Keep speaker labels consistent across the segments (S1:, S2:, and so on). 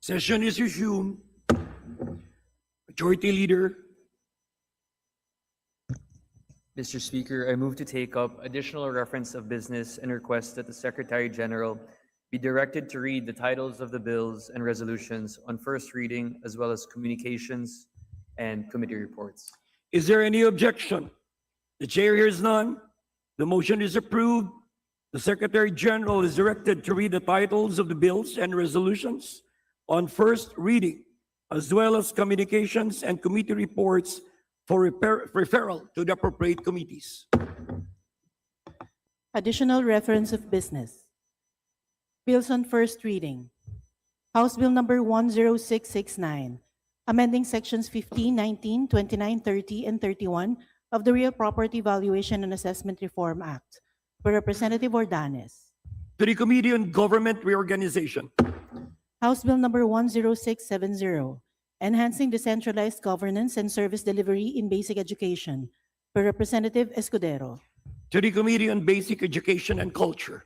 S1: Session is resumed. Majority Leader.
S2: Mr. Speaker, I move to take up additional reference of business and request that the Secretary General be directed to read the titles of the bills and resolutions on first reading, as well as communications and committee reports.
S1: Is there any objection? The chair hears none. The motion is approved. The Secretary General is directed to read the titles of the bills and resolutions on first reading, as well as communications and committee reports for referral to the appropriate committees.
S3: Additional reference of business. Bills on first reading. House Bill number 10669, amending sections 15, 19, 29, 30, and 31 of the Real Property Valuation and Assessment Reform Act, by Representative Ordanes.
S1: To the Committee on Government Reorganization.
S3: House Bill number 10670, enhancing decentralized governance and service delivery in basic education, by Representative Escudero.
S1: To the Committee on Basic Education and Culture.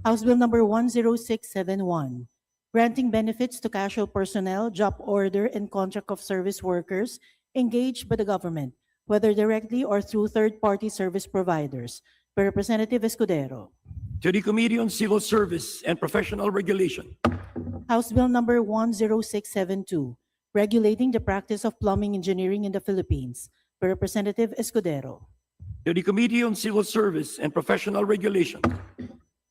S3: House Bill number 10671, granting benefits to casual personnel, job order, and contract of service workers engaged by the government, whether directly or through third-party service providers, by Representative Escudero.
S1: To the Committee on Civil Service and Professional Regulation.
S3: House Bill number 10672, regulating the practice of plumbing engineering in the Philippines, by Representative Escudero.
S1: To the Committee on Civil Service and Professional Regulation.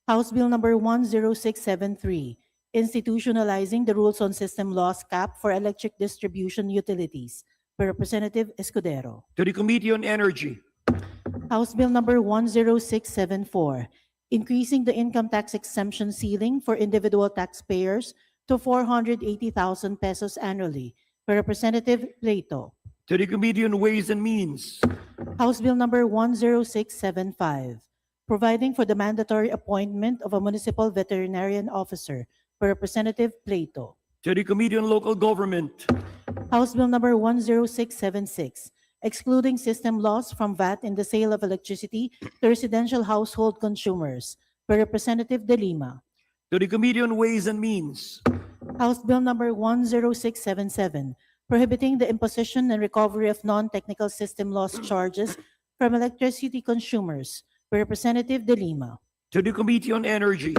S3: House Bill number 10673, institutionalizing the rules on system loss cap for electric distribution utilities, by Representative Escudero.
S1: To the Committee on Energy.
S3: House Bill number 10674, increasing the income tax exemption ceiling for individual taxpayers to 480,000 pesos annually, by Representative Plato.
S1: To the Committee on Ways and Means.
S3: House Bill number 10675, providing for the mandatory appointment of a municipal veterinarian officer, by Representative Plato.
S1: To the Committee on Local Government.
S3: House Bill number 10676, excluding system loss from VAT in the sale of electricity to residential household consumers, by Representative De Lima.
S1: To the Committee on Ways and Means.
S3: House Bill number 10677, prohibiting the imposition and recovery of non-technical system loss charges from electricity consumers, by Representative De Lima.
S1: To the Committee on Energy.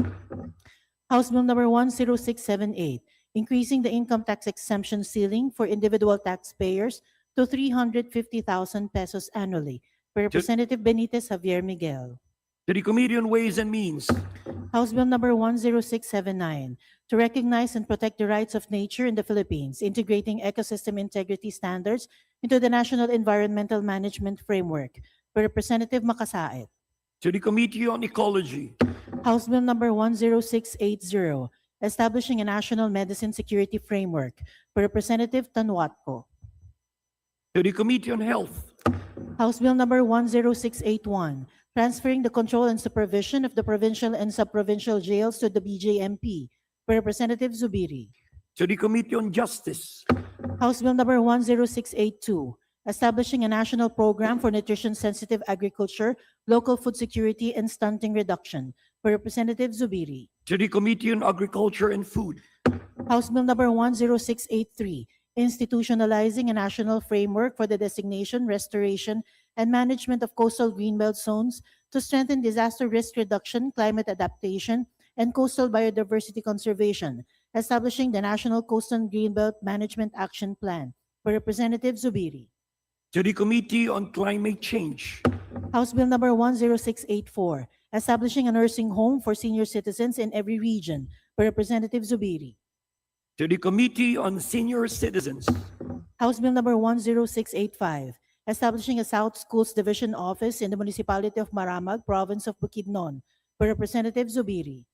S3: House Bill number 10678, increasing the income tax exemption ceiling for individual taxpayers to 350,000 pesos annually, by Representative Benitez Javier Miguel.
S1: To the Committee on Ways and Means.
S3: House Bill number 10679, to recognize and protect the rights of nature in the Philippines, integrating ecosystem integrity standards into the National Environmental Management Framework, by Representative Makasaet.
S1: To the Committee on Ecology.
S3: House Bill number 10680, establishing a national medicine security framework, by Representative Tanwatco.
S1: To the Committee on Health.
S3: House Bill number 10681, transferring the control and supervision of the provincial and sub-provincial jails to the BJMP, by Representative Zubiri.
S1: To the Committee on Justice.
S3: House Bill number 10682, establishing a national program for nutrition-sensitive agriculture, local food security, and stunting reduction, by Representative Zubiri.
S1: To the Committee on Agriculture and Food.
S3: House Bill number 10683, institutionalizing a national framework for the designation, restoration, and management of coastal greenbelt zones to strengthen disaster risk reduction, climate adaptation, and coastal biodiversity conservation, establishing the National Coastal Greenbelt Management Action Plan, by Representative Zubiri.
S1: To the Committee on Climate Change.
S3: House Bill number 10684, establishing a nursing home for senior citizens in every region, by Representative Zubiri.
S1: To the Committee on Senior Citizens.
S3: House Bill number 10685, establishing a South Schools Division Office in the municipality of Maramag, province of Bukidnon, by Representative Zubiri.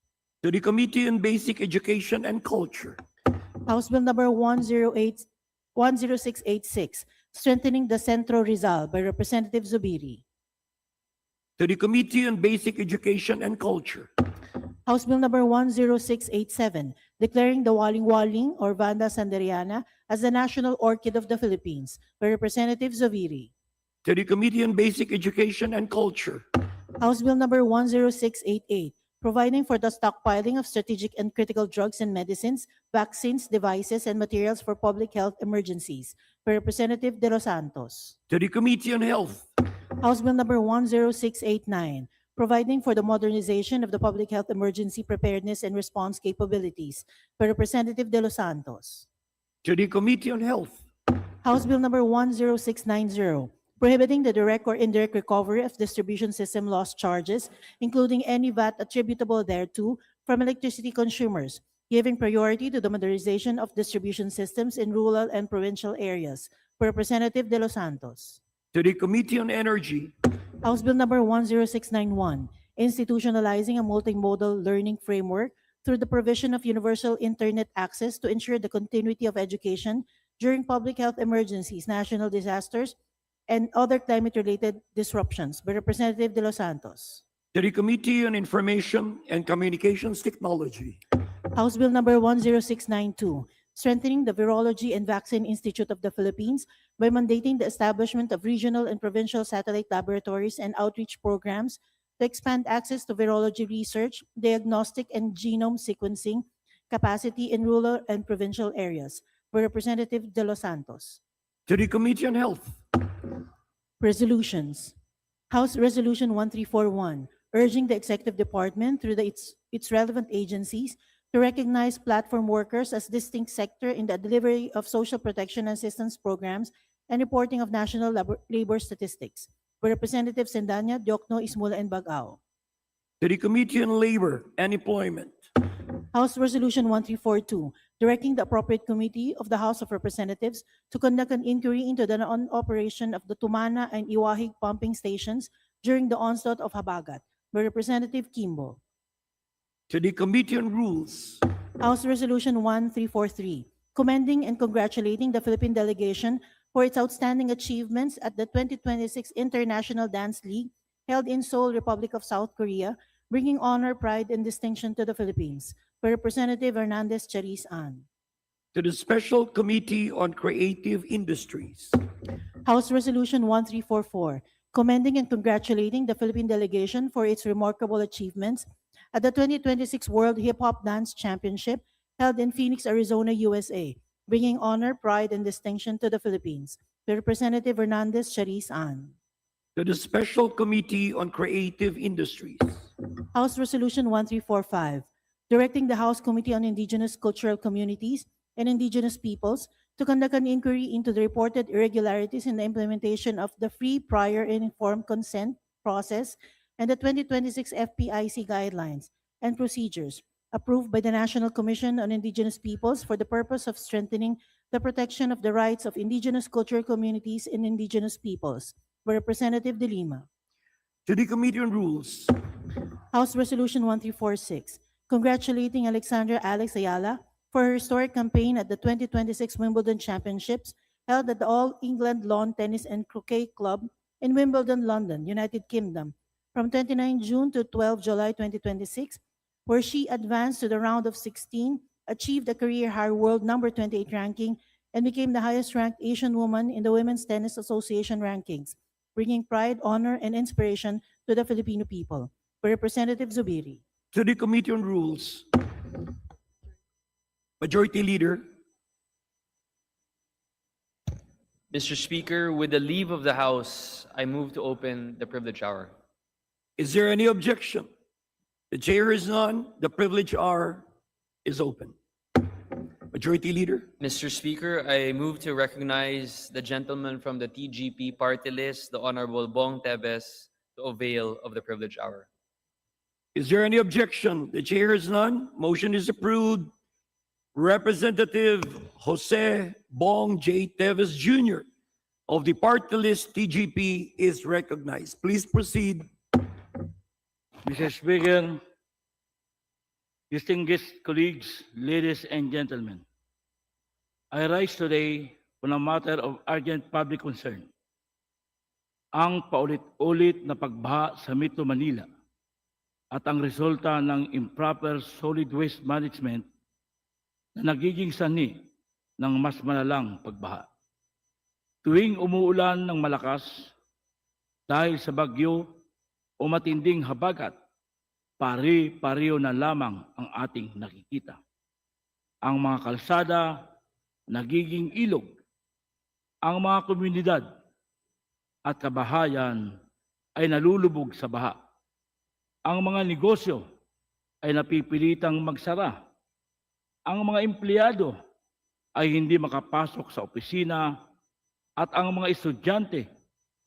S1: To the Committee on Basic Education and Culture.
S3: House Bill number 10686, strengthening the Centro Rizal, by Representative Zubiri.
S1: To the Committee on Basic Education and Culture.
S3: House Bill number 10687, declaring the waling-waling or Vanda sanderiana as the national orchid of the Philippines, by Representative Zubiri.
S1: To the Committee on Basic Education and Culture.
S3: House Bill number 10688, providing for the stockpiling of strategic and critical drugs and medicines, vaccines, devices, and materials for public health emergencies, by Representative De Los Santos.
S1: to the Committee on Health,
S3: House Bill number 10689, providing for the modernization of the public health emergency preparedness and response capabilities, by Representative De Los Santos.
S1: to the Committee on Health,
S3: House Bill number 10690, prohibiting the direct or indirect recovery of distribution system loss charges, including any VAT attributable thereto, from electricity consumers, giving priority to the modernization of distribution systems in rural and provincial areas, by Representative De Los Santos.
S1: to the Committee on Energy,
S3: House Bill number 10691, institutionalizing a multimodal learning framework through the provision of universal internet access to ensure the continuity of education during public health emergencies, national disasters, and other climate-related disruptions, by Representative De Los Santos.
S1: to the Committee on Information and Communications Technology,
S3: House Bill number 10692, strengthening the Virology and Vaccine Institute of the Philippines by mandating the establishment of regional and provincial satellite laboratories and outreach programs to expand access to virology research, diagnostic, and genome sequencing capacity in rural and provincial areas, by Representative De Los Santos.
S1: to the Committee on Health,
S3: Resolutions. House Resolution 1341, urging the Executive Department through its relevant agencies to recognize platform workers as distinct sector in the delivery of social protection and assistance programs and reporting of national labor statistics, by Representative Sendanya, Diokno, Ismula, and Bagao.
S1: to the Committee on Labor and Employment,
S3: House Resolution 1342, directing the appropriate committee of the House of Representatives to conduct an inquiry into the non-operation of the Tumana and Iwahig pumping stations during the onslaught of Habagat, by Representative Kimbo.
S1: to the Committee on Rules,
S3: House Resolution 1343, commending and congratulating the Philippine delegation for its outstanding achievements at the 2026 International Dance League held in Seoul, Republic of South Korea, bringing honor, pride, and distinction to the Philippines, by Representative Hernandez Charis Ann.
S1: to the Special Committee on Creative Industries,
S3: House Resolution 1344, commending and congratulating the Philippine delegation for its remarkable achievements at the 2026 World Hip Hop Dance Championship held in Phoenix, Arizona, USA, bringing honor, pride, and distinction to the Philippines, by Representative Hernandez Charis Ann.
S1: to the Special Committee on Creative Industries,
S3: House Resolution 1345, directing the House Committee on Indigenous Cultural Communities and Indigenous Peoples to conduct an inquiry into the reported irregularities in the implementation of the free, prior, and informed consent process and the 2026 FPIC guidelines and procedures approved by the National Commission on Indigenous Peoples for the purpose of strengthening the protection of the rights of indigenous cultural communities and indigenous peoples, by Representative De Lima.
S1: to the Committee on Rules,
S3: House Resolution 1346, congratulating Alexandra Alex Ayala for her historic campaign at the 2026 Wimbledon Championships held at the All England Lawn Tennis and Croquet Club in Wimbledon, London, United Kingdom, from 29 June to 12 July 2026, where she advanced to the round of 16, achieved a career high world number 28 ranking, and became the highest ranked Asian woman in the Women's Tennis Association rankings, bringing pride, honor, and inspiration to the Filipino people, by Representative Zubiri.
S1: to the Committee on Rules, Majority Leader,
S2: Mr. Speaker, with the leave of the House, I move to open the privilege hour.
S1: is there any objection? The chair is none, the privilege hour is open. Majority Leader,
S2: Mr. Speaker, I move to recognize the gentleman from the TGP party list, the Honorable Bong Tebes, to avail of the privilege hour.
S1: is there any objection? The chair is none, motion is approved. Representative Jose Bong J. Teves Jr. of the party list TGP is recognized. Please proceed.
S4: Mr. Speaker, distinguished colleagues, ladies and gentlemen, I rise today on a matter of urgent public concern. Ang paulit-ulit na pagbaha sa Metro Manila at ang resulta ng improper solid waste management na nagiging sanhi ng mas malalang pagbaha. Tuwing umuulan ng malakas dahil sa bagyo o matinding habagat, pari-pariyo na lamang ang ating nakikita. Ang mga kalsada nagiging ilog, ang mga komunidad at kabahayan ay nalulubog sa baha. Ang mga negosyo ay napipilitang magsara. Ang mga empleyado ay hindi makapasok sa opisina at ang mga estudyante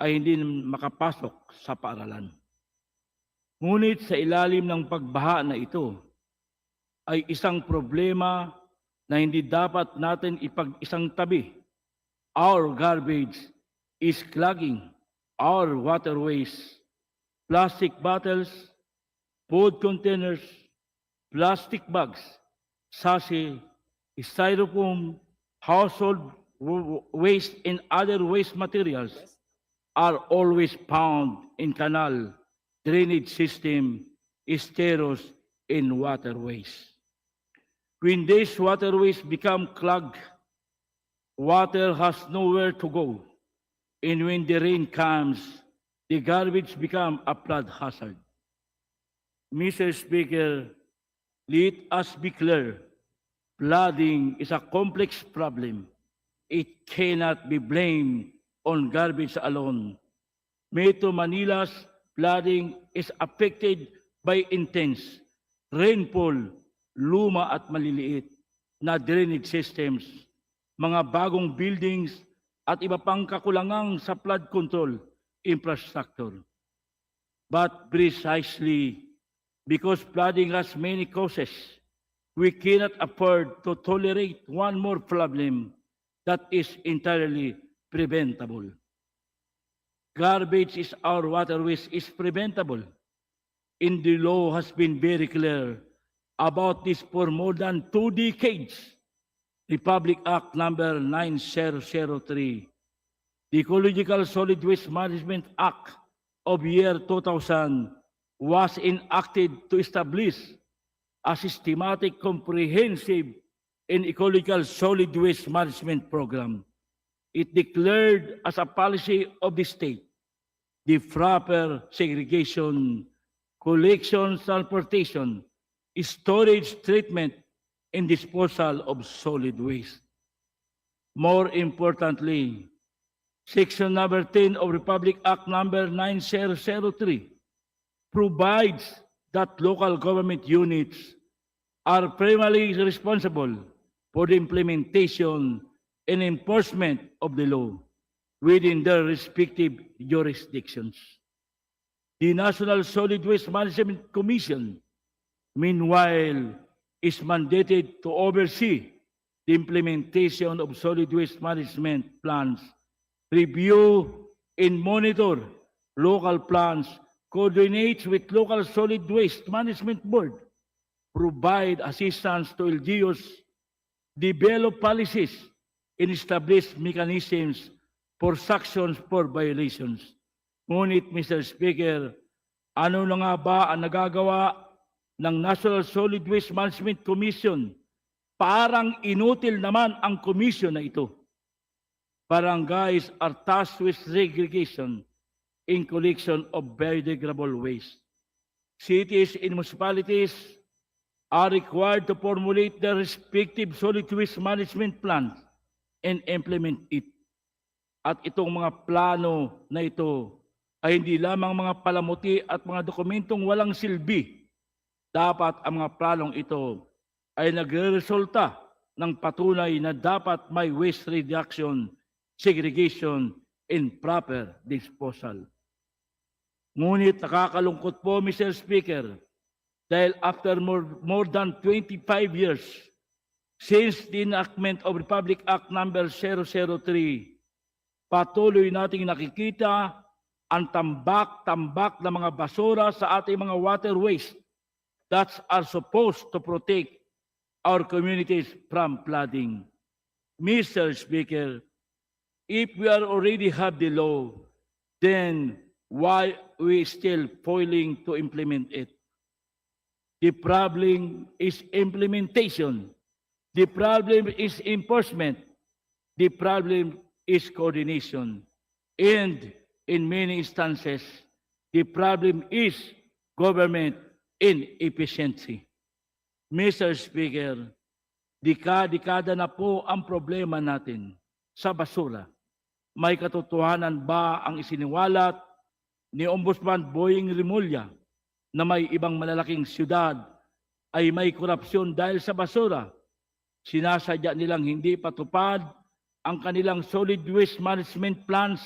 S4: ay hindi makapasok sa paaralan. Ngunit sa ilalim ng pagbaha na ito ay isang problema na hindi dapat natin ipag-isang tabi. Our garbage is clogging our waterways. Plastic bottles, food containers, plastic bags, sachet, styrofoam, household waste, and other waste materials are always found in canal, drainage system, esteros, and waterways. When these waterways become clogged, water has nowhere to go. And when the rain comes, the garbage become a flood hazard. Mr. Speaker, let us be clear. Flooding is a complex problem. It cannot be blamed on garbage alone. Metro Manila's flooding is affected by intense rainfall, luma at maliliit na drainage systems, mga bagong buildings at iba pang kakulangang sa flood control infrastructure. But precisely because flooding has many causes, we cannot afford to tolerate one more problem that is entirely preventable. Garbage is our waterways is preventable. And the law has been very clear about this for more than 2 decades. Republic Act number 9003, the Ecological Solid Waste Management Act of year 2000 was enacted to establish a systematic, comprehensive, and ecological solid waste management program. It declared as a policy of the state the proper segregation, collection, transportation, storage, treatment, and disposal of solid waste. More importantly, Section number 10 of Republic Act number 9003 provides that local government units are primarily responsible for the implementation and enforcement of the law within their respective jurisdictions. The National Solid Waste Management Commission, meanwhile, is mandated to oversee the implementation of solid waste management plans, review and monitor local plans, coordinate with local solid waste management board, provide assistance to LGUs, develop policies, and establish mechanisms for sanctions for violations. Ngunit, Mr. Speaker, ano na nga ba ang nagagawa ng National Solid Waste Management Commission? Parang inutil naman ang commission na ito. Barangays are tasked with segregation and collection of biodegradable waste. Cities and municipalities are required to formulate their respective solid waste management plans and implement it. At itong mga plano na ito ay hindi lamang mga palamuti at mga dokumentong walang silbi. Dapat ang mga planong ito ay nagreresulta ng patunay na dapat may waste reduction, segregation, and proper disposal. Ngunit nakakalungkot po, Mr. Speaker, dahil after more than 25 years since the enactment of Republic Act number 003, patuloy nating nakikita ang tambak-tambak na mga basura sa ating mga waterways that are supposed to protect our communities from flooding. Mr. Speaker, if we already have the law, then why we still failing to implement it? The problem is implementation. The problem is enforcement. The problem is coordination. And in many instances, the problem is government inefficiency. Mr. Speaker, dekada na po ang problema natin sa basura. May katotohanan ba ang isiniwalat ni Ombudsman Boying Rimulya na may ibang malalaking siyudad ay may korupsyon dahil sa basura? Sinasadya nilang hindi patupad ang kanilang solid waste management plans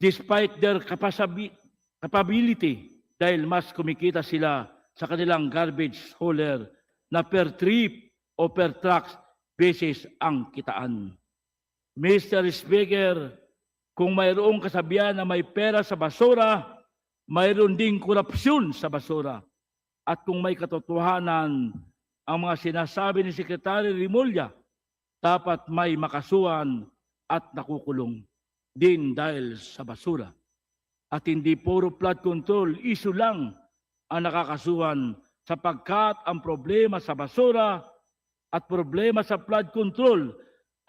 S4: despite their capability dahil mas kumikita sila sa kanilang garbage hauler na per trip o per truck basis ang kitaan. Mr. Speaker, kung mayroong kasabihan na may pera sa basura, mayroon ding korupsyon sa basura. At kung may katotohanan ang mga sinasabi ni Secretary Rimulya, dapat may makasuhan at nakukulong din dahil sa basura. At hindi puro flood control issue lang ang nakakasuhan sapagkat ang problema sa basura at problema sa flood control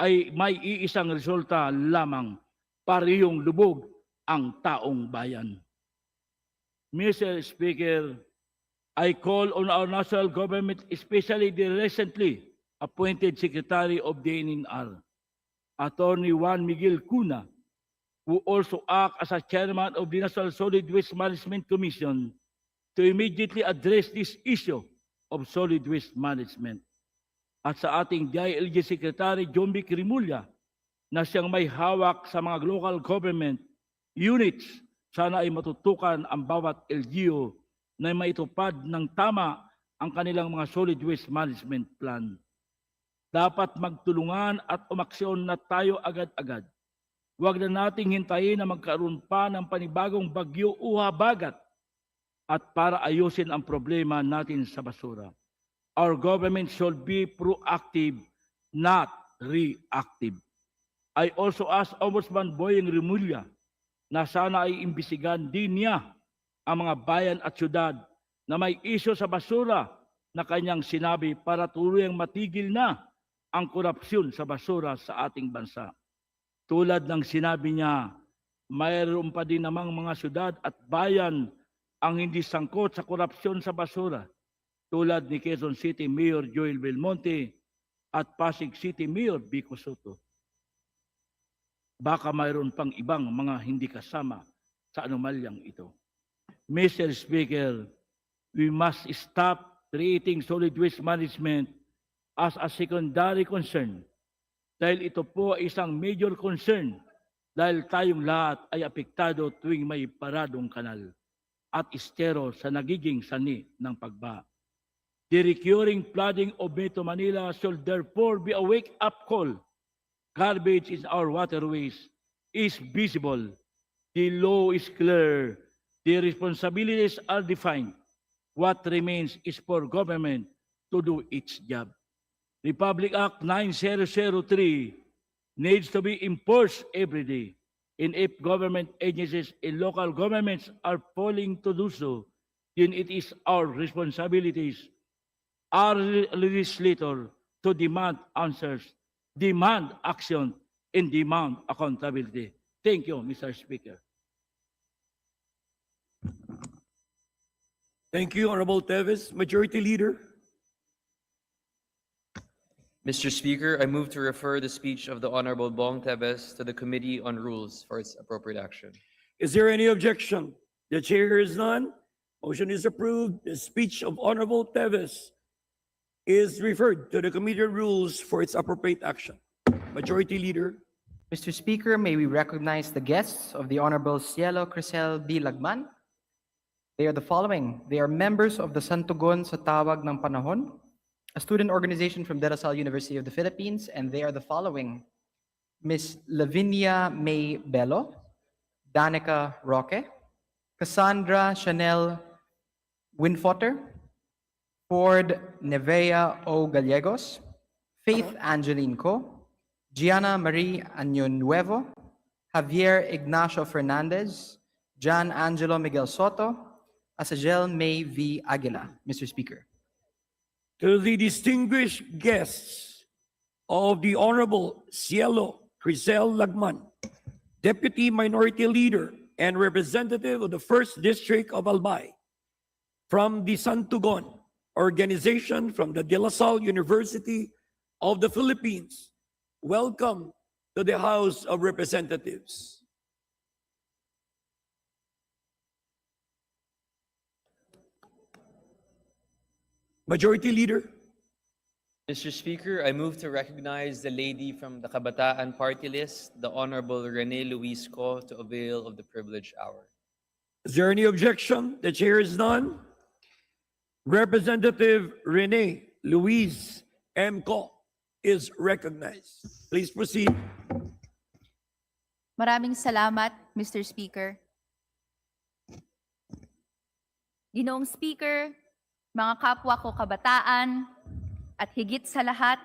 S4: ay may iisang resulta lamang, parehong lubog ang taong bayan. Mr. Speaker, I call on our national government, especially the recently appointed Secretary of the INQUIRER, Attorney Juan Miguel Cuna, who also acts as a chairman of the National Solid Waste Management Commission, to immediately address this issue of solid waste management. At sa ating DILG Secretary John B. Rimulya, na siyang may hawak sa mga local government units, sana ay matutukan ang bawat LGU na maitupad ng tama ang kanilang mga solid waste management plan. Dapat magtulungan at umaksyon na tayo agad-agad. Huwag na nating hintayin na magkaroon pa ng panibagong bagyo o habagat at para ayusin ang problema natin sa basura. Our government should be proactive, not reactive. I also ask Ombudsman Boying Rimulya na sana ay imbisigan din niya ang mga bayan at syudad na may isyo sa basura na kanyang sinabi para tuluyang matigil na ang korupsyon sa basura sa ating bansa. Tulad ng sinabi niya, mayroon pa din namang mga syudad at bayan ang hindi sangkot sa korupsyon sa basura, tulad ni Quezon City Mayor Joel Belmonte at Pasig City Mayor Vico Soto. Baka mayroon pang ibang mga hindi kasama sa anomalyang ito. Mr. Speaker, we must stop treating solid waste management as a secondary concern dahil ito po ay isang major concern dahil tayong lahat ay apektado tuwing may paradong kanal at estero sa nagiging sani ng pagbaha. The recurring flooding of Metro Manila should therefore be a wake-up call. Garbage in our waterways is visible. The law is clear. The responsibilities are defined. What remains is for government to do its job. Republic Act 9003 needs to be enforced every day. And if government agencies and local governments are failing to do so, then it is our responsibilities, our legislator, to demand answers, demand action, and demand accountability. Thank you, Mr. Speaker.
S1: Thank you, Honorable Teves. Majority Leader.
S2: Mr. Speaker, I move to refer the speech of the Honorable Bong Teves to the Committee on Rules for its appropriate action.
S1: Is there any objection? The chair hears none. Motion is approved. The speech of Honorable Teves is referred to the Committee on Rules for its appropriate action. Majority Leader.
S5: Mr. Speaker, may we recognize the guests of the Honorable Cielo Crisel B. Lagman. They are the following. They are members of the Santugon sa Tawag ng Panahon, a student organization from De La Salle University of the Philippines, and they are the following: Ms. Lavinia May Bello, Danica Roque, Cassandra Chanel Winfotter, Ford Nevea O. Gallegos, Faith Angeline Co, Gianna Marie Año Nuevo, Javier Ignacio Fernandez, John Angelo Miguel Soto, Asagel May V. Aguila. Mr. Speaker.
S1: To the distinguished guests of the Honorable Cielo Crisel Lagman, Deputy Minority Leader and Representative of the 1st District of Albay, from the Santugon organization from the De La Salle University of the Philippines. Welcome to the House of Representatives. Majority Leader,
S2: Mr. Speaker, I move to recognize the lady from the Kabataan Party List, the Honorable Rene Luis Co, to avail of the privileged hour.
S1: is there any objection? The chair is none. Representative Rene Luis M. Co is recognized. Please proceed.
S6: Maraming salamat, Mr. Speaker. Ginoong Speaker, mga kapwa ko kabataan, at higit sa lahat,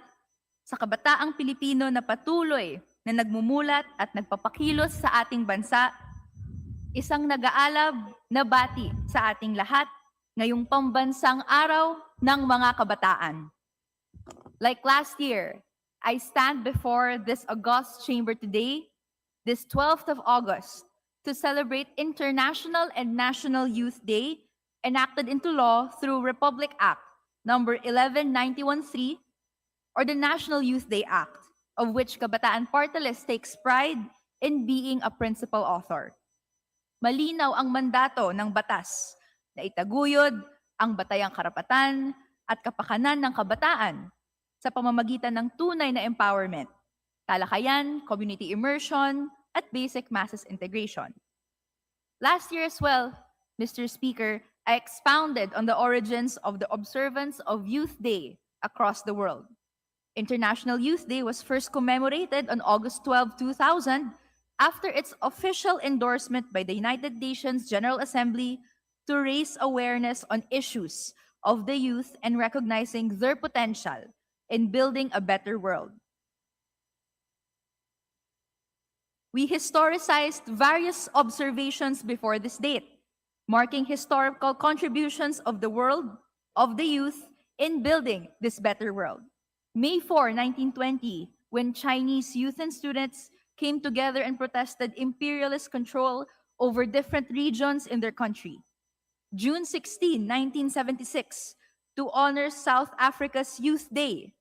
S6: sa kabataang Pilipino na patuloy na nagmumulat at nagpapakilos sa ating bansa, isang nag-aalab na bati sa ating lahat ngayong pambansang araw ng mga kabataan. Like last year, I stand before this august chamber today, this 12th of August, to celebrate International and National Youth Day, enacted into law through Republic Act number 11913, or the National Youth Day Act, of which Kabataan Party List takes pride in being a principal author. Malinaw ang mandato ng batas na itaguyod ang batayang karapatan at kapakanan ng kabataan sa pamamagitan ng tunay na empowerment, talakayan, community immersion, at basic masses integration. Last year as well, Mr. Speaker, I expounded on the origins of the observance of Youth Day across the world. International Youth Day was first commemorated on August 12, 2000, after its official endorsement by the United Nations General Assembly to raise awareness on issues of the youth and recognizing their potential in building a better world. We historicized various observations before this date, marking historical contributions of the world, of the youth, in building this better world. May 4, 1920, when Chinese youth and students came together and protested imperialist control over different regions in their country. June 16, 1976, to honor South Africa's Youth Day,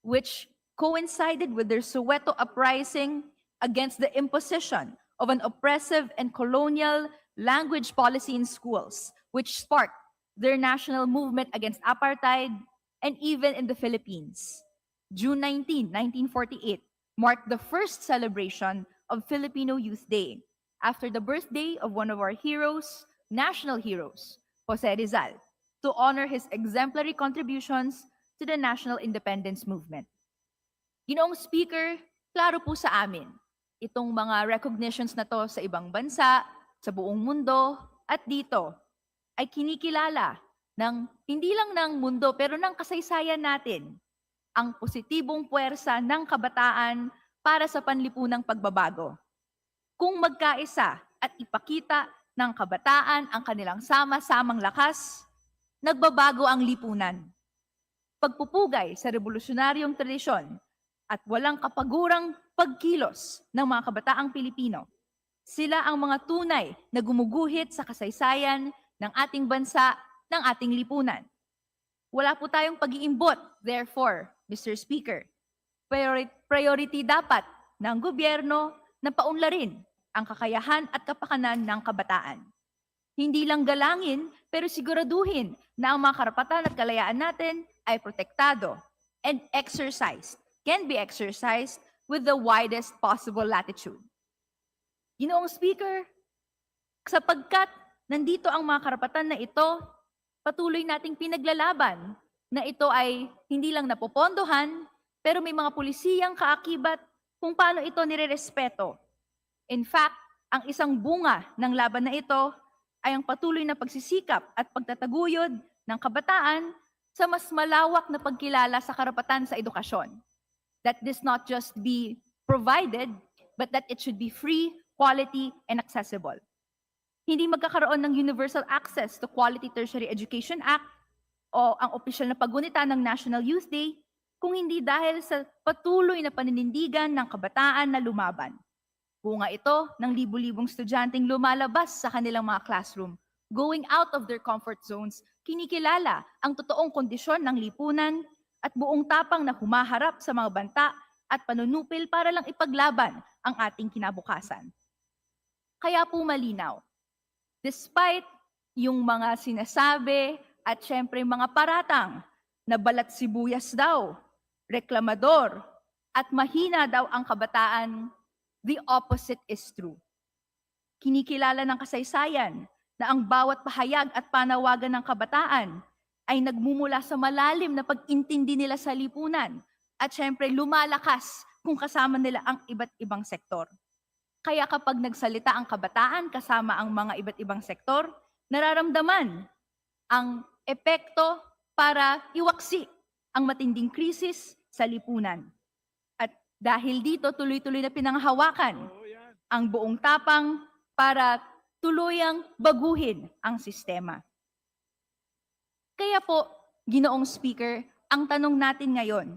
S6: which coincided with their Soweto uprising against the imposition of an oppressive and colonial language policy in schools, which sparked their national movement against apartheid, and even in the Philippines. June 19, 1948, marked the first celebration of Filipino Youth Day, after the birthday of one of our heroes, national heroes, Jose Rizal, to honor his exemplary contributions to the national independence movement. Ginoong Speaker, klaro po sa amin, itong mga recognitions na to sa ibang bansa, sa buong mundo, at dito, ay kinikilala ng hindi lang ng mundo pero ng kasaysayan natin ang positibong puwersa ng kabataan para sa panlipunang pagbabago. Kung magkaisa at ipakita ng kabataan ang kanilang sama-samang lakas, nagbabago ang lipunan. Pagpupugay sa revolusyonaryong tradisyon at walang kapagurang pagkilos ng mga kabataang Pilipino, sila ang mga tunay na gumuguhit sa kasaysayan ng ating bansa, ng ating lipunan. Wala po tayong pag-iimbot, therefore, Mr. Speaker, priority dapat ng gobyerno na paunlarin ang kakayahan at kapakanan ng kabataan. Hindi lang galangin, pero siguraduhin na ang mga karapatan at kalayaan natin ay protektado and can be exercised with the widest possible latitude. Ginoong Speaker, sapagkat nandito ang mga karapatan na ito, patuloy nating pinaglalaban na ito ay hindi lang napopondohan, pero may mga pulisiyang kaakibat kung paano ito nirerespeto. In fact, ang isang bunga ng laban na ito ay ang patuloy na pagsisikap at pagtataguyod ng kabataan sa mas malawak na pagkilala sa karapatan sa edukasyon. That this not just be provided, but that it should be free, quality, and accessible. Hindi magkakaroon ng universal access to Quality Tertiary Education Act o ang opisyal na paggunita ng National Youth Day kung hindi dahil sa patuloy na paninindigan ng kabataan na lumaban. Bunga ito ng libu-libong estudyanteng lumalabas sa kanilang mga classroom going out of their comfort zones, kinikilala ang totoong kondisyon ng lipunan at buong tapang na humaharap sa mga banta at panunupil para lang ipaglaban ang ating kinabukasan. Kaya po malinaw, despite yung mga sinasabi at syempre mga paratang na balat sibuyas daw, reklamador, at mahina daw ang kabataan, the opposite is true. Kinikilala ng kasaysayan na ang bawat pahayag at panawagan ng kabataan ay nagmumula sa malalim na pag-intindi nila sa lipunan at syempre lumalakas kung kasama nila ang iba't ibang sektor. Kaya kapag nagsalita ang kabataan kasama ang mga iba't ibang sektor, nararamdaman ang epekto para iwaksi ang matinding krisis sa lipunan. At dahil dito, tuloy-tuloy na pinanghahawakan ang buong tapang para tuluyang baguhin ang sistema. Kaya po, Ginoong Speaker, ang tanong natin ngayon,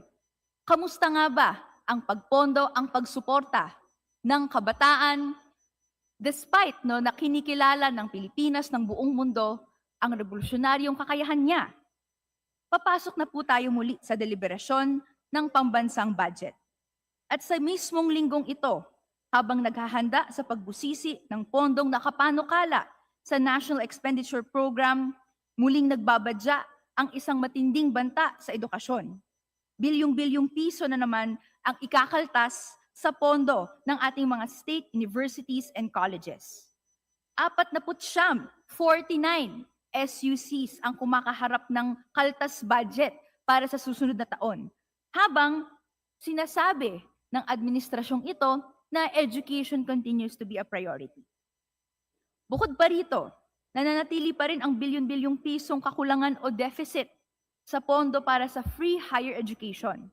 S6: kamusta nga ba ang pagpondo, ang pagsuporta ng kabataan despite na kinikilala ng Pilipinas, ng buong mundo, ang revolusyonaryong kakayahan niya? Papasok na po tayo muli sa deliberasyon ng pambansang budget. At sa mismong linggong ito, habang naghahanda sa pagbusisi ng pondong nakapanukala sa National Expenditure Program, muling nagbabadya ang isang matinding banta sa edukasyon. Bilyong-bilyong piso na naman ang ikakaltas sa pondo ng ating mga state universities and colleges. 49 SUCs ang kumakaharap ng kaltas budget para sa susunod na taon, habang sinasabi ng administrasyong ito na education continues to be a priority. Bukod pa rito, nananatili pa rin ang bilyon-bilyong pisong kakulangan o deficit sa pondo para sa free higher education.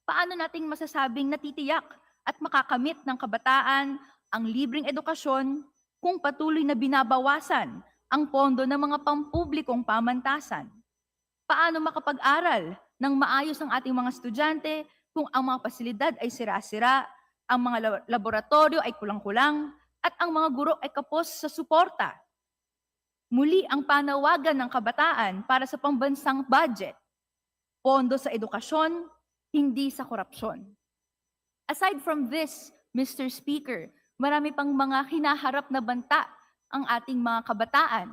S6: Paano nating masasabing natitiyak at makakamit ng kabataan ang libreng edukasyon kung patuloy na binabawasan ang pondo ng mga pampublikong pamantasan? Paano makapag-aral ng maayos ang ating mga estudyante kung ang mga pasilidad ay sira-sira, ang mga laboratorio ay kulang-kulang, at ang mga guro ay kapos sa suporta? Muli ang panawagan ng kabataan para sa pambansang budget, pondo sa edukasyon, hindi sa korupsyon. Aside from this, Mr. Speaker, marami pang mga hinaharap na banta ang ating mga kabataan.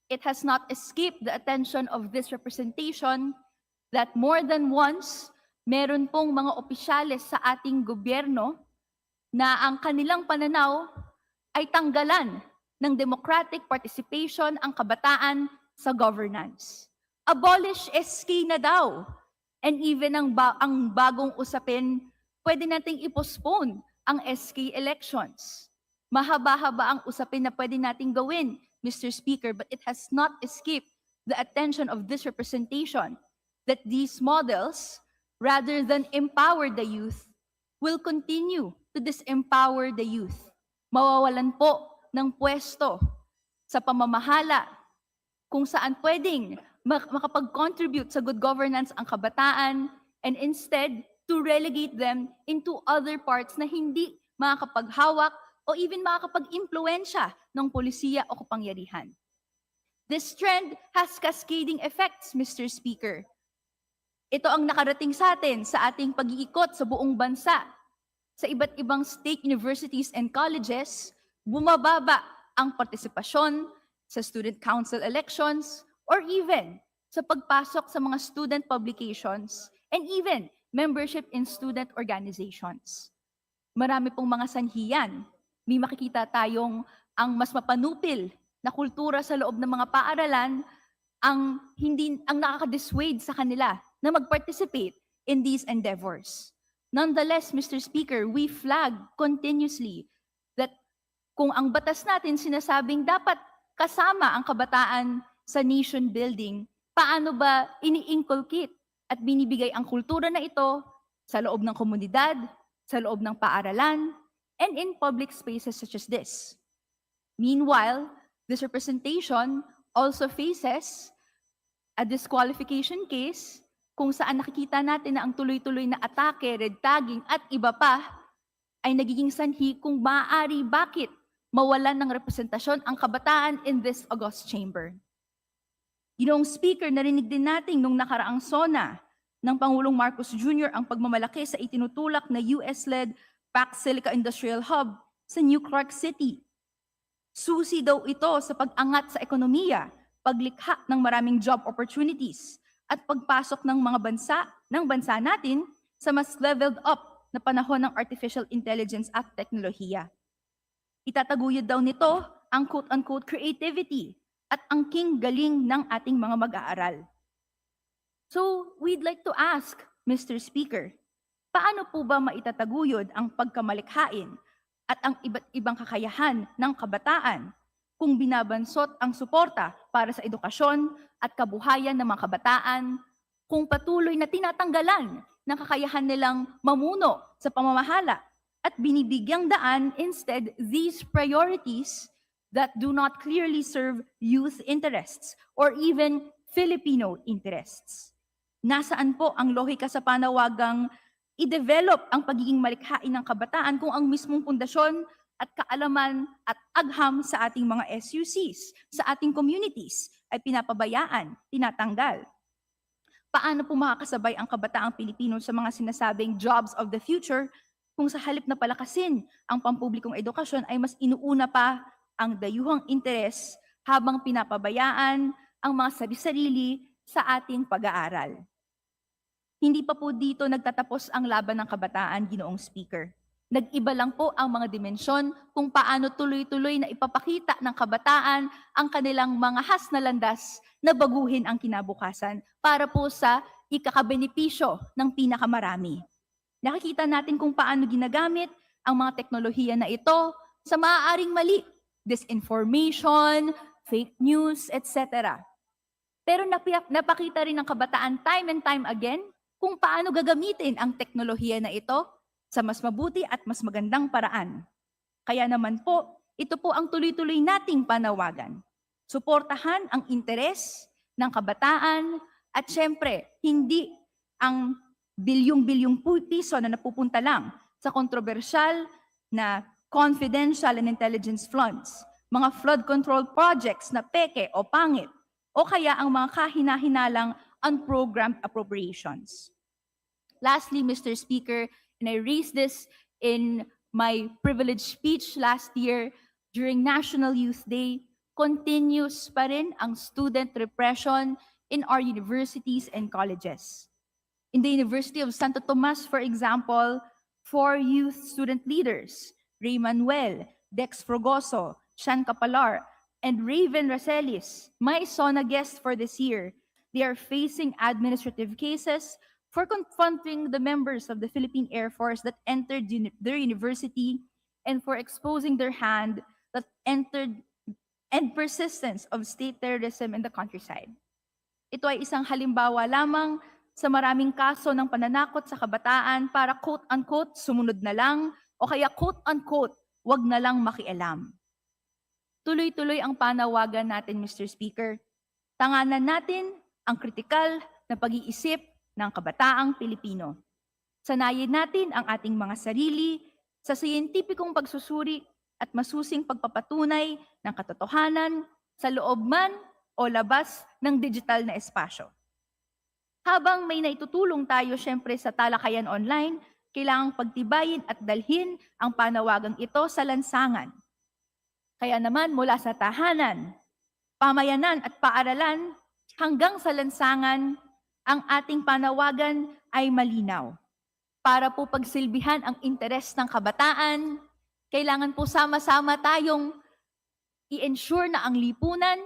S6: It has not escaped the attention of this representation that more than once, meron pong mga opisyales sa ating gobyerno na ang kanilang pananaw ay tanggalan ng democratic participation ang kabataan sa governance. Abolish SK na daw. And even ang bagong usapin, pwede nating i-postpone ang SK elections. Mahaba-haba ang usapin na pwede nating gawin, Mr. Speaker, but it has not escaped the attention of this representation that these models, rather than empower the youth, will continue to disempower the youth. Mawawalan po ng pwesto sa pamamahala kung saan pwedeng makapag-contribute sa good governance ang kabataan, and instead to relegate them into other parts na hindi makakapaghawak o even makakapag-impluensya ng polisiya o kapangyarihan. This trend has cascading effects, Mr. Speaker. Ito ang nakarating sa atin sa ating pag-iikot sa buong bansa. Sa iba't ibang state universities and colleges, bumababa ang partisipasyon sa student council elections or even sa pagpasok sa mga student publications and even membership in student organizations. Marami pong mga sanhiyan. May makikita tayong ang mas mapanupil na kultura sa loob ng mga paaralan ang nakaka-dissuade sa kanila na mag-participate in these endeavors. Nonetheless, Mr. Speaker, we flag continuously that kung ang batas natin sinasabing dapat kasama ang kabataan sa nation building, paano ba ini-inculcate at binibigay ang kultura na ito sa loob ng komunidad, sa loob ng paaralan, and in public spaces such as this? Meanwhile, this representation also faces a disqualification case kung saan nakikita natin na ang tuloy-tuloy na atake, red tagging at iba pa ay nagiging sanhi kung maaari bakit mawalan ng representasyon ang kabataan in this august chamber. Ginoong Speaker, narinig din natin nung nakaraang SONA ng Pangulong Marcos Jr. ang pagmamalaki sa itinutulak na US-led Pac Silica Industrial Hub sa New Clark City. Susi daw ito sa pag-angat sa ekonomiya, paglikha ng maraming job opportunities, at pagpasok ng mga bansa natin sa mas leveled up na panahon ng artificial intelligence at teknolohiya. Itataguyod daw nito ang quote-unquote creativity at ang king galing ng ating mga mag-aaral. So, we'd like to ask, Mr. Speaker, paano po ba maitataguyod ang pagkamalikhain at ang iba't ibang kakayahan ng kabataan kung binabansot ang suporta para sa edukasyon at kabuhayan ng mga kabataan, kung patuloy na tinatanggalan ng kakayahan nilang mamuno sa pamamahala at binibigyang daan instead these priorities that do not clearly serve youth interests or even Filipino interests. Nasaan po ang lohika sa panawagang i-develop ang pagiging malikhain ng kabataan kung ang mismong pundasyon at kaalaman at agham sa ating mga SUCs, sa ating communities ay pinapabayaan, tinatanggal? Paano po makakasabay ang kabataang Pilipino sa mga sinasabing jobs of the future kung sa halip na palakasin ang pampublikong edukasyon ay mas inuuna pa ang dayuhang interes habang pinapabayaan ang mga sarili-sarili sa ating pag-aaral? Hindi pa po dito nagtatapos ang laban ng kabataan, Ginoong Speaker. Nag-iba lang po ang mga dimensyon kung paano tuloy-tuloy na ipapakita ng kabataan ang kanilang mga has na landas na baguhin ang kinabukasan para po sa ikakabenepisyo ng pinakamarami. Nakikita natin kung paano ginagamit ang mga teknolohiya na ito sa maaaring mali, disinformation, fake news, etc. Pero napakita rin ng kabataan time and time again kung paano gagamitin ang teknolohiya na ito sa mas mabuti at mas magandang paraan. Kaya naman po, ito po ang tuloy-tuloy nating panawagan. Suportahan ang interes ng kabataan at syempre, hindi ang bilyong-bilyong piso na napupunta lang sa kontrobersyal na confidential and intelligence funds, mga flood control projects na peke o pangit, o kaya ang mga kahina-hinalang unprogrammed appropriations. Lastly, Mr. Speaker, and I raised this in my privileged speech last year during National Youth Day, continuous pa rin ang student repression in our universities and colleges. In the University of Santo Tomas, for example, 4 youth student leaders, Ray Manuel, Dex Frogoso, Shan Capalar, and Raven Racelis, my SONA guest for this year, they are facing administrative cases for confronting the members of the Philippine Air Force that entered their university and for exposing their hand that entered and persistence of state terrorism in the countryside. Ito ay isang halimbawa lamang sa maraming kaso ng pananakot sa kabataan para quote-unquote sumunod na lang o kaya quote-unquote wag na lang makialam. Tuloy-tuloy ang panawagan natin, Mr. Speaker. Tanganan natin ang kritikal na pag-iisip ng kabataang Pilipino. Sanayin natin ang ating mga sarili sa siyentipikong pagsusuri at masusing pagpapatunay ng katotohanan sa loob man o labas ng digital na espasyo. Habang may naitutulong tayo siyempre sa talakayan online, kailangang pagtibayin at dalhin ang panawagang ito sa lansangan. Kaya naman mula sa tahanan, pamayanan at paaralan hanggang sa lansangan, ang ating panawagan ay malinaw. Para po pagsilbihan ang interes ng kabataan, kailangan po sama-sama tayong i-ensure na ang lipunan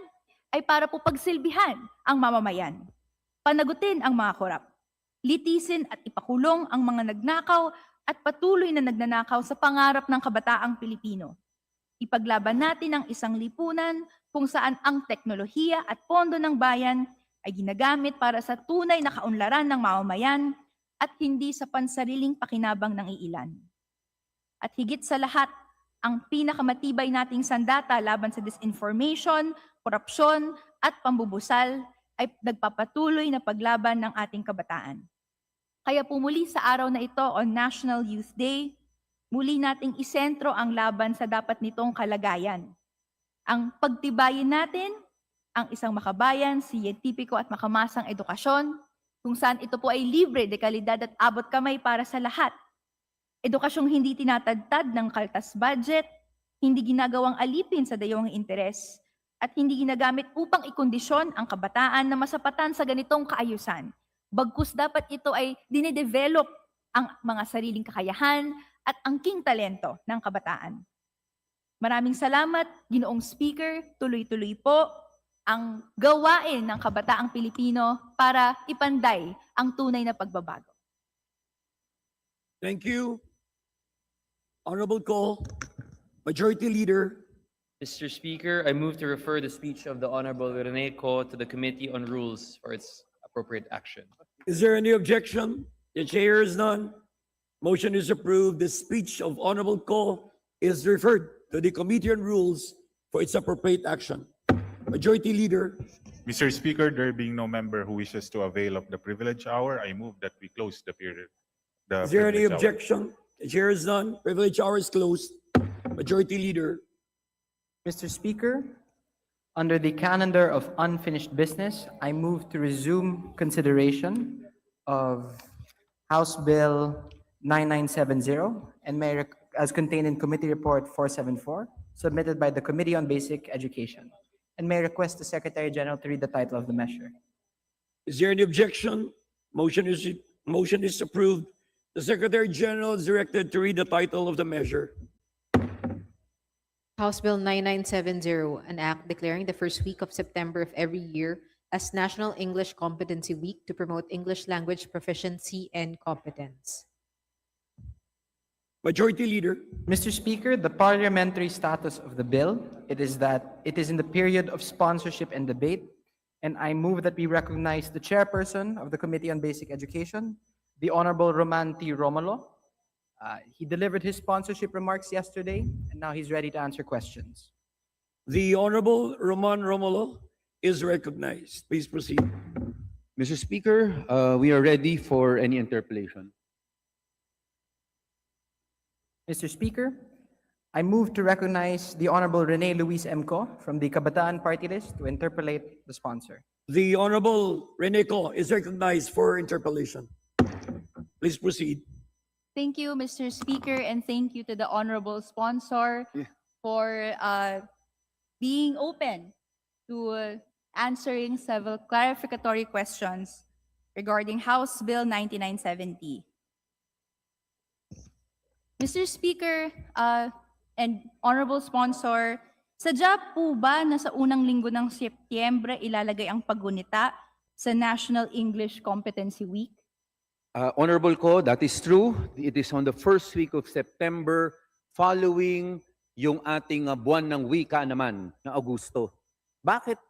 S6: ay para po pagsilbihan ang mamamayan. Panagutin ang mga korap, litisin at ipakulong ang mga nagnakaw at patuloy na nagnanakaw sa pangarap ng kabataang Pilipino. Ipaglaban natin ang isang lipunan kung saan ang teknolohiya at pondo ng bayan ay ginagamit para sa tunay na kaunlaran ng mamamayan at hindi sa pansariling pakinabang ng iilan. At higit sa lahat, ang pinakamatibay nating sandata laban sa disinformation, korupsyon at pambubusal ay nagpapatuloy na paglaban ng ating kabataan. Kaya pumuli sa araw na ito on National Youth Day, muli nating isentro ang laban sa dapat nitong kalagayan. Ang pagtibayin natin ang isang makabayan, siyentipiko at makamasang edukasyon, kung saan ito po ay libre, de kalidad at abot kamay para sa lahat. Edukasyong hindi tinatadtad ng kaltas budget, hindi ginagawang alipin sa dayong interes, at hindi ginagamit upang ikondisyon ang kabataan na masapatan sa ganitong kaayusan. Bagkus dapat ito ay dinedevelop ang mga sariling kakayahan at angking talento ng kabataan. Maraming salamat, Ginoong Speaker. Tuloy-tuloy po ang gawain ng kabataang Pilipino para ipanday ang tunay na pagbabago.
S1: Thank you. Honorable Call, Majority Leader.
S2: Mr. Speaker, I move to refer the speech of the Honorable Rene Co to the Committee on Rules for its appropriate action.
S1: Is there any objection? The chair is none. Motion is approved. The speech of Honorable Call is referred to the Committee on Rules for its appropriate action. Majority Leader.
S7: Mr. Speaker, there being no member who wishes to avail of the privilege hour, I move that we close the period.
S1: Is there any
S7: privilege hour.
S1: objection? The chair is none. Privilege hour is closed. Majority Leader.
S5: Mr. Speaker, under the calendar of unfinished business, I move to resume consideration of House Bill 9970 and as contained in Committee Report 474, submitted by the Committee on Basic Education, and may request the Secretary General to read the title of the measure.
S1: Is there any objection? Motion is approved. The Secretary General is directed to read the title of the measure.
S8: House Bill 9970, an act declaring the first week of September of every year as National English Competency Week to promote English language proficiency and competence.
S1: Majority Leader.
S5: Mr. Speaker, the parliamentary status of the bill, it is that it is in the period of sponsorship and debate, and I move that we recognize the chairperson of the Committee on Basic Education, the Honorable Roman T. Romulo. He delivered his sponsorship remarks yesterday, and now he's ready to answer questions.
S1: The Honorable Roman Romulo is recognized. Please proceed.
S9: Mr. Speaker, we are ready for any interpellation.
S5: Mr. Speaker, I move to recognize the Honorable Rene Luis M. Co from the Kabataan Party List to interpellate the sponsor.
S1: The Honorable Rene Co is recognized for interpellation. Please proceed.
S6: Thank you, Mr. Speaker, and thank you to the honorable sponsor for being open to answering several clarificatory questions regarding House Bill 9970. Mr. Speaker and honorable sponsor, sadya po ba na sa unang linggo ng Setyembre ilalagay ang paggunita sa National English Competency Week?
S9: Honorable Co, that is true. It is on the first week of September following yung ating buwan ng wika naman na Agosto. Bakit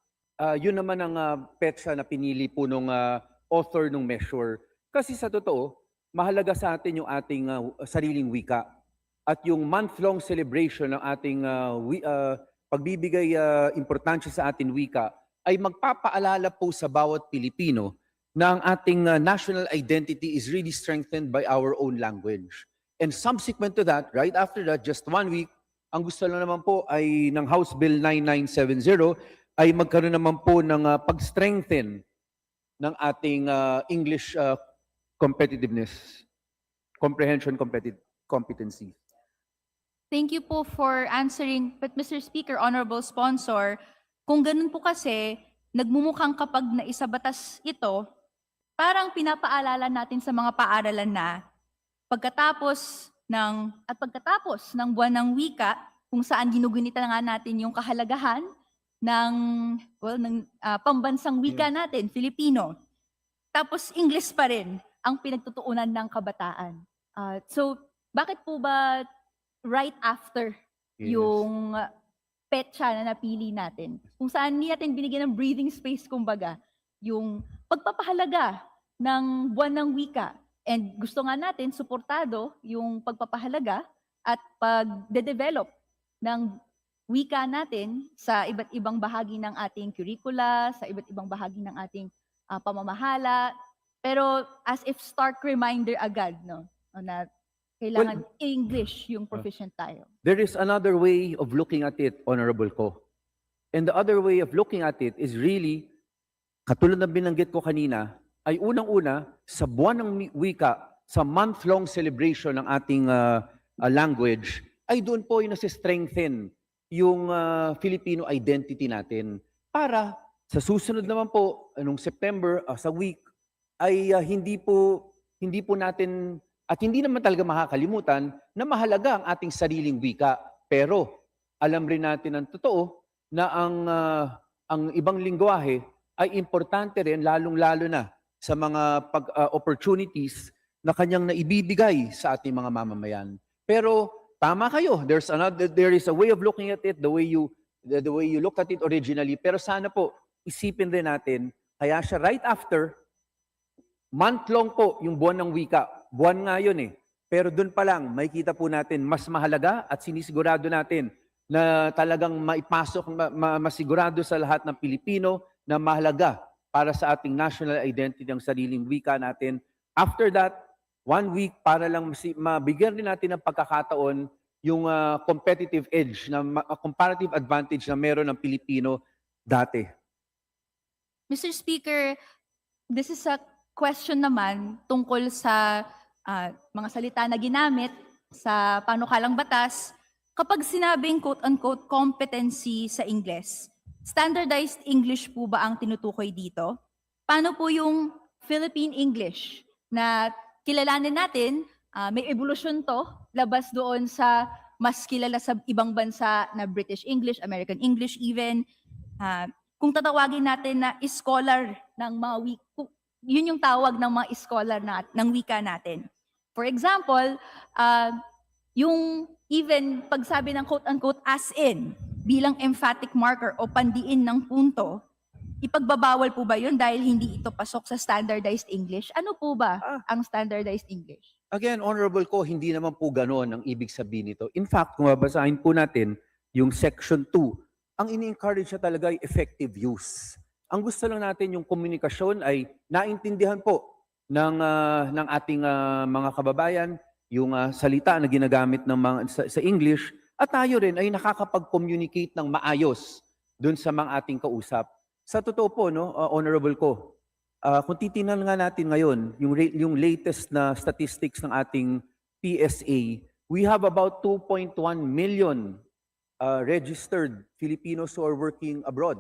S9: yun naman ang petsa na pinili po nung author ng measure? Kasi sa totoo, mahalaga sa atin yung ating sariling wika. At yung month-long celebration ng ating pagbibigay importansya sa ating wika ay magpapaalala po sa bawat Pilipino na ang ating national identity is really strengthened by our own language. And subsequent to that, right after that, just 1 week, ang gusto lang naman po ay ng House Bill 9970 ay magkaroon naman po ng pag-strengthen ng ating English competitiveness, comprehension competency.
S6: Thank you po for answering. But Mr. Speaker, honorable sponsor, kung ganun po kasi, nagmumukhang kapag naisabatas ito, parang pinapaalala natin sa mga paaralan na pagkatapos ng buwan ng wika, kung saan ginugunita nga natin yung kahalagahan ng pambansang wika natin, Filipino. Tapos English pa rin ang pinagtutuunan ng kabataan. So, bakit po ba right after yung petsa na napili natin? Kung saan hindi natin binigyan ng breathing space, kumbaga, yung pagpapahalaga ng buwan ng wika. And gusto nga natin, suportado yung pagpapahalaga at pag-develop ng wika natin sa iba't ibang bahagi ng ating curricula, sa iba't ibang bahagi ng ating pamamahala. Pero as if stark reminder agad, no, na Kailangan English yung proficient tayo.
S9: There is another way of looking at it, Honorable Ko. And the other way of looking at it is really, katulad ng binanggit ko kanina, ay unang-una, sa buwan ng wika, sa month-long celebration ng ating language, ay doon po yung nasi-strengthen yung Filipino identity natin. Para sa susunod naman po, nung September, sa week, ay hindi po natin, at hindi naman talaga makakalimutan na mahalaga ang ating sariling wika. Pero alam rin natin ang totoo na ang ibang lingwahe ay importante rin, lalong-lalo na sa mga opportunities na kanyang naibibigay sa ating mga mamamayan. Pero tama kayo, there is a way of looking at it, the way you looked at it originally. Pero sana po isipin din natin, kaya siya right after, month-long po yung buwan ng wika. Buwan nga yun eh. Pero doon pa lang, makikita po natin mas mahalaga at sinisigurado natin na talagang maipasok, masigurado sa lahat ng Pilipino na mahalaga para sa ating national identity ang sariling wika natin. After that, 1 week para lang mabigyan rin natin ng pagkakataon yung competitive edge, na comparative advantage na meron ng Pilipino dati.
S6: Mr. Speaker, this is a question naman tungkol sa mga salita na ginamit sa panukalang batas. Kapag sinabing quote-unquote competency sa Ingles, standardized English po ba ang tinutukoy dito? Paano po yung Philippine English na kilalanin natin, may evolution to, labas doon sa mas kilala sa ibang bansa na British English, American English even. Kung tatawagin natin na scholar ng mga yun yung tawag ng mga scholar ng wika natin. For example, yung even pagsabi ng quote-unquote as in bilang emphatic marker o pandiin ng punto, ipagbabawal po ba yun dahil hindi ito pasok sa standardized English? Ano po ba ang standardized English?
S9: Again, Honorable Ko, hindi naman po gano'n ang ibig sabihin nito. In fact, kung babasahin po natin yung Section 2, ang ini-encourage na talaga ay effective use. Ang gusto lang natin yung komunikasyon ay naintindihan po ng ating mga kababayan, yung salita na ginagamit ng sa English, at tayo rin ay nakakapag-communicate ng maayos dun sa mga ating kausap. Sa totoo po, no, Honorable Ko, kung titingnan nga natin ngayon, yung latest na statistics ng ating PSA, we have about 2.1 million registered Filipinos who are working abroad.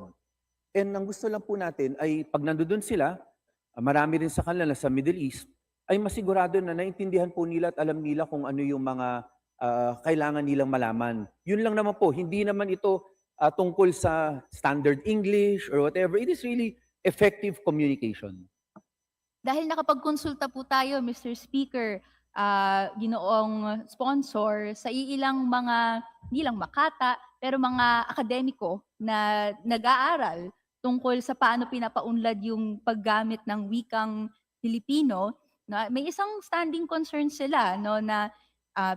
S9: And ang gusto lang po natin ay pag nandoon sila, marami rin sa kanila na sa Middle East, ay masigurado na naintindihan po nila at alam nila kung ano yung mga kailangan nilang malaman. Yun lang naman po, hindi naman ito tungkol sa standard English or whatever. It is really effective communication.
S6: Dahil nakapagkonsulta po tayo, Mr. Speaker, ginoong sponsor, sa ilang mga, hindi lang makata, pero mga akademiko na nag-aaral tungkol sa paano pinapaunlad yung paggamit ng wikang Filipino, may isang standing concern sila, no, na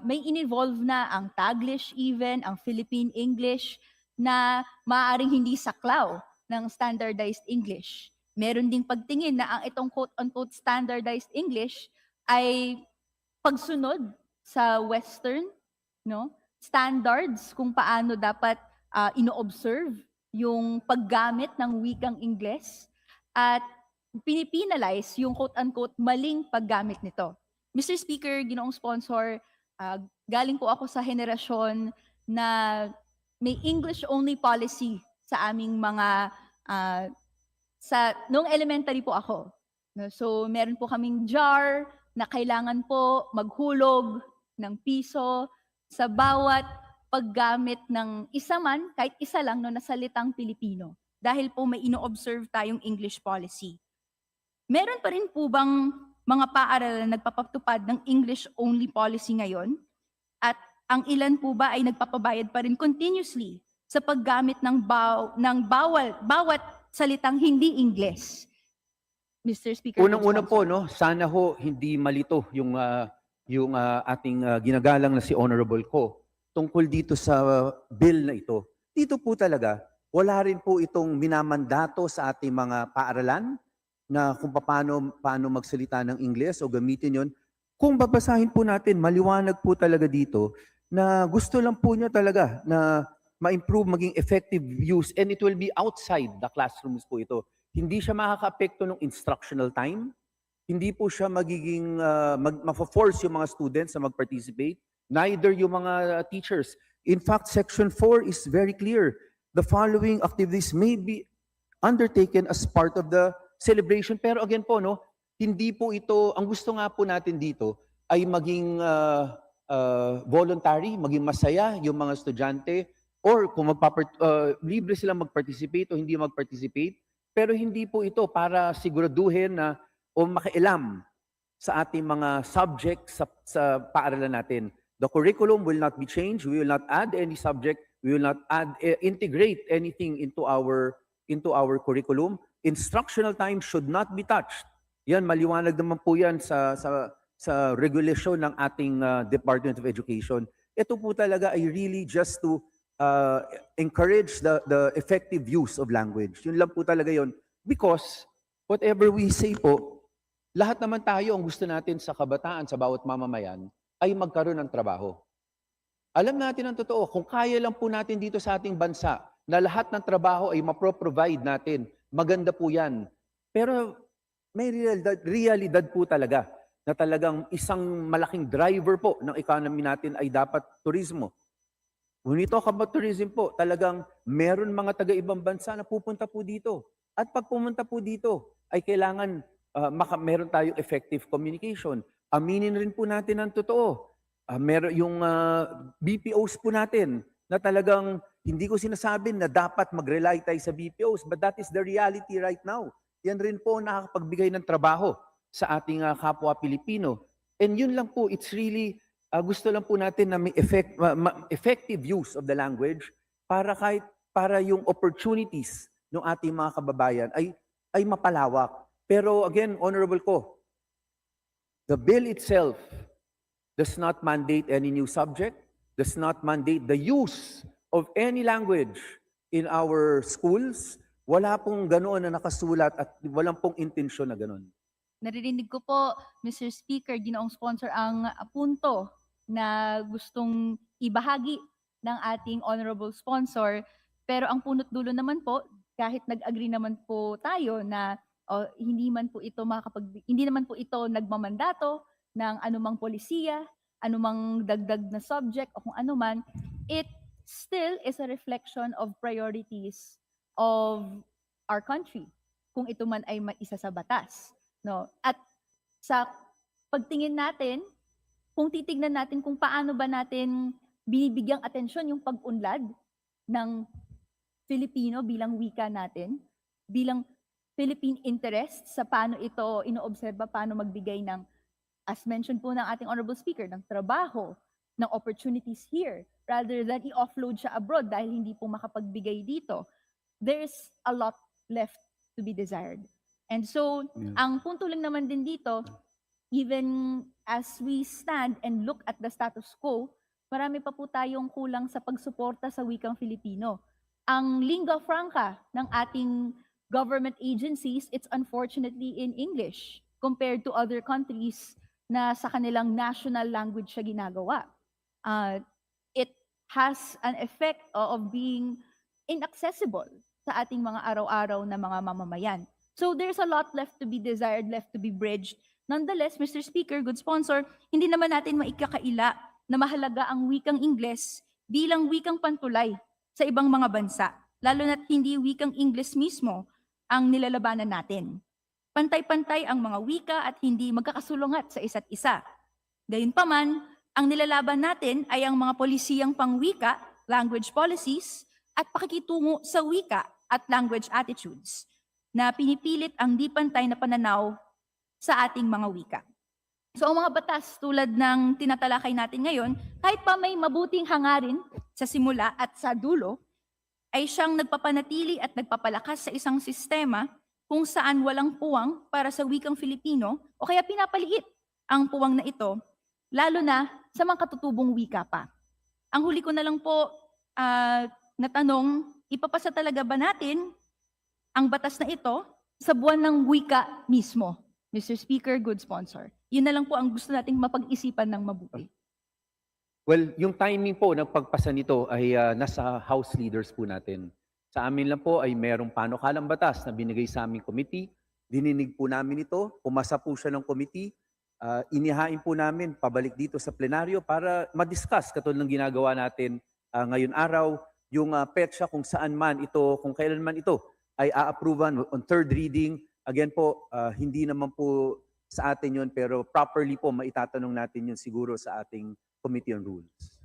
S6: may in-evolve na ang Taglish even, ang Philippine English, na maaaring hindi saklaw ng standardized English. Meron ding pagtingin na ang itong quote-unquote standardized English ay pagsunod sa Western, no, standards kung paano dapat ino-observe yung paggamit ng wikang Ingles at pinipinalize yung quote-unquote maling paggamit nito. Mr. Speaker, ginoong sponsor, galing po ako sa henerasyon na may English-only policy sa aming mga, nung elementary po ako. No? So meron po kaming jar na kailangan po maghulog ng piso sa bawat paggamit ng isa man, kahit isa lang, no, na salitang Pilipino. Dahil po may ino-observe tayong English policy. Meron pa rin po bang mga paaralan na nagpapatupad ng English-only policy ngayon? At ang ilan po ba ay nagpapabayad pa rin continuously sa paggamit ng bawat salitang hindi Ingles? Mr. Speaker.
S9: Unang-una po, no, sana ho hindi malito yung ating ginagalang na si Honorable Ko tungkol dito sa bill na ito. Dito po talaga, wala rin po itong minamandato sa ating mga paaralan na kung paano magsalita ng Ingles o gamitin yon. Kung babasahin po natin, maliwanag po talaga dito na gusto lang po niya talaga na ma-improve, maging effective use, and it will be outside the classrooms po ito. Hindi siya makaka-apekto ng instructional time, hindi po siya magiging ma-force yung mga students na mag-participate, neither yung mga teachers. In fact, Section 4 is very clear. The following activities may be undertaken as part of the celebration. Pero again po, no, hindi po ito, ang gusto nga po natin dito ay maging voluntary, maging masaya yung mga estudyante, or kung libre silang mag-participate o hindi mag-participate, pero hindi po ito para siguraduhin na o makialam sa ating mga subjects sa paaralan natin. The curriculum will not be changed. We will not add any subject. We will not integrate anything into our curriculum. Instructional time should not be touched. Yan, maliwanag naman po yan sa regulation ng ating Department of Education. Ito po talaga ay really just to encourage the effective use of language. Yun lang po talaga yun. Because whatever we say po, lahat naman tayo, ang gusto natin sa kabataan, sa bawat mamamayan, ay magkaroon ng trabaho. Alam natin ang totoo, kung kaya lang po natin dito sa ating bansa, na lahat ng trabaho ay mapro-provide natin, maganda po yan. Pero may realidad po talaga, na talagang isang malaking driver po ng economy natin ay dapat turismo. When we talk about tourism po, talagang meron mga taga-ibang bansa na pupunta po dito. At pag pumunta po dito, ay kailangan meron tayong effective communication. Aminin rin po natin ang totoo. Meron yung BPOs po natin na talagang hindi ko sinasabi na dapat mag-rely tayo sa BPOs, but that is the reality right now. Yan rin po nakakapagbigay ng trabaho sa ating kapwa Pilipino. And yun lang po, it's really, gusto lang po natin na may effective use of the language para yung opportunities ng ating mga kababayan ay mapalawak. Pero again, Honorable Ko, the bill itself does not mandate any new subject, does not mandate the use of any language in our schools. Wala pong ganoon na nakasulat at walang pong intensyon na ganoon.
S6: Naririnig ko po, Mr. Speaker, ginoong sponsor, ang punto na gustong ibahagi ng ating honorable sponsor. Pero ang punot dulo naman po, kahit nag-agree naman po tayo na hindi naman po ito nagmamandato ng anumang polisiya, anumang dagdag na subject o kung anuman, it still is a reflection of priorities of our country, kung ito man ay isa sa batas. No? At sa pagtingin natin, kung titignan natin kung paano ba natin binibigyang atensyon yung pag-unlad ng Filipino bilang wika natin, bilang Philippine interest sa paano ito inoobserba, paano magbigay ng, as mentioned po ng ating Honorable Speaker, ng trabaho, ng opportunities here, rather than i-offload siya abroad dahil hindi po makapagbigay dito. There's a lot left to be desired. And so, ang punto lang naman din dito, even as we stand and look at the status quo, marami pa po tayong kulang sa pagsuporta sa wikang Filipino. Ang lingua franca ng ating government agencies, it's unfortunately in English compared to other countries na sa kanilang national language siya ginagawa. It has an effect of being inaccessible sa ating mga araw-araw na mga mamamayan. So there's a lot left to be desired, left to be bridged. Nonetheless, Mr. Speaker, good sponsor, hindi naman natin maikakaila na mahalaga ang wikang Ingles bilang wikang pantulay sa ibang mga bansa, lalo na't hindi wikang Ingles mismo ang nilalabanan natin. Pantay-pantay ang mga wika at hindi magkakasulungat sa isa't isa. Gayunpaman, ang nilalaban natin ay ang mga polisiyang pangwika, language policies, at pakikitungo sa wika at language attitudes na pinipilit ang di pantay na pananaw sa ating mga wika. So ang mga batas tulad ng tinatalakay natin ngayon, kahit pa may mabuting hangarin sa simula at sa dulo, ay siyang nagpapanatili at nagpapalakas sa isang sistema kung saan walang puwang para sa wikang Filipino o kaya pinapaliit ang puwang na ito, lalo na sa mga katutubong wika pa. Ang huli ko na lang po natanong, ipapasa talaga ba natin ang batas na ito sa buwan ng wika mismo? Mr. Speaker, good sponsor. Yun na lang po ang gusto nating mapag-isipan ng mabuti.
S9: Well, yung timing po ng pagpasa nito ay nasa House leaders po natin. Sa amin lang po ay merong panukalang batas na binigay sa aming committee. Dininig po namin ito, pumasa po siya ng committee. Inihain po namin pabalik dito sa plenaryo para ma-discuss katulad ng ginagawa natin ngayon araw, yung petsa kung saan man ito, kung kailan man ito ay a-approvean on third reading. Again po, hindi naman po sa atin yun, pero properly po maitatanong natin yun siguro sa ating Committee on Rules.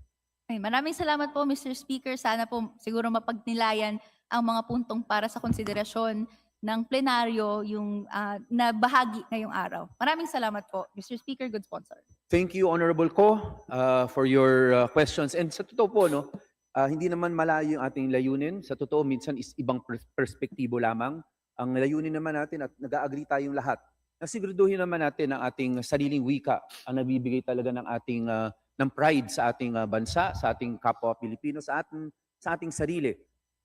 S6: Ay, maraming salamat po, Mr. Speaker. Sana po siguro mapagnilayan ang mga puntong para sa konsiderasyon ng plenaryo yung na bahagi ngayong araw. Maraming salamat po, Mr. Speaker, good sponsor.
S9: Thank you, Honorable Ko, for your questions. And sa totoo po, no, hindi naman malayo yung ating layunin. Sa totoo, minsan is ibang perspektibo lamang. Ang layunin naman natin at nag-agree tayong lahat na siguraduhin naman natin ang ating sariling wika ang nabibigay talaga ng ating ng pride sa ating bansa, sa ating kapwa Pilipino, sa ating sarili.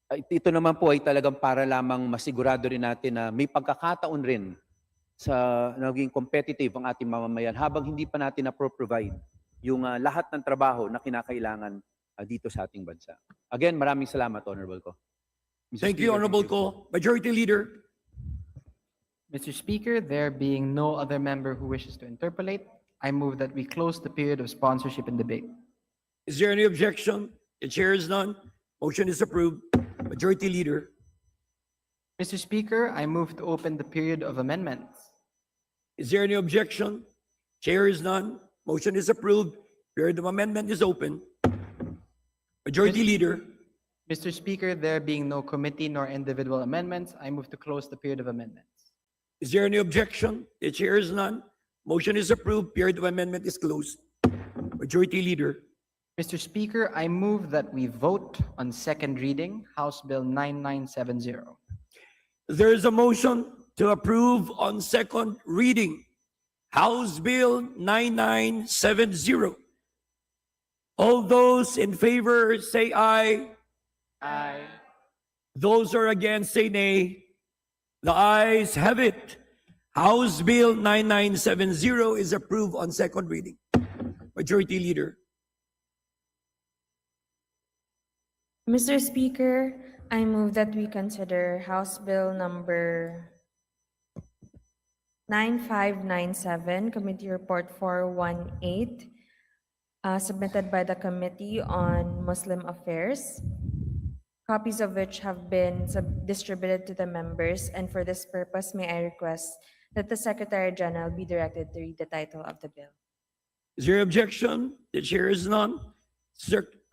S9: Ito naman po ay talagang para lamang masigurado rin natin na may pagkakataon rin sa naging competitive ang ating mamamayan habang hindi pa natin na-provide yung lahat ng trabaho na kinakailangan dito sa ating bansa. Again, maraming salamat, Honorable Ko.
S1: Thank you, Honorable Ko. Majority Leader.
S5: Mr. Speaker, there being no other member who wishes to interpolate, I move that we close the period of sponsorship and debate.
S1: Is there any objection? The chair is none. Motion is approved. Majority Leader.
S5: Mr. Speaker, I move to open the period of amendments.
S1: Is there any objection? Chair is none. Motion is approved. Period of amendment is open. Majority Leader.
S5: Mr. Speaker, there being no committee nor individual amendments, I move to close the period of amendments.
S1: Is there any objection? The chair is none. Motion is approved. Period of amendment is closed. Majority Leader.
S5: Mr. Speaker, I move that we vote on second reading, House Bill 9970.
S1: There is a motion to approve on second reading House Bill 9970. All those in favor say aye.
S5: Aye.
S1: Those who are against say nay. The ayes have it. House Bill 9970 is approved on second reading. Majority Leader.
S10: Mr. Speaker, I move that we consider House Bill number 9597, Committee Report 418, submitted by the Committee on Muslim Affairs, copies of which have been distributed to the members, and for this purpose, may I request that the Secretary General be directed to read the title of the bill.
S1: Is there objection? The chair is none.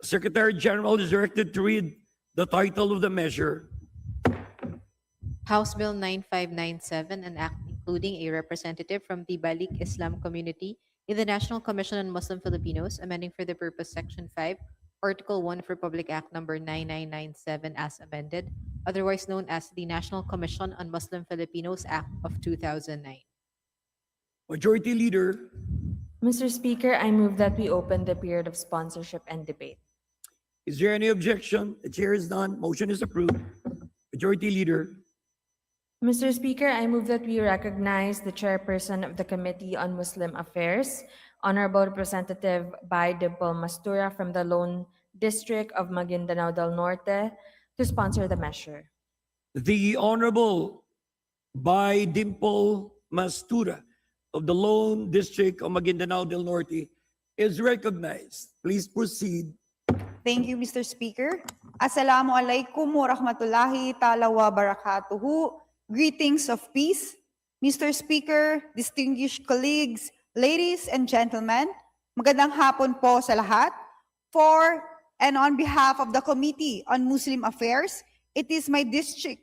S1: Secretary General is directed to read the title of the measure.
S8: House Bill 9597, an act including a representative from the Balik Islam community in the National Commission on Muslim Filipinos, amending for the purpose Section 5, Article 1 of Republic Act number 9997 as amended, otherwise known as the National Commission on Muslim Filipinos Act of 2009.
S1: Majority Leader.
S10: Mr. Speaker, I move that we open the period of sponsorship and debate.
S1: Is there any objection? The chair is none. Motion is approved. Majority Leader.
S10: Mr. Speaker, I move that we recognize the chairperson of the Committee on Muslim Affairs, Honorable Representative Bai Dimple Mastura from the Lone District of Maguindanao del Norte, to sponsor the measure.
S1: The Honorable Bai Dimple Mastura of the Lone District of Maguindanao del Norte is recognized. Please proceed.
S11: Thank you, Mr. Speaker. Assalamualaikum warahmatullahi ta'ala wa barakatuhu. Greetings of peace. Mr. Speaker, distinguished colleagues, ladies and gentlemen, magandang hapon po sa lahat. For and on behalf of the Committee on Muslim Affairs, it is my district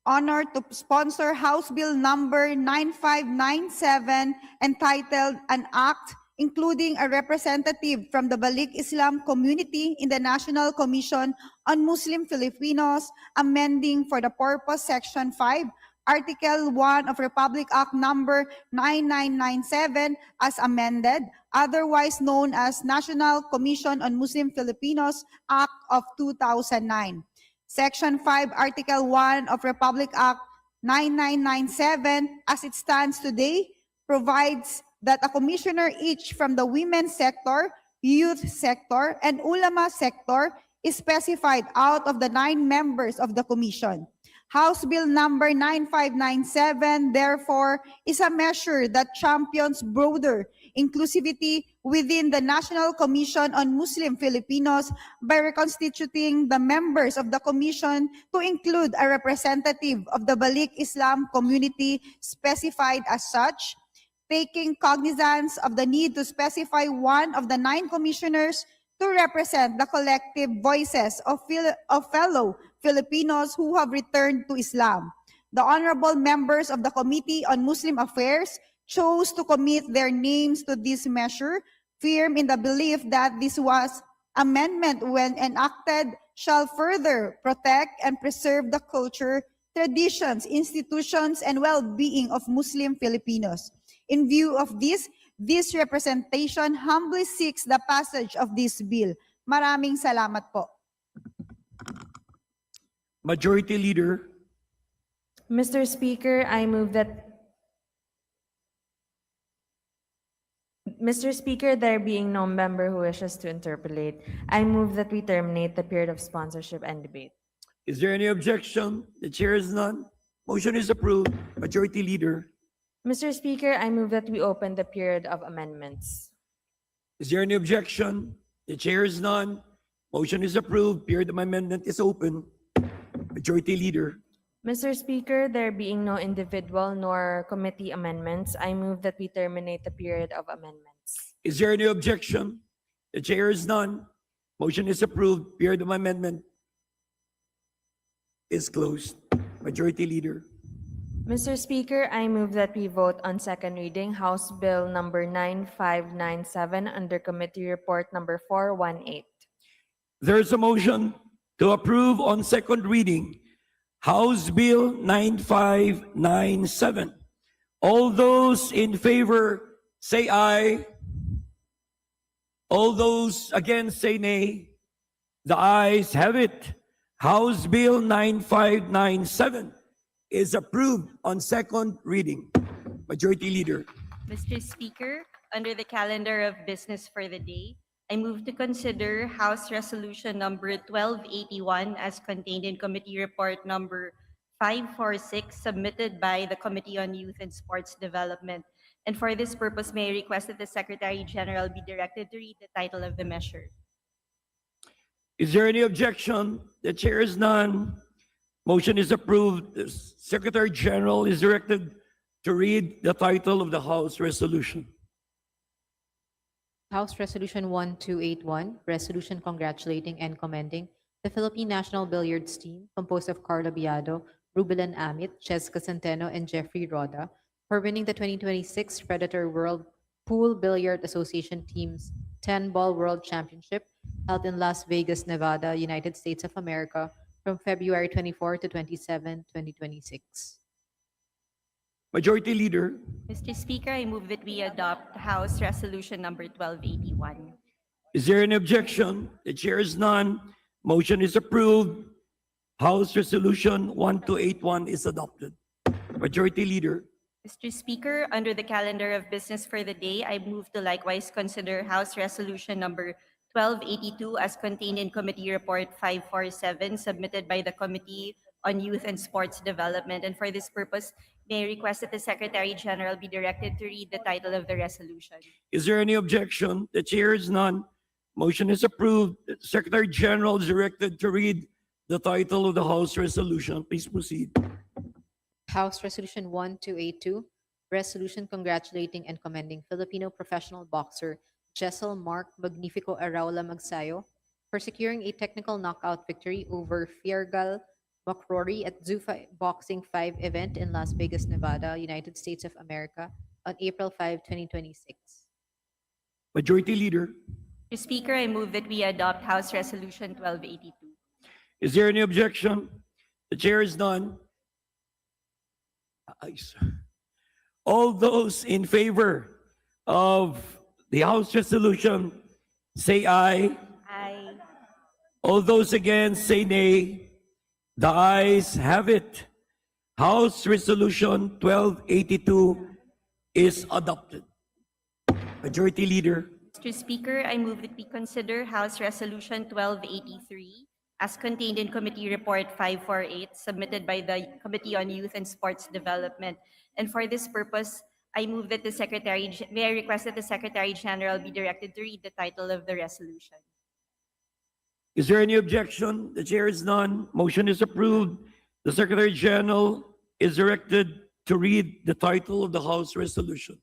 S11: honor to sponsor House Bill number 9597 entitled An Act including a representative from the Balik Islam community in the National Commission on Muslim Filipinos, amending for the purpose Section 5, Article 1 of Republic Act number 9997 as amended, otherwise known as National Commission on Muslim Filipinos Act of 2009. Section 5, Article 1 of Republic Act 9997, as it stands today, provides that a commissioner each from the women's sector, youth sector, and ulama sector is specified out of the 9 members of the commission. House Bill number 9597, therefore, is a measure that champions broader inclusivity within the National Commission on Muslim Filipinos by reconstituting the members of the commission to include a representative of the Balik Islam community specified as such, taking cognizance of the need to specify one of the 9 commissioners to represent the collective voices of fellow Filipinos who have returned to Islam. The honorable members of the Committee on Muslim Affairs chose to commit their names to this measure, firm in the belief that this was amendment when enacted shall further protect and preserve the culture, traditions, institutions, and well-being of Muslim Filipinos. In view of this representation humbly seeks the passage of this bill. Maraming salamat po.
S1: Majority Leader.
S10: Mr. Speaker, I move that Mr. Speaker, there being no member who wishes to interpolate, I move that we terminate the period of sponsorship and debate.
S1: Is there any objection? The chair is none. Motion is approved. Majority Leader.
S10: Mr. Speaker, I move that we open the period of amendments.
S1: Is there any objection? The chair is none. Motion is approved. Period of amendment is open. Majority Leader.
S10: Mr. Speaker, there being no individual nor committee amendments, I move that we terminate the period of amendments.
S1: Is there any objection? The chair is none. Motion is approved. Period of amendment is closed. Majority Leader.
S10: Mr. Speaker, I move that we vote on second reading House Bill number 9597 under Committee Report number 418.
S1: There's a motion to approve on second reading House Bill 9597. All those in favor say aye. All those against say nay. The ayes have it. House Bill 9597 is approved on second reading. Majority Leader.
S12: Mr. Speaker, under the calendar of business for the day, I move to consider House Resolution number 1281 as contained in Committee Report number 546 submitted by the Committee on Youth and Sports Development. And for this purpose, may I request that the Secretary General be directed to read the title of the measure.
S1: Is there any objection? The chair is none. Motion is approved. The Secretary General is directed to read the title of the House resolution.
S8: House Resolution 1281, resolution congratulating and commending the Philippine National Billiards team, composed of Carla Biado, Rubilan Amit, Cheska Centeno, and Jeffrey Roda, for winning the 2026 Predator World Pool Billiard Association Team's 10-Ball World Championship held in Las Vegas, Nevada, United States of America, from February 24 to 27, 2026.
S1: Majority Leader.
S12: Mr. Speaker, I move that we adopt House Resolution number 1281.
S1: Is there any objection? The chair is none. Motion is approved. House Resolution 1281 is adopted. Majority Leader.
S12: Mr. Speaker, under the calendar of business for the day, I move to likewise consider House Resolution number 1282 as contained in Committee Report 547 submitted by the Committee on Youth and Sports Development. And for this purpose, may I request that the Secretary General be directed to read the title of the resolution.
S1: Is there any objection? The chair is none. Motion is approved. The Secretary General is directed to read the title of the House resolution. Please proceed.
S8: House Resolution 1282, resolution congratulating and commending Filipino professional boxer Jessel Mark Magnifico Araula Magsayo for securing a technical knockout victory over Fiergal McCrory at Zuffa Boxing 5 event in Las Vegas, Nevada, United States of America on April 5, 2026.
S1: Majority Leader.
S12: Mr. Speaker, I move that we adopt House Resolution 1282.
S1: Is there any objection? The chair is none. Ayes. All those in favor of the House resolution, say aye.
S12: Aye.
S1: All those against, say nay. The ayes have it. House Resolution 1282 is adopted. Majority Leader.
S12: Mr. Speaker, I move that we consider House Resolution 1283 as contained in Committee Report 548 submitted by the Committee on Youth and Sports Development. And for this purpose, I move that may I request that the Secretary General be directed to read the title of the resolution.
S1: Is there any objection? The chair is none. Motion is approved. The Secretary General is directed to read the title of the House resolution.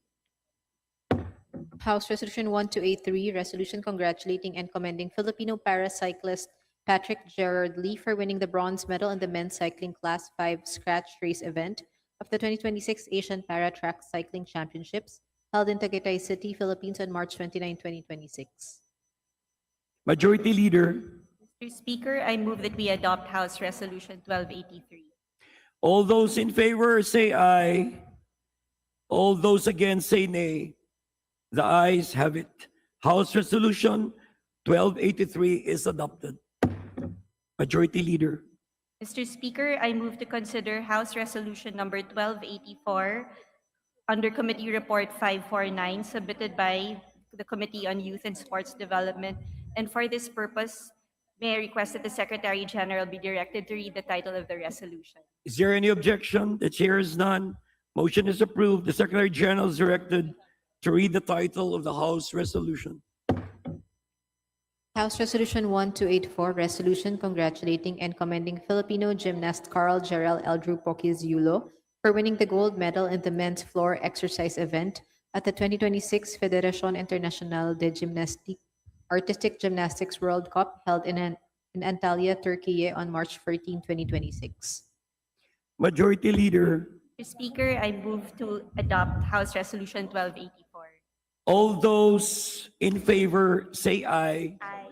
S8: House Resolution 1283, resolution congratulating and commending Filipino paracyclist Patrick Gerard Lee for winning the bronze medal in the men's cycling Class 5 scratch race event of the 2026 Asian Para Track Cycling Championships held in Tagaytay City, Philippines on March 29, 2026.
S1: Majority Leader.
S12: Mr. Speaker, I move that we adopt House Resolution 1283.
S1: All those in favor say aye. All those against say nay. The ayes have it. House Resolution 1283 is adopted. Majority Leader.
S12: Mr. Speaker, I move to consider House Resolution number 1284 under Committee Report 549 submitted by the Committee on Youth and Sports Development. And for this purpose, may I request that the Secretary General be directed to read the title of the resolution.
S1: Is there any objection? The chair is none. Motion is approved. The Secretary General is directed to read the title of the House resolution.
S8: House Resolution 1284, resolution congratulating and commending Filipino gymnast Carl Jarrell Eldrew Poquiz Yulo for winning the gold medal in the men's floor exercise event at the 2026 Federación Internacional de Artistic Gymnastics World Cup held in Antalya, Turkey on March 14, 2026.
S1: Majority Leader.
S12: Mr. Speaker, I move to adopt House Resolution 1284.
S1: All those in favor say aye.
S12: Aye.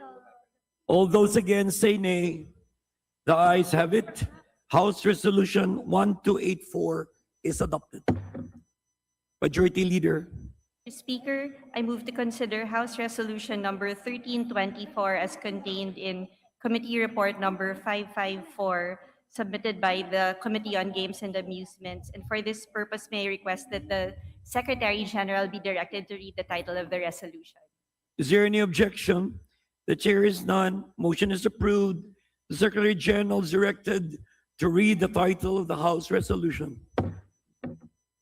S1: All those against say nay. The ayes have it. House Resolution 1284 is adopted. Majority Leader.
S12: Mr. Speaker, I move to consider House Resolution number 1324 as contained in Committee Report number 554 submitted by the Committee on Games and Amusements. And for this purpose, may I request that the Secretary General be directed to read the title of the resolution.
S1: Is there any objection? The chair is none. Motion is approved. The Secretary General is directed to read the title of the House resolution.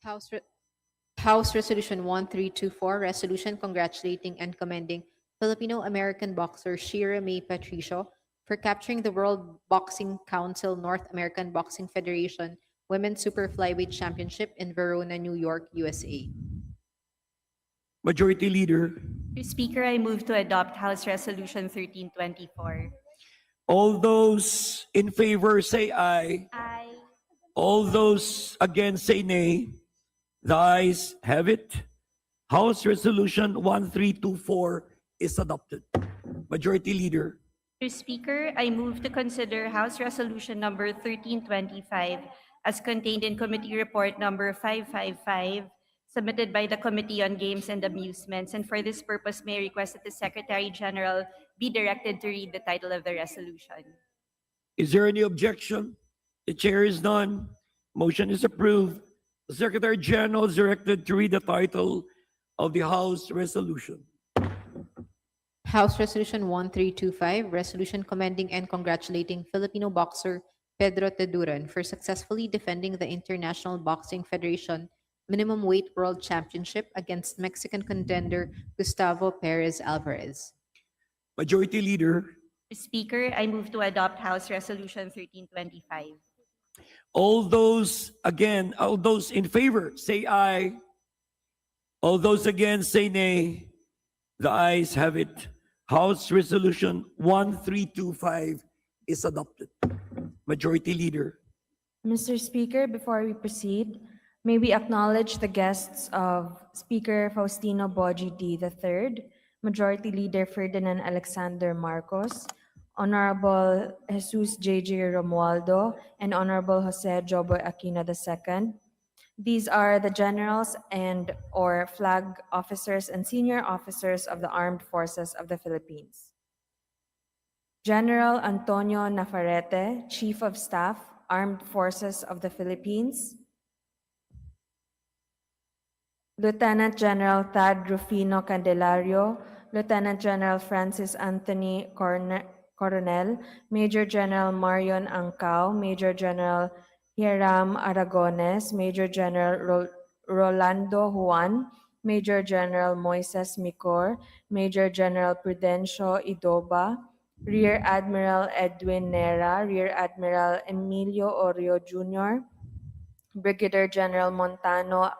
S8: House Resolution 1324, resolution congratulating and commending Filipino-American boxer Shira May Patricio for capturing the World Boxing Council North American Boxing Federation Women's Super Flyweight Championship in Verona, New York, USA.
S1: Majority Leader.
S12: Mr. Speaker, I move to adopt House Resolution 1324.
S1: All those in favor say aye.
S12: Aye.
S1: All those against say nay. The ayes have it. House Resolution 1324 is adopted. Majority Leader.
S12: Mr. Speaker, I move to consider House Resolution number 1325 as contained in Committee Report number 555 submitted by the Committee on Games and Amusements. And for this purpose, may I request that the Secretary General be directed to read the title of the resolution.
S1: Is there any objection? The chair is none. Motion is approved. The Secretary General is directed to read the title of the House resolution.
S8: House Resolution 1325, resolution commending and congratulating Filipino boxer Pedro Teduran for successfully defending the International Boxing Federation Minimum Weight World Championship against Mexican contender Gustavo Perez Alvarez.
S1: Majority Leader.
S12: Mr. Speaker, I move to adopt House Resolution 1325.
S1: All those in favor say aye. All those against say nay. The ayes have it. House Resolution 1325 is adopted. Majority Leader.
S10: Mr. Speaker, before we proceed, may we acknowledge the guests of Speaker Faustino Boji D. III, Majority Leader Ferdinand Alexander Marcos, Honorable Jesus J.J. Romualdo, and Honorable Jose Joboy Aquino II. These are the generals and or flag officers and senior officers of the Armed Forces of the Philippines. General Antonio Nafarrete, Chief of Staff, Armed Forces of the Philippines. Lieutenant General Thad Rufino Candelario, Lieutenant General Francis Anthony Coronel, Major General Marion Angcao, Major General Hiram Aragones, Major General Rolando Juan, Major General Moises Micor, Major General Prudencio Idoba, Rear Admiral Edwin Nera, Rear Admiral Emilio Orio Jr., Brigadier General Montano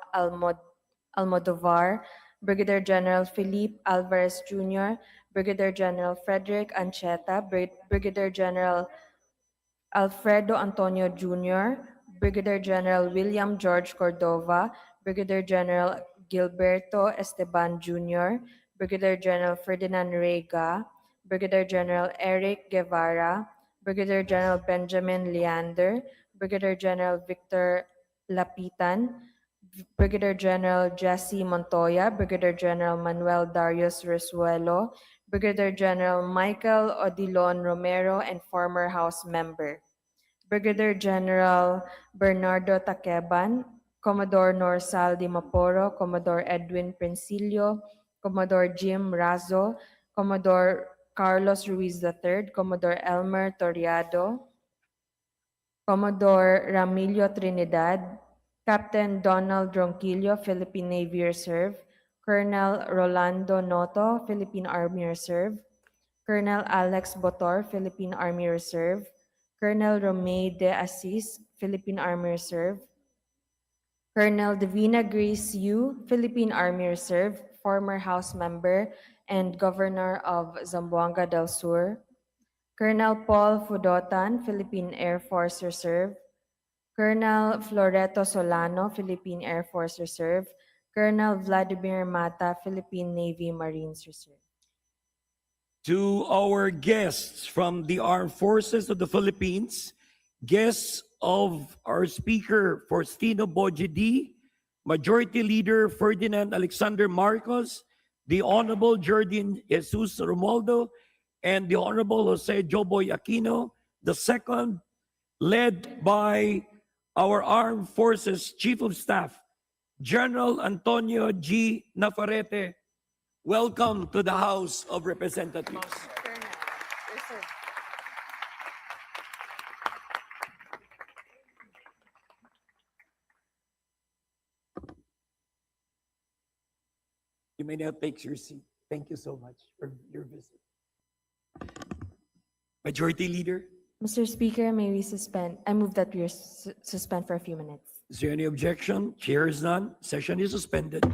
S10: Almodovar, Brigadier General Felipe Alvarez Jr., Brigadier General Frederick Ancheta, Brigadier General Alfredo Antonio Jr., Brigadier General William George Cordova, Brigadier General Gilberto Esteban Jr., Brigadier General Ferdinand Rega, Brigadier General Eric Guevara, Brigadier General Benjamin Leander, Brigadier General Victor Lapitan, Brigadier General Jesse Montoya, Brigadier General Manuel Darius Resuelo, Brigadier General Michael Odilon Romero, and former House member. Brigadier General Bernardo Takeban, Commodore Norsal Di Maporo, Commodore Edwin Princilio, Commodore Jim Razo, Commodore Carlos Ruiz III, Commodore Elmer Toriado, Commodore Ramilio Trinidad, Captain Donald Ronquillo, Philippine Navy Reserve, Colonel Rolando Noto, Philippine Army Reserve, Colonel Alex Botor, Philippine Army Reserve, Colonel Romay de Assis, Philippine Army Reserve, Colonel Divina Grace Yu, Philippine Army Reserve, former House member and Governor of Zamboanga del Sur, Colonel Paul Fudotan, Philippine Air Force Reserve, Colonel Floreto Solano, Philippine Air Force Reserve, Colonel Vladimir Mata, Philippine Navy Marines Reserve.
S1: To our guests from the Armed Forces of the Philippines, guests of our Speaker Faustino Boji D, Majority Leader Ferdinand Alexander Marcos, the Honorable Jordan Jesus Romualdo, and the Honorable Jose Joboy Aquino, the second, led by our Armed Forces Chief of Staff, General Antonio G. Navarrete. Welcome to the House of Representatives. You may now take your seat. Thank you so much for your visit. Majority Leader,
S10: Mr. Speaker, may we suspend? I move that we suspend for a few minutes.
S1: is there any objection? Chair is none. Session is suspended.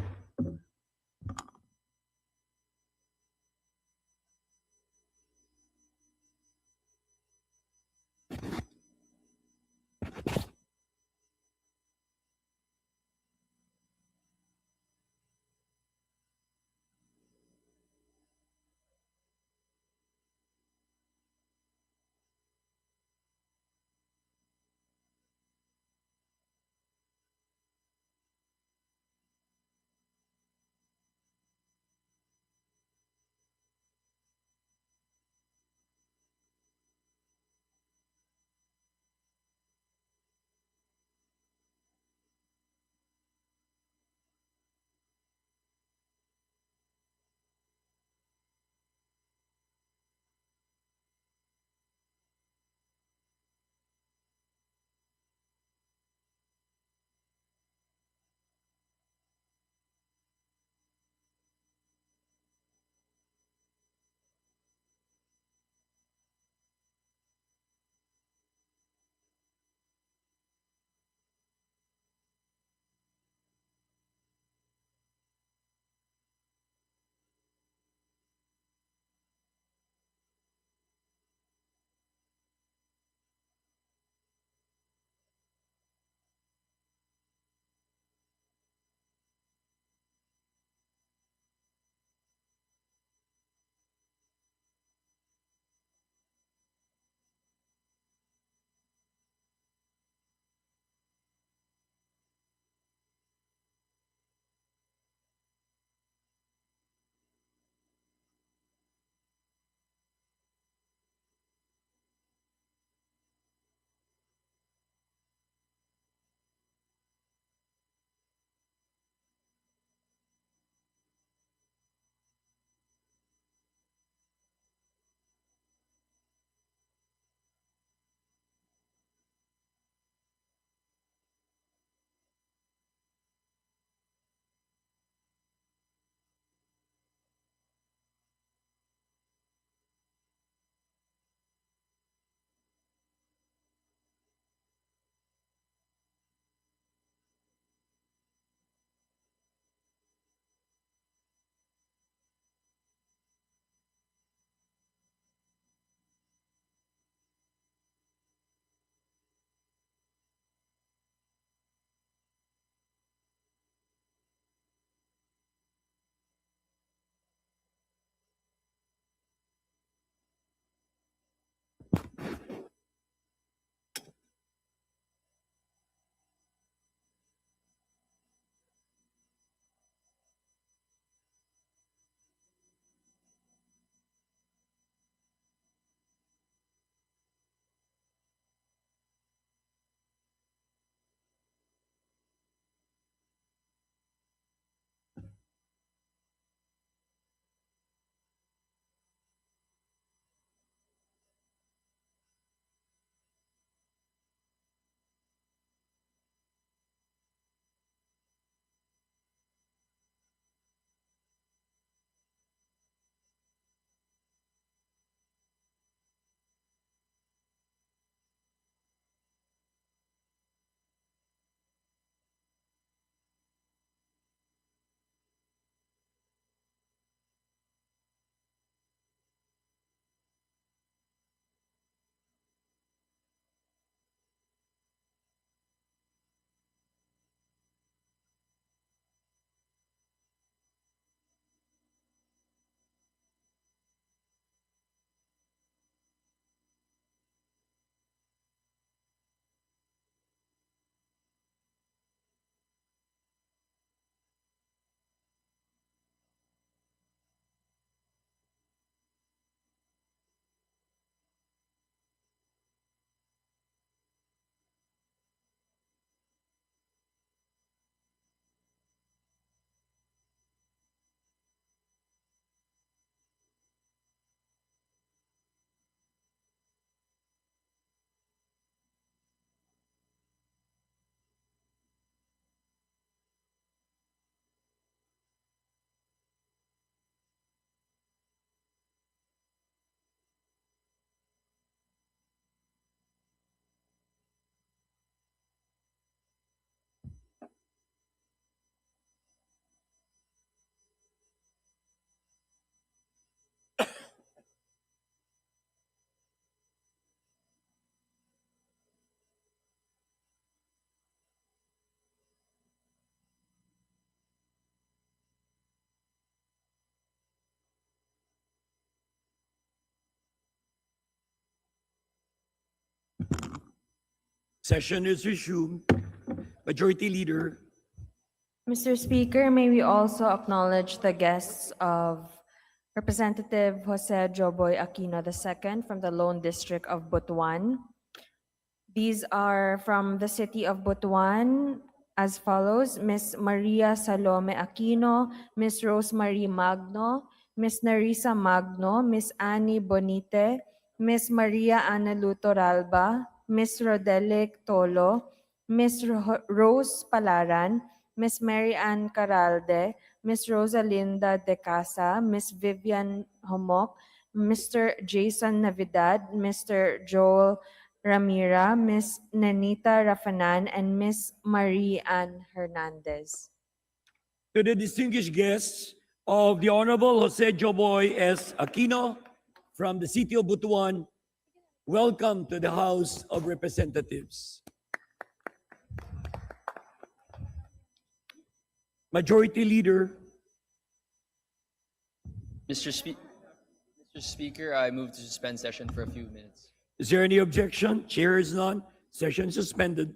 S1: Session is resumed. Majority Leader.
S10: Mr. Speaker, may we also acknowledge the guests of Representative Jose Joboy Aquino II from the Lone District of Butuan. These are from the city of Butuan as follows: Ms. Maria Salome Aquino, Ms. Rosemary Magno, Ms. Narisa Magno, Ms. Annie Bonite, Ms. Maria Analu Toralba, Ms. Rodelic Tolo, Ms. Rose Palaran, Ms. Mary Ann Caralde, Ms. Rosalinda De Casa, Ms. Vivian Homok, Mr. Jason Navidad, Mr. Joel Ramira, Ms. Nanita Rafanan, and Ms. Marie Ann Hernandez.
S1: To the distinguished guests of the Honorable Jose Joboy S. Aquino from the city of Butuan, welcome to the House of Representatives. Majority Leader.
S2: Mr. Speaker, I move to suspend session for a few minutes.
S1: Is there any objection? Chair is none. Session suspended.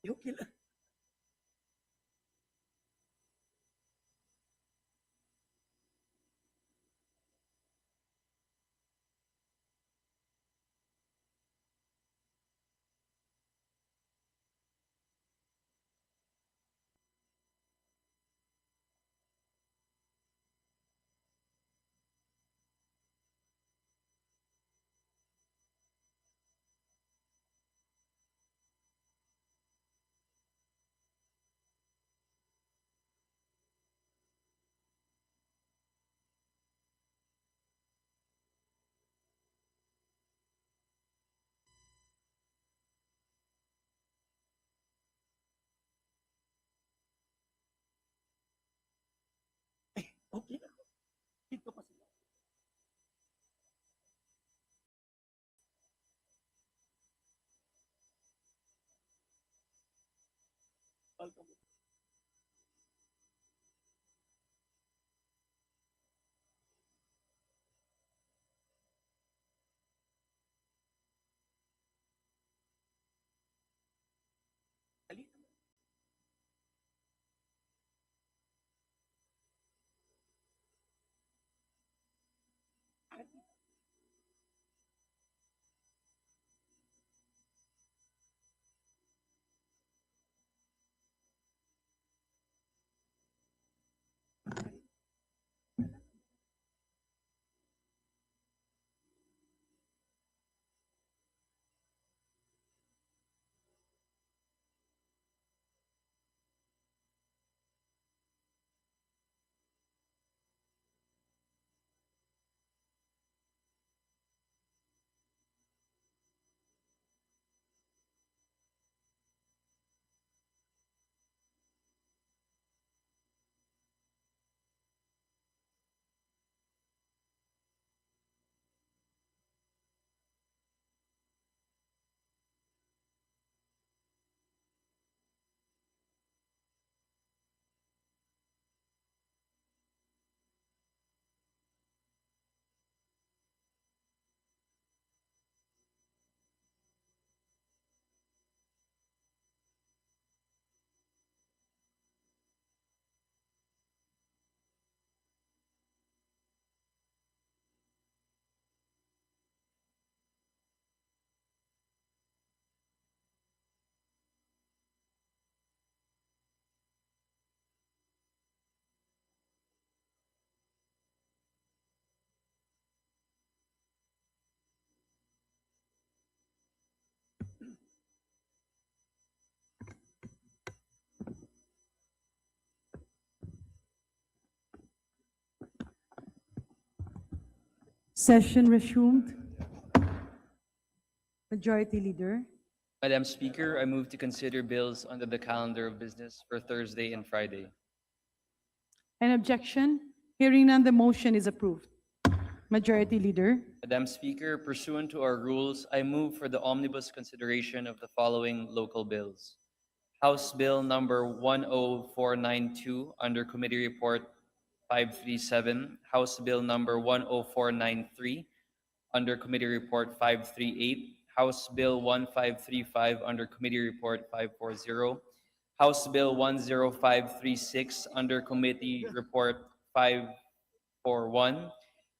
S1: Okay lang. Okay lang. Dito pa sila. Welcome. Dali naman.
S13: Session resumed. Majority Leader.
S2: Madam Speaker, I move to consider bills under the calendar of business for Thursday and Friday.
S13: An objection? Hearing none, the motion is approved. Majority Leader.
S2: Madam Speaker, pursuant to our rules, I move for the omnibus consideration of the following local bills. House Bill number 10492 under Committee Report 537, House Bill number 10493 under Committee Report 538, House Bill 1535 under Committee Report 540, House Bill 10536 under Committee Report 541,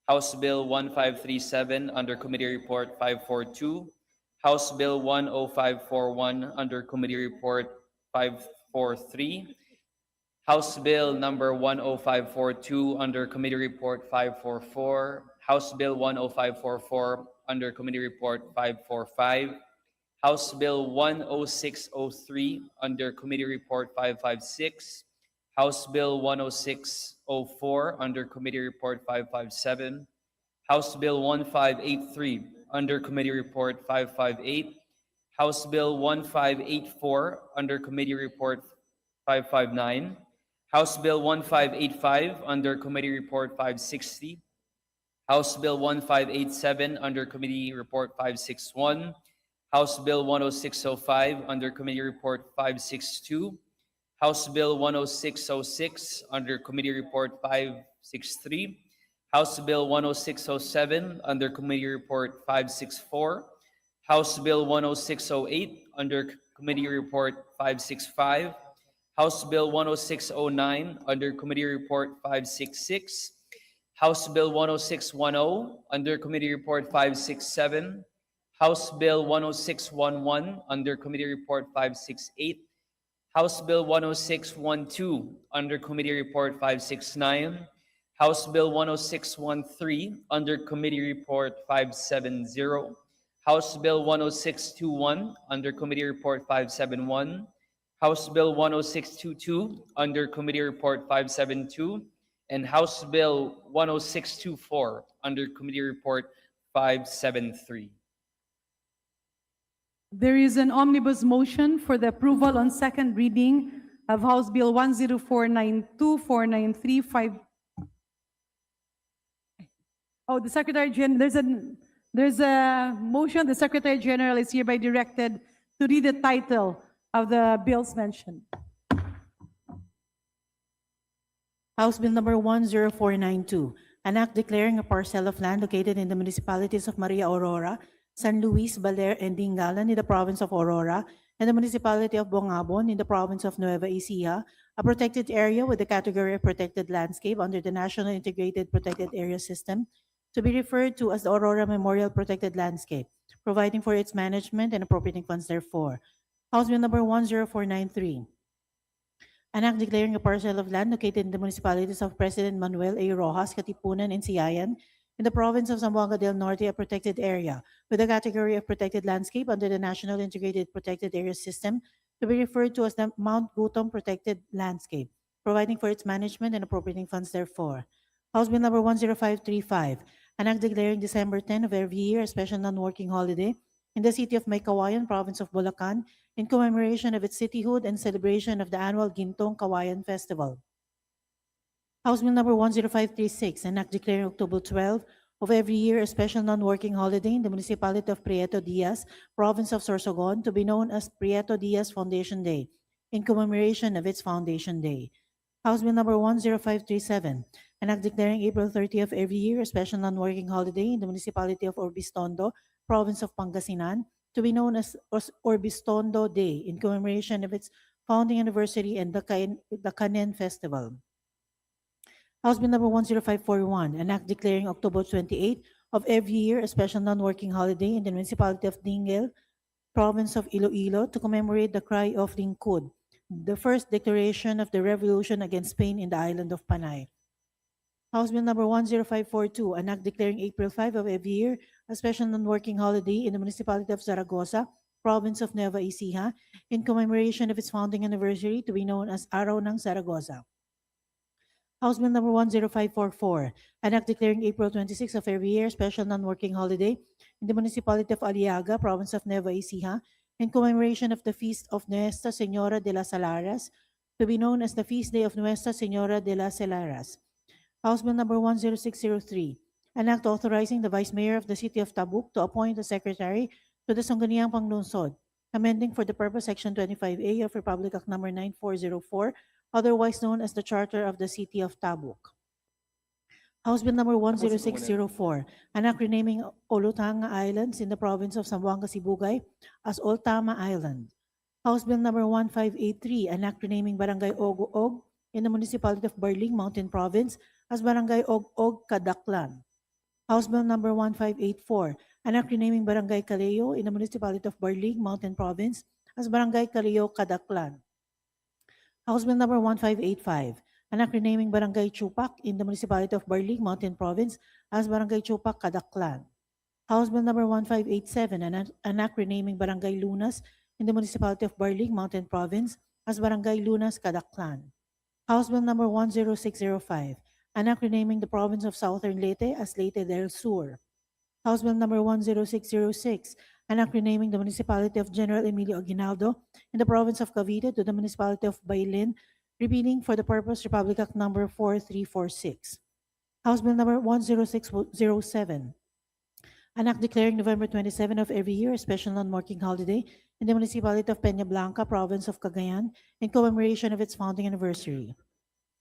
S2: House Bill 1537 under Committee Report 542, House Bill 10541 under Committee Report 543, House Bill number 10542 under Committee Report 544, House Bill 10544 under Committee Report 545, House Bill 10603 under Committee Report 556, House Bill 10604 under Committee Report 557, House Bill 1583 under Committee Report 558, House Bill 1584 under Committee Report 559, House Bill 1585 under Committee Report 560, House Bill 1587 under Committee Report 561, House Bill 10605 under Committee Report 562, House Bill 10606 under Committee Report 563, House Bill 10607 under Committee Report 564, House Bill 10608 under Committee Report 565, House Bill 10609 under Committee Report 566, House Bill 10610 under Committee Report 567, House Bill 10611 under Committee Report 568, House Bill 10612 under Committee Report 569, House Bill 10613 under Committee Report 570, House Bill 10621 under Committee Report 571, House Bill 10622 under Committee Report 572, and House Bill 10624 under Committee Report 573.
S13: There is an omnibus motion for the approval on second reading of House Bill 10492, 493, 5. Oh, the Secretary General, there's a motion. The Secretary General is hereby directed to read the title of the bills mentioned.
S3: House Bill number 10492, an act declaring a parcel of land located in the municipalities of Maria Aurora, San Luis, Baler, and Dingalan in the province of Aurora, and the municipality of Bongabon in the province of Nueva Ecija, a protected area with the category of protected landscape under the National Integrated Protected Area System, to be referred to as the Aurora Memorial Protected Landscape, providing for its management and appropriating funds therefor. House Bill number 10493, an act declaring a parcel of land located in the municipalities of President Manuel A. Rojas, Katipunan, and Siayan in the province of Zamboanga del Norte, a protected area with a category of protected landscape under the National Integrated Protected Area System, to be referred to as the Mount Gutom Protected Landscape, providing for its management and appropriating funds therefor. House Bill number 10535, an act declaring December 10 of every year a special non-working holiday in the city of Maykawayan, province of Bulacan, in commemoration of its cityhood and celebration of the annual Gintong Kawayan Festival. House Bill number 10536, an act declaring October 12 of every year a special non-working holiday in the municipality of Prieto Diaz, province of Sorsogon, to be known as Prieto Diaz Foundation Day, in commemoration of its Foundation Day. House Bill number 10537, an act declaring April 30 of every year a special non-working holiday in the municipality of Orbistondo, province of Pangasinan, to be known as Orbistondo Day, in commemoration of its founding anniversary and the Kanen Festival. House Bill number 10541, an act declaring October 28 of every year a special non-working holiday in the municipality of Dinguel, province of Iloilo, to commemorate the Cry of Lingkud, the first declaration of the revolution against Spain in the island of Panay. House Bill number 10542, an act declaring April 5 of every year a special non-working holiday in the municipality of Zaragoza, province of Nueva Ecija, in commemoration of its founding anniversary, to be known as Araw ng Zaragoza. House Bill number 10544, an act declaring April 26 of every year special non-working holiday in the municipality of Aliaga, province of Nueva Ecija, in commemoration of the feast of Nuestra Señora de las Salaras, to be known as the Feast Day of Nuestra Señora de las Salaras. House Bill number 10603, an act authorizing the Vice Mayor of the City of Tabuk to appoint a secretary to the Sangguniang Panglungsod, amending for the purpose Section 25A of Republic Act number 9404, otherwise known as the Charter of the City of Tabuk. House Bill number 10604, an act renaming Olutanga Islands in the province of Zamboanga Sibugay as Oltama Island. House Bill number 1583, an act renaming Barangay Og in the municipality of Barling, Mountain Province as Barangay Og Kadaklan. House Bill number 1584, an act renaming Barangay Caleo in the municipality of Barling, Mountain Province as Barangay Caleo Kadaklan. House Bill number 1585, an act renaming Barangay Chupak in the municipality of Barling, Mountain Province as Barangay Chupak Kadaklan. House Bill number 1587, an act renaming Barangay Lunas in the municipality of Barling, Mountain Province as Barangay Lunas Kadaklan. House Bill number 10605, an act renaming the province of Southern Leyte as Leyte del Sur. House Bill number 10606, an act renaming the municipality of General Emilio Aguinaldo in the province of Cavite to the municipality of Bailin, repealing for the purpose Republic Act number 4346. House Bill number 10607, an act declaring November 27 of every year a special non-working holiday in the municipality of Peña Blanca, province of Cagayan, in commemoration of its founding anniversary.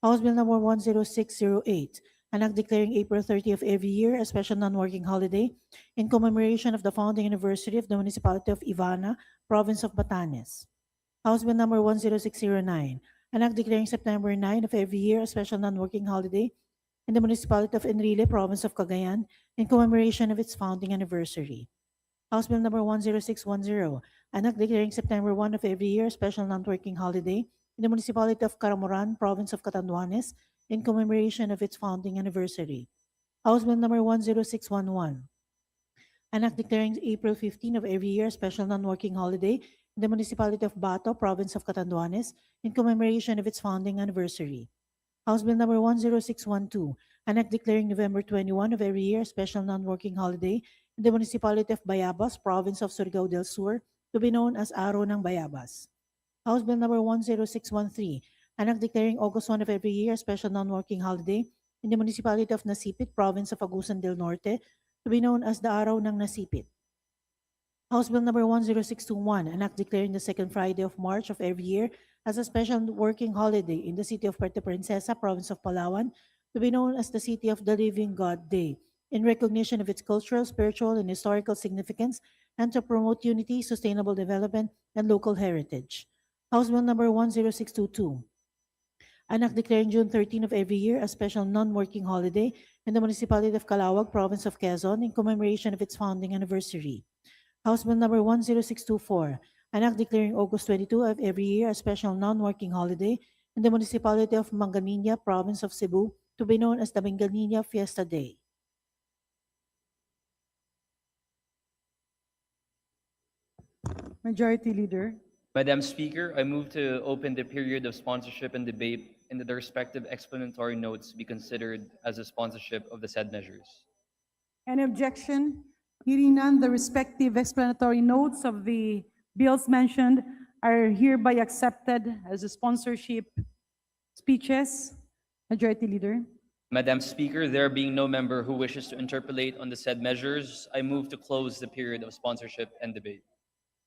S3: House Bill number 10608, an act declaring April 30 of every year a special non-working holiday in commemoration of the founding anniversary of the municipality of Ivana, province of Batanes. House Bill number 10609, an act declaring September 9 of every year a special non-working holiday in the municipality of Enrile, province of Cagayan, in commemoration of its founding anniversary. House Bill number 10610, an act declaring September 1 of every year a special non-working holiday in the municipality of Caramoran, province of Catanduanes, in commemoration of its founding anniversary. House Bill number 10611, an act declaring April 15 of every year a special non-working holiday in the municipality of Bato, province of Catanduanes, in commemoration of its founding anniversary. House Bill number 10612, an act declaring November 21 of every year a special non-working holiday in the municipality of Bayabas, province of Surigao del Sur, to be known as Araw ng Bayabas. House Bill number 10613, an act declaring August 1 of every year a special non-working holiday in the municipality of Nasipit, province of Agusan del Norte, to be known as the Araw ng Nasipit. House Bill number 10621, an act declaring the second Friday of March of every year as a special working holiday in the city of Puerto Princesa, province of Palawan, to be known as the City of the Living God Day, in recognition of its cultural, spiritual, and historical significance, and to promote unity, sustainable development, and local heritage. House Bill number 10622, an act declaring June 13 of every year a special non-working holiday in the municipality of Calawag, province of Quezon, in commemoration of its founding anniversary. House Bill number 10624, an act declaring August 22 of every year a special non-working holiday in the municipality of Manganilla, province of Cebu, to be known as the Manganilla Fiesta Day.
S13: Majority Leader.
S2: Madam Speaker, I move to open the period of sponsorship and debate and that the respective explanatory notes be considered as a sponsorship of the said measures.
S13: Any objection? Hearing none, the respective explanatory notes of the bills mentioned are hereby accepted as a sponsorship speeches. Majority Leader.
S2: Madam Speaker, there being no member who wishes to interpolate on the said measures, I move to close the period of sponsorship and debate.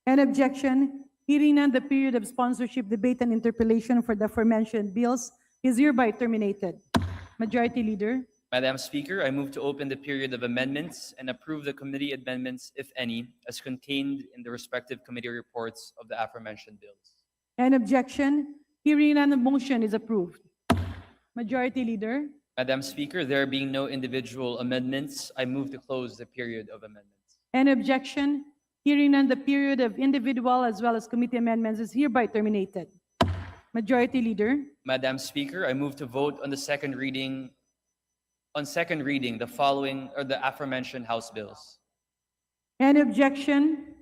S13: Any objection? Hearing none, the period of sponsorship, debate, and interpellation for the aforementioned bills is hereby terminated. Majority Leader.
S2: Madam Speaker, I move to open the period of amendments and approve the committee amendments, if any, as contained in the respective committee reports of the aforementioned bills.
S13: Any objection? Hearing none, the motion is approved. Majority Leader.
S2: Madam Speaker, there being no individual amendments, I move to close the period of amendments.
S13: Any objection? Hearing none, the period of individual as well as committee amendments is hereby terminated. Majority Leader.
S2: Madam Speaker, I move to vote on second reading the following or the aforementioned House bills.
S13: Any objection?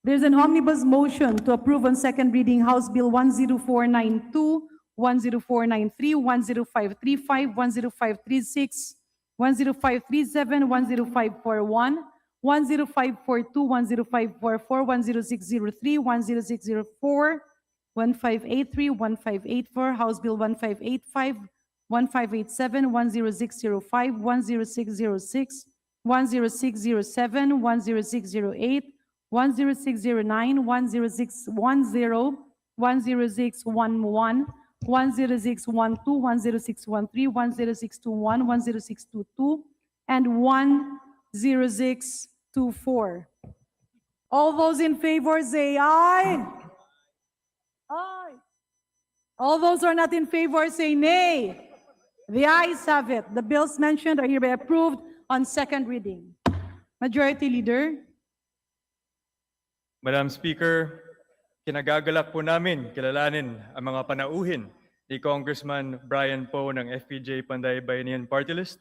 S13: There's an omnibus motion to approve on second reading House Bill 10492, 10493, 10535, 10536, 10537, 10541, 10542, 10544, 10603, 10604, 1583, 1584, House Bill 1585, 1587, 10605, 10606, 10607, 10608, 10609, 10610, 10611, 10612, 10613, 10621, 10622, and 10624. All those in favor say aye. Aye. All those who are not in favor say nay. The ayes have it. The bills mentioned are hereby approved on second reading. Majority Leader.
S14: Madam Speaker, kinagagalak po namin kilalanin ang mga panauhin ni Congressman Brian Poe ng FPJ Panday Bayanihan Party List.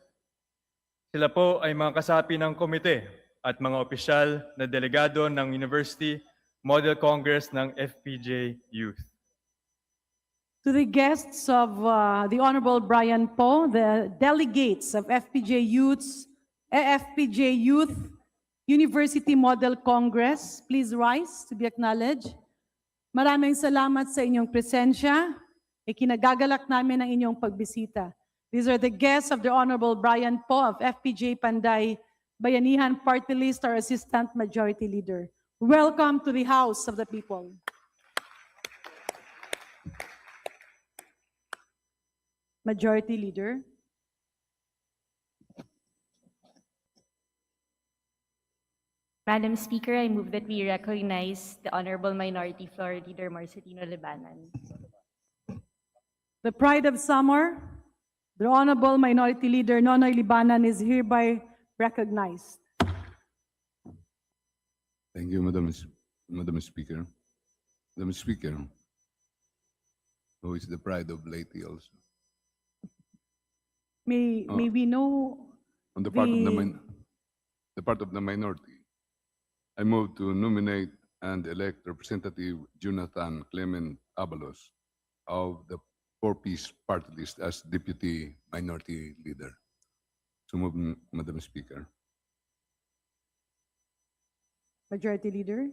S14: Sila po ay mga kasapi ng komite at mga opisyal na delegado ng University Model Congress ng FPJ Youth.
S13: To the guests of the Honorable Brian Poe, the delegates of FPJ Youth, University Model Congress. Please rise to be acknowledged. Maraming salamat sa inyong presensya. Ikinagagalak namin ang inyong pagbisita. These are the guests of the Honorable Brian Po of FPJ Panday Bayanihan Party List, our Assistant Majority Leader. Welcome to the House of the People. Majority Leader.
S12: Madam Speaker, I move that we recognize the Honorable Minority Floor Leader Marcelino Libanan.
S13: The pride of summer, the Honorable Minority Leader Nonoy Libanan is hereby recognized.
S15: Thank you, Madam Speaker. Madam Speaker, who is the pride of Leyte also.
S13: May we know
S15: On the part of the minority, I move to nominate and elect Representative Jonathan Clement Abalos of the four-piece party list as Deputy Minority Leader. So move, Madam Speaker.
S13: Majority Leader?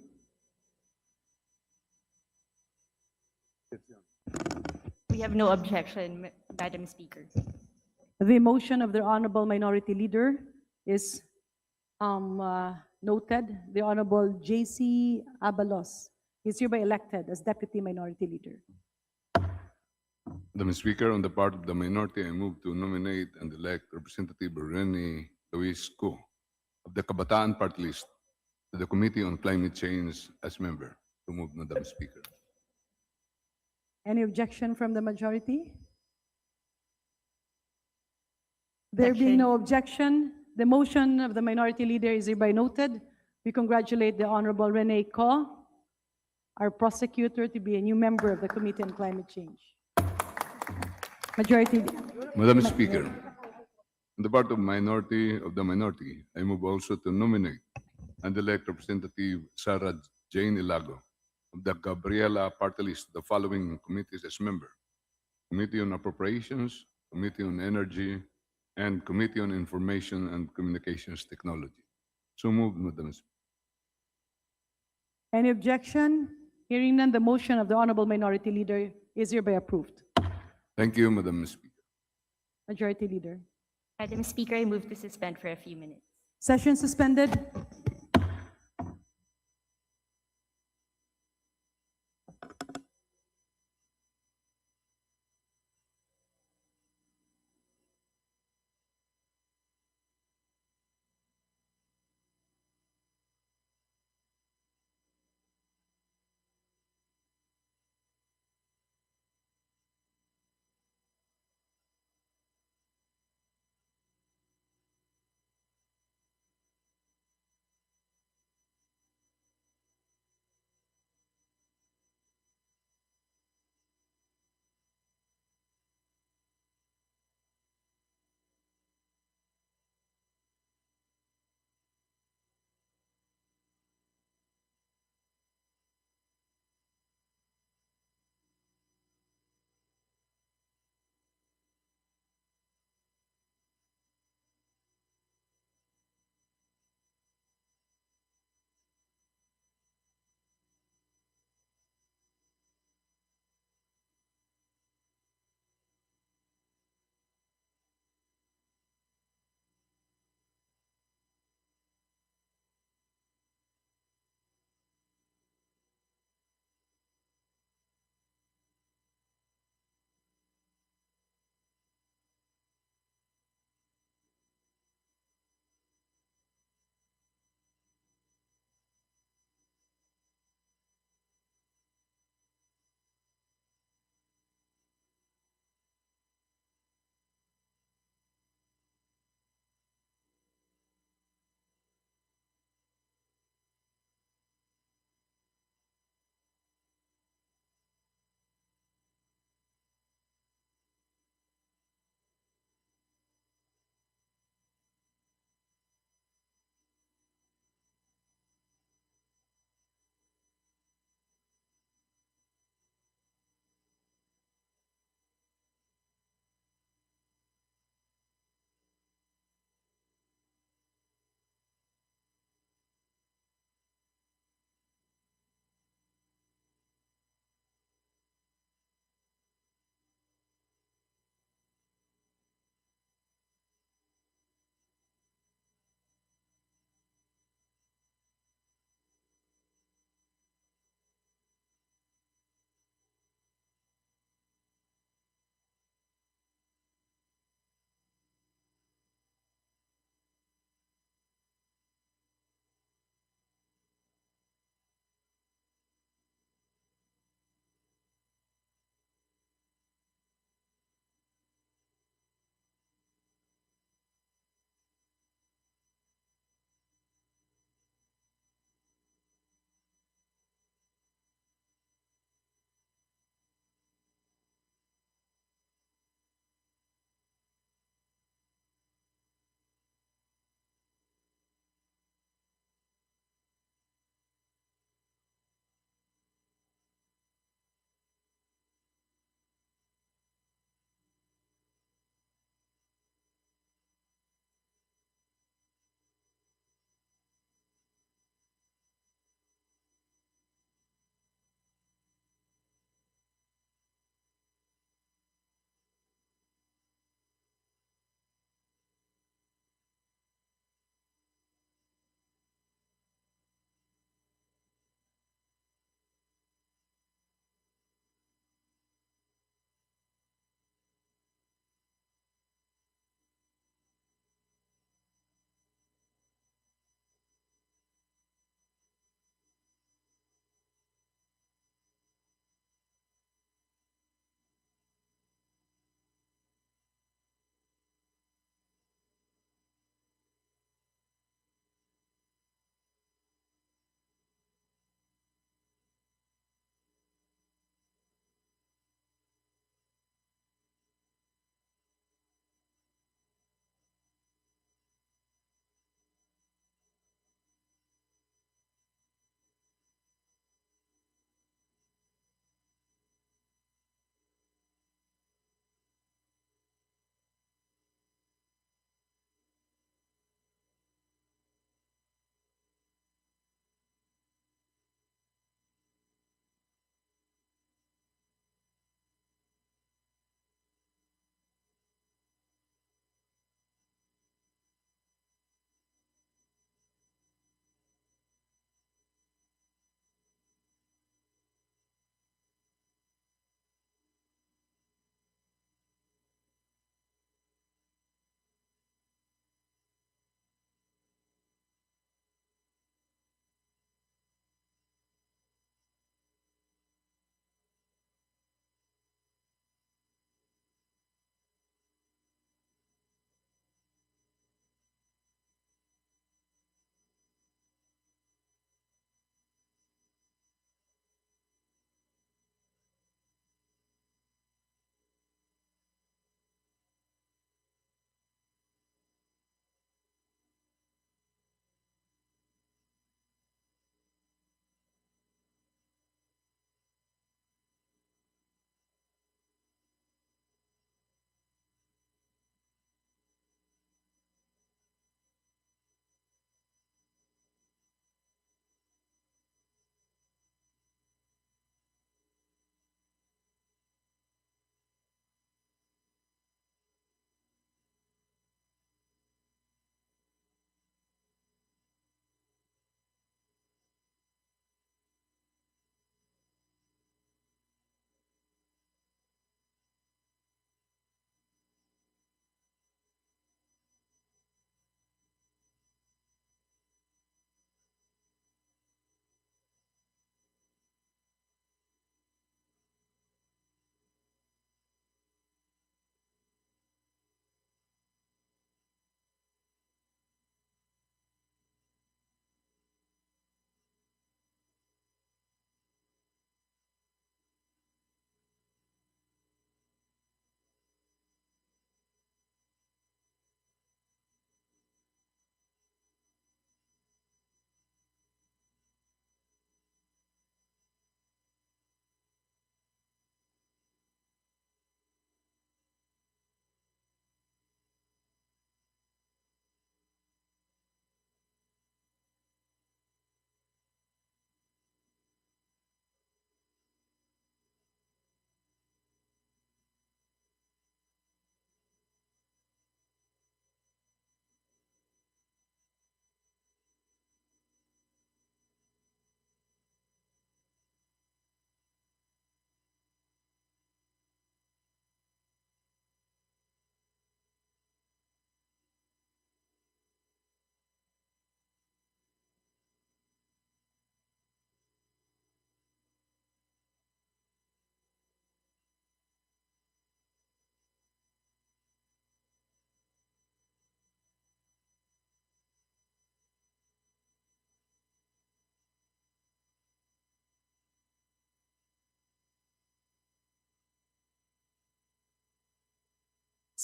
S12: We have no objection, Madam Speaker.
S13: The motion of the Honorable Minority Leader is noted. The Honorable J.C. Abalos is hereby elected as Deputy Minority Leader.
S15: Madam Speaker, on the part of the minority, I move to nominate and elect Representative Rene Luis Cu of the Kabataan Party List to the Committee on Climate Change as member. To move, Madam Speaker.
S13: Any objection from the majority? There being no objection, the motion of the Minority Leader is hereby noted. We congratulate the Honorable Rene Co, our prosecutor, to be a new member of the Committee on Climate Change. Majority.
S15: Madam Speaker, on the part of the minority, I move also to nominate and elect Representative Sarah Jane Ilago of the Gabriela Party List, the following committees as member: Committee on Appropriations, Committee on Energy, and Committee on Information and Communications Technology. So moved, Madam Speaker.
S13: Any objection? Hearing none, the motion of the Honorable Minority Leader is hereby approved.
S15: Thank you, Madam Speaker.
S13: Majority Leader.
S12: Madam Speaker, I move to suspend for a few minutes.
S13: Session suspended.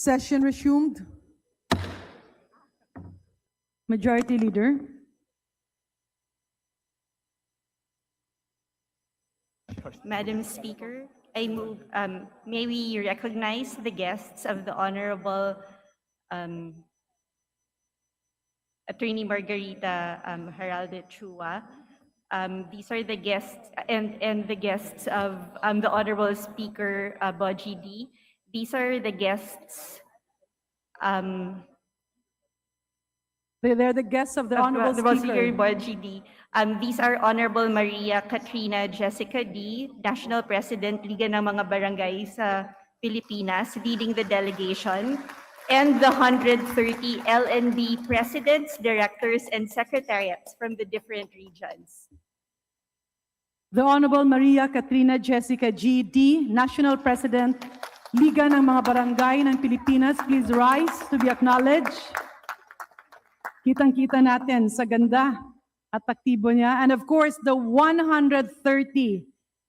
S13: Session resumed. Majority Leader.
S12: Madam Speaker, I move, may we recognize the guests of the Honorable um, Attorney Margarita Heralde Chua. These are the guests and the guests of the Honorable Speaker Boji D. These are the guests
S13: They're the guests of the Honorable Speaker.
S12: Boji D. These are Honorable Maria Katrina Jessica D., National President, Liga ng mga Barangay sa Pilipinas, leading the delegation, and the 130 LNB presidents, directors, and secretariats from the different regions.
S13: The Honorable Maria Katrina Jessica G.D., National President, Liga ng mga Barangay ng Pilipinas, please rise to be acknowledged. Kitang-kita natin sa ganda at aktibo niya. And of course, the 130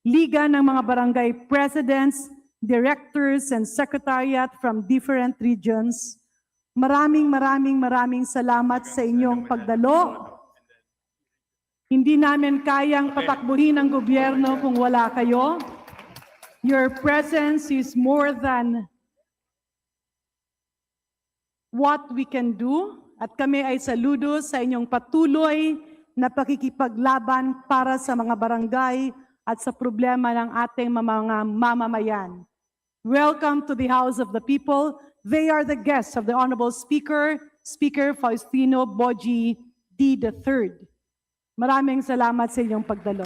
S13: Liga ng mga Barangay Presidents, Directors, and Secretariat from different regions. Maraming salamat sa inyong pagdalo. Hindi namin kayang patakbuhin ang gobyerno kung wala kayo. Your presence is more than what we can do. At kami ay saludo sa inyong patuloy na pakikipaglaban para sa mga barangay at sa problema ng ating mga mamamayan. Welcome to the House of the People. They are the guests of the Honorable Speaker, Speaker Faustino Boji D. III. Maraming salamat sa inyong pagdalo.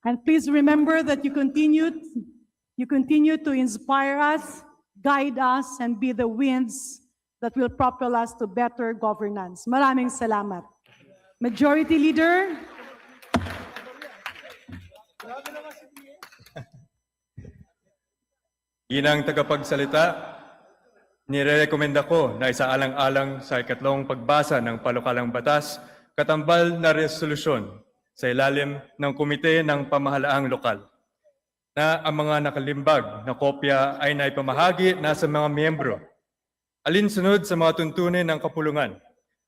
S13: And please remember that you continue to inspire us, guide us, and be the winds that will propel us to better governance. Maraming salamat. Majority Leader.
S14: Ginang tagapagsalita, nirerekomenda ko na isaalang-alang sa ikatlong pagbasa ng palukalang batas, katambal na resolusyon sa ilalim ng Komite ng Pamahalaang Lokal, na ang mga nakalimbag na kopya ay naipamahagi na sa mga miyembro, alinsunod sa mga tuntunin ng kapulungan.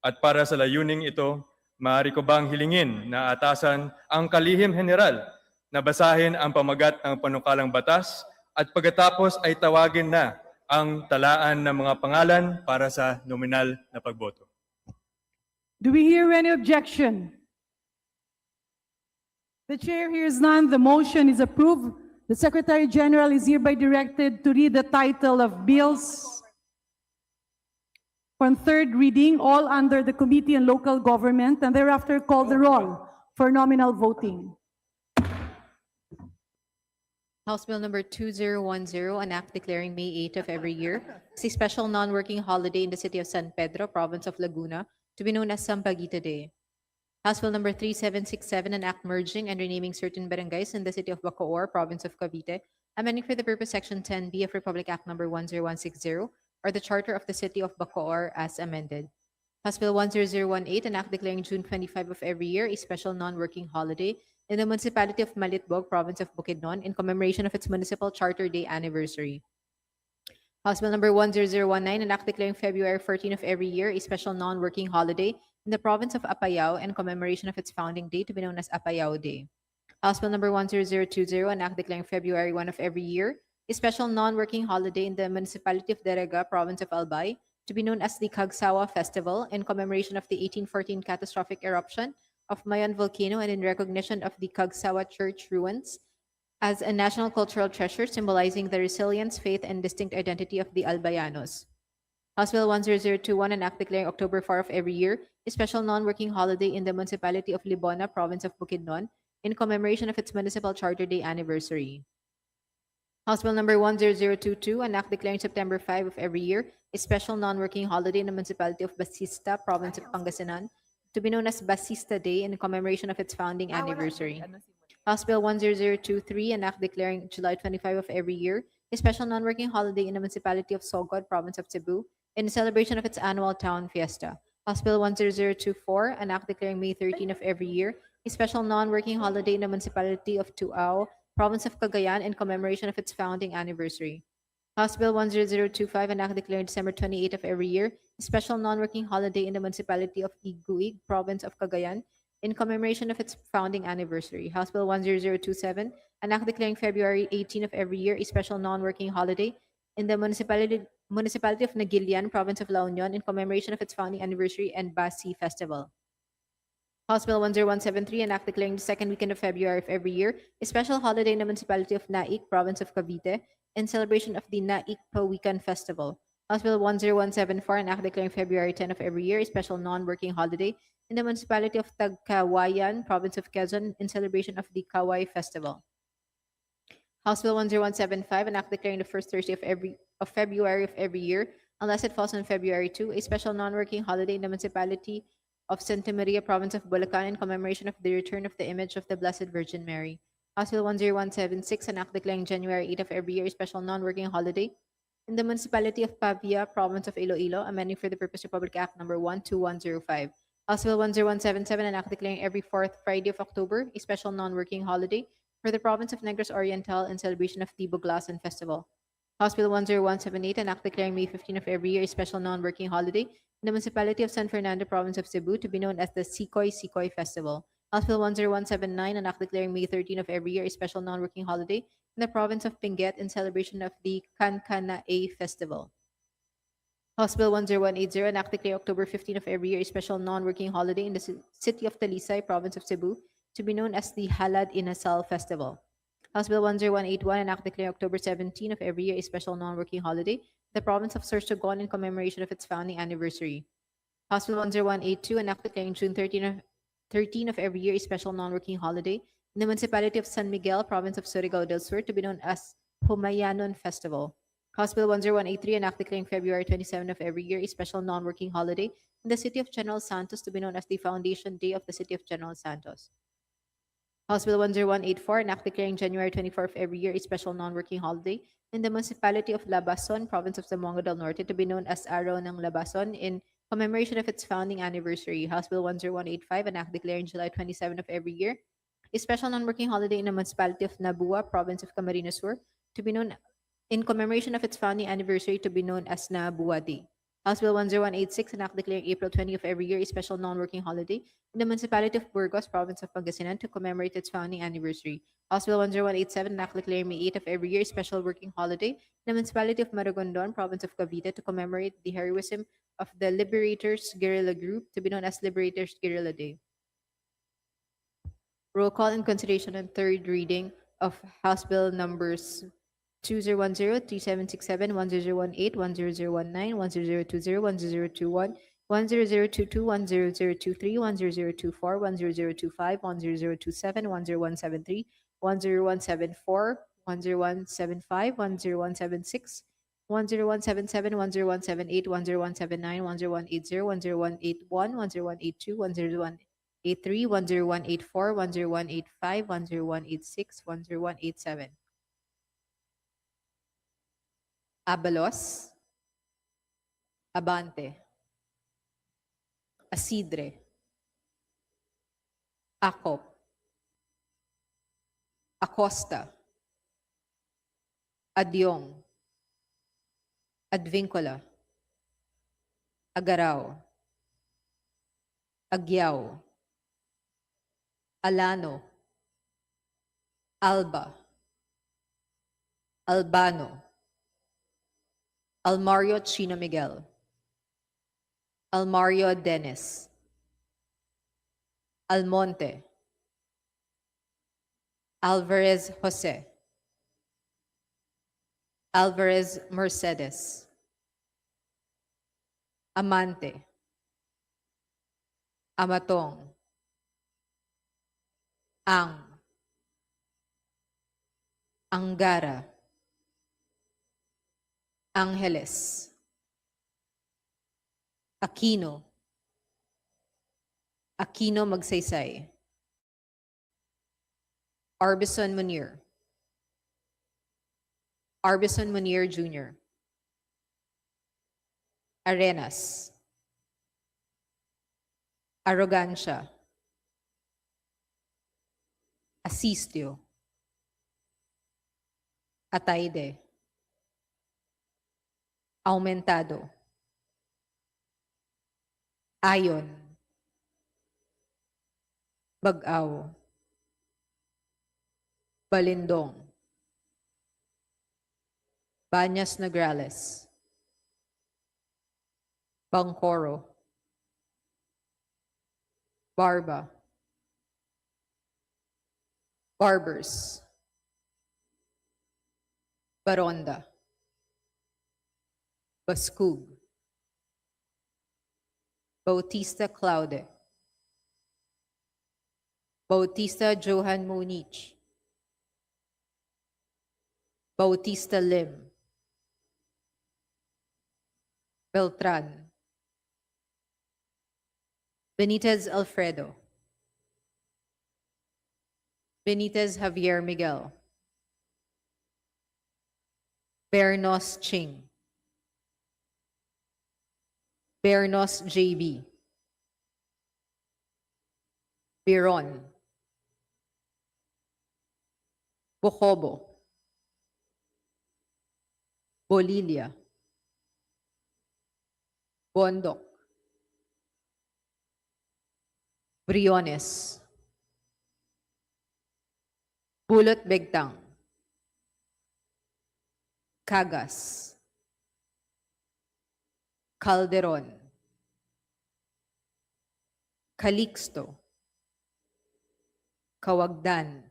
S14: At para sa layuning ito, maaari ko bang hilingin na atasan ang kalihim general na basahin ang pamagat ng panukalang batas at pagkatapos ay tawagin na ang talaan ng mga pangalan para sa nominal na pagboto.
S13: Do we hear any objection? The chair hears none. The motion is approved. The Secretary General is hereby directed to read the title of bills on third reading, all under the Committee on Local Government, and thereafter call the roll for nominal voting.
S8: House Bill number 2010, an act declaring May 8 of every year as a special non-working holiday in the city of San Pedro, province of Laguna, to be known as Sampaguita Day. House Bill number 3767, an act merging and renaming certain barangays in the city of Bacoor, province of Cavite, amending for the purpose Section 10B of Republic Act number 10160, or the Charter of the City of Bacoor as amended. House Bill 10018, an act declaring June 25 of every year a special non-working holiday in the municipality of Malitbog, province of Bukidnon, in commemoration of its Municipal Charter Day anniversary. House Bill number 10019, an act declaring February 14 of every year a special non-working holiday in the province of Apayao in commemoration of its founding day to be known as Apayao Day. House Bill number 10020, an act declaring February 1 of every year a special non-working holiday in the municipality of Derega, province of Albay, to be known as the Kagsawa Festival in commemoration of the 1814 catastrophic eruption of Mayon volcano and in recognition of the Kagsawa Church ruins as a national cultural treasure symbolizing the resilience, faith, and distinct identity of the Albayanos. House Bill 10021, an act declaring October 4 of every year a special non-working holiday in the municipality of Libona, province of Bukidnon, in commemoration of its Municipal Charter Day anniversary. House Bill number 10022, an act declaring September 5 of every year a special non-working holiday in the municipality of Basista, province of Pangasinan, to be known as Basista Day in commemoration of its founding anniversary. House Bill 10023, an act declaring July 25 of every year a special non-working holiday in the municipality of Sogod, province of Cebu, in celebration of its annual town fiesta. House Bill 10024, an act declaring May 13 of every year a special non-working holiday in the municipality of Tuao, province of Cagayan, in commemoration of its founding anniversary. House Bill 10025, an act declaring December 28 of every year a special non-working holiday in the municipality of Iguig, province of Cagayan, in commemoration of its founding anniversary. House Bill 10027, an act declaring February 18 of every year a special non-working holiday in the municipality of Nagilian, province of La Union, in commemoration of its founding anniversary and Basi Festival. House Bill 10173, an act declaring the second weekend of February of every year a special holiday in the municipality of Naik, province of Cavite, in celebration of the Naik Pawikan Festival. House Bill 10174, an act declaring February 10 of every year a special non-working holiday in the municipality of Tagkawayan, province of Quezon, in celebration of the Kawai Festival. House Bill 10175, an act declaring the first Thursday of February of every year, unless it falls on February 2, a special non-working holiday in the municipality of Santa Maria, province of Bulacan, in commemoration of the return of the image of the Blessed Virgin Mary. House Bill 10176, an act declaring January 8 of every year a special non-working holiday in the municipality of Pavia, province of Iloilo, amending for the purpose of Public Act number 12105. House Bill 10177, an act declaring every fourth Friday of October a special non-working holiday for the province of Negros Oriental in celebration of the Buglasan Festival. House Bill 10178, an act declaring May 15 of every year a special non-working holiday in the municipality of San Fernando, province of Cebu, to be known as the Sikoy Sikoy Festival. House Bill 10179, an act declaring May 13 of every year a special non-working holiday in the province of Benguet in celebration of the Kankanae Festival. House Bill 10180, an act declaring October 15 of every year a special non-working holiday in the city of Talisay, province of Cebu, to be known as the Halad Inasal Festival. House Bill 10181, an act declaring October 17 of every year a special non-working holiday in the province of Sorsogon in commemoration of its founding anniversary. House Bill 10182, an act declaring June 13 of every year a special non-working holiday in the municipality of San Miguel, province of Surigao del Sur, to be known as Humayanon Festival. House Bill 10183, an act declaring February 27 of every year a special non-working holiday in the city of General Santos, to be known as the Foundation Day of the City of General Santos. House Bill 10184, an act declaring January 24 of every year a special non-working holiday in the municipality of Labason, province of Zamboanga del Norte, to be known as Araw ng Labason in commemoration of its founding anniversary. House Bill 10185, an act declaring July 27 of every year a special non-working holiday in the municipality of Nabua, province of Camarines Sur, to be known in commemoration of its founding anniversary, to be known as Nabua Day. House Bill 10186, an act declaring April 20 of every year a special non-working holiday in the municipality of Burgos, province of Pangasinan, to commemorate its founding anniversary. House Bill 10187, an act declaring May 8 of every year a special working holiday in the municipality of Maragondon, province of Cavite, to commemorate the heroism of the Liberators Guerrilla Group, to be known as Liberators Guerrilla Day. Roll call in consideration and third reading of House Bill numbers 2010, 3767, 1018, 10019, 1020, 1021, 1022, 1023, 1024, 1025, 1027, 10173, 10174, 10175, 10176, 10177, 10178, 10179, 10180, 10181, 10182, 10183, 10184, 10185, 10186, 10187. Abalos, Abante, Asidre, Acop, Acosta, Adyong, Advincola, Agarao, Agyao, Alano, Alba, Albano, Almario Chino Miguel, Almario Dennis, Almonte, Alvarez Jose, Alvarez Mercedes, Amante, Amatong, Ang, Angara, Angeles, Aquino, Aquino Magsaysay, Arbison Munir, Arbison Munir Jr., Arenas, Arrogancia, Asistio, Ataide, Aumentado, Ayon, Bagaw, Balindong, Banyas Nograles, Bangkoro, Barba, Barbers, Baronda, Baskug, Bautista Claude, Bautista Johan Munich, Bautista Lim, Beltran, Benitez Alfredo, Benitez Javier Miguel, Bernos Ching, Bernos JB, Biron, Bocobo, Bolilia, Bondok, Briones, Bulot Begtang, Cagas, Calderon, Calixto, Kawagdan,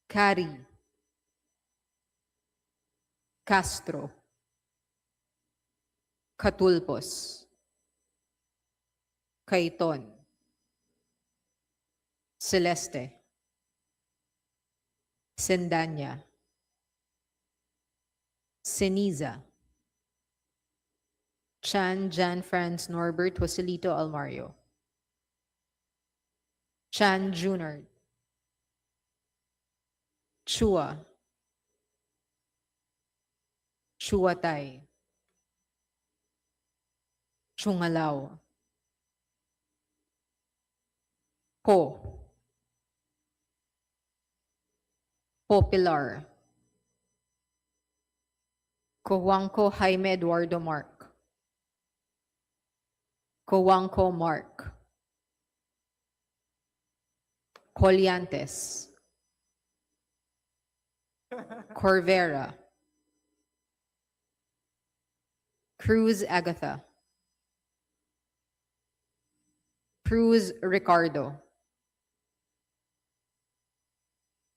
S8: Cari, Castro, Catulpos, Caiton, Celeste, Sendanya, Ceniza, Chan Jan Franz Norbert Joselito Almario, Chan Junard, Chua, Chuatay, Chungalao, Po, Popular, Cojuangco Jaime Eduardo Mark, Cojuangco Mark, Colliantes, Corvera, Cruz Agatha, Cruz Ricardo,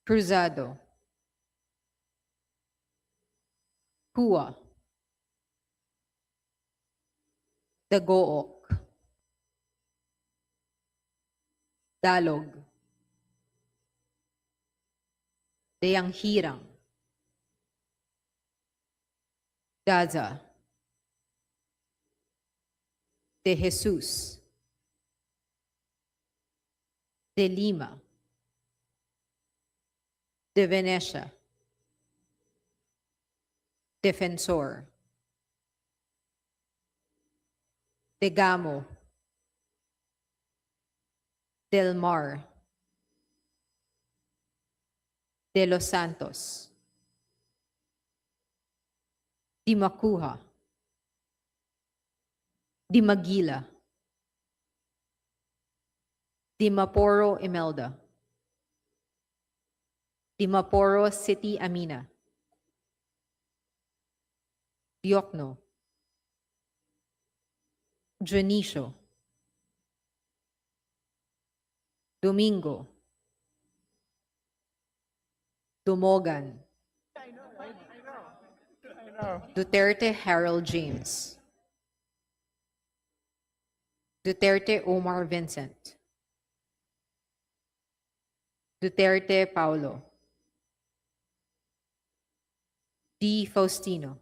S8: Cruzado, Hua, Dagook, Dalog, Deanghirang, Daza, De Jesus, De Lima, De Venecia, Defensor, De Gamo, Del Mar, De Los Santos, Di Macuja, Di Maguila, Di Maporo Imelda, Di Maporo City Amina, Diokno, Junicio, Domingo, Dumogan, Duterte Harold James, Duterte Omar Vincent, Duterte Paulo, D. Faustino,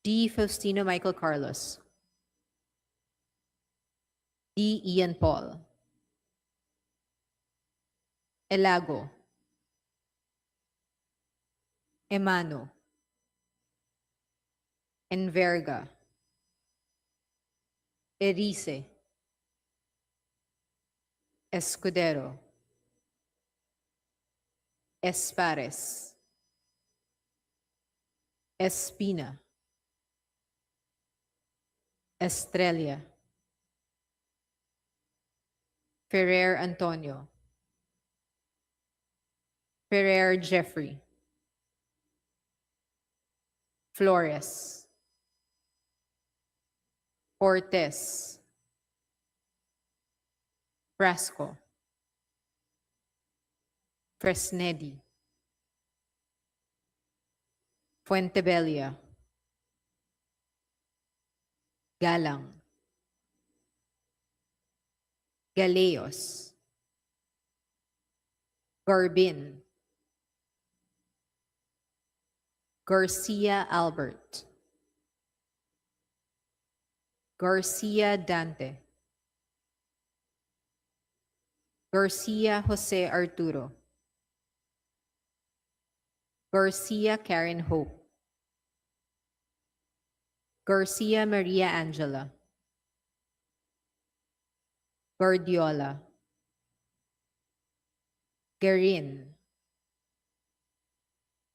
S8: D. Faustino Michael Carlos, D. Ian Paul, Elago, Emano, Enverga, Erice, Escudero, Espares, Espina, Estrella, Ferrer Antonio, Ferrer Jeffrey, Flores, Cortez, Frasco, Fresnedi, Fuentebella, Galang, Galeos, Garbin, Garcia Albert, Garcia Dante, Garcia Jose Arturo, Garcia Karen Hope, Garcia Maria Angela, Guardiola, Garin,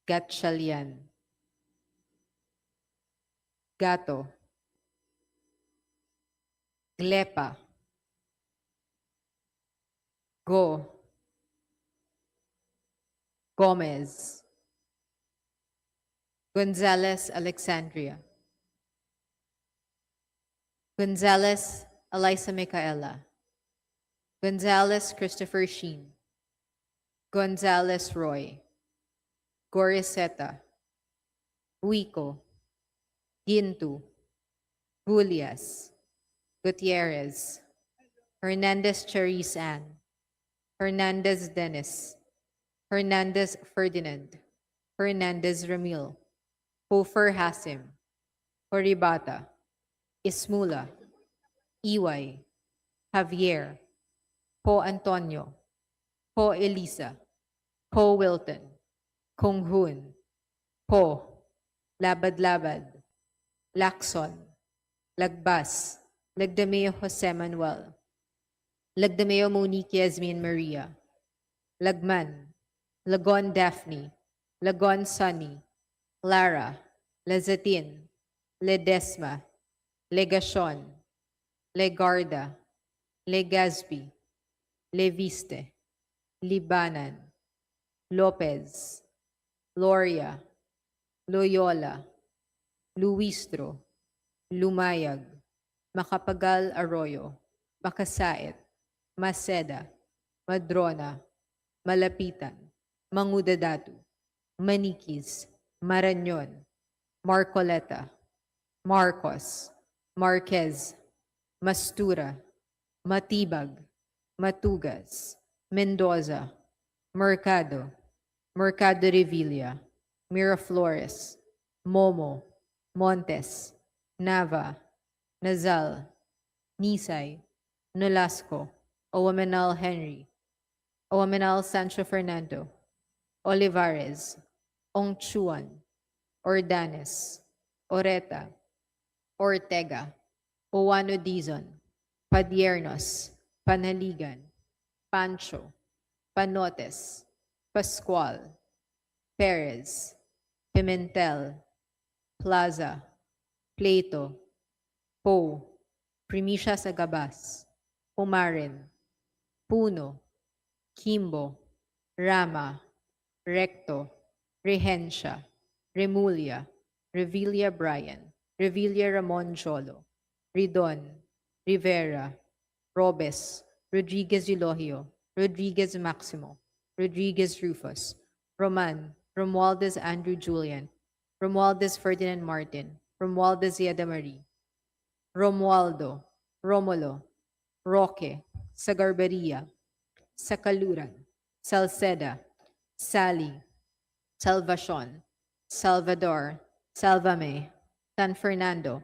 S8: Gatchalian, Gato, Glepa, Go, Gomez, Gonzalez Alexandria, Gonzalez Elisa Micaela, Gonzalez Christopher Sheen, Gonzalez Roy, Goriseta, Buico, Gintu, Gulias, Gutierrez, Hernandez Charis Ann, Hernandez Dennis, Hernandez Ferdinand, Hernandez Ramil, Hofer Hasim, Horibata, Ismula, Iway, Javier, Po Antonio, Po Elisa, Po Wilton, Kung Hoon, Po, Labad-Labad, Lacson, Lagbas, Lagdameo Jose Manuel, Lagdameo Monique Yasmin Maria, Lagman, Lagon Daphne, Lagon Sunny, Lara, Lazatin, Ledesma, Legacion, Legarda, Legazpi, Leviste, Libanan, Lopez, Loria, Loyola, Luistro, Lumayag, Macapagal Arroyo, Makasait, Maceda, Madrona, Malapitan, Mangudadatu, Manikis, Marañon, Marcoleta, Marcos, Marquez, Mastura, Matibag, Matugas, Mendoza, Mercado, Mercado Revilla, Miraflores, Momo, Montes, Nava, Nazal, Nisay, Nolasco, Owamanal Henry, Owamanal Sancho Fernando, Olivares, Ongchuan, Ordanes, Oreta, Ortega, Owano Dizon, Padiernos, Panaligan, Pancho, Panotes, Pascual, Perez, Pimentel, Plaza, Plato, Po, Primicia Sagabas, Pumarin, Puno, Kimbo, Rama, Recto, Rehencia, Remulia, Revilla Brian, Revilla Ramon Jolo, Ridon, Rivera, Robes, Rodriguez Eulogio, Rodriguez Maximo, Rodriguez Rufus, Roman, Romualdez Andrew Julian, Romualdez Ferdinand Martin, Romualdez Yeda Marie, Romualdo, Romulo, Roque, Sagarbaria, Sakaluran, Salceda, Sally, Salvacion, Salvador, Salvame, San Fernando,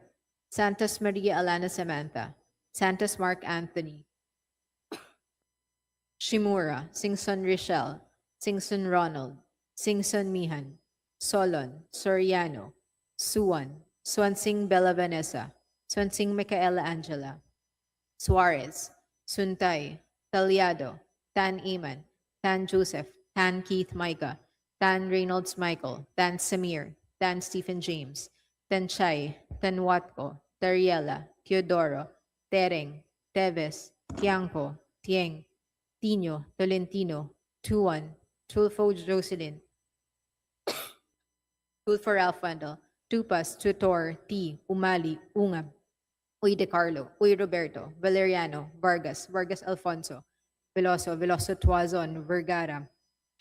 S8: Santos Maria Alana Samantha, Santos Mark Anthony, Shimura, Singson Richelle, Singson Ronald, Singson Mihan, Solon, Soriano, Suwan, Swansing Bella Vanessa, Swansing Micaela Angela, Suarez, Suntay, Talyado, Tan Eman, Tan Joseph, Tan Keith Micah, Tan Reynolds Michael, Tan Samir, Tan Stephen James, Tan Chai, Tan Watko, Tariela, Teodoro, Tereng, Teves, Tiangco, Tieng, Tino, Tolentino, Tuan, Tulfo Jocelyn, Tulfo Alfando, Tupas, Tutor, T, Umali, Ungab, Uy De Carlo, Uy Roberto, Valeriano, Vargas, Vargas Alfonso, Veloso, Veloso Tuazon, Vergara,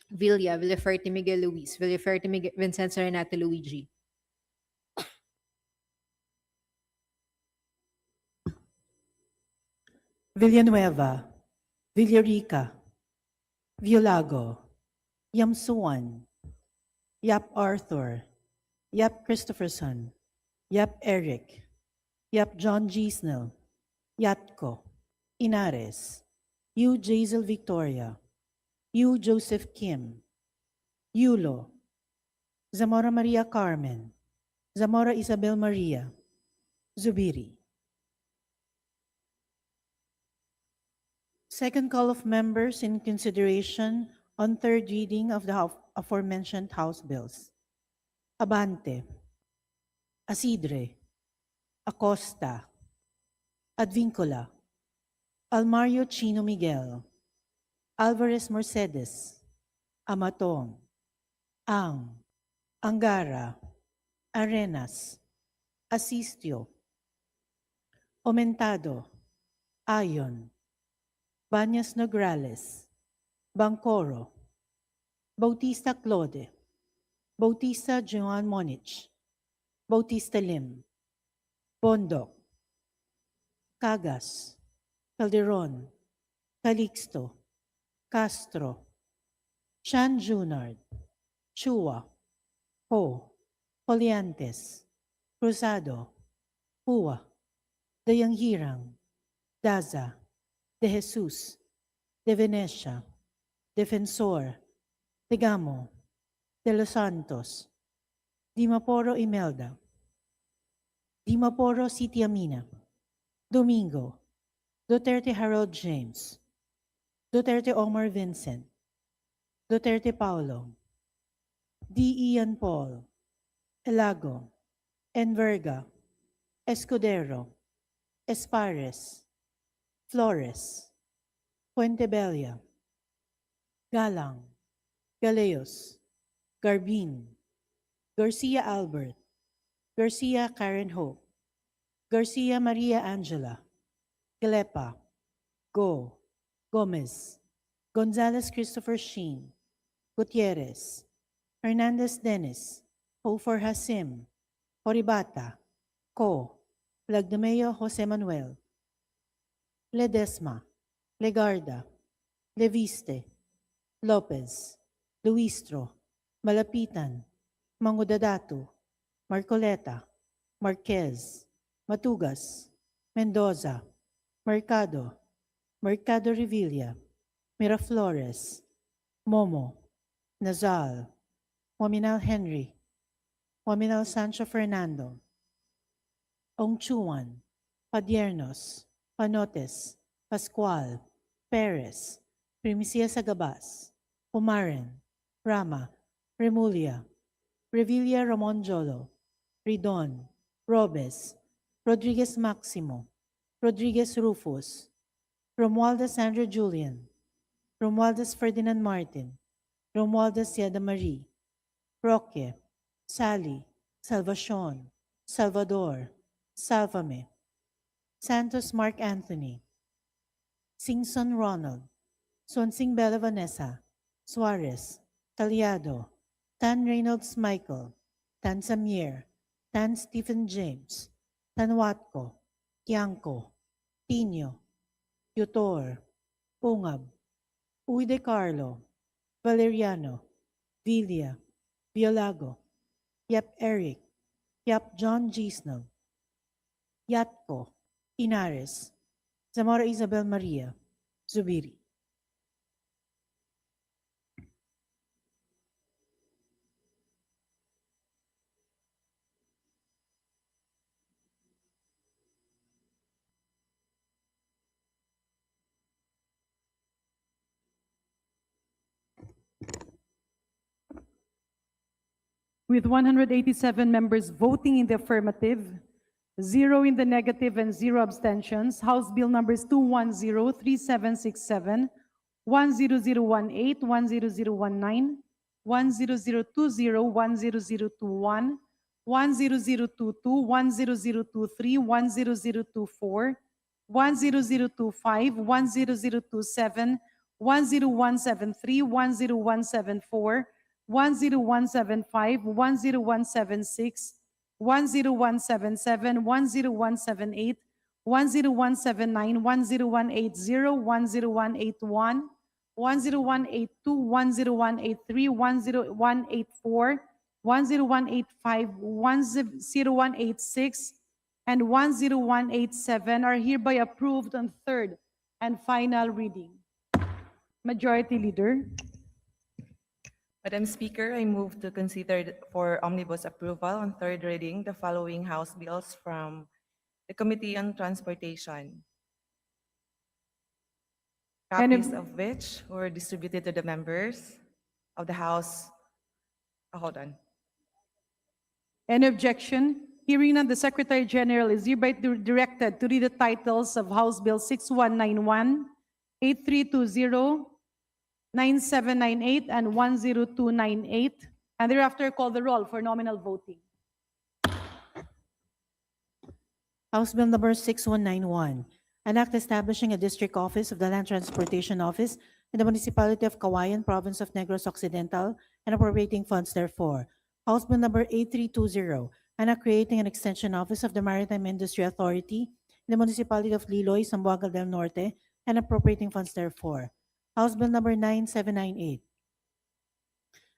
S8: Villa, Villaferte Miguel Luis, Villaferte Miguel, Vincenzo Renate Luigi.
S3: Villanueva, Villarica, Violago, Yamsuan, Yap Arthur, Yap Christopherson, Yap Eric, Yap John G. Snell, Yatko, Inares, Yu Jazel Victoria, Yu Joseph Kim, Yulo, Zamora Maria Carmen, Zamora Isabel Maria, Zubiri. Second call of members in consideration on third reading of the aforementioned House bills. Abante, Asidre, Acosta, Advincula, Almario Chino Miguel, Alvarez Mercedes, Amatong, Ang, Angara, Arenas, Asistio, Aumentado, Ayon, Banyas Nograles, Bancoro, Bautista Claude, Bautista Joan Monich, Bautista Lim, Bondok, Cagas, Calderon, Calixto, Castro, Chan Junard, Chua, Ho, Poliantes, Cruzado, Hua, Dayanghirang, Daza, De Jesus, De Venecia, Defensor, Tegamo, De Los Santos, Dimaporo Imelda, Dimaporo City Amina, Domingo, Duterte Harold James, Duterte Omar Vincent, Duterte Paulo, D. Ian Paul, Elago, Enverga, Escudero, Espares, Flores, Puentebella, Galang, Galeos, Garbin, Garcia Albert, Garcia Karen Hope, Garcia Maria Angela, Galepa, Go, Gomez, Gonzalez Christopher Sheen, Gutierrez, Hernandez Dennis, Hofer Hasim, Horibata, Co, Lagdameo Jose Manuel, Ledesma, Legarda, Leviste, Lopez, Luistro, Malapitan, Mangudadatu, Marcoleta, Marquez, Matugas, Mendoza, Mercado, Mercado Revilla, Miraflores, Momo, Nazal, Waminal Henry, Waminal Sancho Fernando, Ongchuan, Padiernos, Panotes, Pascual, Perez, Primicia Sagabas, Umaren, Rama, Remulia, Revilla Ramon Jolo, Ridon, Robes, Rodriguez Maximo, Rodriguez Rufus, Romualdez Sandra Julian, Romualdez Ferdinand Martin, Romualdez Yeda Marie, Roque, Sally, Salvacion, Salvador, Salvame, Santos Mark Anthony, Singson Ronald, Sonsing Bella Vanessa, Suarez, Taliado, Tan Reynolds Michael, Tan Samir, Tan Stephen James, Tan Watco, Tiangco, Tino, Yutor, Ungab, Uy De Carlo, Valeriano, Villa, Biolago, Yap Eric, Yap John Gisnel, Yatko, Inares, Zamora Isabel Maria, Zubiri.
S13: with 187 members voting in the affirmative, 0 in the negative, and 0 abstentions, House Bill numbers 2103767, 10018, 10019, 10020, 10021, 10022, 10023, 10024, 10025, 10027, 10173, 10174, 10175, 10176, 10177, 10178, 10179, 10180, 10181, 10182, 10183, 10184, 10185, 10186, and 10187 are hereby approved on third and final reading. Majority Leader.
S16: Madam Speaker, I move to consider for omnibus approval on third reading the following House bills from the Committee on Transportation, copies of which were distributed to the members of the House. Hold on.
S13: Any objection? Hearing none, the Secretary General is hereby directed to read the titles of House Bill 6191, 8320, 9798, and 10298, and thereafter call the roll for nominal voting.
S3: House Bill number 6191, an act establishing a district office of the Land Transportation Office in the Municipality of Kawayan, Province of Negros Occidental, and appropriating funds therefore. House Bill number 8320, an act creating an extension office of the Maritime Industry Authority in the Municipality of Liloy, Zamboanga del Norte, and appropriating funds therefore. House Bill number 9798,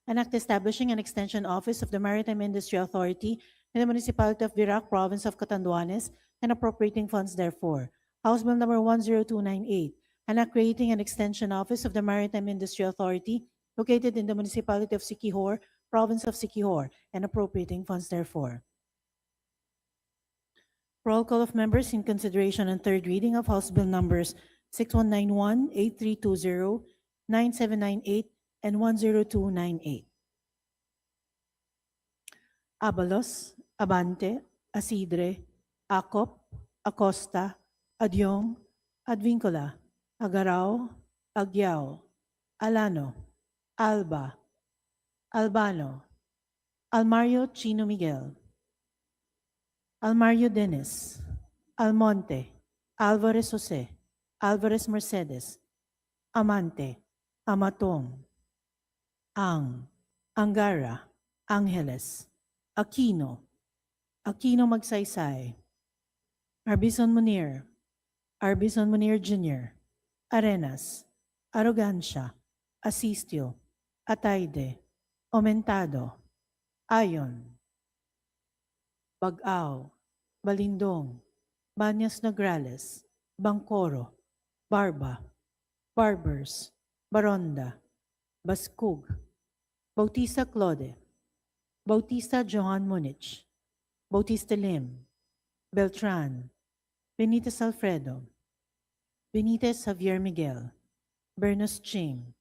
S3: an act establishing an extension office of the Maritime Industry Authority in the Municipality of Virac, Province of Catanduanes, and appropriating funds therefore. House Bill number 10298, an act creating an extension office of the Maritime Industry Authority located in the Municipality of Siquijor, Province of Siquijor, and appropriating funds therefore. Roll call of members in consideration on third reading of House Bill numbers 6191, 8320, 9798, and 10298. Abalos, Abante, Asidre, Acop, Acosta, Adyong, Advincola, Agarao, Agyao, Alano, Alba, Albano, Almario Chino Miguel, Almario Dennis, Almonte, Alvarez Jose, Alvarez Mercedes, Amante, Amatong, Angara, Angeles, Aquino, Aquino Magsaysay, Arbizon Munir, Arbizon Munir Jr., Arenas, Arrogancia, Asistio, Ataide, Omentado, Ayon, Bagao, Balindong, Banyas Nograles, Bangkoro, Barba, Barbers, Baronda, Baskug, Bautista Claude, Bautista Johan Munich, Bautista Lim, Beltran, Benitez Alfredo, Benitez Javier Miguel, Bernos Ching,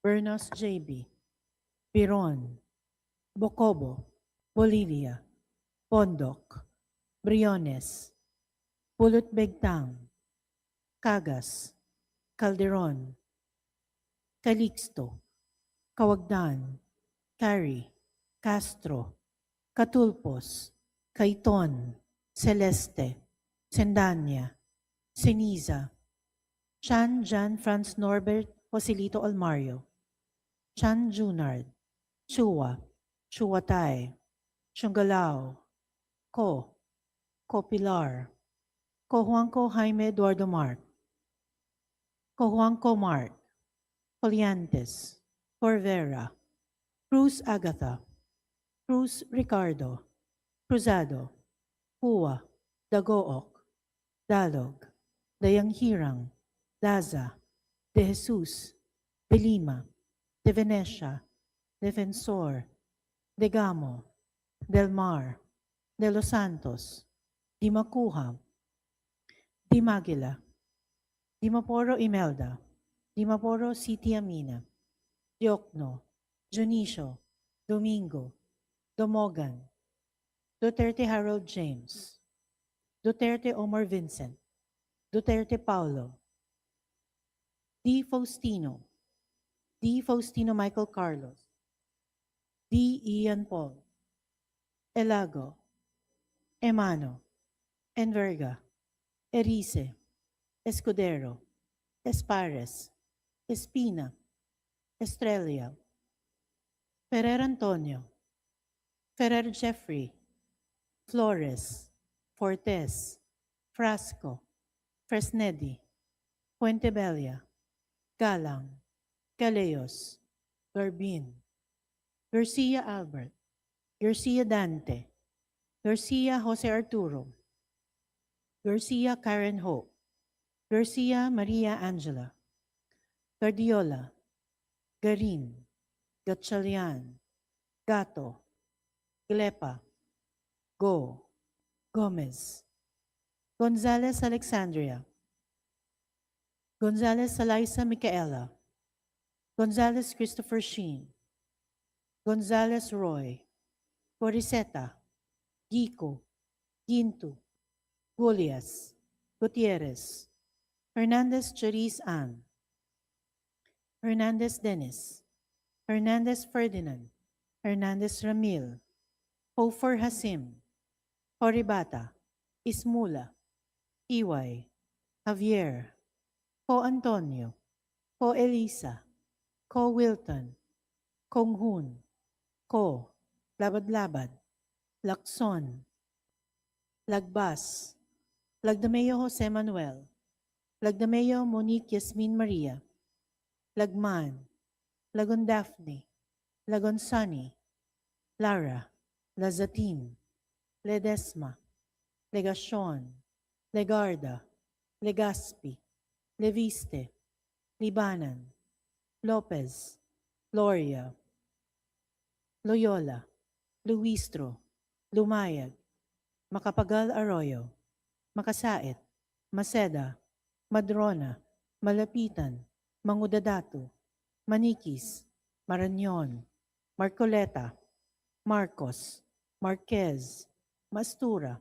S3: Bernos JB, Piron, Bocobo, Bolivia, Pondok, Briones, Pulot Begtang, Cagas, Calderon, Calixto, Kawagdan, Cari, Castro, Catulpos, Caiton, Celeste, Sendanya, Ceniza, Chan Jan Franz Norbert Joselito Almario, Chan Junard, Chua, Chuatay, Chungalao, Ko Pilar, Ko Juanco Jaime Eduardo Mart, Ko Juanco Mart, Poliantes, Corvera, Cruz Agatha, Cruz Ricardo, Cruzado, Pua, Dagook, Dalog, Dayanghirang, Daza, De Jesus, De Lima, De Venecia, Defensor, De Gamo, Del Mar, De Los Santos, Di Macuha, Di Maguila, Di Maporo Imelda, Di Maporo Siti Amina, Diokno, Junicio, Domingo, Domogan, Duterte Harold James, Duterte Omar Vincent, Duterte Paulo, D. Faustino, D. Faustino Michael Carlos, D. Ian Paul, Elago, Emano, Enverga, Erice, Escudero, Espares, Espina, Estrella, Ferrer Antonio, Ferrer Jeffrey, Flores, Fortes, Frasco, Fresnedi, Puentebella, Galang, Galeos, Garbin, Garcia Albert, Garcia Dante, Garcia Jose Arturo, Garcia Karen Hope, Garcia Maria Angela, Guardiola, Garin, Gatchalian, Gato, Glepa, Go, Gomez, Gonzalez Alexandria, Gonzalez Eliza Micaela, Gonzalez Christopher Sheen, Gonzalez Roy, Coriseta, Gico, Gintu, Gulias, Gutierrez, Hernandez Cherise Ann, Hernandez Dennis, Hernandez Ferdinand, Hernandez Ramil, Hofer Hasim, Horibata, Ismula, Iway, Javier, Co Antonio, Co Elisa, Co Wilton, Kong Hun, Ko, Labad-Labad, Lacson, Lagbas, Lagdameo Jose Manuel, Lagdameo Monique Yasmin Maria, Lagman, Lagon Daphne, Lagon Sunny, Lara, Lazatin, Ledesma, Legacion, Legarda, Legaspi, Leviste, Libanan, Lopez, Gloria, Loyola, Luistro, Lumayag, Macapagal Arroyo, Makasait, Maceda, Madrona, Malapitan, Mangudadato, Manikis, Marañon, Marcoleta, Marcos, Marquez, Mastura,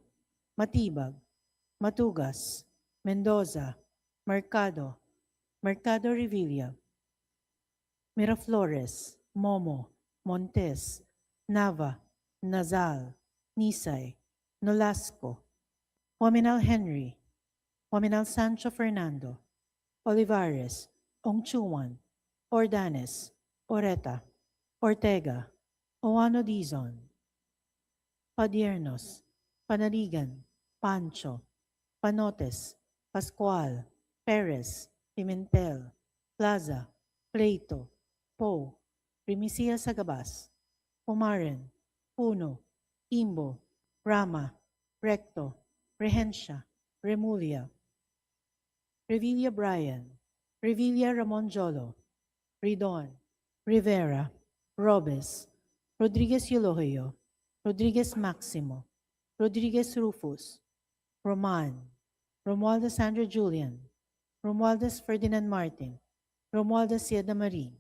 S3: Matibag, Matugas, Mendoza, Mercado, Mercado Revilla, Miraflores, Momo, Montes, Nava, Nazal, Nisay, Nolasco, Waminal Henry, Waminal Sancho Fernando, Olivares, Ongchuan, Ordanes, Oreta, Ortega, Oano Dizon, Padiernos, Panaligan, Pancho, Panotes, Pascual, Perez, Pimentel, Plaza, Pleito, Po, Primicia Sagabas, Pumaren, Puno, Imbo, Rama, Recto, Rehencia, Remulia, Revilla Brian, Revilla Ramon Jolo, Ridon, Rivera, Robes, Rodriguez Eulogio, Rodriguez Maximo, Rodriguez Rufus, Roman, Romualdez Sandra Julian, Romualdez Ferdinand Martin, Romualdez Sieda Marie,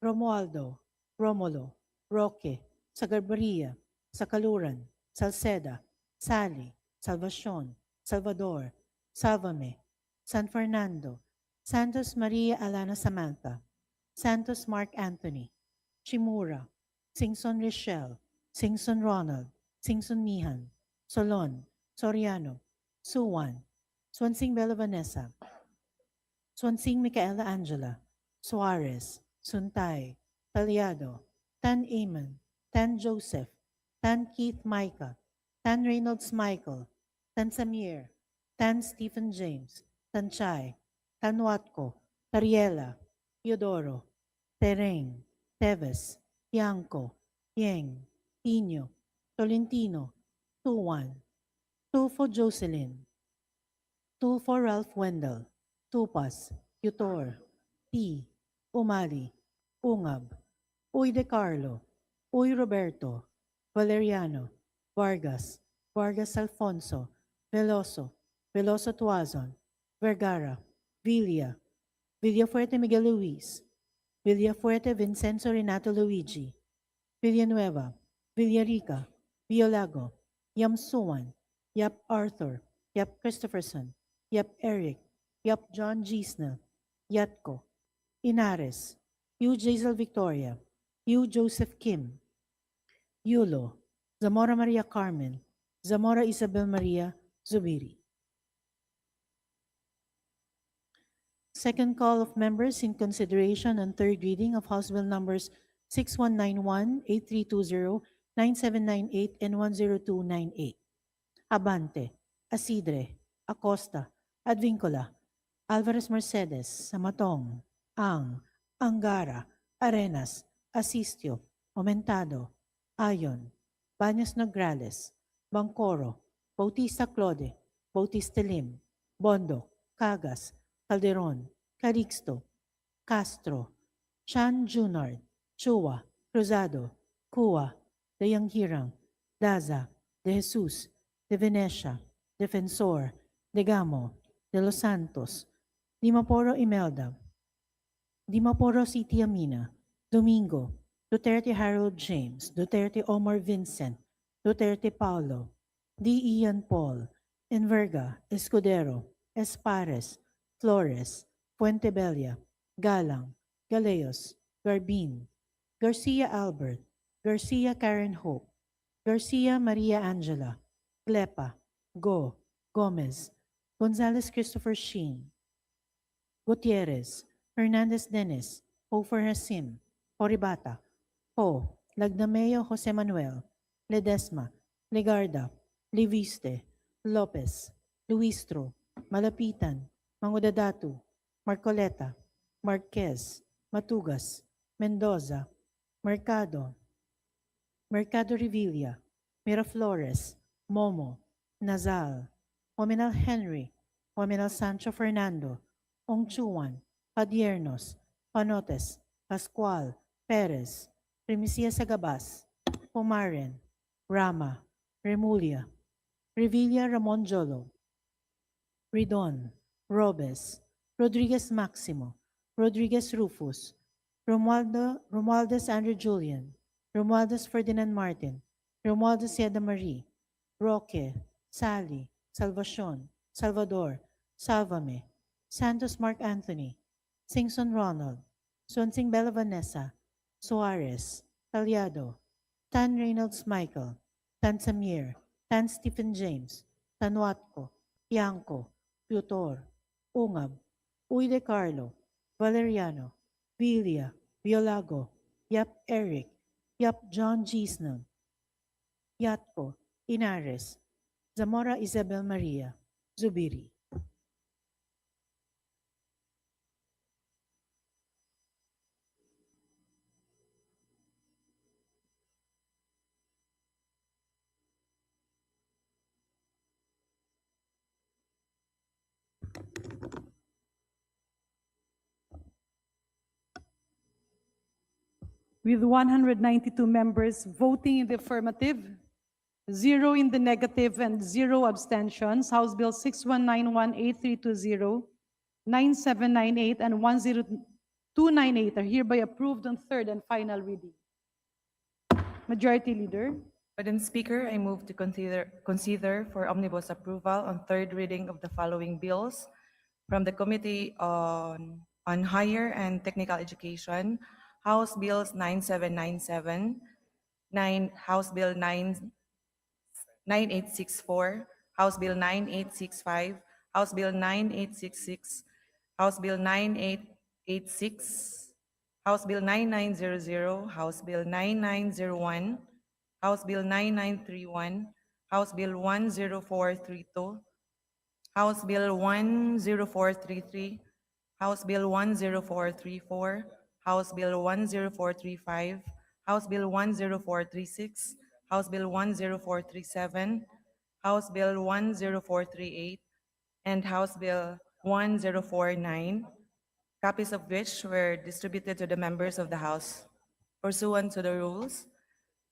S3: Romualdo, Romulo, Roque, Sagarbaria, Sakaluran, Salceda, Sally, Salvacion, Salvador, Salvame, San Fernando, Santos Maria Alana Samantha, Santos Mark Anthony, Chimura, Singson Richelle, Singson Ronald, Singson Mihan, Solon, Soriano, Suwan, Swansing Bella Vanessa, Swansing Micaela Angela, Suarez, Suntay, Taliado, Tan Amon, Tan Joseph, Tan Keith Micah, Tan Reynolds Michael, Tan Samir, Tan Stephen James, Tan Chai, Tan Watco, Tariela, Teodoro, Tereng, Teves, Yanko, Yeng, Tino, Tolentino, Tuwan, Tufo Jocelyn, Tulfo Ralph Wendell, Tupas, Yutor, T, Umali, Ungab, Uy De Carlo, Uy Roberto, Valeriano, Vargas, Vargas Alfonso, Veloso, Veloso Tuazon, Vergara, Villa, Villafuerte Miguel Luis, Villafuerte Vincenzo Renato Luigi, Villanueva, Villarica, Biolago, Yam Suwan, Yap Arthur, Yap Christopherson, Yap Eric, Yap John Gisnel, Yatko, Inares, Yu Jaisal Victoria, Yu Joseph Kim, Yulo, Zamora Maria Carmen, Zamora Isabel Maria Zubiri. Second call of members in consideration on third reading of House Bill numbers 6191, 8320, 9798, and 10298. Abante, Asidre, Acosta, Advincula, Alvarez Mercedes, Samatong, Angara, Arenas, Asistio, Aumentado, Ayon, Baños Nograles, Bangcoro, Bautista Claude, Bautista Lim, Bondo, Cagas, Calderon, Calixto, Castro, Chan Junard, Chua, Cruzado, Cua, De Yanghirang, Daza, De Jesus, De Venecia, Defensor, De Gamo, De Los Santos, Dimaporo Imelda, Dimaporo City Amina, Domingo, Duterte Harold James, Duterte Omar Vincent, Duterte Paulo, D. Ian Paul, Enverga, Escudero, Espares, Flores, Fuentebella, Galang, Galeos, Garbin, Garcia Albert, Garcia Karen Hope, Garcia Maria Angela, Glepa, Go, Gomez, Gonzalez Christopher Sheen, Gutierrez, Hernandez Dennis, Hofer Hasim, Poribata, Po, Lagdameo Jose Manuel, Ledesma, Legarda, Liviste, Lopez, Luistro, Malapitan, Mangudadatu, Marcoleta, Marquez, Matugas, Mendoza, Mercado, Mercado Revilla, Miraflores, Momo, Nazal, Omenal Henry, Omenal Sancho Fernando, Ongchuan, Padiernos, Panotes, Pascual, Perez, Primicia Sagabas, Pumaren, Rama, Remulia, Revilla Ramon Jolo, Ridon, Robes, Rodriguez Maximo, Rodriguez Rufus, Romualdez Andrew Julian, Romualdez Ferdinand Martin, Romualdez Yeda Marie, Roque, Sally, Salvacion, Salvador, Salvame, Santos Mark Anthony, Singson Ronald, Swansing Bella Vanessa, Suarez, Talyado, Tan Reynolds Michael, Tan Samir, Tan Stephen James, Tanuatco, Yanko, Tutor, Ungab, Uy de Carlo, Valeriano, Villa, Violago, Yap Eric, Yap John Gisnel, Yatko, Inares, Zamora Isabel Maria, Zubiri.
S13: With 192 members voting in the affirmative, 0 in the negative, and 0 abstentions, House Bill 6191, 8320, 9798, and 10298 are hereby approved on third and final reading. Majority Leader.
S16: Madam Speaker, I move to consider for omnibus approval on third reading of the following bills from the Committee on Higher and Technical Education, House Bills 9797, House Bill 9864, House Bill 9865, House Bill 9866, House Bill 9886, House Bill 9900, House Bill 9901, House Bill 9931, House Bill 10432, House Bill 10433, House Bill 10434, House Bill 10435, House Bill 10436, House Bill 10437, House Bill 10438, and House Bill 1049, copies of which were distributed to the members of the House pursuant to the rules.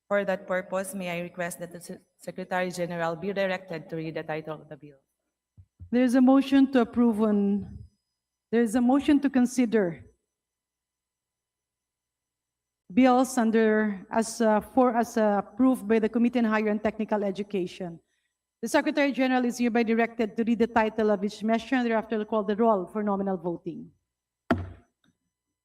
S16: For that purpose, may I request that the Secretary General be directed to read the title of the bill.
S13: There's a motion to approve on, there's a motion to consider bills as approved by the Committee on Higher and Technical Education. The Secretary General is hereby directed to read the title of each measure and thereafter will call the roll for nominal voting.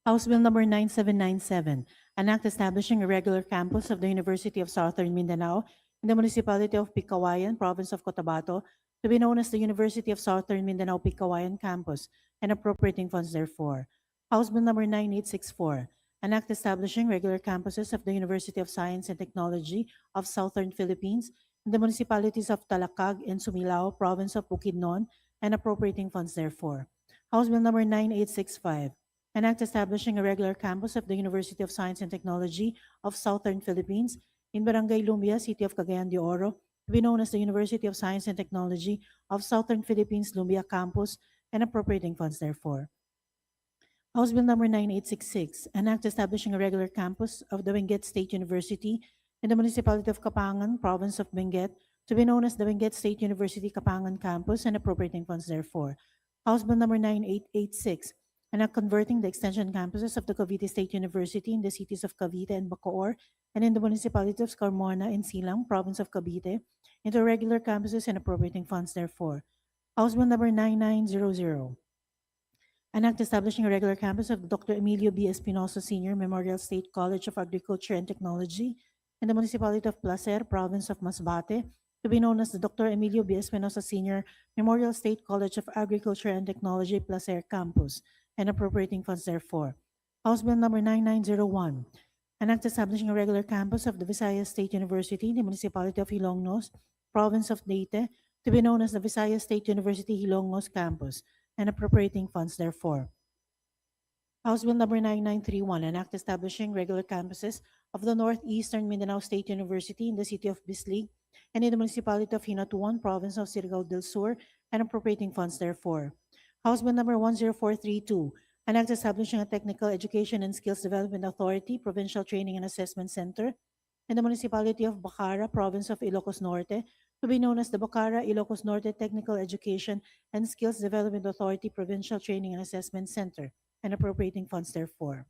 S3: House Bill number 9797, an act establishing a regular campus of the University of Southern Mindanao in the municipality of Picawayan, province of Cotabato, to be known as the University of Southern Mindanao Picawayan Campus, and appropriating funds therefor. House Bill number 9864, an act establishing regular campuses of the University of Science and Technology of Southern Philippines in the municipalities of Talakag and Sumilao, province of Bukidnon, and appropriating funds therefor. House Bill number 9865, an act establishing a regular campus of the University of Science and Technology of Southern Philippines in Barangay Lumbia, City of Cagayan de Oro, to be known as the University of Science and Technology of Southern Philippines Lumbia Campus, and appropriating funds therefor. House Bill number 9866, an act establishing a regular campus of the Benguet State University in the municipality of Kapangan, province of Benguet, to be known as the Benguet State University Kapangan Campus, and appropriating funds therefor. House Bill number 9886, an act converting the extension campuses of the Cavite State University in the cities of Cavite and Bacoor and in the municipality of Carmona and Silang, province of Cavite, into regular campuses and appropriating funds therefor. House Bill number 9900, an act establishing a regular campus of the Dr. Emilio B. Espinosa Sr. Memorial State College of Agriculture and Technology in the municipality of Placer, province of Masbate, to be known as the Dr. Emilio B. Espinosa Sr. Memorial State College of Agriculture and Technology, Placer Campus, and appropriating funds therefor. House Bill number 9901, an act establishing a regular campus of the Visayas State University in the municipality of Hilongnos, province of Leyte, to be known as the Visayas State University Hilongnos Campus, and appropriating funds therefor. House Bill number 9931, an act establishing regular campuses of the Northeastern Mindanao State University in the city of Bislig and in the municipality of Hinatuan, province of Surigao del Sur, and appropriating funds therefor. House Bill number 10432, an act establishing a technical education and skills development authority, provincial training and assessment center in the municipality of Bacara, province of Ilocos Norte, to be known as the Bacara Ilocos Norte Technical Education and Skills Development Authority, provincial training and assessment center, and appropriating funds therefor.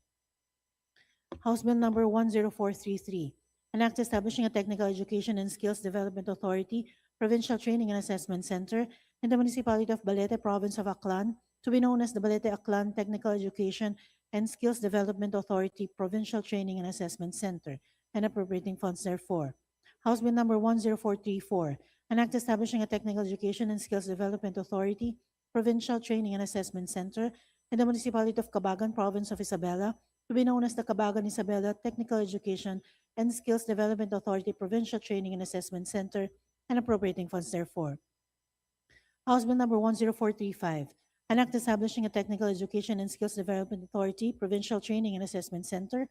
S3: House Bill number 10433, an act establishing a technical education and skills development authority, provincial training and assessment center in the municipality of Balete, province of Aklan, to be known as the Balete Aklan Technical Education and Skills Development Authority, provincial training and assessment center, and appropriating funds therefor. House Bill number 10434, an act establishing a technical education and skills development authority, provincial training and assessment center in the municipality of Cabagan, province of Isabela, to be known as the Cabagan Isabela Technical Education and Skills Development Authority, provincial training and assessment center, and appropriating funds therefor. House Bill number 10435, an act establishing a technical education and skills development authority, provincial training and assessment center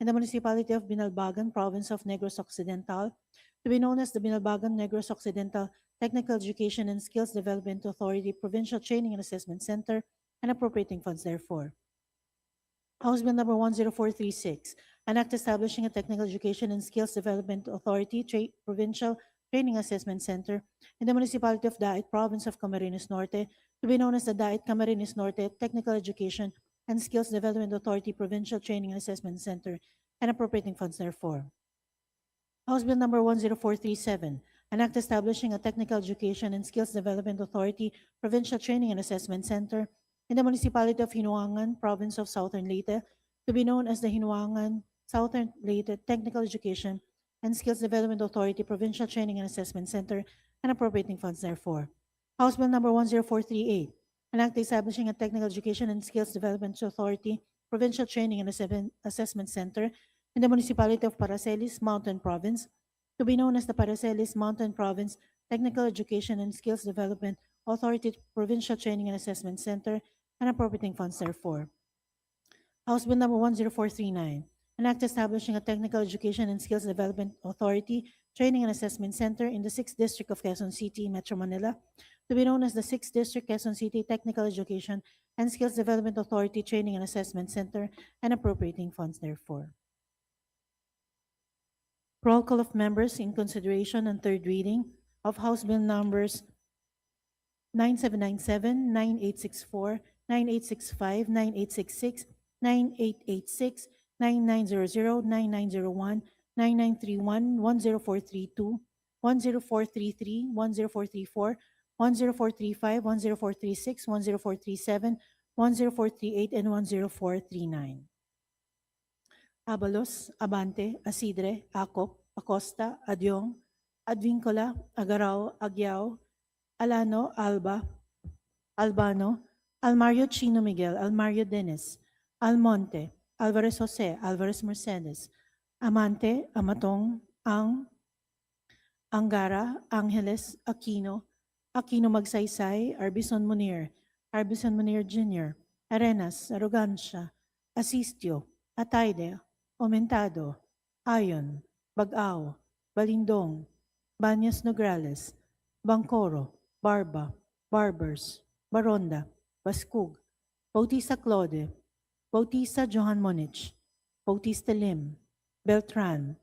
S3: in the municipality of Binalbagan, province of Negros Occidental, to be known as the Binalbagan Negros Occidental Technical Education and Skills Development Authority, provincial training and assessment center, and appropriating funds therefor. House Bill number 10436, an act establishing a technical education and skills development authority, provincial training assessment center in the municipality of Daet, province of Camarines Norte, to be known as the Daet Camarines Norte Technical Education and Skills Development Authority, provincial training and assessment center, and appropriating funds therefor. House Bill number 10437, an act establishing a technical education and skills development authority, provincial training and assessment center in the municipality of Hinuangan, province of Southern Leyte, to be known as the Hinuangan Southern Leyte Technical Education and Skills Development Authority, provincial training and assessment center, and appropriating funds therefor. House Bill number 10438, an act establishing a technical education and skills development authority, provincial training and assessment center in the municipality of Paracelis Mountain Province, to be known as the Paracelis Mountain Province Technical Education and Skills Development Authority, provincial training and assessment center, and appropriating funds therefor. House Bill number 10439, an act establishing a technical education and skills development authority, training and assessment center in the 6th District of Quezon City, Metro Manila, to be known as the 6th District Quezon City Technical Education and Skills Development Authority, training and assessment center, and appropriating funds therefor. Roll call of members in consideration and third reading of House Bill numbers 9797, 9864, 9865, 9866, 9886, 9900, 9901, 9931, 10432, 10433, 10434, 10435, 10436, 10437, 10438, and 10439. Abalos, Abante, Asidre, Acop, Acosta, Adyong, Advincola, Agarao, Agyao, Alano, Alba, Albano, Almario Chino Miguel, Almario Dennis, Almonte, Alvarez Jose, Alvarez Mercedes, Amante, Amatong, Angara, Angeles, Aquino, Aquino Magsaysay, Arbison Munir Jr., Arenas, Arrogancia, Asistio, Ataide, Aumentado, Ayon, Bagao, Balindong, Banyas Nograles, Bangkoro, Barba, Barbers, Baronda, Baskug, Bautista Claude, Bautista Johan Monich, Bautista Lim, Beltran,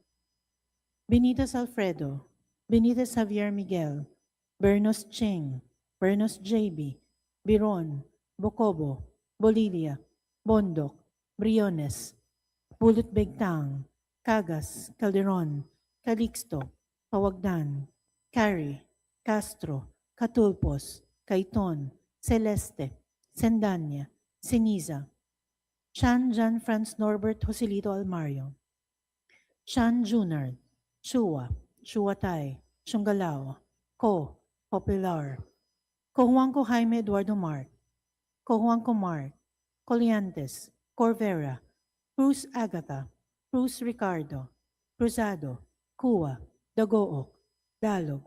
S3: Benitez Alfredo, Benitez Javier Miguel, Bernos Ching, Bernos JB, Biron, Bocobo, Bolivia, Bondok, Briones, Bulot Begtang, Cagas, Calderon, Calixto, Pawagdan, Cari, Castro, Catulpos, Caiton, Celeste, Sendanya, Siniza, Chan Jan Franz Norbert Joselito Almario, Chan Junard, Chua, Chuatay, Chungalao, Ko, Popular, Cojuanco Jaime Eduardo Mark, Cojuanco Mark, Coliantes, Corvera, Cruz Agatha, Cruz Ricardo, Cruzado, Kua, Dagook, Dalog,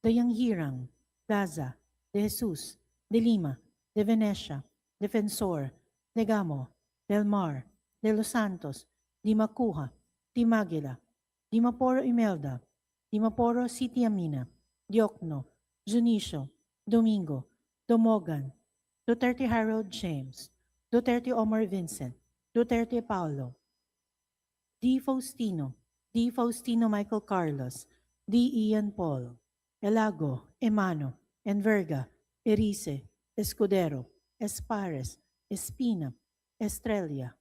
S3: Dayanghirang, Daza, De Jesus, De Lima, De Venecia, Defensor, De Gamo, Del Mar, De Los Santos, Di Macuja, Di Maguila, Di Maporo Imelda, Di Maporo City Amina, Diokno, Junicio, Domingo, Domogan, Duterte Harold James, Duterte Omar Vincent, Duterte Paulo, D. Faustino, D. Faustino Michael Carlos, D. Ian Paul, Elago, Emano, Enverga, Erice, Escudero, Espares, Espina, Estrella,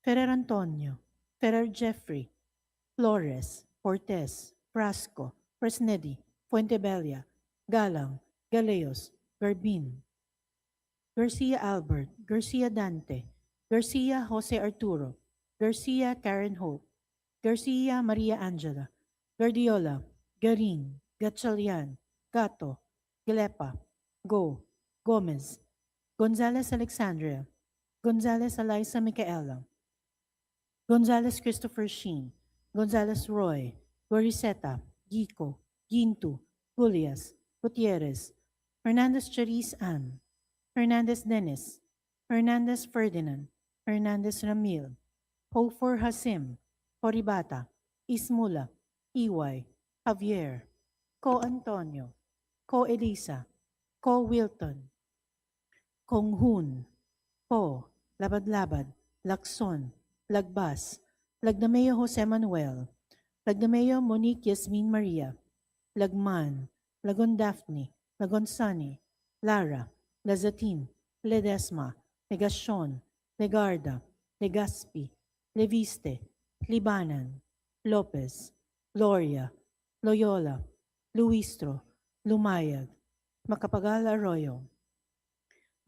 S3: Ferrer Antonio, Ferrer Jeffrey, Flores, Cortez, Frasco, Fresnedi, Fuentebella, Galang, Galeos, Garbin, Garcia Albert, Garcia Dante, Garcia Jose Arturo, Garcia Karen Hope, Garcia Maria Angela, Guardiola, Garin, Gatchalian, Gato, Gilepa, Go, Gomez, Gonzalez Alexandria, Gonzalez Eliza Micaela, Gonzalez Christopher Sheen, Gonzalez Roy, Goriseta, Gico, Gintu, Julias, Gutierrez, Hernandez Chariz Ann, Hernandez Dennis, Hernandez Ferdinand, Hernandez Ramil, Hofor Hasim, Horibata, Ismula, Iway, Javier, Co Antonio, Co Elisa, Co Wilton, Kong Hun, Po, Labad-Labad, Lakson, Lagbas, Lagnameo Jose Manuel, Lagnameo Monique Yasmin Maria, Lagman, Lagon Daphne, Lagon Sunny, Lara, Lazatin, Ledesma, Legacion, Legarda, Legaspi, Leviste, Libanan, Lopez, Gloria, Loyola, Luistro, Lumayag, Macapagal Arroyo,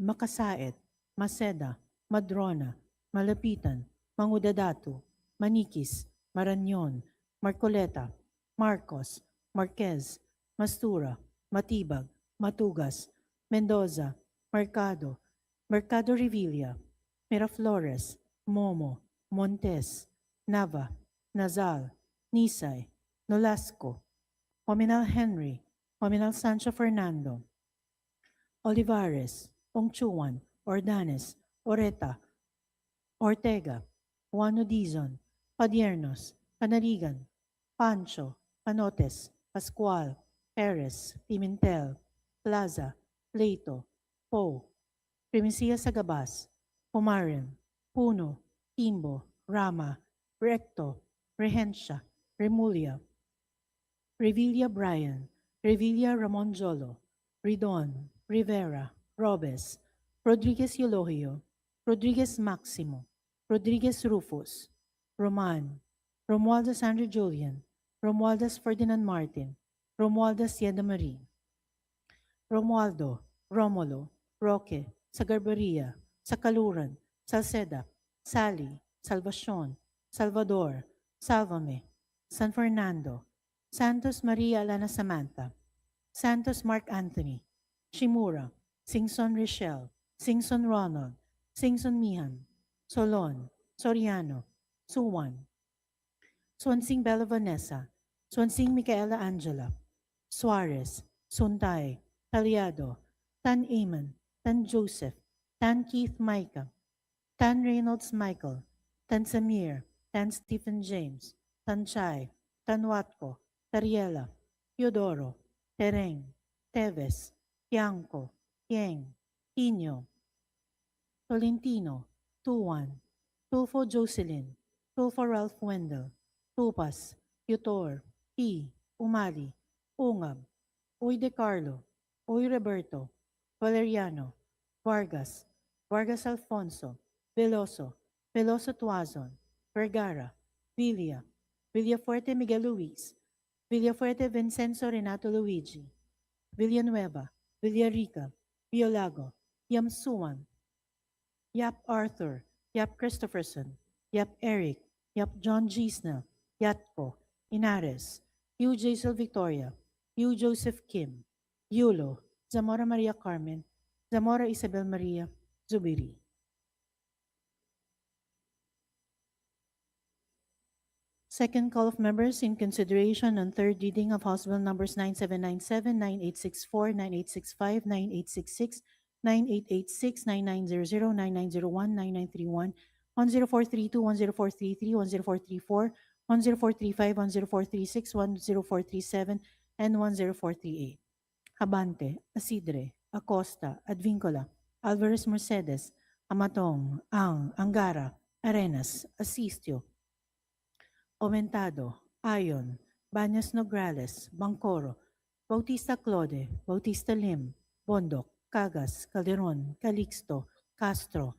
S3: Makasait, Maceda, Madrona, Malapitan, Mangudadatu, Manikis, Maranyon, Marcoleta, Marcos, Marquez, Mastura, Matibag, Matugas, Mendoza, Mercado, Mercado Revilla, Miraflores, Momo, Montes, Nava, Nazal, Nisay, Nolasco, Pominal Henry, Pominal Sancho Fernando, Olivares, Ongchuan, Ordanes, Oreta, Ortega, Juan Dizon, Padiernos, Panarigan, Pancho, Panotes, Pascual, Perez, Pimentel, Plaza, Leito, Po, Primicia Sagabas, Pumarin, Puno, Timbo, Rama, Recto, Rehencia, Remulia, Revilla Brian, Revilla Ramon Jolo, Ridon, Rivera, Robes, Rodriguez Eulogio, Rodriguez Maximo, Rodriguez Rufus, Roman, Romualdez Andrew Julian, Romualdez Ferdinand Martin, Romualdez Yeda Marie, Romualdo, Romulo, Roque, Sagarbaria, Sakaluran, Salceda, Sally, Salvacion, Salvador, Salvame, San Fernando, Santos Maria Alana Samantha, Santos Mark Anthony, Shimura, Singson Richelle, Singson Ronald, Singson Mihan, Solon, Soriano, Suwan, Swansing Bella Vanessa, Swansing Micaela Angela, Suarez, Suntay, Taliado, Tan Amon, Tan Joseph, Tan Keith Micah, Tan Reynolds Michael, Tan Samir, Tan Stephen James, Tan Chai, Tan Watko, Tariela, Teodoro, Tereng, Teves, Tiangco, Tieng, Tino, Tolentino, Tuan, Tulfo Jocelyn, Tulfo Ralph Wendell, Tupas, Tutor, T, Umali, Ungab, Uy De Carlo, Uy Roberto, Valeriano, Vargas, Vargas Alfonso, Veloso, Veloso Tuazon, Vergara, Villa, Villafuerte Miguel Luis, Villafuerte Vincenzo Renato Luigi, Villanueva, Villarica, Biolago, Yamsuan, Yap Arthur, Yap Christopherson, Yap Eric, Yap John Gisnell, Yatko, Inares, Yu Jaisal Victoria, Yu Joseph Kim, Yulo, Zamora Maria Carmen, Zamora Isabel Maria, Zubiri. Second call of members in consideration on third reading of House Bill numbers 9797, 9864, 9865, 9866, 9886, 9900, 9901, 9931, 10432, 10433, 10434, 10435, 10436, 10437, and 10438. Abante, Asidre, Acosta, Advincola, Alvarez Mercedes, Amatong, Angara, Arenas, Asistio, Aumentado, Ayon, Banyas Nograles, Bangcoro, Bautista Claude, Bautista Lim, Bondok, Cagas, Calderon, Calixto, Castro,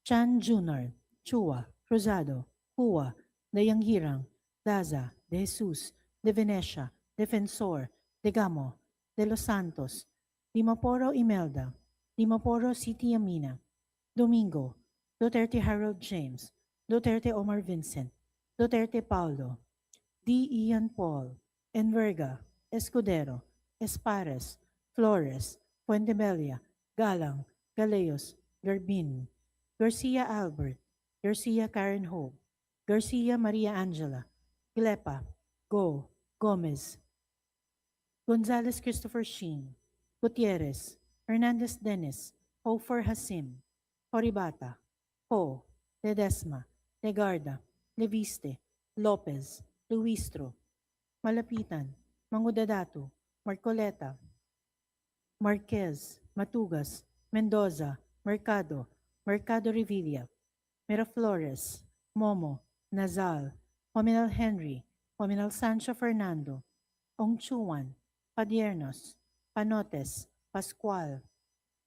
S3: Chan Junior, Chua, Rosado, Hua, Dayanghirang, Daza, De Jesus, De Venecia, Defensor, De Gamo, De Los Santos, Dimaporo Imelda, Dimaporo City Amina, Domingo, Duterte Harold James, Duterte Omar Vincent, Duterte Paulo, D. Ian Paul, Enverga, Escudero, Espares, Flores, Fuentebella, Galang, Galeos, Garbin, Garcia Albert, Garcia Karen Hope, Garcia Maria Angela, Glepa, Go, Gomez, Gonzalez Christopher Sheen, Gutierrez, Hernandez Dennis, Hofer Hasim, Horibata, Ho, Ledesma, Legarda, Leviste, Lopez, Luistro, Malapitan, Mangudadatu, Marcoleta, Marquez, Matugas, Mendoza, Mercado, Mercado Revilla, Miraflores, Momo, Nazal, Pominal Henry, Pominal Sancho Fernando, Ongchuan, Padiernos, Panotes, Pascual,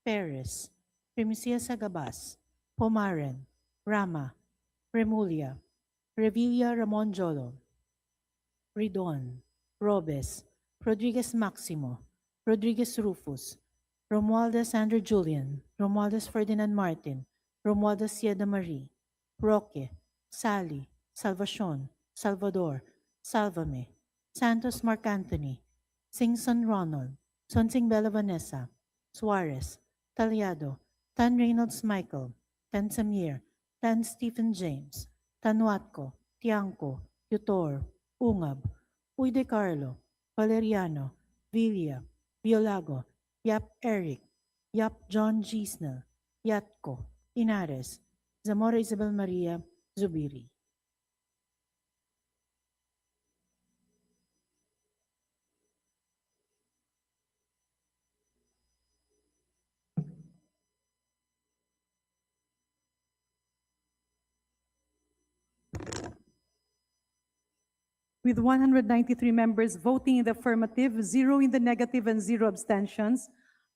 S3: Perez, Primicia Sagabas, Pomaren, Rama, Remulia, Revilla Ramon Jolo, Ridon, Robes, Rodriguez Maximo, Rodriguez Rufus, Romualdez Andrew Julian, Romualdez Ferdinand Martin, Romualdez Sieda Marie, Roque, Sally, Salvacion, Salvador, Salvame, Santos Mark Anthony, Singson Ronald, Sonsing Bella Vanessa, Suarez, Taliado, Tan Reynolds Michael, Tan Samir, Tan Stephen James, Tan Watco, Tiangco, Tutor, Ungab, Uy De Carlo, Valeriano, Villa, Biolago, Yap Eric, Yap John Gisnell, Yatko, Inares, Zamora Isabel Maria, Zubiri.
S13: With 193 members voting in the affirmative, 0 in the negative, and 0 abstentions,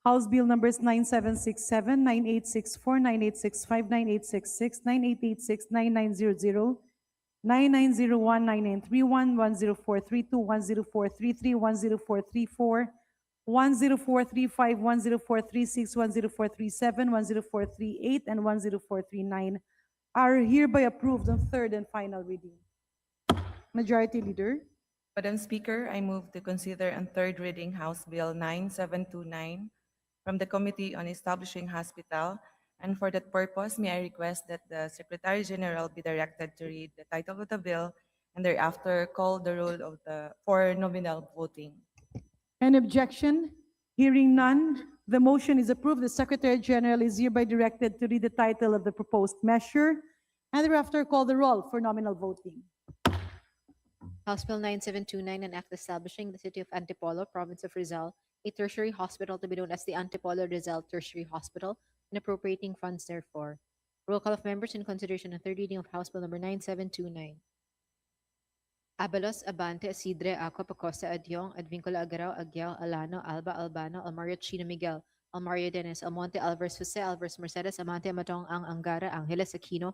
S13: House Bill numbers 9767, 9864, 9865, 9866, 9886, 9900, 9901, 9931, 10432, 10433, 10434, 10435, 10436, 10437, 10438, and 10439 are hereby approved on third and final reading. Majority Leader.
S16: Madam Speaker, I move to consider on third reading House Bill 9729 from the Committee on Establishing Hospital, and for that purpose, may I request that the Secretary General be directed to read the title of the bill and thereafter call the roll for nominal voting.
S13: Any objection? Hearing none, the motion is approved. The Secretary General is hereby directed to read the title of the proposed measure and thereafter call the roll for nominal voting.
S8: House Bill 9729, an act establishing the city of Antipolo, province of Rizal, a tertiary hospital to be known as the Antipolo Rizal Tertiary Hospital, and appropriating funds therefore. Roll call of members in consideration of third reading of House Bill number 9729. Abalos, Abante, Isidre, Aco, Pacosta, Adyong, Advincula, Agaraw, Agyao, Alano, Alba, Albano, Almario, Chino, Miguel, Almario, Dennis, Almonte, Alvarez, Jose, Alvarez, Mercedes, Amante, Amatong, Ang, Angara, Angeles, Aquino,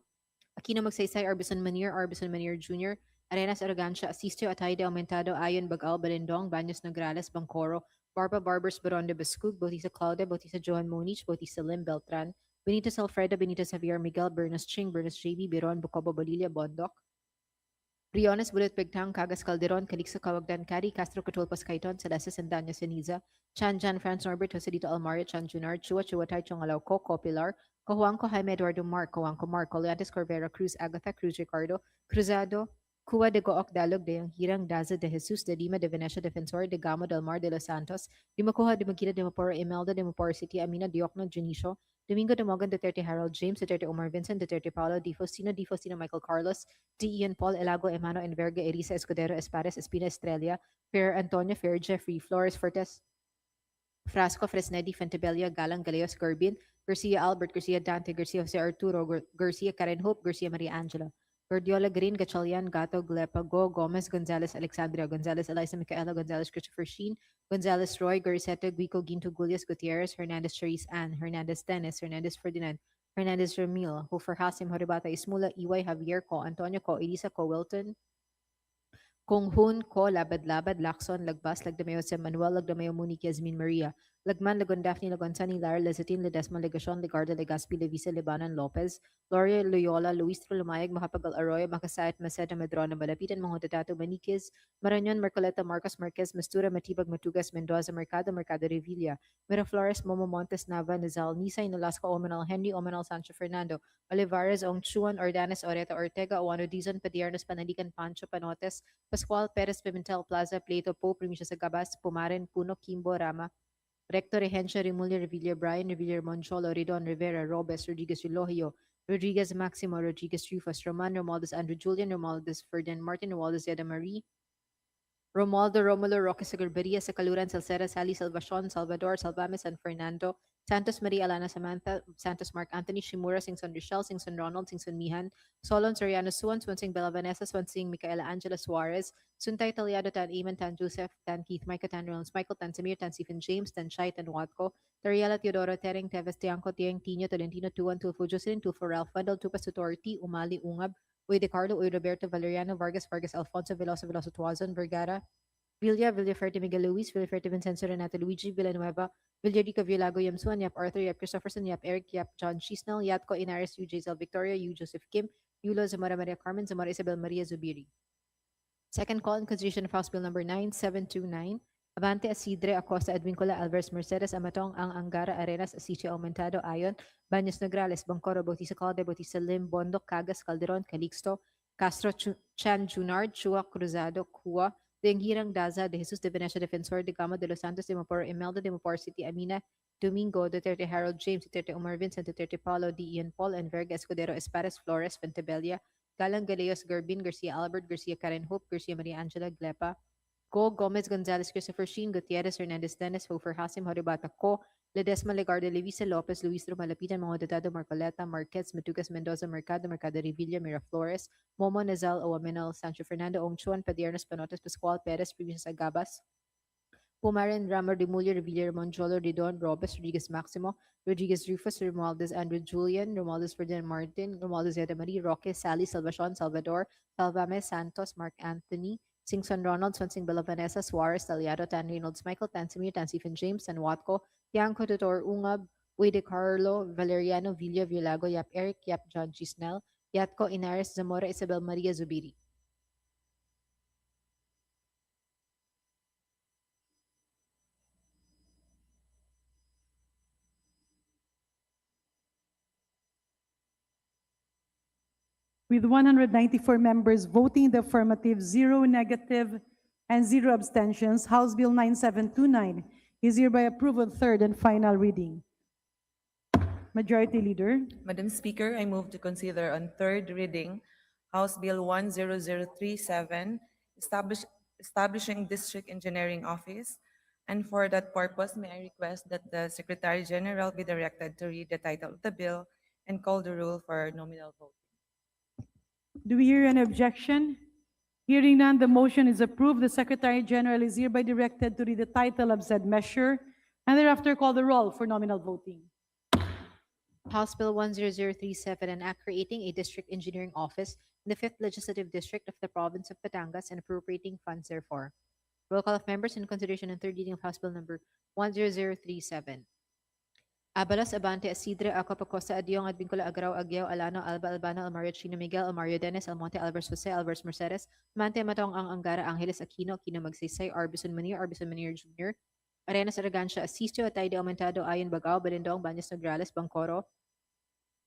S8: Magsaysay, Arbison Manier Jr., Arenas, Arrogancia, Asistio, Atayde, Aumentado, Ayon, Bagal, Balindong, Baños, Nograles, Bancoro, Barba, Barbers, Baron de Bascug, Bautista Claudia, Bautista Johan Monich, Bautista Lim, Beltran, Benitez Alfredo, Benitez Javier, Miguel, Bernas Ching, Bernas JB, Biron, Bucobo, Bolilia, Bondoc, Briones, Bullet, Bigtang, Cagas, Calderon, Calixto, Cawagdan, Cari, Castro, Catulpas, Caiton, Celestis, and Danya, Ceniza, Chan, Jan, Franz, Norbert, Joselito, Almario, Chan, Junar, Chua, Chuatay, Chongalao, Co, Pilar, Cojuanco, Jaime Eduardo Mark, Cojuanco Mark, Coliantes, Corvera, Cruz, Agatha, Cruz, Ricardo, Cruzado, Cuba de Gook, Dalog, de Hirang, Daza, de Jesus, de Lima, de Venecia, Defensor, de Gamo, del Mar, de Los Santos, de Macoja, de Maguila, de Maporo, Imelda, de Maporo City, Amina, Diokno, Junicio, Domingo de Mogan, Duterte, Harold James, Duterte, Omar Vincent, Duterte, Paulo, Di Faustino, Michael Carlos, D. Ian Paul, Elago, Emano, Enverga, Erisa, Escudero, Espares, Espina, Estrella, Fair, Antonio, Fair, Jeffrey, Flores, Fortes, Frasco, Fresnedi, Fentebella, Galang, Galeos, Gurbin, Garcia, Albert, Garcia, Dante, Garcia, Jose Arturo, Garcia, Karen Hope, Garcia, Maria Angela, Gordiola, Green, Gachalian, Gato, Glepa, Go, Gomez, Gonzalez, Alexandria, Gonzalez, Eliza, Micaela, Gonzalez, Christopher Sheen, Gonzalez, Roy, Garceta, Guico, Ginto, Gulias, Gutierrez, Hernandez, Cherise, Ann, Hernandez, Dennis, Hernandez, Ferdinand, Hernandez, Ramil, Hofer, Hasim, Horibata, Ismula, Iway, Javier, Co, Antonio, Co, Elisa, Co, Wilton, Konghun, Ko, Labad-Labad, Lacson, Lagbas, Lagdameo, Jose Manuel, Lagdameo, Monique, Yasmin Maria, Lagman, Lagon, Daphne, Lagon, Sunny, Lara, Lezatin, Ledesma, Legacion, Legarda, Legaspi, Levisa, Lebanon, Lopez, Gloria, Loyola, Luis Trulomayag, Mahapagal Arroyo, Makasayat, Maceda, Medrona, Malapitan, Mahotatato, Maniquez, Marañon, Marcoleta, Marcos Marquez, Mastura, Matibag, Matugas, Mendoza, Mercado, Mercado Revilla, Miraflores, Momo Montes, Nava, Nizal, Nisay, Nolasco, Omanal, Henry, Omanal, Sancho Fernando, Olivares, Ong Chuan, Ordanes, Oreta, Ortega, Oano, Dizon, Padiernos, Panalican, Pancho, Panotes, Pascual, Perez, Pimentel, Plaza, Plato, Po, Primicia Sagabas, Pumaren, Puno, Kimbo, Rama, Rector Regencia, Remulla, Revilla, Brian, Revilla, Moncholo, Ridon, Rivera, Robes, Rodriguez, Eulogio, Rodriguez, Maximo, Rodriguez, Rufus, Roman, Romualdez, Andrew Julian, Romualdez, Ferdinand, Martin, Romualdez, Yeda Marie, Romualdo, Romulo, Roque, Sagurberia, Sacaluran, Salceda, Sally, Salvacion, Salvador, Salvame, San Fernando, Santos Maria Alana Samantha, Santos Mark Anthony, Shimura, Singson Rochelle, Singson Ronald, Singson Mihan, Solon Soriano Suan, Swansing Bella Vanessa, Swansing Micaela Angela Suarez, Suntay Taliado, Tan Eamon, Tan Joseph, Tan Keith, Micah, Tan Reynolds, Michael, Tan Samir, Tan Stephen James, Tan Shai, Tan Watco, Tariela Teodoro, Tereng, Teves, Tiangco, Tiang, Tino, Tolentino, Tuan, Tulfo, Jocelyn, Tulfo, Ralph, Wendell, Tupas, Tutorti, Umali, Ungab, Uy De Carlo, Uy Roberto, Valeriano, Vargas, Vargas, Alfonso, Veloso, Veloso, Tuazon, Vergara, Villa, Villaferte, Miguel Luis, Villaferte, Vincenzo, Renato, Luigi, Villanueva, Villarica, Villago, Yamsuan, Yap Arthur, Yap Christopherson, Yap Eric, Yap John Chisnell, Yatco, Inaris, U. Giselle Victoria, U. Joseph Kim, Yulo, Zamora Maria Carmen, Zamora Isabel Maria Zubiri. Second call in consideration of House Bill number 9729, Avante Asidre, Acosta, Edwincula, Alvarez, Mercedes, Amatong, Ang Angara, Arenas, Asicho, Aumentado, Ayon, Baños Nograles, Bancoro, Bautista Calde, Bautista Lim, Bondo, Cagas, Calderon, Calixto, Castro, Chan Junard, Chua, Cruzado, Cua, Denghirang Daza, De Jesus de Venecia, Defensor de Gama de los Santos, de Mapor, Imelda, de Mapor City, Amina, Domingo, Duterte Harold James, Duterte Omar Vincent, Duterte Paulo, D. Ian Paul, and Verga Escudero Espares, Flores, Fentebella, Galang Galeos, Gurbin, Garcia Albert, Garcia Karen Hope, Garcia Maria Angela, Glepa, Go, Gomez, Gonzalez, Christopher Sheen, Gutierrez, Hernandez, Dennis, Hofer, Hasim, Horibata, Co, Ledesma, Legarde, Levisa, Lopez, Luis Lumalapitan, Mahodadado, Marcoleta, Marquez, Matugas, Mendoza, Mercado, Mercado Revilla, Miraflores, Momo, Nazal, Oaminal, Sancho Fernando, Ongchuan, Padiernos, Panotes, Pascual, Perez, Previous Agabas, Pumaren, Ramos, Remulla, Revilla, Monjolo, Ridon, Robes, Rodriguez Maximo, Rodriguez Rufus, Romualdez Andrew Julian, Romualdez Ferdinand Martin, Romualdez Zeta Marie, Roque, Sally, Salvacion, Salvador, Salvame, Santos, Mark Anthony, Singson Ronald, Swansing Bella Vanessa, Suarez, Taliado, Tan Reynolds, Michael, Tansimir, Tansifin James, San Watco, Tiangco, Tutor, Ungab, Wade Carlo, Valeriano, Villa, Villago, Yap Eric, Yap John Gisnel, Yatco, Inares, Zamora, Isabel Maria Zubiri.
S13: With 194 members voting in the affirmative, 0 negative, and 0 abstentions, House Bill 9729 is hereby approved on third and final reading. Majority Leader.
S16: Madam Speaker, I move to consider on third reading House Bill 10037, establishing District Engineering Office. And for that purpose, may I request that the Secretary General be directed to read the title of the bill and call the roll for nominal vote.
S13: Do we hear any objection? Hearing none, the motion is approved. The Secretary General is hereby directed to read the title of said measure and thereafter call the roll for nominal voting.
S8: House Bill 10037, an act creating a district engineering office in the 5th Legislative District of the Province of Batangas and appropriating funds therefore. Roll call of members in consideration and third reading of House Bill number 10037. Abalos, Abante, Asidre, Acopacosta, Adiong, Advincula, Agrao, Agueo, Alano, Alba, Albano, Almario, Chino, Miguel, Almario, Dennis, Almonte, Alvarez, Jose, Alvarez, Mercedes, Mante, Matong, Ang, Angara, Angeles, Aquino, Aquino, Magsaysay, Arbison Manir Jr., Arenas, Aragancia, Asistio, Atay de Aumentado, Ayon, Bagao, Balindong, Banyas, Nograles, Bangkoro,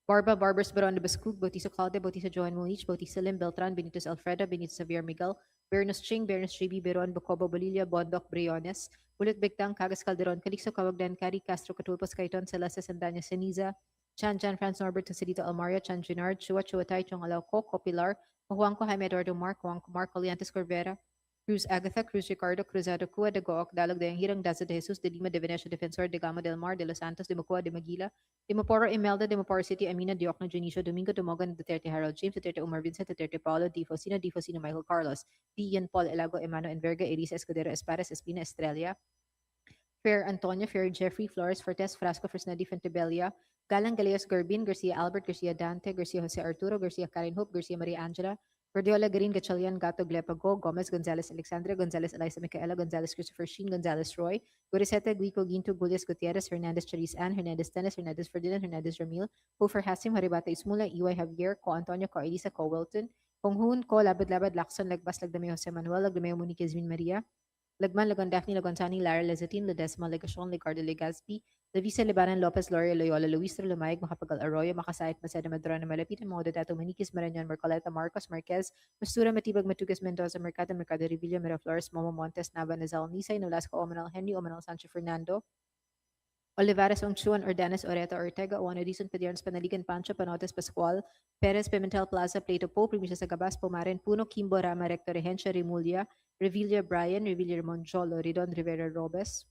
S8: Barba, Barbers, Baron de Bascug, Bautista Calde, Bautista Joan Mulich, Bautista Lim, Beltran, Benitez Alfredo, Benitez Xavier Miguel, Bernos Ching, Bernos JB, Beron, Bacobo, Bolilla, Bondoc, Briones, Bulit Bigtang, Cagas Calderon, Calixto, Cawagdan, Cari, Castro, Catulpos, Caiton, Celeste, Sandanya, Ceniza, Chan France Norbert, Tosidito Almario, Chan Junard, Chua Chuatay, Chong Alauco, Copilar, Juanco, Jaime Eduardo Mark, Juanco Mark, Oliantes Corvera, Cruz Agatha, Cruz Ricardo, Cruzado Cua, de Gook, Dalog de Hirang, Daza de Jesus, de Lima, de Venecia Defensor, de Gama del Mar, de Los Santos, de Macua, de Maguila, de Maporo Imelda, de Maporo City, Amina, Diokno, Junicio, Domingo, Dumogan, Duterte, Harold James, Duterte, Umar Vincent, Duterte, Paulo, Difosino, Michael Carlos, D. Ian Paul, Elago, Emano, Enverga, Elisa Escudero, Espadas, Espina, Estrella, Fair Antonio, Fair Jeffrey, Flores, Fortes, Frasco, Fresnedi, Fentebella, Galang, Galeos, Garbin, Garcia Albert, Garcia Dante, Garcia Jose Arturo, Garcia Karen Hope, Garcia Maria Angela, Gordiola Garin, Gatchalian, Gato, Glepago, Gomez, Gonzalez, Alexandra, Gonzalez, Eliza Micaela, Gonzalez, Christopher Sheen, Gonzalez, Roy, Goriseta, Guico, Ginto, Gulles, Gutierrez, Hernandez, Charis Ann, Hernandez, Dennis, Hernandez, Ferdinand, Hernandez, Ramil, Hofer Hasim, Haribata Ismula, EY Javier, Co Antonio, Co Elisa, Co Wilton, Konghun, Co Labad, Lacson, Lagbas, Lagdameo Jose Manuel, Lagdameo Monique, Ezmin Maria, Lagman, Lagon Daphne, Lagon Sani, Lara Lezatin, Ledesma, Legasyon, Legardo Legazpi, Levisa, Lebanon, Lopez, Loria, Loyola, Luis, Lumayag, Makapagal Arroyo, Makasayat, Maceda, Madrona, Malapitan, Mga Dato, Maniquis, Marañon, Marcoleta, Marcos, Marquez, Mastura, Matibag, Matugas, Mendoza, Mercado, Revilla, Miraflores, Momo Montes, Nava, Nazal, Nisay, Nolasco, Omanal, Henry, Omanal, Sancho, Fernando, Olivares, Ongchuan, Ordanes, Oreta, Ortega, Juan Edison, Pedianos, Panaligan, Pancho, Panotes, Pascual, Perez, Pimentel, Plaza, Plato Po, Primisa Sagabas, Pomaren, Puno, Kimbo, Rama, Recto, Regencia, Remulia, Revilla, Brian, Revilla, Monjolo, Ridon, Rivera, Robes,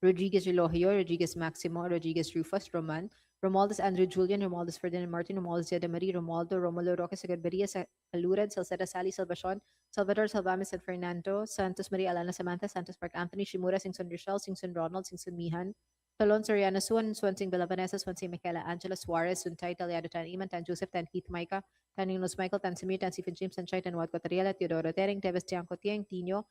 S8: Rodriguez Relogio, Rodriguez Maximo, Rodriguez Rufus, Roman, Romualdez Andrew Julian, Romualdez Ferdinand Martin, Romualdez Zeda Marie, Romualdo, Romulo Roque Sagadbaria, Alurad, Salceda Sally, Salvacion, Salvador Salvames, San Fernando, Santos Maria Alana Samantha, Santos Park Anthony, Shimura, Singson Rochelle, Singson Ronald, Singson Mihan, Talon Soriano Suan, Swansing Bella Vanessa, Swansing Michaela Angela Suarez, Suntay Taliado Tan Iman, Tan Joseph, Tan Keith Micah, Tan Ninos Michael, Tan Samir, Tan Stephen James, Tan Chai, Tan Wat Cotariela, Teodoro Tering, Teves Tiangco Tiang, Tino,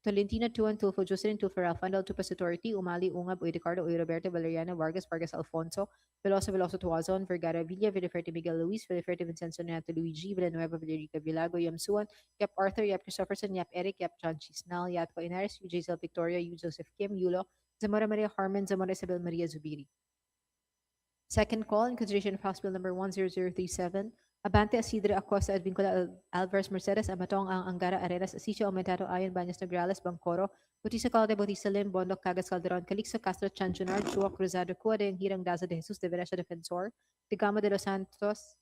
S8: Tolentino, Tuan, Tulfo, Jocelyn, Tulfo, Ralfando, Tupas Authority, Umali, Ungab, Uy Ricardo, Uy Roberto, Valeriano, Vargas, Vargas Alfonso, Veloso Tuazon, Vergara Villa, Villaferte Miguel Luis, Villaferte Vincenzo Nato Luigi, Villanueva, Villarica Villago, Yam Suan, Yap Arthur, Yap Christopherson, Yap Eric, Yap John Chisnal, Yatko Inares, Yu Jaisel Victoria, Yu Joseph Kim, Yulo, Zamora Maria Harmon, Zamora Isabel Maria Zubiri. Second call in consideration of House Bill number 10037, Abante Asidre Acosta Advincula Alvarez Mercedes Amatong Ang Angara Arenas Asisio Aumentado Ayon Baños Nograles Bangkoro Bautista Calde Bautista Lim Bondoc Cagas Calderon Calixto Castro Chanchunar Chua Cruzado Cua de Hirang Daza de Jesus de Venecia Defensor de Gama de los Santos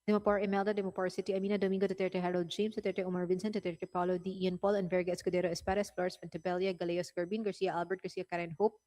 S8: Dimapor Imelda Dimapor City Amina Domingo Duterte Harold James Duterte Omar Vincent Duterte Paulo D. Ian Paul and Verga Escudero Espadas Flores Fentebella Galeos Garbin Garcia Albert Garcia Karen Hope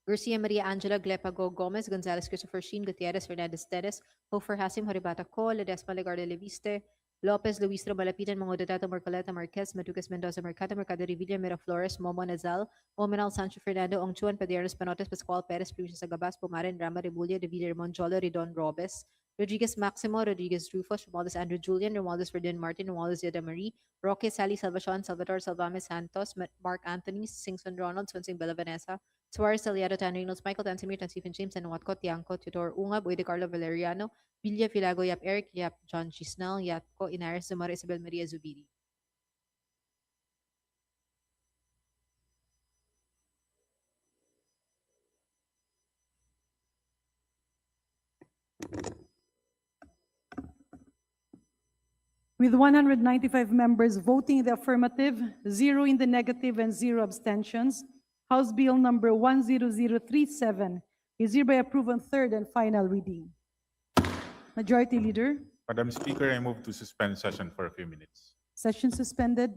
S8: Garcia Maria Angela Glepago Gomez, Gonzalez Christopher Sheen, Gutierrez Fernandez Dennis, Hofer Hasim Haribata Co, Ledesma Legarde Leviste, Lopez, Luistro, Malapitan, Mangodotato, Marcoleta, Marquez, Madugas, Mendoza, Mercado, Mercado Revilla, Miraflores, Momo Nazal, Omenal, Sancho, Fernando, Ongchuan, Paderos, Panotes, Pascual, Perez, Princess Agabas, Pumarin, Rama, Rebulia, De Villa, Monjolo, Ridon, Robes, Rodriguez Maximo, Rodriguez Rufus, Romualdez Andrew Julian, Romualdez Ferdinand Martin, Romualdez Yada Marie, Roque Sally Salvacion, Salvador Salvame Santos, Mark Anthony, Singson Ronald, Swansing Bella Vanessa, Suarez Aliado, Tan Reynolds, Michael Tansimir, Tan Stephen James, and Watco, Tiangco, Tudor Ungab, Boy de Carlo Valeriano, Villa Filago, Yap Eric, Yap John Chisnal, Yapco, Inares, Zamora, Isabel Maria Zubiri.
S13: With 195 members voting in the affirmative, 0 in the negative, and 0 abstentions, House Bill number 10037 is hereby approved on third and final reading. Majority Leader,
S7: Madam Speaker, I move to suspend session for a few minutes.
S13: session suspended.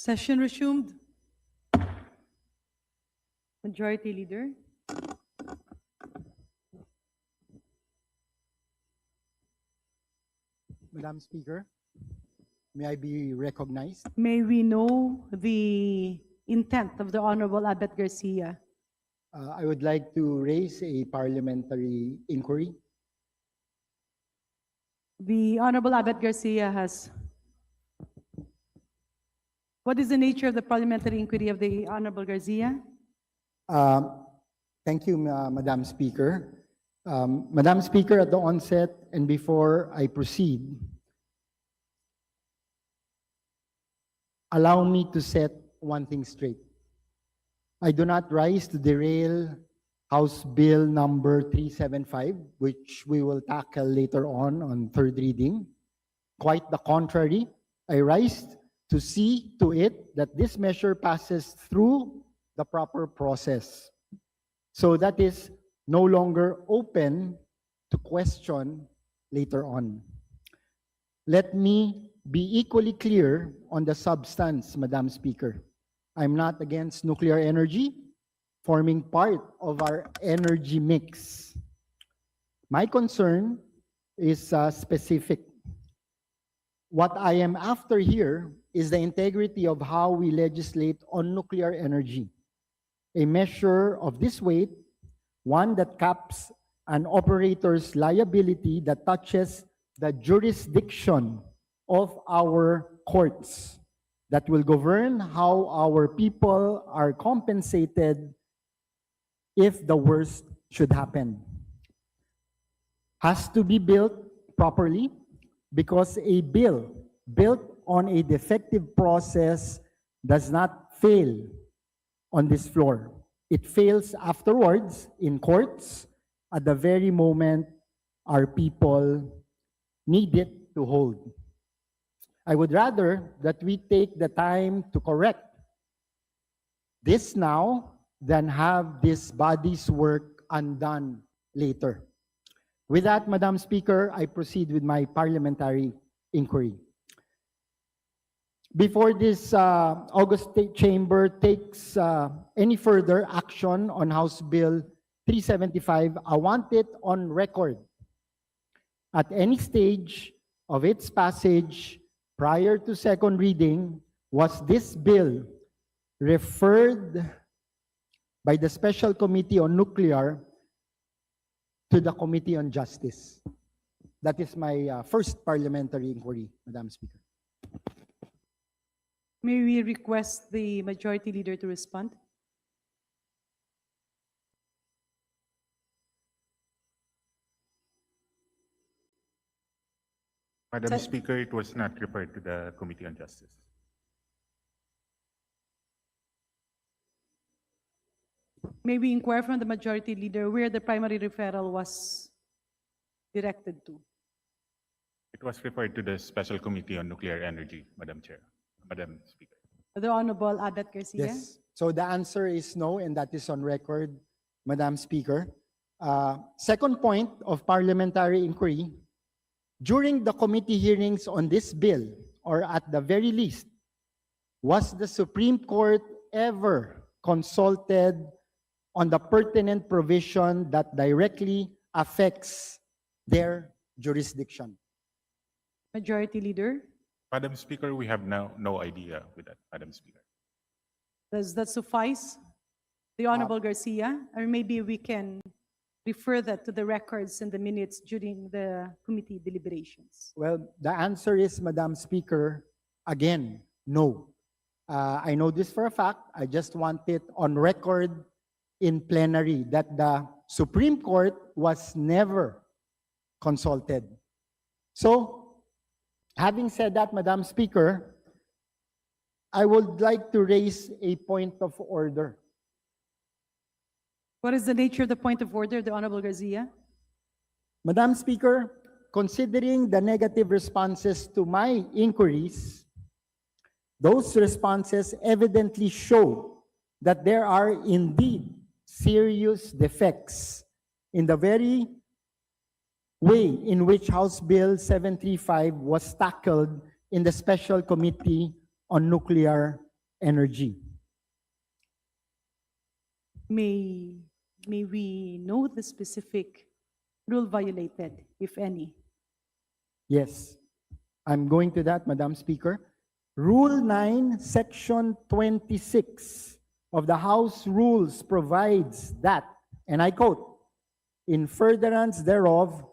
S13: Session resumed. Majority Leader.
S17: Madam Speaker, may I be recognized?
S13: May we know the intent of the Honorable Abet Garcia?
S17: I would like to raise a parliamentary inquiry.
S13: The Honorable Abet Garcia has. What is the nature of the parliamentary inquiry of the Honorable Garcia?
S17: Thank you, Madam Speaker. Madam Speaker, at the onset and before I proceed, allow me to set one thing straight. I do not rise to derail House Bill number 375, which we will tackle later on third reading. Quite the contrary, I rise to see to it that this measure passes through the proper process. So that is no longer open to question later on. Let me be equally clear on the substance, Madam Speaker. I'm not against nuclear energy, forming part of our energy mix. My concern is specific. What I am after here is the integrity of how we legislate on nuclear energy. A measure of this weight, one that caps an operator's liability that touches the jurisdiction of our courts, that will govern how our people are compensated if the worst should happen. Has to be built properly, because a bill built on a defective process does not fail on this floor. It fails afterwards in courts at the very moment our people need it to hold. I would rather that we take the time to correct this now than have this body's work undone later. With that, Madam Speaker, I proceed with my parliamentary inquiry. Before this August Chamber takes any further action on House Bill 375, I want it on record. At any stage of its passage prior to second reading, was this bill referred by the Special Committee on Nuclear to the Committee on Justice? That is my first parliamentary inquiry, Madam Speaker.
S13: May we request the Majority Leader to respond?
S7: Madam Speaker, it was not referred to the Committee on Justice.
S13: May we inquire from the Majority Leader where the primary referral was directed to?
S7: It was referred to the Special Committee on Nuclear Energy, Madam Speaker.
S13: The Honorable Abet Garcia?
S17: Yes. So the answer is no, and that is on record, Madam Speaker. Second point of parliamentary inquiry, during the committee hearings on this bill, or at the very least, was the Supreme Court ever consulted on the pertinent provision that directly affects their jurisdiction?
S13: Majority Leader?
S7: Madam Speaker, we have no idea with that, Madam Speaker.
S13: Does that suffice? The Honorable Garcia? Or maybe we can refer that to the records and the minutes during the committee deliberations.
S17: Well, the answer is, Madam Speaker, again, no. I know this for a fact. I just want it on record in plenary that the Supreme Court was never consulted. So, having said that, Madam Speaker, I would like to raise a point of order.
S13: What is the nature of the point of order, the Honorable Garcia?
S17: Madam Speaker, considering the negative responses to my inquiries, those responses evidently show that there are indeed serious defects in the very way in which House Bill 735 was tackled in the Special Committee on Nuclear energy.
S13: May we know the specific rule violated, if any?
S17: Yes, I'm going to that, Madam Speaker. Rule 9, Section 26 of the House Rules provides that, and I quote, "In furtherance thereof,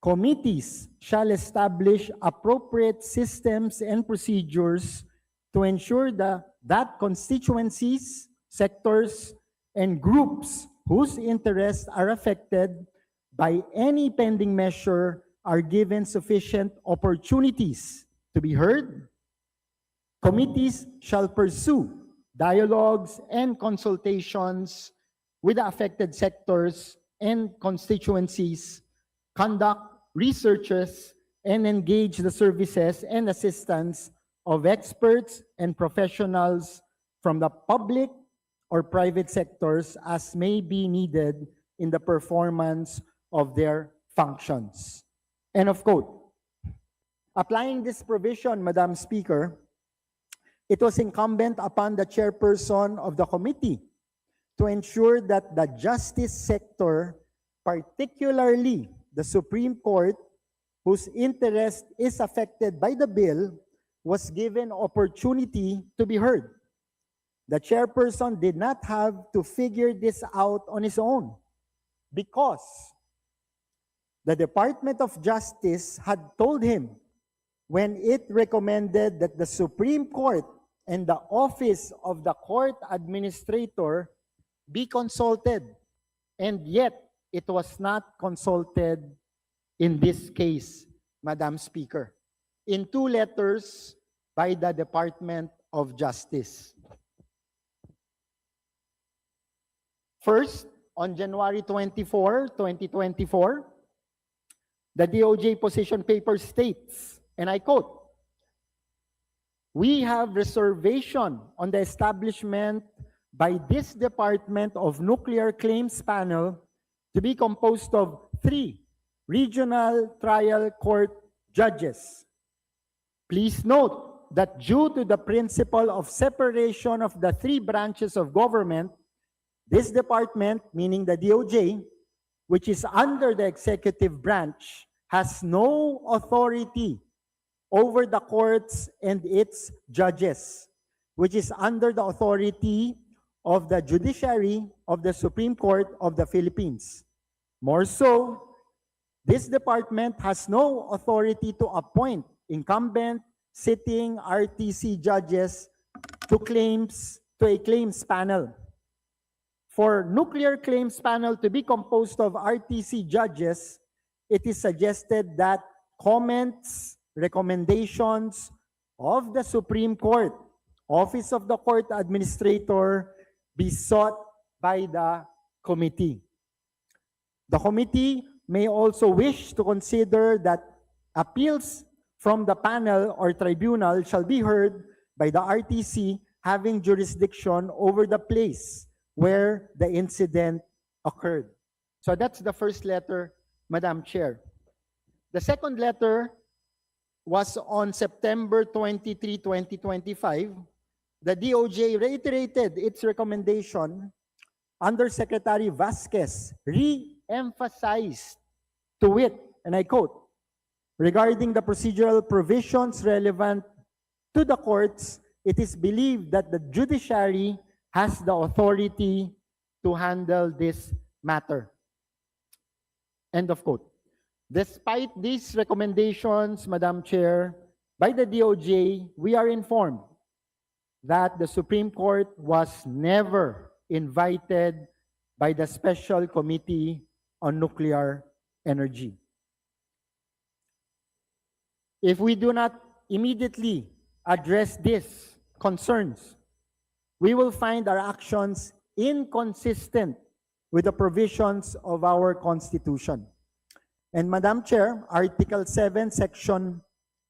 S17: committees shall establish appropriate systems and procedures to ensure that constituencies, sectors, and groups whose interests are affected by any pending measure are given sufficient opportunities to be heard. Committees shall pursue dialogues and consultations with the affected sectors and constituencies, conduct researches, and engage the services and assistance of experts and professionals from the public or private sectors as may be needed in the performance of their functions." End of quote. Applying this provision, Madam Speaker, it was incumbent upon the chairperson of the committee to ensure that the justice sector, particularly the Supreme Court, whose interest is affected by the bill, was given opportunity to be heard. The chairperson did not have to figure this out on his own because the Department of Justice had told him when it recommended that the Supreme Court and the Office of the Court Administrator be consulted, and yet it was not consulted in this case, Madam Speaker, in 2 letters by the Department of Justice. First, on January 24, 2024, the DOJ position paper states, and I quote, "We have reservation on the establishment by this Department of Nuclear Claims Panel to be composed of 3 regional trial court judges. Please note that due to the principle of separation of the 3 branches of government, this department, meaning the DOJ, which is under the executive branch, has no authority over the courts and its judges, which is under the authority of the judiciary of the Supreme Court of the Philippines. More so, this department has no authority to appoint incumbent sitting RTC judges to a claims panel. For nuclear claims panel to be composed of RTC judges, it is suggested that comments, recommendations of the Supreme Court, Office of the Court Administrator, be sought by the committee. The committee may also wish to consider that appeals from the panel or tribunal shall be heard by the RTC having jurisdiction over the place where the incident occurred. So that's the first letter, Madam Chair. The second letter was on September 23, 2025. The DOJ reiterated its recommendation. Undersecretary Vasquez re-emphasized to it, and I quote, "Regarding the procedural provisions relevant to the courts, it is believed that the judiciary has the authority to handle this matter." End of quote. Despite these recommendations, Madam Chair, by the DOJ, we are informed that the Supreme Court was never invited by the Special Committee on Nuclear Energy. If we do not immediately address these concerns, we will find our actions inconsistent with the provisions of our Constitution. And Madam Chair, Article 7, Section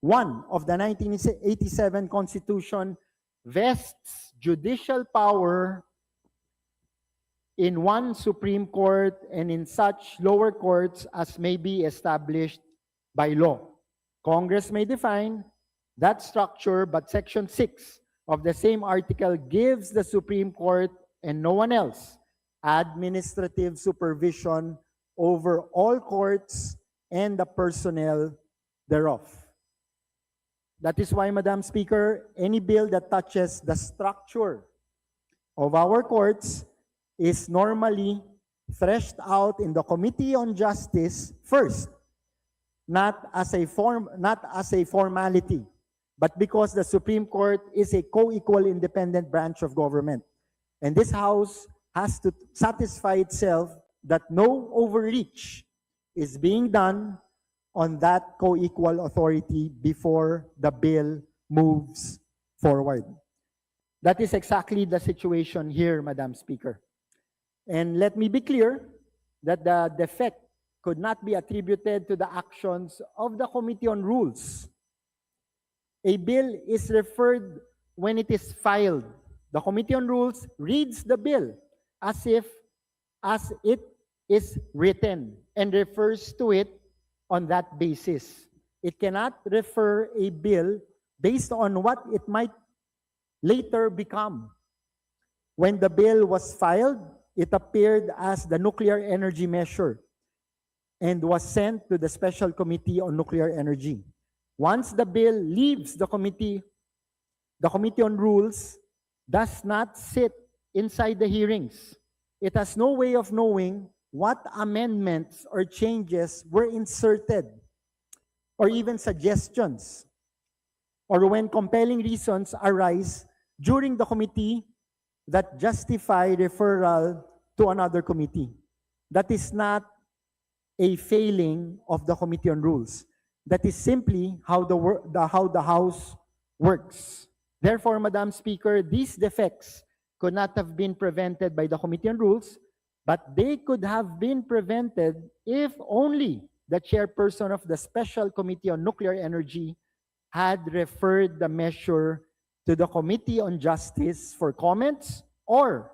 S17: 1 of the 1987 Constitution vests judicial power in one Supreme Court and in such lower courts as may be established by law. Congress may define that structure, but Section 6 of the same article gives the Supreme Court and no one else administrative supervision over all courts and the personnel thereof. That is why, Madam Speaker, any bill that touches the structure of our courts is normally threshed out in the Committee on Justice first, not as a formality, but because the Supreme Court is a co-equal independent branch of government. And this House has to satisfy itself that no overreach is being done on that co-equal authority before the bill moves forward. That is exactly the situation here, Madam Speaker. And let me be clear that the defect could not be attributed to the actions of the Committee on Rules. A bill is referred when it is filed. The Committee on Rules reads the bill as it is written and refers to it on that basis. It cannot refer a bill based on what it might later become. When the bill was filed, it appeared as the nuclear energy measure and was sent to the Special Committee on Nuclear Energy. Once the bill leaves the Committee on Rules does not sit inside the hearings. It has no way of knowing what amendments or changes were inserted, or even suggestions, or when compelling reasons arise during the committee that justify referral to another committee. That is not a failing of the Committee on Rules. That is simply how the House works. Therefore, Madam Speaker, these defects could not have been prevented by the Committee on Rules, but they could have been prevented if only the chairperson of the Special Committee on Nuclear Energy had referred the measure to the Committee on Justice for comments, or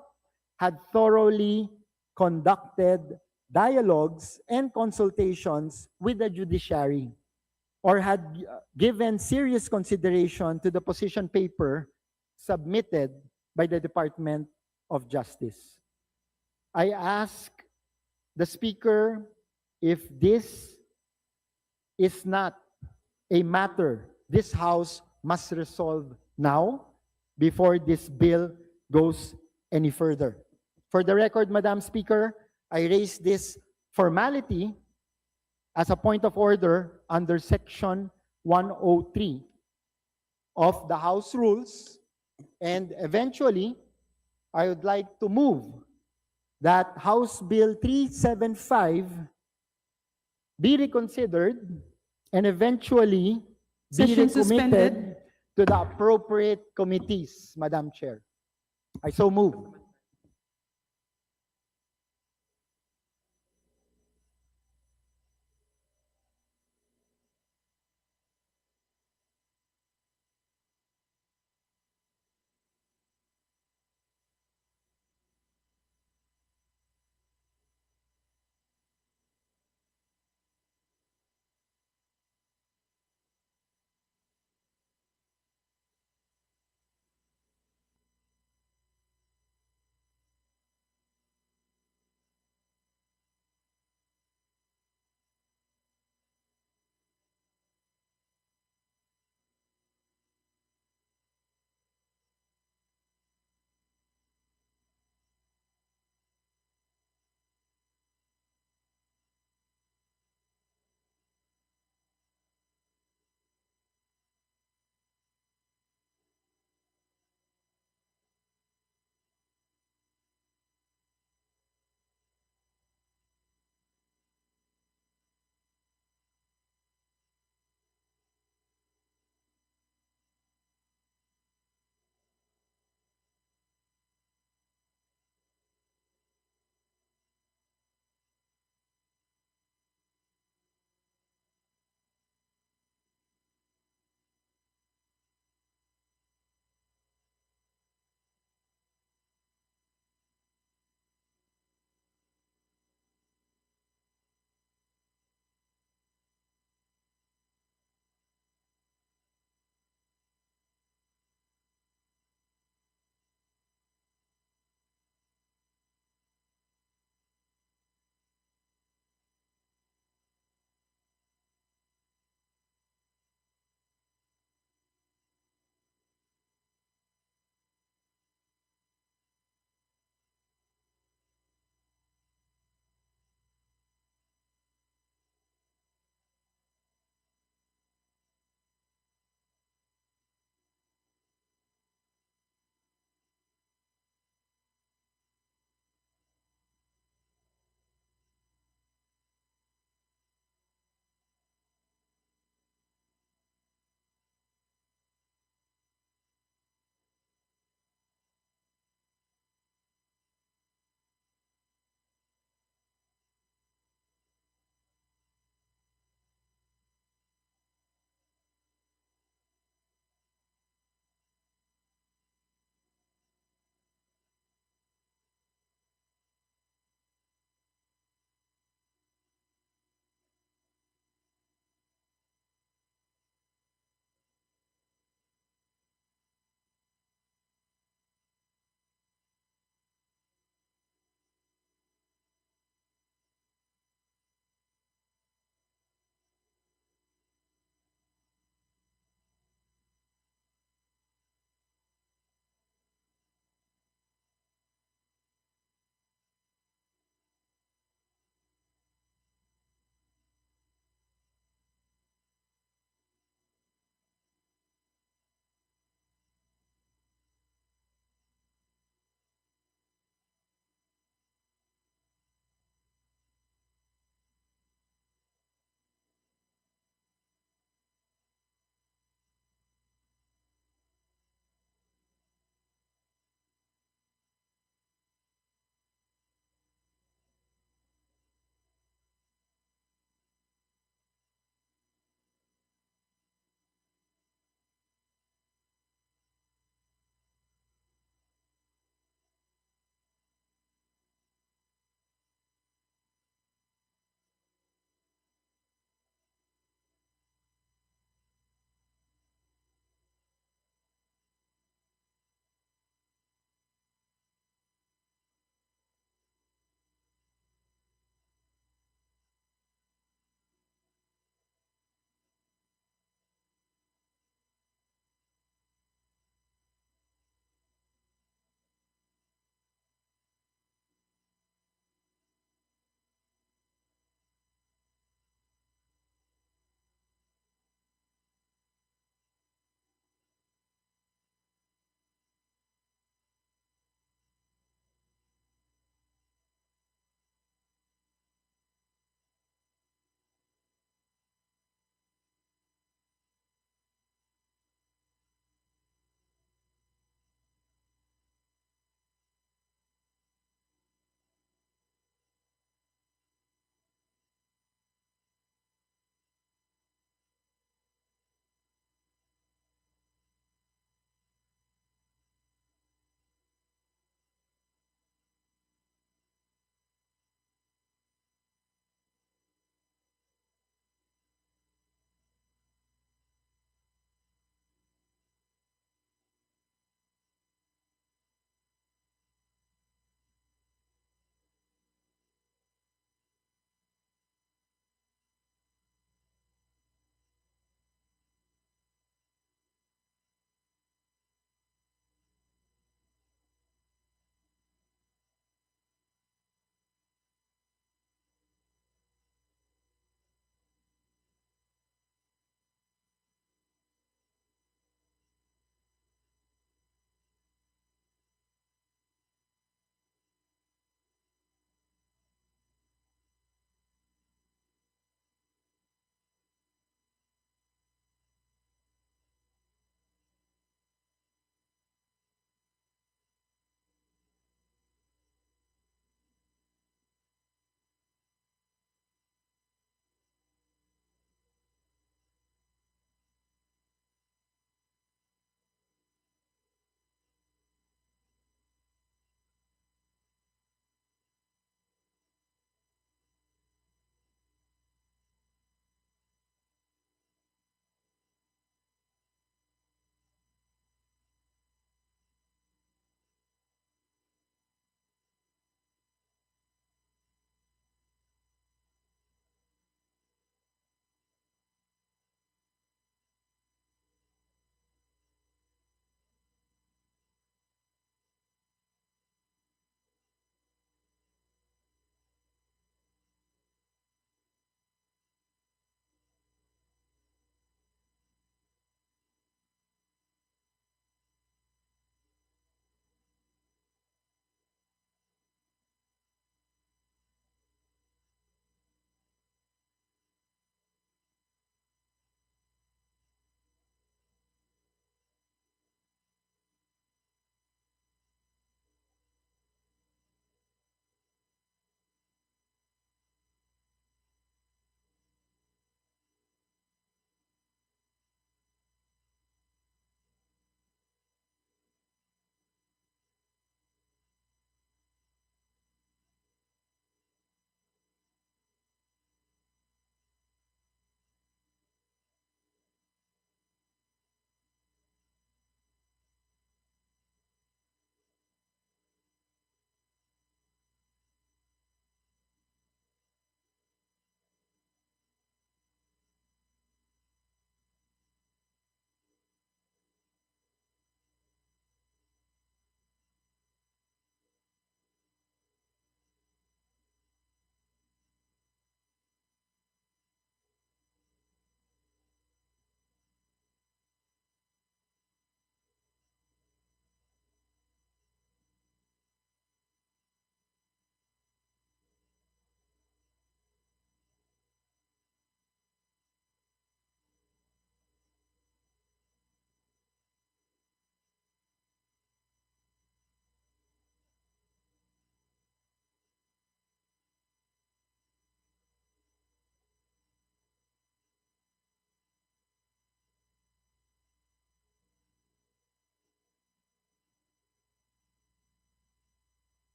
S17: had thoroughly conducted dialogues and consultations with the judiciary, or had given serious consideration to the position paper submitted by the Department of Justice. I ask the Speaker if this is not a matter this House must resolve now before this bill goes any further. For the record, Madam Speaker, I raise this formality as a point of order under Section 103 of the House Rules, and eventually, I would like to move that House Bill 375 be reconsidered and eventually be
S13: Session
S17: recommitted
S13: suspended.
S17: to the appropriate committees, Madam Chair. I so move.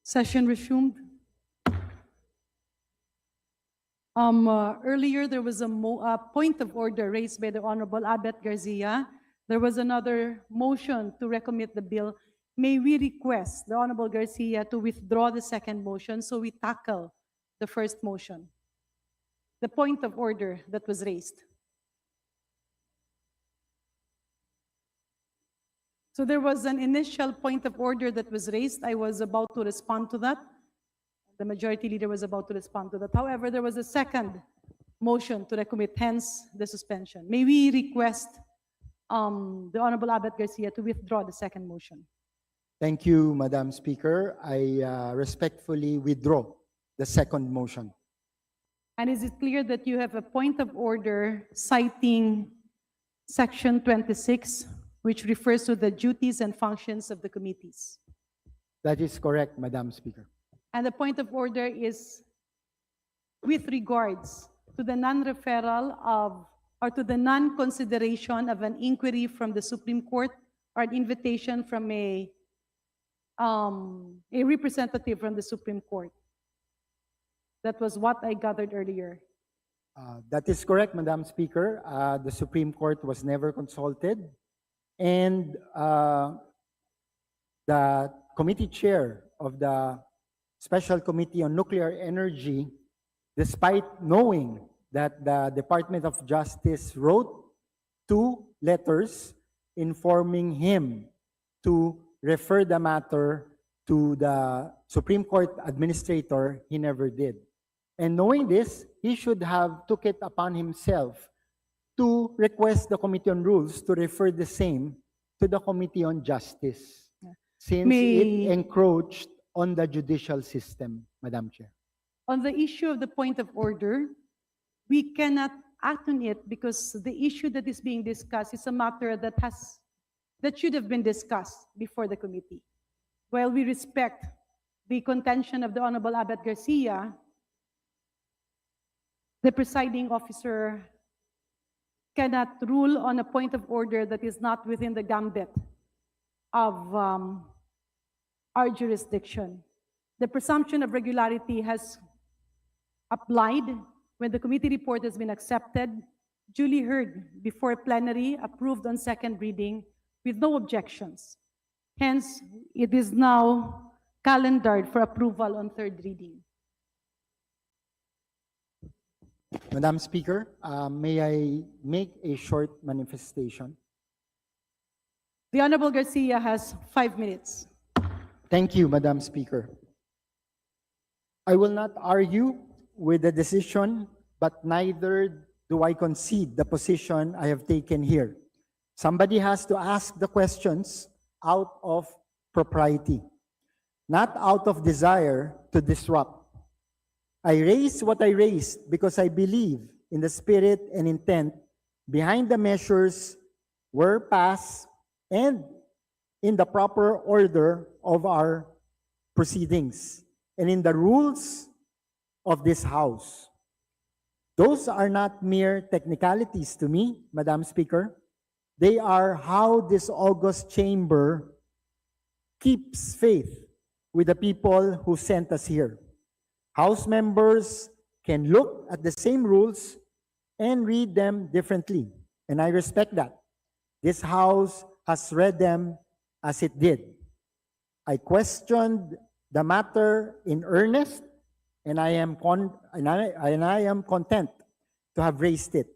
S13: Session resumed. Earlier, there was a point of order raised by the Honorable Abet Garcia. There was another motion to recommit the bill. May we request the Honorable Garcia to withdraw the second motion so we tackle the first motion? The point of order that was raised. So there was an initial point of order that was raised. I was about to respond to that. The majority leader was about to respond to that. However, there was a second motion to recommit, hence the suspension. May we request the Honorable Abet Garcia to withdraw the second motion?
S17: Thank you, Madam Speaker. I respectfully withdraw the second motion.
S13: And is it clear that you have a point of order citing Section 26, which refers to the duties and functions of the committees?
S17: That is correct, Madam Speaker.
S13: And the point of order is with regards to the non-referral of, or to the non-consideration of an inquiry from the Supreme Court or an invitation from a representative from the Supreme Court. That was what I gathered earlier.
S17: That is correct, Madam Speaker. The Supreme Court was never consulted, and the committee chair of the Special Committee on Nuclear Energy, despite knowing that the Department of Justice wrote 2 letters informing him to refer the matter to the Supreme Court administrator, he never did. And knowing this, he should have took it upon himself to request the Committee on Rules to refer the same to the Committee on Justice, since it encroached on the judicial system, Madam Chair.
S13: On the issue of the point of order, we cannot act on it because the issue that is being discussed is a matter that should have been discussed before the committee. While we respect the contention of the Honorable Abet Garcia, the presiding officer cannot rule on a point of order that is not within the gambit of our jurisdiction. The presumption of regularity has applied when the committee report has been accepted, duly heard before plenary, approved on second reading with no objections. Hence, it is now calendared for approval on third reading.
S17: Madam Speaker, may I make a short manifestation?
S13: The Honorable Garcia has 5 minutes.
S17: Thank you, Madam Speaker. I will not argue with the decision, but neither do I concede the position I have taken here. Somebody has to ask the questions out of propriety, not out of desire to disrupt. I raised what I raised because I believe in the spirit and intent behind the measures were passed and in the proper order of our proceedings and in the rules of this House. Those are not mere technicalities to me, Madam Speaker. They are how this august chamber keeps faith with the people who sent us here. House members can look at the same rules and read them differently, and I respect that. This House has read them as it did. I questioned the matter in earnest, and I am content to have raised it.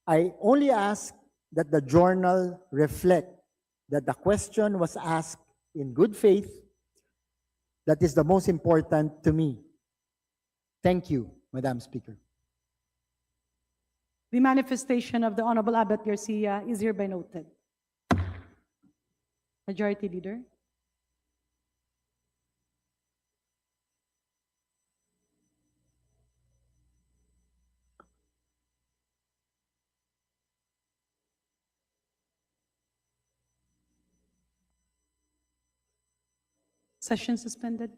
S17: I only ask that the journal reflect that the question was asked in good faith. That is the most important to me. Thank you, Madam Speaker.
S13: The manifestation of the Honorable Abet Garcia is hereby noted. Majority Leader. Session suspended.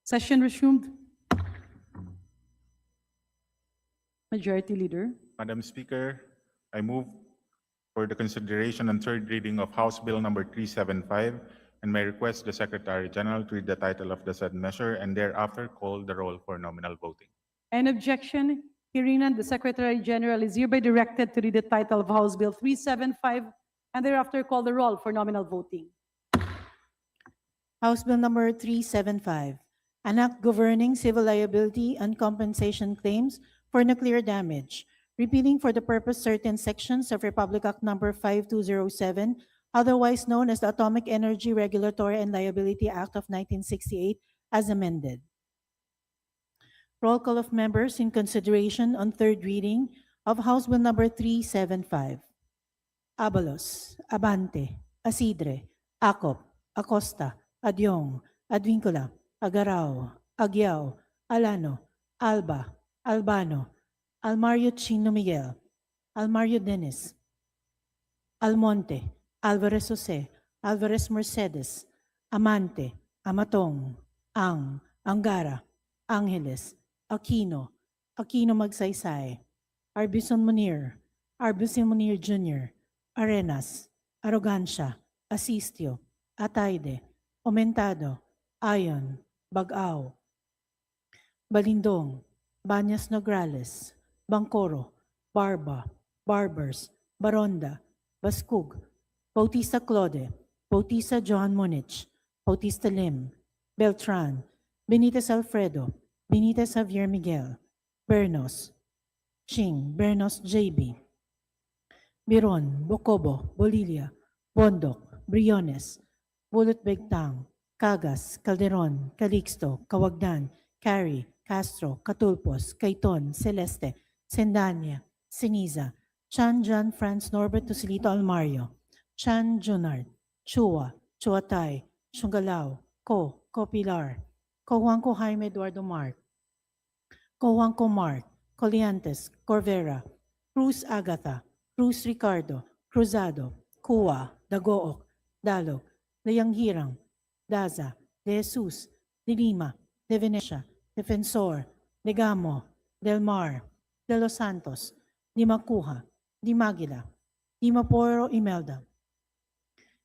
S13: Session resumed. Majority Leader.
S7: Madam Speaker, I move for the consideration and third reading of House Bill number 375 and may request the Secretary General to read the title of the said measure and thereafter call the roll for nominal voting.
S13: Any objection? Hearing none, the Secretary General is hereby directed to read the title of House Bill 375 and thereafter call the roll for nominal voting.
S3: House Bill number 375, an act governing civil liability and compensation claims for nuclear damage, repealing for the purpose certain sections of Republic Act number 5207, otherwise known as the Atomic Energy Regulatory and Liability Act of 1968, as amended. Roll call of members in consideration on third reading of House Bill number 375. Abalos, Abante, Asidre, Acop, Acosta, Adyong, Advincula, Agarao, Agyao, Alano, Alba, Albano, Almario Chino Miguel, Almario Dennis, Almonte, Alvarez Jose, Alvarez Mercedes, Amante, Amatong, Angara, Angeles, Aquino, Aquino Magsaysay, Arbison Munir, Arbison Munir Jr., Arenas, Arrogancia, Asistio, Ataide, Omentado, Ayon, Bagao, Balindong, Banyas Nograles, Bangkoro, Barba, Barbers, Baronda, Baskug, Bautista Claude, Bautista John Monich, Bautista Lim, Beltran, Benitez Alfredo, Benitez Javier Miguel, Bernos, Ching, Bernos JB, Biron, Bocobo, Bolilia, Bondok, Briones, Bulot Begtang, Cagas, Calderon, Calixto, Kawagdan, Cary, Castro, Catulpos, Cayton, Celeste, Sendanya, Siniza, Chan John Franz Norbert Tosilito Almario, Chan Junard, Chua, Chuatay, Chungalao, Ko Pilar, Juanco Jaime Eduardo Mark, Juanco Mark, Coliantes, Corvera, Cruz Agatha, Cruz Ricardo, Cruzado, Kua, Dagook, Dalog, Leyanghirang, Daza, De Jesus, De Lima, De Venecia, Defensor, De Gamo, Del Mar, De Los Santos, Di Macuja, Di Maguila, Di Maporo Imelda,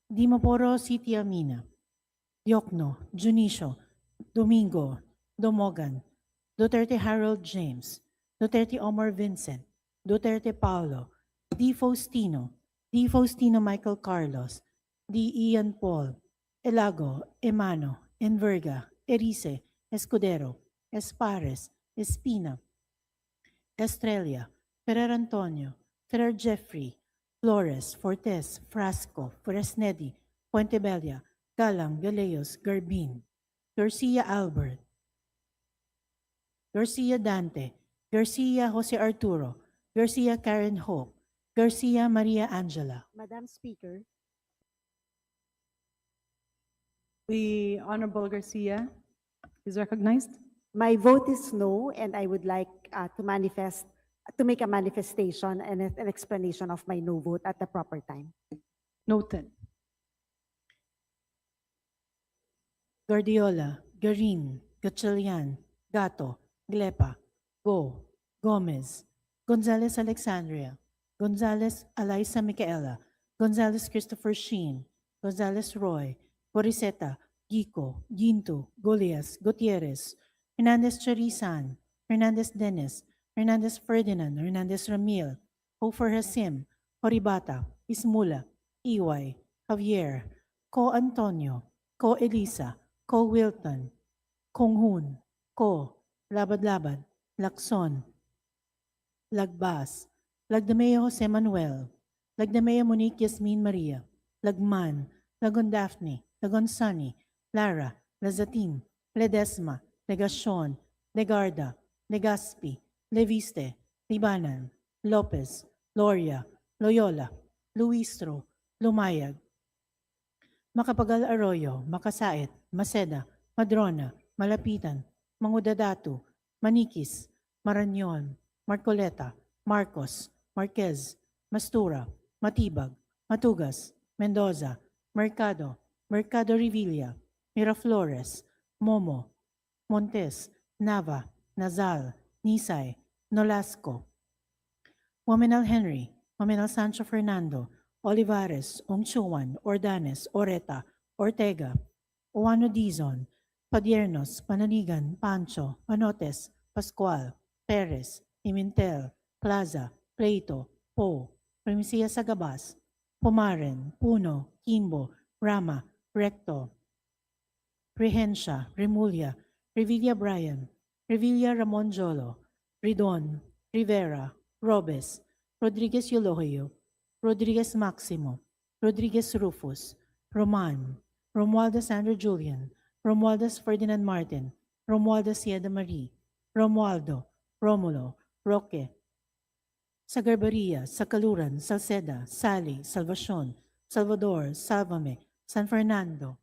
S3: Di Maporo City Amina, Diokno, Junicio, Domingo, Domogan, Duterte Harold James, Duterte Omar Vincent, Duterte Paulo, Di Faustino Michael Carlos, Di Ian Paul, Elago, Emano, Enverga, Erice, Escudero, Espares, Espina, Estrella, Ferrer Antonio, Ferrer Jeffrey, Flores, Fortes, Frasco, Fresnedi, Puentebella, Galang, Galeos, Garbin, Garcia Albert, Garcia Dante, Garcia Jose Arturo, Garcia Karen Hope, Garcia Maria Angela.
S18: Madam Speaker,
S13: The Honorable Garcia is recognized.
S18: my vote is no, and I would like to make a manifestation and an explanation of my no vote at the proper time.
S13: Noted.
S3: Guardiola, Garin, Gatchalian, Gato, Glepa, Go, Gomez, Gonzalez Alexandria, Gonzalez Alaisa Micaela, Gonzalez Christopher Sheen, Gonzalez Roy, Boriseta, Gico, Ginto, Golias, Gutierrez, Hernandez Charisan, Hernandez Dennis, Hernandez Ferdinand, Hernandez Ramil, Hofer Hasim, Horibata, Ismula, Iway, Javier, Ko Antonio, Ko Elisa, Ko Wilton, Kong Hun, Ko, Labad-Labad, Lacson, Lagbas, Lagdameo Jose Manuel, Lagdameo Monique Yasmin Maria, Lagman, Lagon Daphne, Lagon Sunny, Lara, Lazatin, Ledesma, Legacion, Legarda, Legaspi, Leviste, Libanan, Lopez, Loria, Loyola, Luistro, Lumayag, Macapagal Arroyo, Makasait, Maceda, Madrona, Malapitan, Mangudadatu, Manikis, Marañon, Marcoleta, Marcos, Marquez, Mastura, Matibag, Matugas, Mendoza, Mercado, Mercado Revilla, Miraflores, Momo, Montes, Nava, Nazal, Nisay, Nolasco, Wominal Henry, Wominal Sancho Fernando, Olivares, Ongchuan, Ordanes, Oreta, Ortega, Uano Dizon, Padiernos, Pananigan, Pancho, Panotes, Pascual, Perez, Pimentel, Plaza, Pleito, Po, Primicia Sagabas, Pomaren, Puno, Kimbo, Rama, Recto, Rehencia, Remulla, Revilla Bryan, Revilla Ramon Jolo, Ridon, Rivera, Robes, Rodriguez Eulogio, Rodriguez Maximo, Rodriguez Rufus, Roman, Romualdez Andrew Julian, Romualdez Ferdinand Martin, Romualdez Sieda Marie, Romualdo, Romulo, Roque, Sagarbaria, Sakaluran, Salceda, Sally, Salvacion, Salvador, Salvame, San Fernando,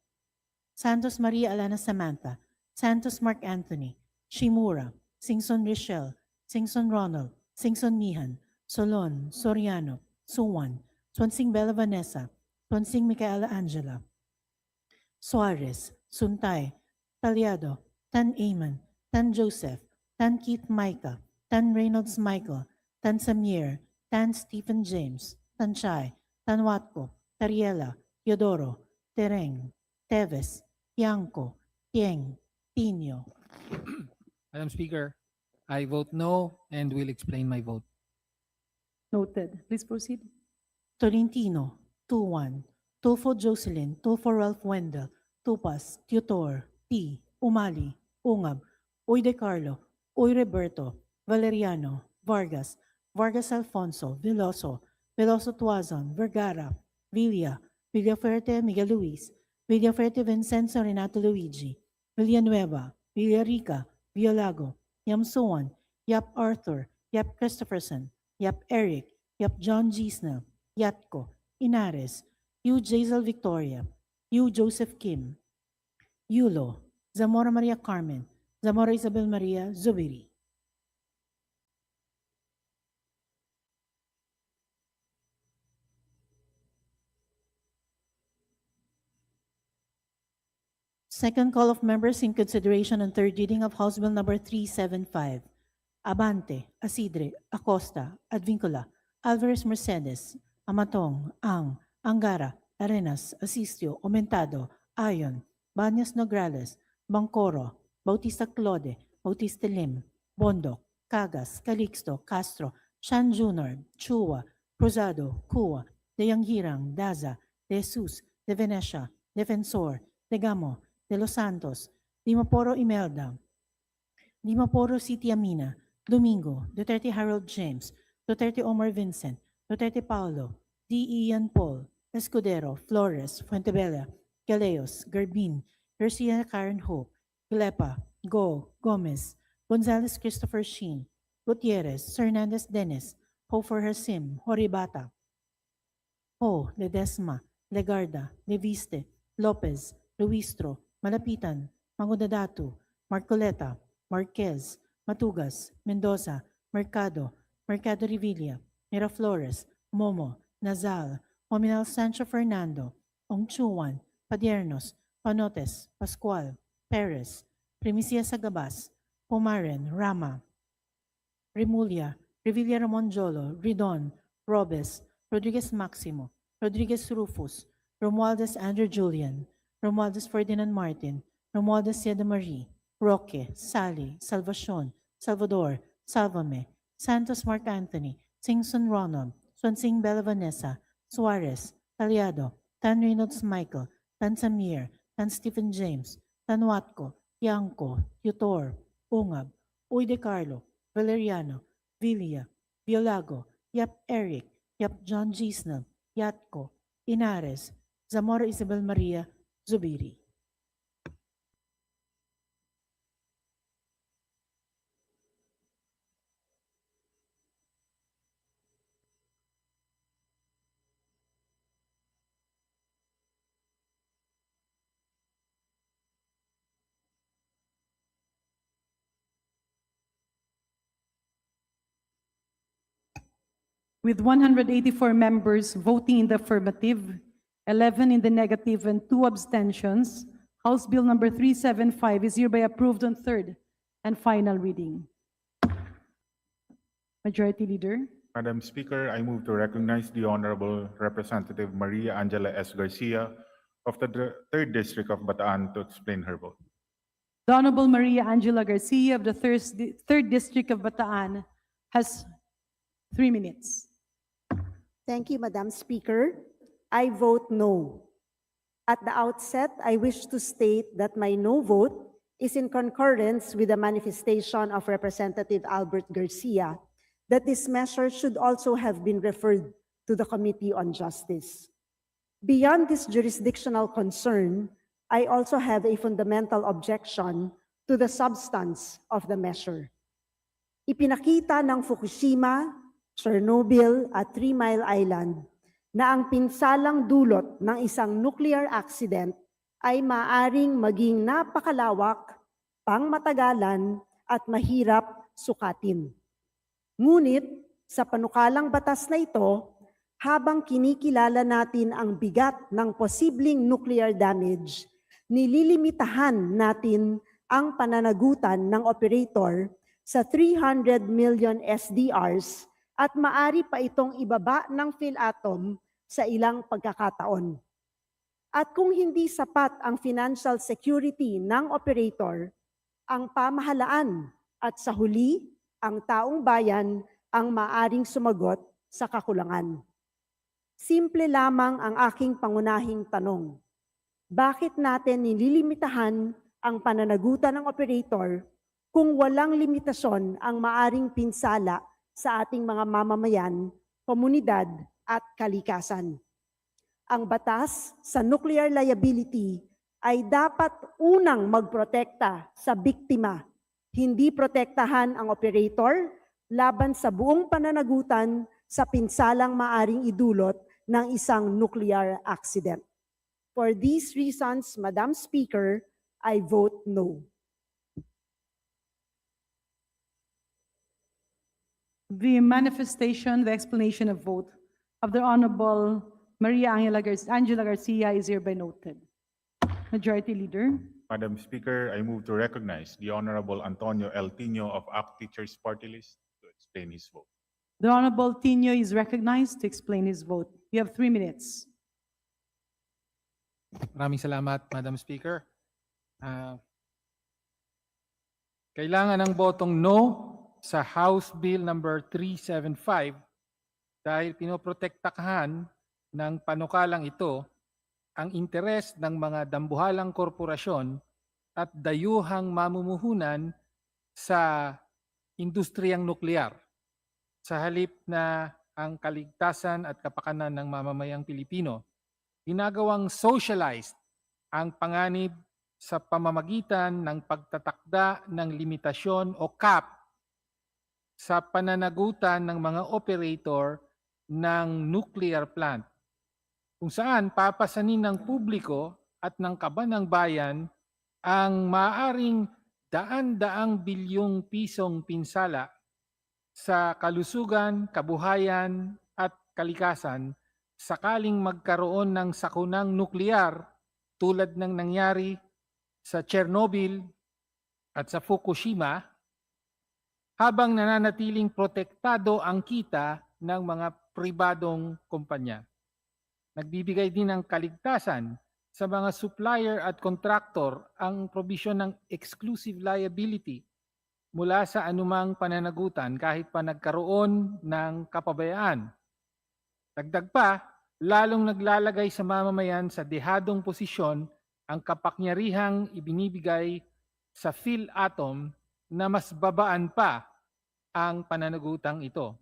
S3: Santos Maria Alana Samantha, Santos Mark Anthony, Shimura, Singson Richelle, Singson Ronald, Singson Mihan, Solon, Soriano, Suwan, Swansing Bella Vanessa, Swansing Micaela Angela, Suarez, Suntay, Talyado, Tan Amon, Tan Joseph, Tan Keith Micah, Tan Reynolds Michael, Tan Samir, Tan Stephen James, Tan Chai, Tan Watko, Tariela, Teodoro, Tereng, Teves, Yanko, Tieng, Tino.
S19: Madam Speaker, I vote no and will explain my vote.
S13: Noted. Please proceed.
S3: Tolentino, Tuan, Tulfo Jocelyn, Tulfo Ralph Wendell, Tupas, Tutor, T, Umali, Ungab, Uy De Carlo, Uy Roberto, Valeriano, Vargas, Vargas Alfonso, Veloso, Veloso Tuazon, Vergara, Villa, Villaferte Miguel Luis, Villaferte Vincenzo Renato Luigi, Villanueva, Villarica, Violago, Yamsuan, Yap Arthur, Yap Christopherson, Yap Eric, Yap John Gisnell, Yatko, Inares, Yu Jazel Victoria, Yu Joseph Kim, Yulo, Zamora Maria Carmen, Zamora Isabel Maria Zubiri. Second call of members in consideration and third reading of House Bill number 375. Abante, Asidre, Acosta, Advincula, Alvarez Mercedes, Amatong, Angara, Arenas, Asistio, Aumentado, Ayon, Banyas Nograles, Bangcoro, Bautista Claude, Bautista Lim, Bondok, Cagas, Calixto, Castro, Shan Junior, Chua, Cruzado, Kua, De Yanghirang, Daza, De Jesus, De Venecia, Defensor, De Gamo, De Los Santos, Dimaporo Imelda, Dimaporo City Amina, Domingo, Duterte Harold James, Duterte Omar Vincent, Duterte Paulo, D. Ian Paul, Escudero, Flores, Fuentebella, Galeos, Garbin, Garcia Karen Hope, Gilepa, Go, Gomez, Gonzalez Christopher Sheen, Gutierrez, Hernandez Dennis, Hofer Hasim, Horibata, Ho, Ledesma, Legarda, Leviste, Lopez, Luistro, Malapitan, Mangudadatu, Marcoleta, Marquez, Matugas, Mendoza, Mercado, Mercado Revilla, Miraflores, Momo, Nazal, Hominal Sancho Fernando, Ongchuan, Padiernos, Panotes, Pascual, Perez, Primicia Sagabas, Pomaren, Rama, Remulla, Revilla Ramon Jolo, Ridon, Robes, Rodriguez Maximo, Rodriguez Rufus, Romualdez Andrew Julian, Romualdez Ferdinand Martin, Romualdez Sieda Marie, Roque, Sally, Salvacion, Salvador, Salvame, Santos Mark Anthony, Singson Ronald, Swansing Bella Vanessa, Suarez, Taliado, Tan Reynolds Michael, Tan Samir, Tan Stephen James, Tan Watco, Yanko, Tutor, Ungab, Uy De Carlo, Valeriano, Villa, Violago, Yap Eric, Yap John Gisnell, Yatko, Inares, Zamora Isabel Maria, Zubiri.
S13: With 184 members voting in the affirmative, 11 in the negative, and 2 abstentions, House Bill number 375 is hereby approved on third and final reading. Majority Leader.
S7: Madam Speaker, I move to recognize the Honorable Representative Maria Angela S. Garcia of the 3rd District of Bataan to explain her vote.
S13: The Honorable Maria Angela Garcia of the third District of Bataan has 3 minutes.
S18: Thank you, Madam Speaker. I vote no. At the outset, I wish to state that my no vote is in concurrence with the manifestation of Representative Albert Garcia that this measure should also have been referred to the Committee on Justice. Beyond this jurisdictional concern, I also have a fundamental objection to the substance of the measure. Ipinakita ng Fukushima, Chernobyl at 3 Mile Island na ang pinsalang dulot ng isang nuclear accident ay maaring maging napakalawak, pangmatagalan at mahirap sukatin. Ngunit sa panukalang batas na ito, habang kinikilala natin ang bigat ng posibleng nuclear damage, nililimitahan natin ang pananagutan ng operator sa 300 million SDRs at maari pa itong ibaba ng PhilAtом sa ilang pagkakataon. At kung hindi sapat ang financial security ng operator, ang pamahalaan at sa huli, ang taong bayan ang maaring sumagot sa kakulangan. Simple lamang ang aking pangunahing tanong. Bakit natin nililimitahan ang pananagutan ng operator kung walang limitasyon ang maaring pinsala sa ating mga mamamayan, komunidad at kalikasan? Ang batas sa nuclear liability ay dapat unang magprotekta sa biktima, hindi protektahan ang operator laban sa buong pananagutan sa pinsalang maaring idulot ng isang nuclear accident. For these reasons, Madam Speaker, I vote no.
S13: The manifestation, the explanation of vote of the Honorable Maria Angela Garcia is hereby noted. Majority Leader.
S7: Madam Speaker, I move to recognize the Honorable Antonio L. Tino of ACT Teachers Party List to explain his vote.
S13: The Honorable Tino is recognized to explain his vote. You have 3 minutes.
S19: Maraming salamat, Madam Speaker. Kailangan ng botong no sa House Bill number 375 dahil pinoprotektahan ng panukalang ito ang interes ng mga dambuhalang korporasyon at dayuhang mamumuhunan sa industriyang nuklear sa halip na ang kaligtasan at kapakanan ng mamamayang Pilipino. Ginagawang socialized ang panganib sa pamamagitan ng pagtatakda ng limitasyon o cap sa pananagutan ng mga operator ng nuclear plant, kung saan papasanin ng publiko at ng kaban ng bayan ang maaaring daan-daang bilyong pisong pinsala sa kalusugan, kabuhayan at kalikasan sakaling magkaroon ng sakunang nuklear tulad ng nangyari sa Chernobyl at sa Fukushima, habang nananatiling protektado ang kita ng mga pribadong kumpanya. Nagbibigay din ng kaligtasan sa mga supplier at contractor ang probisyon ng exclusive liability mula sa anumang pananagutan kahit pa nagkaroon ng kapabayaan. Dagdag pa, lalong naglalagay sa mamamayan sa dehadong posisyon ang kapangyarihang ibinibigay sa PhilAtom na mas babaan pa ang pananagutang ito.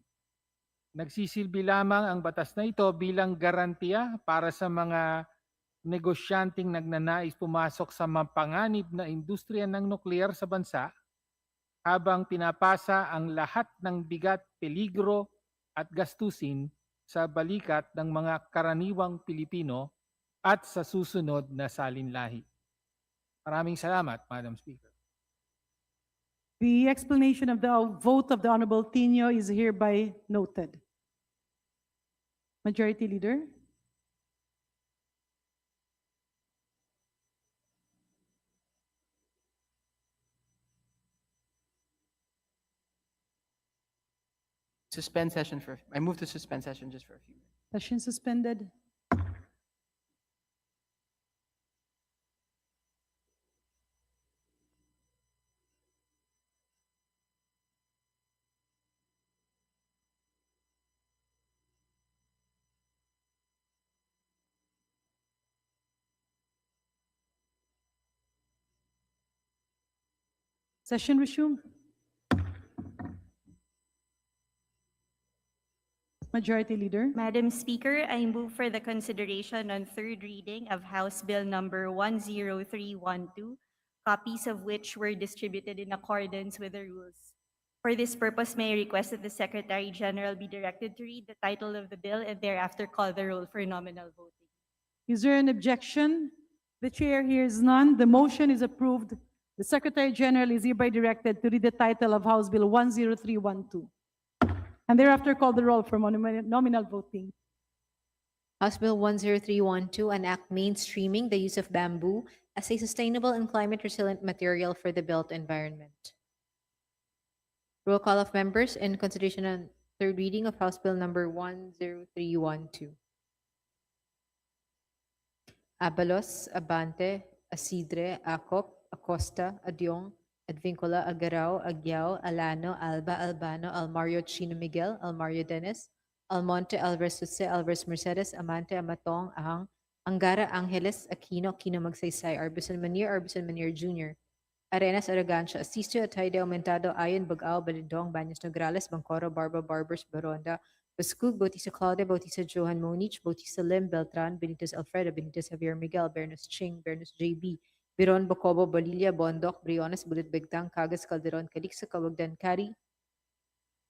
S19: Nagsisilbi lamang ang batas na ito bilang garantiya para sa mga negosyanteng nagnanais pumasok sa mapanganib na industriya ng nuklear sa bansa, habang pinapasa ang lahat ng bigat, peligro at gastusin sa balikat ng mga karaniwang Pilipino at sa susunod na salinlahi. Maraming salamat, Madam Speaker.
S13: The explanation of the vote of the Honorable Tino is hereby noted. Majority Leader.
S5: suspend session for, I move to suspend session just for a few minutes.
S13: Session suspended. Session resumed. Majority Leader.
S12: Madam Speaker, I move for the consideration on third reading of House Bill number 10312, copies of which were distributed in accordance with the rules. For this purpose, may I request that the Secretary General be directed to read the title of the bill and thereafter call the roll for nominal voting.
S13: Is there an objection? The chair hears none. The motion is approved. The Secretary General is hereby directed to read the title of House Bill 10312 and thereafter call the roll for nominal voting.
S8: House Bill 10312, an act mainstreaming the use of bamboo as a sustainable and climate-resilient material for the built environment. Roll call of members in consideration on third reading of House Bill number 10312. Abalos, Abante, Asidre, Acop, Acosta, Adyong, Advincula, Agarao, Agyao, Alano, Alba, Albano, Almario Chino Miguel, Almario Dennis, Almonte, Alvarez Suse, Alvarez Mercedes, Amante, Amatong, Ahang, Angara, Angeles, Aquino, Aquino Magsaysay, Arbison Manier Jr., Arenas, Aragancia, Asisto, Atayde, Aumentado, Ayon, Bagao, Balindong, Baños Nograles, Bancoro, Barba, Barbers, Baronda, Bascug, Bautista Claudia, Bautista Johan Monich, Bautista Lim, Beltran, Benitez Alfredo, Benitez Javier Miguel, Bernos Ching, Bernos JB, Biron, Bocobo, Bolilla, Bondok, Briones, Bulit Bigtang, Cagas, Calderon, Calixto, Cawagdan, Cari,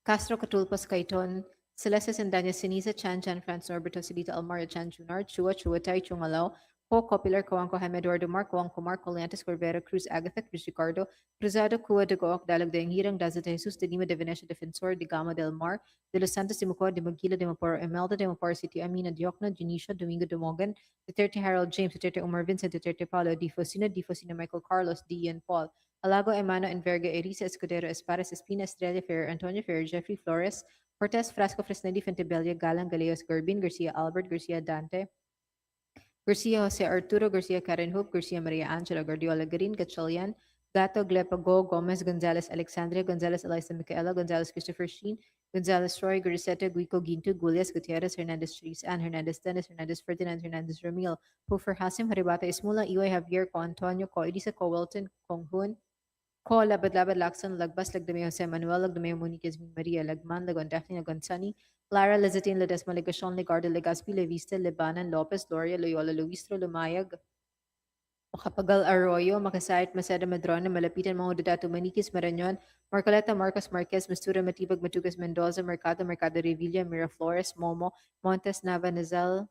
S8: Castro, Catulpas, Caiton, Celeste Sendanya, Sinisa, Chan, France, Norberto, Silita, Almario, Chan, Junar, Chua, Chuatay, Chungalaw, Ho, Copilar, Coanco, Jaime Eduardo Mark, Coanco Mark, Coliantes, Corbera, Cruz, Agatha, Cruz Ricardo, Cruzado, Cua de Gook, Dalag de Hirang, Daza de Jesus, de Lima de Venecia, Defensor, de Gama del Mar, de los Santos de Mucor, de Maguila, de Maporo, Emelda, de Maporo City, Amina, Diokna, Junicia, Domingo de Morgan, de Terte Harold James, de Terte Omar Vincent, de Terte Paulo, de Fosina, Michael Carlos, D. Ian Paul, Alago, Emano, Enverga, Erisa, Escudero, Esparas, Espina, Estrella, Ferrer, Antonio Ferrer, Jeffrey Flores, Cortez, Frasco, Fresnelli, Fentebella, Galang, Galeos, Gorbin, Garcia, Albert, Garcia, Dante, Garcia, Jose Arturo, Garcia, Karen Hoop, Garcia, Maria Angela, Guardiola, Garin, Gatchalian, Gato, Glepago, Gomez, Gonzalez, Alexandria, Gonzalez, Eliza, Micaela, Gonzalez, Christopher Sheen, Gonzalez, Roy, Guriseta, Guico, Ginto, Gulias, Gutierrez, Hernandez, Cheese, Ann, Hernandez, Dennis, Hernandez, Ferdinand, Hernandez, Ramil, Puffer, Hasim, Haribata, Ismula, Iway, Javier, Co Antonio, Co Elisa, Co Wilton, Kong Hun, Ko Labad Lakson, Lagbas, Lagdame Jose Manuel, Lagdame Monique, Maria, Lagman, Lagon Daphne, Lagon Sunny, Lara, Lezatin, Ledesma, Legashon, Legardo, Legaspi, Levista, Lebanon, Lopez, Gloria, Loyola, Luistro, Lumayag, Makapagal Arroyo, Makasait, Maceda Madrona, Malapitan, Mga Dodato, Maniquis, Marañon, Marcoleta, Marcos Marquez, Mistura, Matibag, Matugas, Mendoza, Mercado Revilla, Miraflores, Momo, Montes, Nava, Nazal,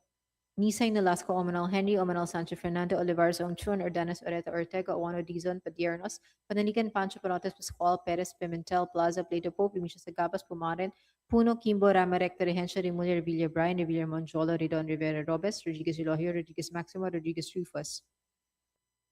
S8: Nisay Nolasco, Omanal Henry, Omanal Sancho Fernando, Olivares Ongchun, Ordanas Oreta Ortega, Oano Dizon, Padiernos, Pananigan, Pancho Panotes, Pascual, Perez, Pimentel, Plaza, Plato Pope, Primicia Sagabas, Pumaren, Puno, Kimbo, Ramarek, Terehensha, Remulia, Revilla Brian, Revilla Monjola, Redon Rivera Robes, Rodriguez Elohio, Rodriguez Maximo, Rodriguez Rufus.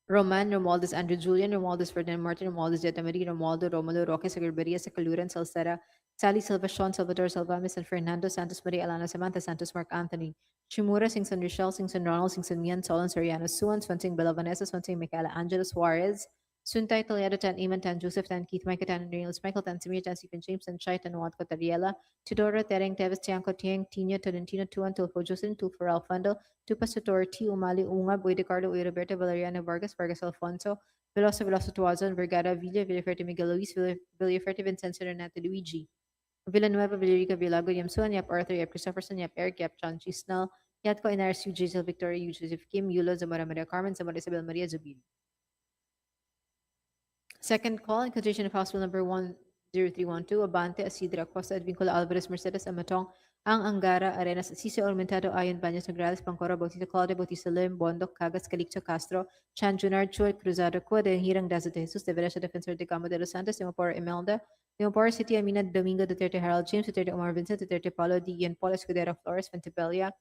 S8: Roman, Romualdez, Andrew Julian, Romualdez, Ferdinand Martin, Romualdez, Jetta Marie, Romualdo, Romulo, Roque, Sagarberia, Sacaluran, Salcera, Sally Silva, Sean, Salvador, Salvamis, and Fernando, Santos Maria, Alana, Samantha, Santos, Mark Anthony, Shimura, Singson, Rochelle, Singson, Ronald, Singson, Mian, Solon, Soriano, Suan, Swansing, Bella, Vanessa, Swansing, Michaela, Angela, Suarez, Suntay, Toledo, Tan, Iman, Tan, Joseph, Tan, Keith, Micah, Tan, Reynolds, Michael, Tan, Samir, Tan, Stephen, James, Tan, Chai, Tan, Watko, Tariela, Tudora, Tereng, Tevis, Tianco, Tiang, Tina, Tolentino, Tuan, Tulfo, Jocelyn, Tulfo, Alfando, Tupas, Tutor, T. Umali, Unga, Boy, Ricardo, Uy, Roberto, Valeriano, Vargas, Vargas, Alfonso, Veloso, Veloso, Tuazon, Vergara, Villa, Villaferte, Miguel Luis, Villaferte, Vincenzo, Renato, Luigi, Villanueva, Villarica, Villago, Yamsuan, Yap Arthur, Yap Christopherson, Yap Eric, Yap John Chisnell, Yatko, Inaris, Giselle, Victoria, Joseph Kim, Yulo, Zamora, Maria Carmen, Zamora, Isabel, Maria, Zubiri. Second call in consideration of House Bill number 10312, Abante, Asidra, Acosta, Advincula, Alvarez, Mercedes, Amatong, Ang Angara, Arenas, Asiso, Ormentado, Ayon, Baños, Nograles, Pancora, Bautista Claudia, Bautista Lim, Bondok, Cagas, Calixto, Castro, Chan Junar, Chua, Cruzado, Cua, de Hirang, Daza de Jesus, de Venecia, Defensor de Gama de los Santos, de Mapor, Imelda, de Mapor City, Amina, Domingo, Duterte, Harold James, Duterte, Omar Vincent, Duterte, Paulo, D. Ian Paul, Escudero, Flores, Fentebella,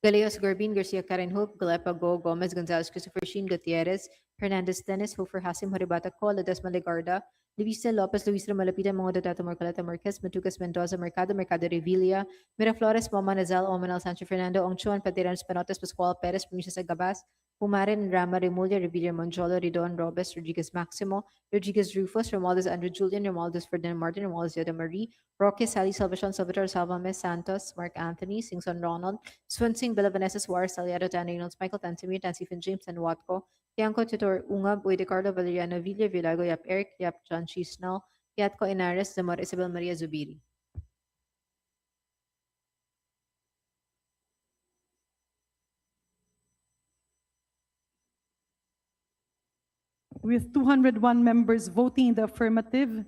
S8: Galeos, Gorbin, Garcia, Karen Hope, Galepago, Gomez, Gonzalez, Christopher Sheen, Gutierrez, Hernandez, Dennis, Hofer, Hasim, Haribata, Ko, Ledesma, Legarda, Luisa Lopez, Luis Malapita, Mongo Tato Marcoleta Marquez, Matucas Mendoza, Mercado, Mercado Revilla, Miraflores, Moma Nazal, Omanal Sancho Fernando, Ongchuan, Patiran Panotes, Pascual Perez, Princess Agabas, Pumarin, Rama Remulla, Revilla Monjolo, Ridon, Robes, Rodriguez Maximo, Rodriguez Rufus, Romualdez Andrew Julian, Romualdez Ferdinand Martin, Romualdez Yoda Marie, Roque Sally Salvacion, Salvatore Salvame Santos, Mark Anthony, Singson Ronald, Swansing, Bella Vanessa Suarez, Aliado Dan Reynolds, Michael Tansimir, Tansifin James, and Watco, Tiangco Tutor Ungab, Boy de Carlo, Valeriano Villa, Villago, Yap Eric, Yap John Chisnell, Yatco Inares, Zamor Isabel Maria Zubiri.
S13: With 201 members voting in the affirmative,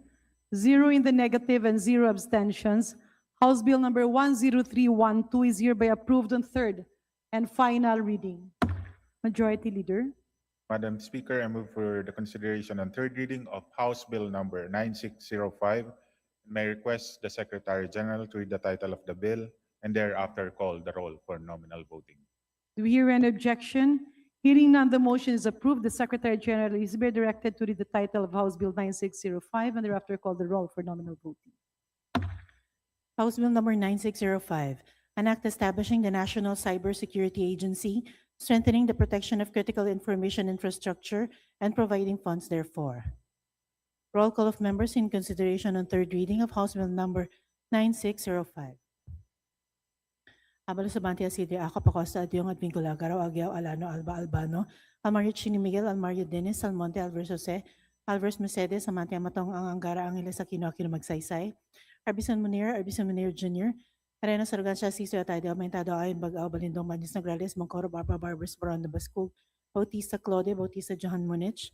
S13: 0 in the negative, and 0 abstentions, House Bill number 10312 is hereby approved on third and final reading. Majority Leader.
S7: Madam Speaker, I move for the consideration and third reading of House Bill number 9605. May I request the Secretary General to read the title of the bill and thereafter call the roll for nominal voting.
S13: Do we hear any objection? Hearing none, the motion is approved. The Secretary General is hereby directed to read the title of House Bill 9605 and thereafter call the roll for nominal voting.
S3: House Bill number 9605, an act establishing the National Cybersecurity Agency, strengthening the protection of critical information infrastructure, and providing funds therefor. Roll call of members in consideration on third reading of House Bill number 9605. Abalo Sabante Asidre Ako Pacosta Adyong at Vinculagaro Agyao Alano Alba Albano Almario Chini Miguel Almario Dennis Almonte Alvarez Jose Alvarez Mercedes Amante Amatong ang Angara Angeles Aquino Aquino Magsaysay Arbison Munir Jr. Arena Sargansha Siso Atay Aumentado Ayon Bagao Balindong Manis Nagrales Mongkoro Barbara Barbers Baranda Bascul Bautista Claudia Bautista Johan Munich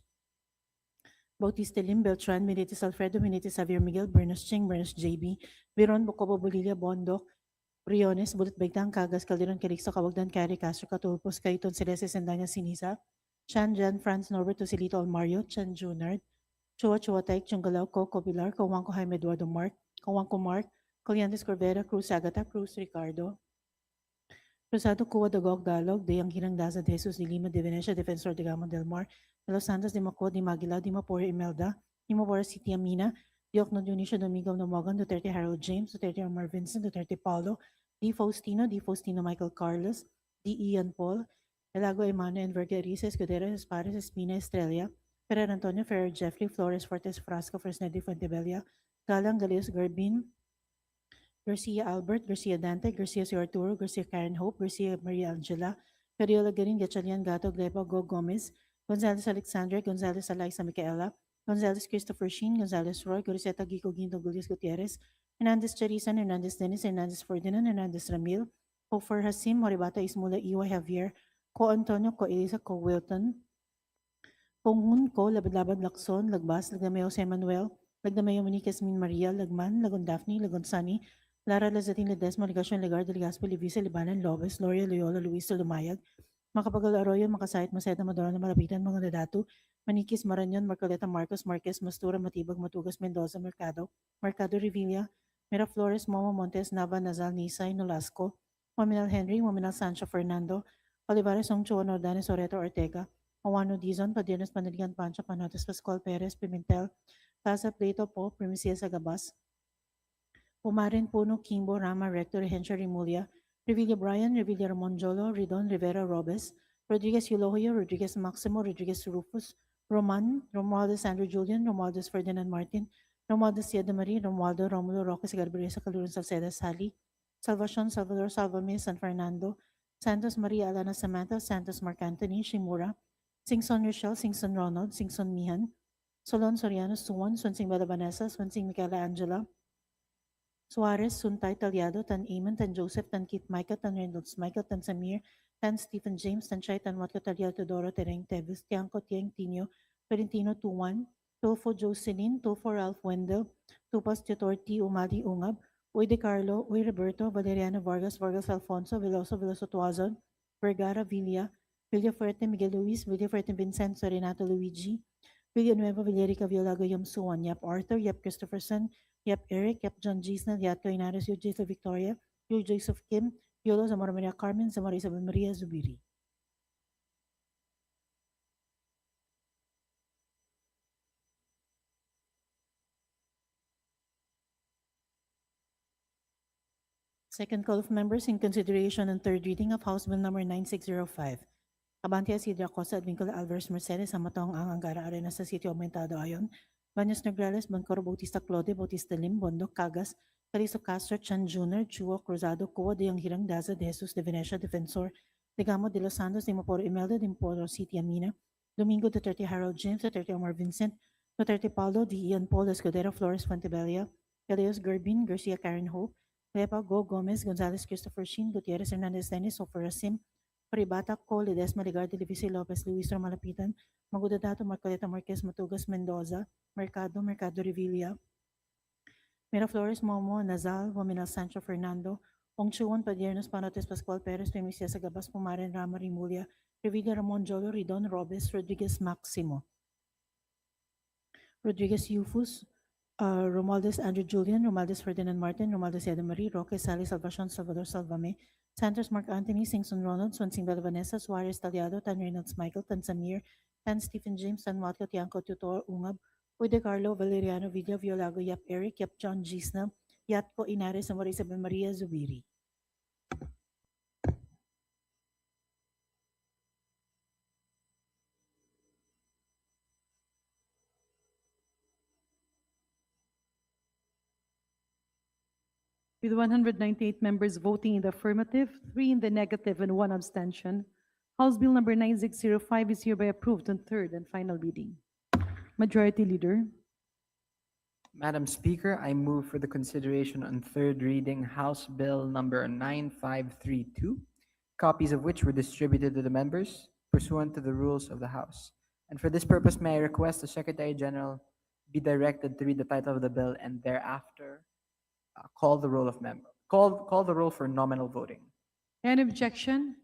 S3: Bautista Lim Beltran Benitez Alfredo Benitez Xavier Miguel Bernas Ching Bernas JB Viron Bocobo Bolivia Bondok Briones, Bulit Baitang, Cagas, Calderon, Calixto, Cawagdan, Cari, Castro, Catulpos, Cayton, Celeste, Sendanya, Sinisa, Chan, Jan, Franz, Norbert, Tosilito, Almario, Chan, Junard, Chua, Chua, Taik, Chungalaw, Coco, Pilar, Kawangko, Jaime, Eduardo, Mark, Kawangko, Mark, Coliantes, Corvera, Cruz, Agata, Cruz, Ricardo, Rosado, Cuba, Dagog, Dalog, Deyang Hirang, Daza, De Jesus, de Lima, de Venecia, Defensor de Gamon del Mar, de Los Santos, de Maco, de Maguila, de Mapore, Imelda, de Mapore, City Amina, Diokno, Dionisio, Domingo, Nomogan, Duterte, Harold James, Duterte, Omar Vincent, Duterte, Paulo, D. Faustino Michael Carlos, D. Ian Paul, Elago Emmanuel Envergeriza, Escudero, Espares, Espina, Estrella, Ferrer Antonio, Ferrer Jeffrey, Flores, Fortes, Frasco, Fresnedi, Fuentebella, Galang, Galeos, Garbin, Garcia Albert, Garcia Dante, Garcia C. Arturo, Garcia Karen Hope, Garcia Maria Angela, Cariola Garin, Gatchalian Gato, Glepo, Go Gomez, Gonzalez Alexandre, Gonzalez Eliza Micaela, Gonzalez Christopher Sheen, Gonzalez Roy, Goriseta Gico Ginto Gulius Gutierrez, Hernandez Charisan, Hernandez Dennis, Hernandez Ferdinand, Hernandez Ramil, Hofer Hasim, Moribata Ismula, Iwa Javier, Ko Antonio, Ko Elisa, Ko Wilton, Ponghun, Ko Labad-Labad Lacson, Lagbas, Lagdamay Jose Manuel, Lagdamay Moniquez Min Maria, Lagman, Lagon Daphne, Lagon Sunny, Lara Lazatin Ledesma, Ligasyon Legar, Deligaspo, Livisa, Libanan, Lobes, Loria, Loyola, Luis, Lumayag, Makapagal Arroyo, Makasayat, Maseta, Madora, Malapitan, Mga Dadatu, Maniquis, Maranyon, Marcoleta, Marcos, Marquez, Mastura, Matibag, Matugas, Mendoza, Mercado, Mercado Revilla, Miraflores, Momo Montes, Nava, Nazal, Nisay, Nolasco, Mominal Henry, Mominal Sancho Fernando, Olivares, Ongchuan, Ordanes, Oreto, Ortega, Awano Dizon, Padiernes, Panaligan, Pancho, Panotes, Pascual Perez, Pimentel, Plaza Plato Po, Primicias Agabas, Pumarin, Puno, Kimbo, Rama, Rector, Hensha, Rimulya, Revilla Brian, Revilla Ramonjolo, Ridon, Rivera, Robes, Rodriguez Eulohio, Rodriguez Maximo, Rodriguez Rufus, Roman, Romualdez Andrew Julian, Romualdez Ferdinand Martin, Romualdez Sieda Marie, Romualdo Romulo Roque Garbaresa Calurun Salceda Sally, Salvacion Salvador Salvame San Fernando, Santos Maria Alana Samantha, Santos Mark Anthony, Shimura, Singson Rochelle, Singson Ronald, Singson Mihan, Solon Soriano Suwan, Swansing Bella Vanessa, Swansing Micaela Angela, Suarez, Suntay, Talyado, Tan Eamon, Tan Joseph, Tan Kit Micah, Tan Reynolds Michael, Tan Samir, Tan Stephen James, Tan Chay, Tan Watko, Talyado, Doro, Tereng, Tevis, Tiangco, Tieng, Tino, Perentino, Tuwan, Tulfo Jocelyn, Tulfo Ralph Wendell, Tupas Tetorti, Umali Ungab, Uy De Carlo, Uy Roberto, Valeriano Vargas, Vargas Alfonso, Veloso, Veloso Tuazon, Vergara Villa, Villafuerte, Miguel Luis, Villafuerte Vincenzo, Renato Luigi, Villanueva, Villerica, Violago, Yam Suwan, Yap Arthur, Yap Christopherson, Yap Eric, Yap John Gisnel, Yap Inares, Yu Joseph Victoria, Yu Joseph Kim, Yolo Zamora Maria Carmen, Zamora Isabel Maria Zubiri. Second call of members in consideration and third reading of House Bill number 9605. Abantia Sidra Cosa at Vincula Alvarez Mercedes sa matong ang Angara Arena sa Sitio Aumentado Ayon. Banyas Nograles, Bancoro Bautista Claude, Bautista Lim, Bondo, Cagas, Calizo Castro, Chan Jr., Chuo, Cruzado, Cuo de Hirang Daza, De Jesus, De Venecia, Defensor, Legamo de los Santos, de Maporo Imelda, de Maporo City Amina, Domingo Duterte Harold James, Duterte Omar Vincent, Duterte Paulo, de Ian Paul Escudero, Flores Fuentebella, Galeos Gerbin, Garcia Karen Hope, Lepa Go Gomez, Gonzalez Christopher Shin, Gutierrez Hernandez Dennis, Ofer Rasim, Paribata Co, Ledesma Ligarde, Livisi Lopez, Luis Romalapitan, Magudadato, Marcoleta Marquez, Matugas Mendoza, Mercado Revilla, Miraflores Momo, Nazal, Wominal Sancho Fernando, Ongchuan Padiernos, Panotes Pascual Perez, Primicia Sagabas, Pumaren Rama Rimulya, Revilla Ramon Jolo, Ridon Robes, Rodriguez Maximo, Rodriguez Yufus, Romualdez Andrew Julian, Romualdez Ferdinand Martin, Romualdez Eda Marie, Roque Sally Salvacion, Salvador Salvame, Santos Mark Anthony, Singson Ronald, Swansing Bella Vanessa, Suarez Taliado, Tan Reynolds Michael, Tan Samir, Tan Stephen James, Tan Watco, Tiangco Tutor, Ungab, Ude Carlo, Valeriano Villa, Violago, Yap Eric, Yap John Gisna, Yatco Inares, and Isabel Maria Zubiri.
S13: With 198 members voting in the affirmative, 3 in the negative, and 1 abstention, House Bill number 9605 is hereby approved on third and final reading. Majority Leader.
S5: Madam Speaker, I move for the consideration on third reading House Bill number 9532, copies of which were distributed to the members pursuant to the rules of the House. And for this purpose, may I request the Secretary General be directed to read the title of the bill and thereafter call the roll for nominal voting.
S13: Any objection?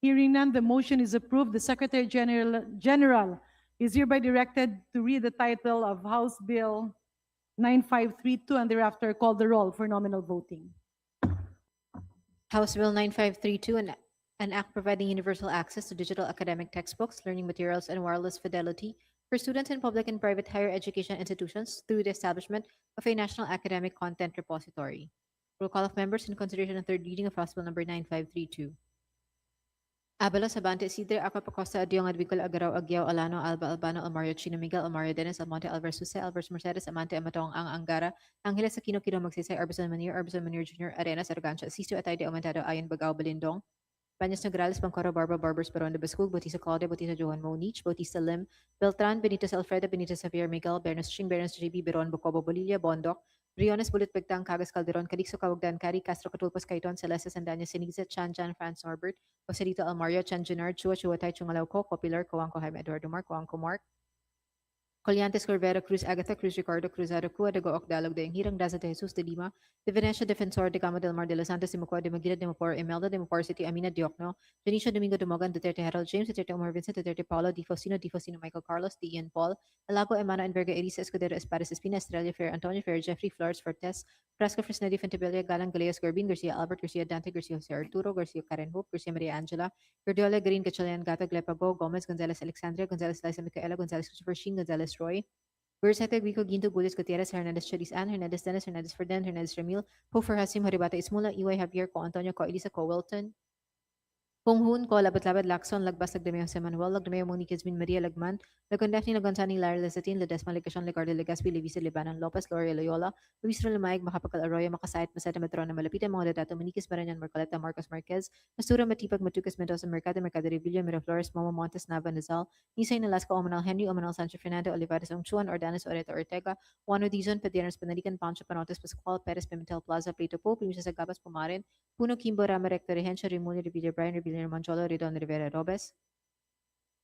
S13: Hearing none, the motion is approved. The Secretary General is hereby directed to read the title of House Bill 9532 and thereafter call the roll for nominal voting.
S8: House Bill 9532, an act providing universal access to digital academic textbooks, learning materials, and wireless fidelity for students in public and private higher education institutions through the establishment of a national academic content repository. Roll call of members in consideration of third reading of House Bill number 9532. Abalos, Abante, Isidre, Acosta, Adiong, Advicol, Agaraw, Aguiao, Alano, Alba, Albano, Almario, Chino, Miguel, Almario, Dennis, Almonte, Alvarez, Suse, Alvarez, Mercedes, Amante, Amatong, Ang, Angara, Angeles, Aquino, Kino, Magsaysay, Arbison Manir Jr., Arenas, Argancha, Sisto, Atay, Aumentado, Ayon, Bagao, Balindong, Baños Nograles, Pancoro, Barba, Barbers, Baron de Bascul, Bautista Claudia, Bautista Johan Monich, Bautista Lim, Beltran, Benitez Alfredo, Benitez Javier Miguel, Bernos Ching, Bernos JB, Beron, Bocobo, Bolilla, Bondoc, Briones, Bulit Pagtang, Cagas Calderon, Calixto, Cawagdan, Cari, Castro, Catulpas, Caiton, Celeste, Sandanya, Siniza, Chan, Franz Norbert, Joselito Almario, Chan Junard, Chua, Chuatay, Chungalauco, Copilar, Coanco, Jaime Eduardo Mark, Coanco Mark, Colliantes, Corvera, Cruz, Agatha, Cruz, Ricardo, Cruzado, Cua, de Gook, Dalog, de Hirang, Daza, de Jesus, de Lima, de Venecia, Defensor, de Gama del Mar, de los Santos, de Mocua, de Maguila, de Mapor, Imelda, de Mapor City, Amina, Diokno, Janicia, Domingo, de Mogan, Duterte, Harold James, Duterte, Omar Vincent, Duterte, Paulo, Di Faustino, Michael Carlos, de Ian Paul, Alago, Emana, and Verga, Elisa, Escudero, Espadas, Espina, Estrella, Fair, Antonio Fair, Jeffrey, Flores, Fortes, Frasco, Fresnedi, Fentebella, Galang, Galeas, Garbin, Garcia, Albert, Garcia, Dante, Garcia, Jose Arturo, Garcia, Karen Hope, Garcia, Maria Angela, Gordiola, Green, Gatchalian, Gata, Glepago, Gomez, Gonzalez, Alexandria, Gonzalez, Liza, Micaela, Gonzalez, Christopher Sheen, Gonzalez, Roy, Gursete, Guico, Ginto, Gulis, Gutierrez, Hernandez, Charis, Ann, Hernandez, Dennis, Hernandez, Ferdinand, Hernandez, Ramil, Hofer, Hasim, Haribata, Ismula, Iway, Javier, Co, Antonio, Co, Elisa, Co, Wilton, Punghun, Ko, Labat-Labat, Lacson, Lagbas, Lagdameo, Jose Manuel, Lagdameo, Moniquez, Bin Maria, Lagman, Lagondafni, Lagonsani, Lara, Lezatin, Ledesma, Legacion, Legarde, Legaspi, Levisa, Libanan, Lopez, Gloria, Loyola, Luis Rolamaig, Macapagal Arroyo, Makasait, Maseta, Matrona, Malapitan, mga Dato, Moniquez, Baranyan, Marcoleta, Marcos Marquez, Mastura, Matipag, Matucas, Mendoza, Mercado Revilla, Miraflores, Momo, Montes, Nava, Nazal, Nisay, Nalasco, Omanal, Henry, Omanal, Sancho, Fernando, Olivares, Ongchuan, Ordanes, Oreta, Ortega, Juan Dizon, Pedianos, Panalican, Pancho, Panotes, Pascual, Perez, Pimentel, Plaza, Plato Po, Primisas, Agabas, Pumarin, Puno, Kimbo, Rama, Recto, Rehencia, Rimulyo, Revilla, Brian, Revilla, Mancholo, Ridon, Rivera, Robes,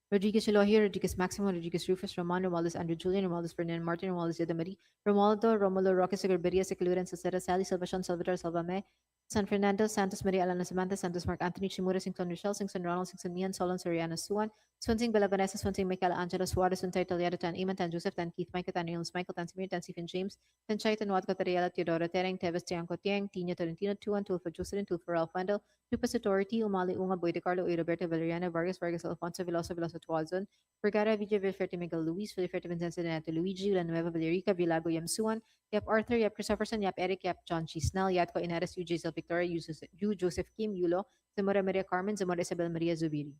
S8: Rodriguez Elohier, Rodriguez Maximo, Rodriguez Rufus, Roman, Romualdez Andrew Julian, Romualdez Ferdinand Martin, Romualdez Yadamari, Romualdo, Romulo Roque, Segurberia, Secluren, Sacera, Sally, Salvacion, Salvador, Salvame, San Fernando, Santos Maria Alana Samantha, Santos Mark Anthony, Chimura, Sington Rochelle, Singson Ronald, Singson Mian, Solon, Soriano, Suan, Swansing Bella Vanessa, Swansing Michael Angelo, Suarez, Suntay Taliado, Tan Iman, Tan Joseph, Tan Keith, Micah, Tan Nils, Michael, Tan Samir, Tan Stephen James, Tan Chai, Tan Watko, Tariela, Teodoro, Tereng, Teves, Tiangco, Tiang, Tina, Tolentino, Tuan, Tulfo, Jocelyn, Tulfo, Ralph Wendell, Lupas Authority, Umali, Unga, Boy de Carlo, Uy, Roberto, Valeriano, Vargas, Vargas, Alfonso, Veloso, Veloso, Tuazon, Vergara, Villa, Vilferte, Miguel, Luis, Vilferte, Vincenzo, Donato, Luigi, Villanueva, Valerica, Villago, Yam Suan, Yap Arthur, Yap Christopherson, Yap Eric, Yap John Chisnell, Yatko, Inares, UJ, Victoria, Yu Joseph Kim Yulo, Zamora Maria Carmen, Zamora Isabel Maria Zubiri.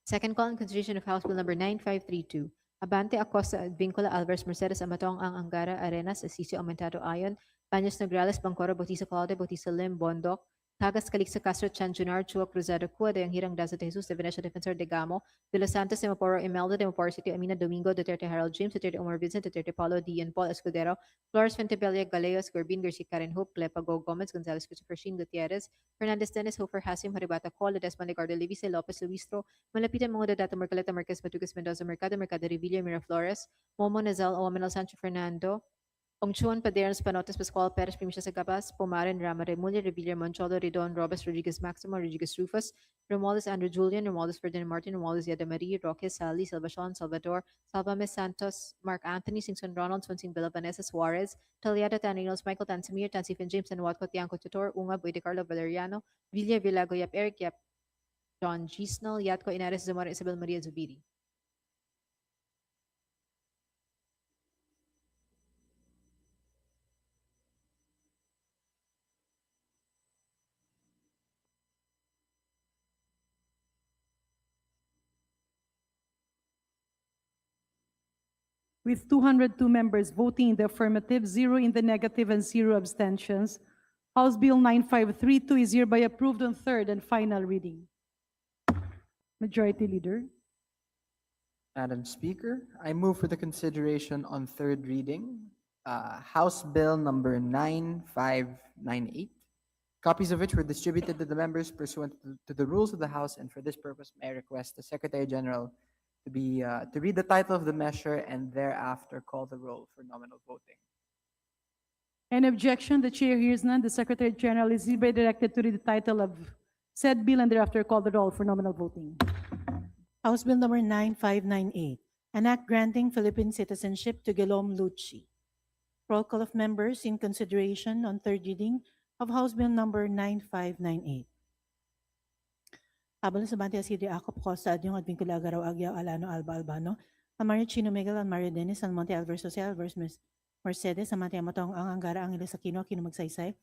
S8: Second call in consideration of House Bill number 9532. Abante Acosta Advincula Alvarez Mercedes Amatong Ang Angara Arenas Asisio Aumentado Ayon Baños Nograles Bangkoro Bautista Calde Bautista Lim Bondok Tagas Calixto Castro Chanjunar Chua Cruzado Cua de Hirang Daza de Jesus de Venecia Defensor de Gamo de Los Santos de Maporo Imelda de Maporo City Amina Domingo Duterte Harold James Duterte Omar Vincent Duterte Paulo Dian Paul Escudero Flores Fentebella Galeos Gorbin Garcia Karen Hope Clepago Gomez Gonzalez Christopher Sheen Gutierrez Fernandez Dennis Hofer Hasim Haribata Col Desmond Legardo Levice Lopez Luistro Malapitan mga data Mercaleta Marquez Batugas Mendoza Mercado Mercado Revilla Miraflores Momo Nazal Owaminal Sancho Fernando Ongchuan Padernos Panotes Pascual Perez Primisha Sagabas Pomaren Rama Remulla Revilla Moncholo Redon Robes Rodriguez Maximo Rodriguez Rufus Romualdez Andrew Julian Romualdez Ferdinand Martin Romualdez Yada Marie Roque Sally Salvacion Salvador Salvame Santos Mark Anthony Singson Ronald Swansing Villa Vanessa Suarez Taliada Taninos Michael Tansamir Tansifin James and Watco Tianco Tutor Unga Boy de Carlo Valeriano Villa Villago Yap Eric Yap John Gisnell Yatco Inares Zamora Isabel Maria Zubiri.
S13: With 202 members voting in the affirmative, 0 in the negative, and 0 abstentions, House Bill 9532 is hereby approved on third and final reading. Majority Leader.
S5: Madam Speaker, I move for the consideration on third reading, House Bill number 9598, copies of which were distributed to the members pursuant to the rules of the House, and for this purpose, may I request the Secretary General to read the title of the measure and thereafter call the roll for nominal voting.
S13: Any objection? The chair hears none. The Secretary General is hereby directed to read the title of said bill and thereafter call the roll for nominal voting.
S3: House Bill number 9598, an act granting Philippine citizenship to Guillaume Lucci. Roll call of members in consideration on third reading of House Bill number 9598. Habang sa Banti Asidi Acop Costa Adyong Advincula Agaraw Agyaw Alano Alba Albano, Amario Chino Miguel Mario Dennis San Monte Alvarez Social Alvarez Mercedes Amati Amatong Ang Angara Angeles Aquino Aquino Magsaysay,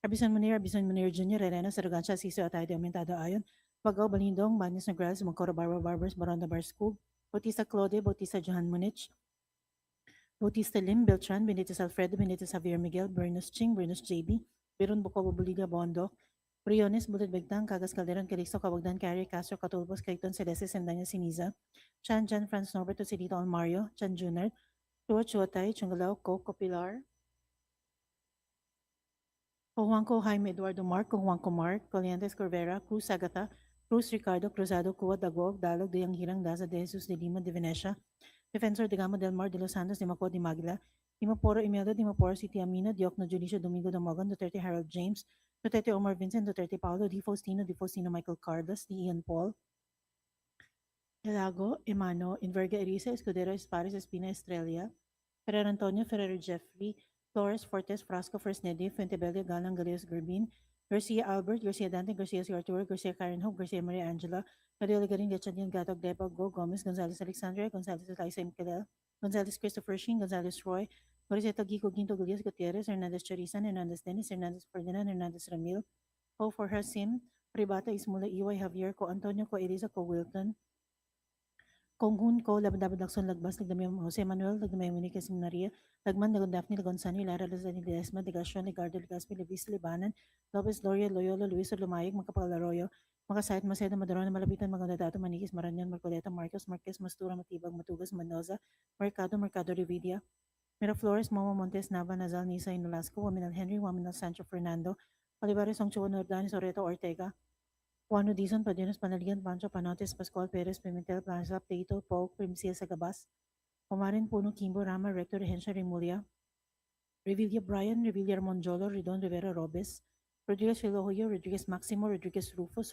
S3: Arbison Munir Jr. Elena Saragancha Siso Atay de Aumentado Ayon, Pagaw Balindong, Banis Nograles, Magcoro Barbara Barbers, Baronda Barskug, Bautista Claude, Bautista Johan Munich, Bautista Lim, Beltran, Benitez Alfredo, Benitez Javier Miguel, Bernus Ching, Bernus JB, Biron Bukobo Buliga Bondo, Briones, Bulid Begdang, Cagas Calderon, Calixto, Cabagdan, Carrie, Castro, Catulbos, Clayton, Celeste, Sendanya, Siniza, Chan, Jan, Franz Norberto, Sidito, Almario, Chan Jr., Chua Chuatay, Chungalaw, Coco Pilar, Juanco Jaime Eduardo Mark, Juanco Mark, Coliantes Corvera, Cruz Agata, Cruz Ricardo, Cruzado, Cua Dagog, Dalog, Duyang Hirang, Daza de Jesus de Lima de Venecia, Defensor de Gama del Mar de los Santos, de Maco de Magla, Dimaporo Imelda, Dimaporo City Amina, Diokno Junicio Domingo Damogan, Duterte Harold James, Duterte Omar Vincent, Duterte Paulo, Di Faustino Michael Carlos, Di Ian Paul, Elago, Emano, Inverga Erisa, Escudero Espares, Espina Estrella, Ferrer Antonio, Ferrer Jeffrey, Flores Fortes, Frasco Fresnedi, Fuentebella, Galang Galeos Gurbin, Garcia Albert, Garcia Dante, Garcia Arturo, Garcia Karen Hope, Garcia Maria Angela, Gabriel Garin, Gachadian Gatog, Depa, Go, Gomez, Gonzalez Alexandria, Gonzalez Eliza Miguel, Gonzalez Christopher Sheen, Gonzalez Roy, Moriseta Gico Ginto Gullias Gutierrez, Hernandez Charizan, Hernandez Dennis, Hernandez Ferdinand, Hernandez Ramil, Ho for Hasim, Pribata Ismula Iway Javier, Ko Antonio, Ko Eliza, Ko Wilton, Konghun Ko, Labadabad Lakson Lagbas, Lagdamay Jose Manuel, Lagdamay Monica Maria, Lagman, Lagon Daphne, Lagon Sani, Lara Lazani Ledesma, Degasyon, Ligardo, Legaspi, Levis, Libanan, Lopez, Gloria, Loyola, Luis, Lumayag, Macapal Arroyo, Makasayat, Maceda, Madarona, Malapitan, Magandadato, Maniquis, Maranyan, Marcoleta, Marcos, Marquez, Mastura, Matibag, Matugas, Mendoza, Mercado Revilla, Miraflores, Momo Montes, Nava, Nazal, Nisa, Inolasco, Waminal Henry, Waminal Sancho Fernando, Olivares, Ongchuan, Ordanes, Oreto, Ortega, Juan Dizon, Padenos, Panaligan, Pancho, Panotes, Pascual Perez, Pimentel, Plaza, Plato, Paul, Primcia, Sagabas, Omarin, Puno, Kimbo, Rama, Rector, Hensha, Remulia, Revilla Brian, Revilla Monjolo, Ridon, Rivera Robes, Rodriguez Filohoyo, Rodriguez Maximo, Rodriguez Rufus,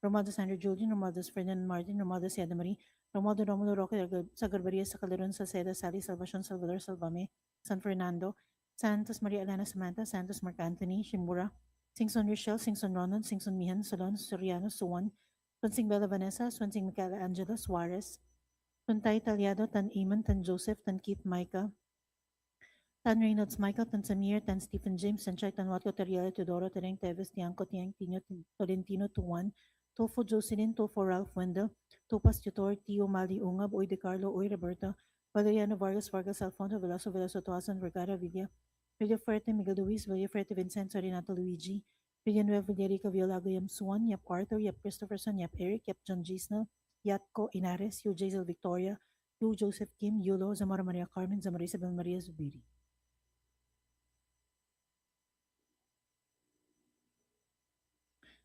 S3: Romaldo Sandro Julian, Romaldo Ferdinand Martin, Romaldo Siada Marie, Romaldo Romulo Roque, Sagarbaria, Sacaleron, Salceda, Sally, Salvacion, Salvador, Salvame, San Fernando, Santos Maria Elena Samantha, Santos Mark Anthony, Shimura, Singson Rochelle, Singson Ronald, Singson Mihan, Solon, Soriano, Suwan, Swansing Bella Vanessa, Swansing Michaela Angela Suarez, Tuntay Talyado, Tan Iman, Tan Joseph, Tan Keith Micah, Tan Reynolds Michael, Tan Samir, Tan Stephen James, Tan Chai, Tan Watco, Teriela, Teodoro, Tereng, Teves, Tiangco, Tiang, Tino, Tolentino, Tuan, Tofo Jocelyn, Tofo Ralph Wendell, Topas Tutor, Tio Mali Ungab, Uy De Carlo, Uy Roberto, Valeriano Vargas, Vargas Alfonso, Velasco, Velasco Toasan, Vergara, Villafuerte, Miguel Luis, Villafuerte, Vincenzo, Renato Luigi, Villanueva, Villarica, Violago, Yam Suan, Yap Arthur, Yap Christopherson, Yap Eric, Yap John Gisnel, Yatco Inares, Yu Jazel Victoria, Yu Joseph Kim, Yulo, Zamora Maria Carmen, Zamora Isabel Maria Zubiri.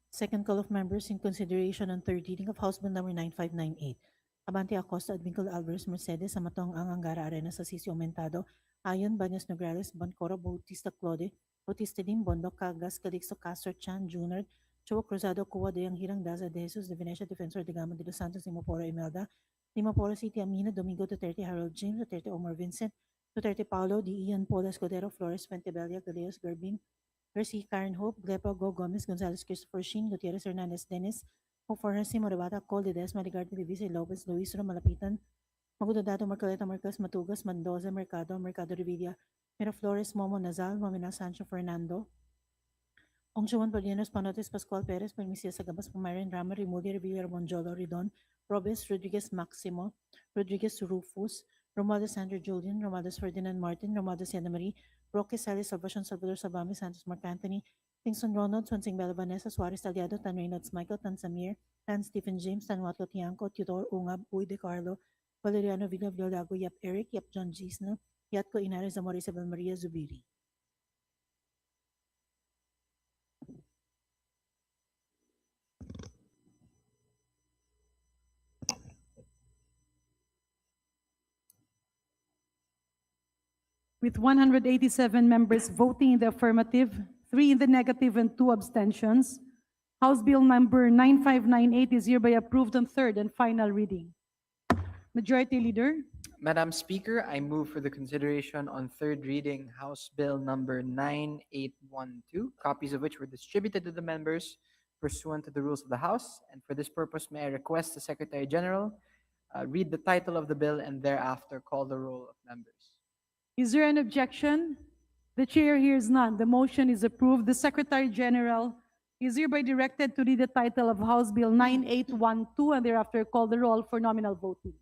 S3: Second call of members in consideration on third reading of House Bill number 9598. Abante Acosta, Advincul Alvarez, Mercedes, Amatong Ang Angara Arena sa Sisio Aumentado, Ayon, Banyas Nograles, Bancoro, Bautista Claude, Bautista Dim, Bondo, Cagas, Calixto Castro, Chan, Junard, Chowo Cruzado, Cuwa, Deyang Hirang, Daza, De Jesus, De Venecia, Defensor de Gama de los Santos, Dimoporo, Imelda, Dimoporo City, Amina, Domingo, Duterte, Harold James, Duterte, Omar Vincent, Duterte, Paulo, Di Ian, Paul Escudero, Flores, Fuentebella, Galeos, Garbin, Garcia, Karen Hope, Glepa, Go Gomez, Gonzalez, Christopher Shin, Gutierrez, Hernandez, Dennis, Oforasi, Morabata, Col, Desma, Ligarde, Divisa, Lopez, Luis, Malapitan, Magudadato, Marcoleta, Marcos, Matugas, Mendoza, Mercado, Mercado Revilla, Miraflores, Momo, Nazal, Momina, Sancho, Fernando, Ongchuan, Palianos, Panotes, Pascual Perez, Permisia, Sagabas, Pumarin, Rama, Rimudi, Revilla, Bonjolo, Ridon, Robes, Rodriguez, Maximo, Rodriguez, Rufus, Romualdez, Sandra Julian, Romualdez, Ferdinand Martin, Romualdez, Yana Marie, Roque Salis, Salvacion, Salvador Sabami, Santos, Mark Anthony, Kingston Ronald, Swansing Bella, Vanessa, Suarez, Aliado, Tan Reynolds, Michael, Tan Samir, Tan Stephen James, Tan Watlo Tiangco, Tudor, Ungab, Uy De Carlo, Valeriano Villa, Villago, Yap Eric, Yap John Gisno, Yatco Inares, Zamora Isabel Maria Zubiri.
S13: With 187 members voting in the affirmative, 3 in the negative, and 2 abstentions, House Bill number 9598 is hereby approved on third and final reading. Majority Leader,
S5: Madam Speaker, I move for the consideration on third reading House Bill number 9812, copies of which were distributed to the members pursuant to the rules of the House. And for this purpose, may I request the Secretary General read the title of the bill and thereafter call the roll of members.
S13: is there an objection? The chair hears none. The motion is approved. The Secretary General is hereby directed to read the title of House Bill 9812 and thereafter call the roll for nominal voting.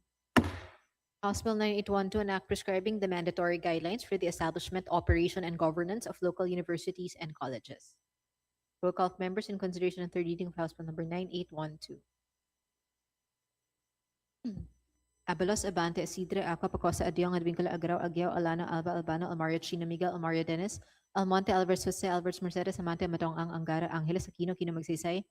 S8: House Bill 9812, an act prescribing the mandatory guidelines for the establishment, operation, and governance of local universities and colleges. Roll call of members in consideration on third reading of House Bill number 9812. Abalos, Abante, Isidre, Aqua, Pacosa, Adiong, Advincula, Agrao, Agueo, Alana, Alba, Albano, Almario, Chino, Miguel, Almario, Dennis, Almonte, Alvarez, Jose, Alvarez, Mercedes, Amante, Matong, Ang, Angara, Angeles, Aquino, Kino, Magsaysay,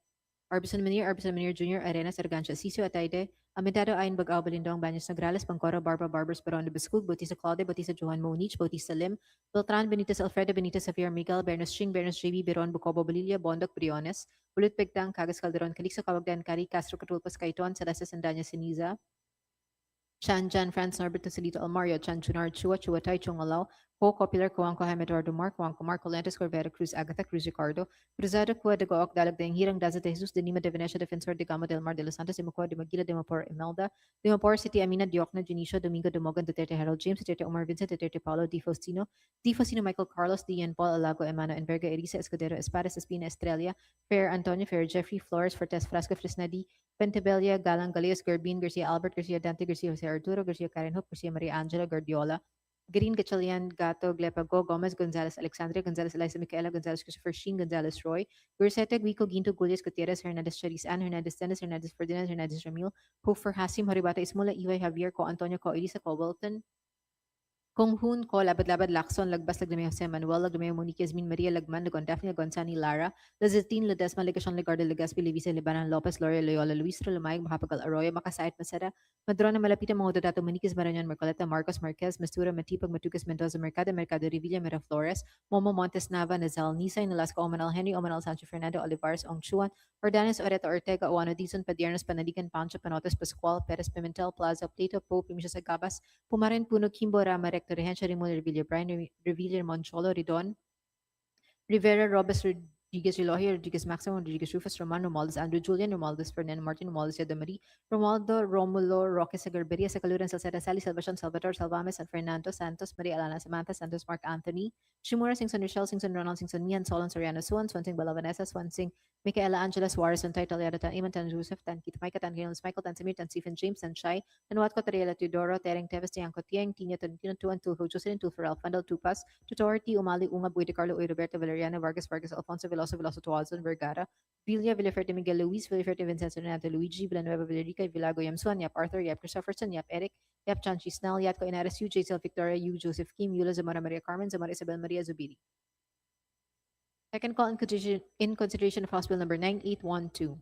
S8: Arbison Manir Jr., Arenas, Argancha, Sisio, Atayde, Amintado, Ayn, Bagao, Balindong, Banyas, Nagrales, Pancoro, Barba, Barbers, Baron de Bascug, Bautista Claude, Bautista Johan Monich, Bautista Lim, Beltran, Benitez, Alfredo, Benitez, Xavier, Miguel, Bernas Ching, Bernas JB, Beron, Bucobo, Bolilla, Bondoc, Briones, Bulut Pegtang, Cagas Calderon, Calixto, Cavagdan, Cari, Castro, Catulpas, Caiton, Celestes, and Danya Siniza, Chan Jan Franz Norberto Salito Almario, Chan Chunar Chua, Chuatay Chungalao, Ho Copular, Coanco Ham Eduardo Mark, Coanco Marco Lentes, Corvera Cruz, Agatha Cruz Ricardo, Cruzado Cua de Gook, Dalag de Hirang Daza de Jesus, de Nima de Venecia, Defensor de Gama del Mar de los Santos, de Mocoa de Maguila, de Mapor Imelda, de Mapor City Amina, Diokna, Junicio, Domingo de Mogan, Duterte Harold James, Duterte Omar Vincent, Duterte Paulo, Di Faustino, Michael Carlos, Dian Paul Alago, Emano, Enverga, Erisa, Escudero, Espadas, Espina, Estrella, Fair Antonio, Fair Jeffrey, Flores, Fortes, Frasco, Fresnadi, Pentebelia, Galang, Galeos, Garbin, Garcia Albert, Garcia Dante, Garcia Jose Arturo, Garcia Karen Hope, Garcia Maria Angela, Guardiola, Green, Gatchalian, Gato, Glepago, Gomez, Gonzalez, Alexandria, Gonzalez, Eliza, Micaela, Gonzalez, Christopher Sheen, Gonzalez, Roy, Gursete, Guico, Ginto, Gullias, Gutierrez, Hernandez, Charis, Ann, Hernandez, Dennis, Hernandez, Ferdinand, Hernandez, Ramil, Hofer, Hasim, Haribata, Ismula, Iway, Javier, Co, Antonio, Co, Elisa, Co, Wilton, Kung Hun, Ko, Labad-Labad, Lacson, Lagbas, Lagdamay, Jose Manuel, Lagdamay, Monique, Yasmin, Maria, Lagman, Lagon, Daphne, Gonzani, Lara, Lazatin, Ledesma, Legacion, Legarde, Legaspi, Levisa, Libanan, Lopez, Loria, Loyola, Luis, Rolamayag, Mahapagal, Arroyo, Makasait, Masera, Madrona, Malapita, mga Dodato, Moniquez, Marañon, Marcoleta, Marcos, Marquez, Mastura, Matipag, Matugas, Mendoza, Mercado, Mercado, Revilla, Miraflores, Momo, Montes, Nava, Nazal, Nisay, Nolasco, Omanal, Henry, Omanal, Sancho, Fernando, Olivares, Ong Chuan, Ordanes, Oreta, Ortega, Oano, Dizon, Padiernos, Panaligan, Pancho, Panotes, Pascual, Perez, Pimentel, Plaza, Plato, Pope, Primicias, Agabas, Pumarin, Puno, Kimbo, Rama, Recto, Rehencia, Rimul, Revilla, Brian, Revilla, Moncholo, Ridon, Rivera, Robes, Rodriguez Eloy, Rodriguez Maximo, Rodriguez Rufus, Roman, Romualdez Andrew Julian, Romualdez Ferdinand Martin, Romualdez Yadamari, Romualdo Romulo Roque Sagarberia, Sacaluran Salceda Sally, Salvacion Salvador, Salvame, San Fernando, Santos, Maria Alana Samantha, Santos Mark Anthony, Shimura, Singson Rochelle, Singson Ronald, Singson Mian, Solon Soriano Suan, Swansing Bella Vanessa, Swansing, Michaela Angela Suarez, Tan Italiada, Tan Iman, Tan Joseph, Tan Kit Micah, Tan Hills, Michael, Tan Samir, Tan Stephen James, Tan Shai, Tan Watko, Tariela Teodoro, Tereng Teves, Tiangco Tiang, Tina, Tan Tino, Tuan, Tulho, Jocelyn, Tulfarel, Fandal, Tupas, Tutorti, Umali, Unga, Buite, Carlo, Roberto, Valeriano, Vargas, Vargas, Alfonso, Veloso, Veloso, Tuazon, Vergara, Villa, Villaferte, Miguel Luis, Villaferte, Vincenzo, Renato, Luigi, Villanueva, Villarica, Villago, Yamsuan, Yap Arthur, Yap Christopherson, Yap Eric, Yap Chanchi Snell, Yatko Inares, Yu, Jaisel Victoria, Yu, Joseph Kim, Yula, Zamora Maria Carmen, Zamora Isabel Maria Zubiri. Second call in consideration of House Bill number 9812.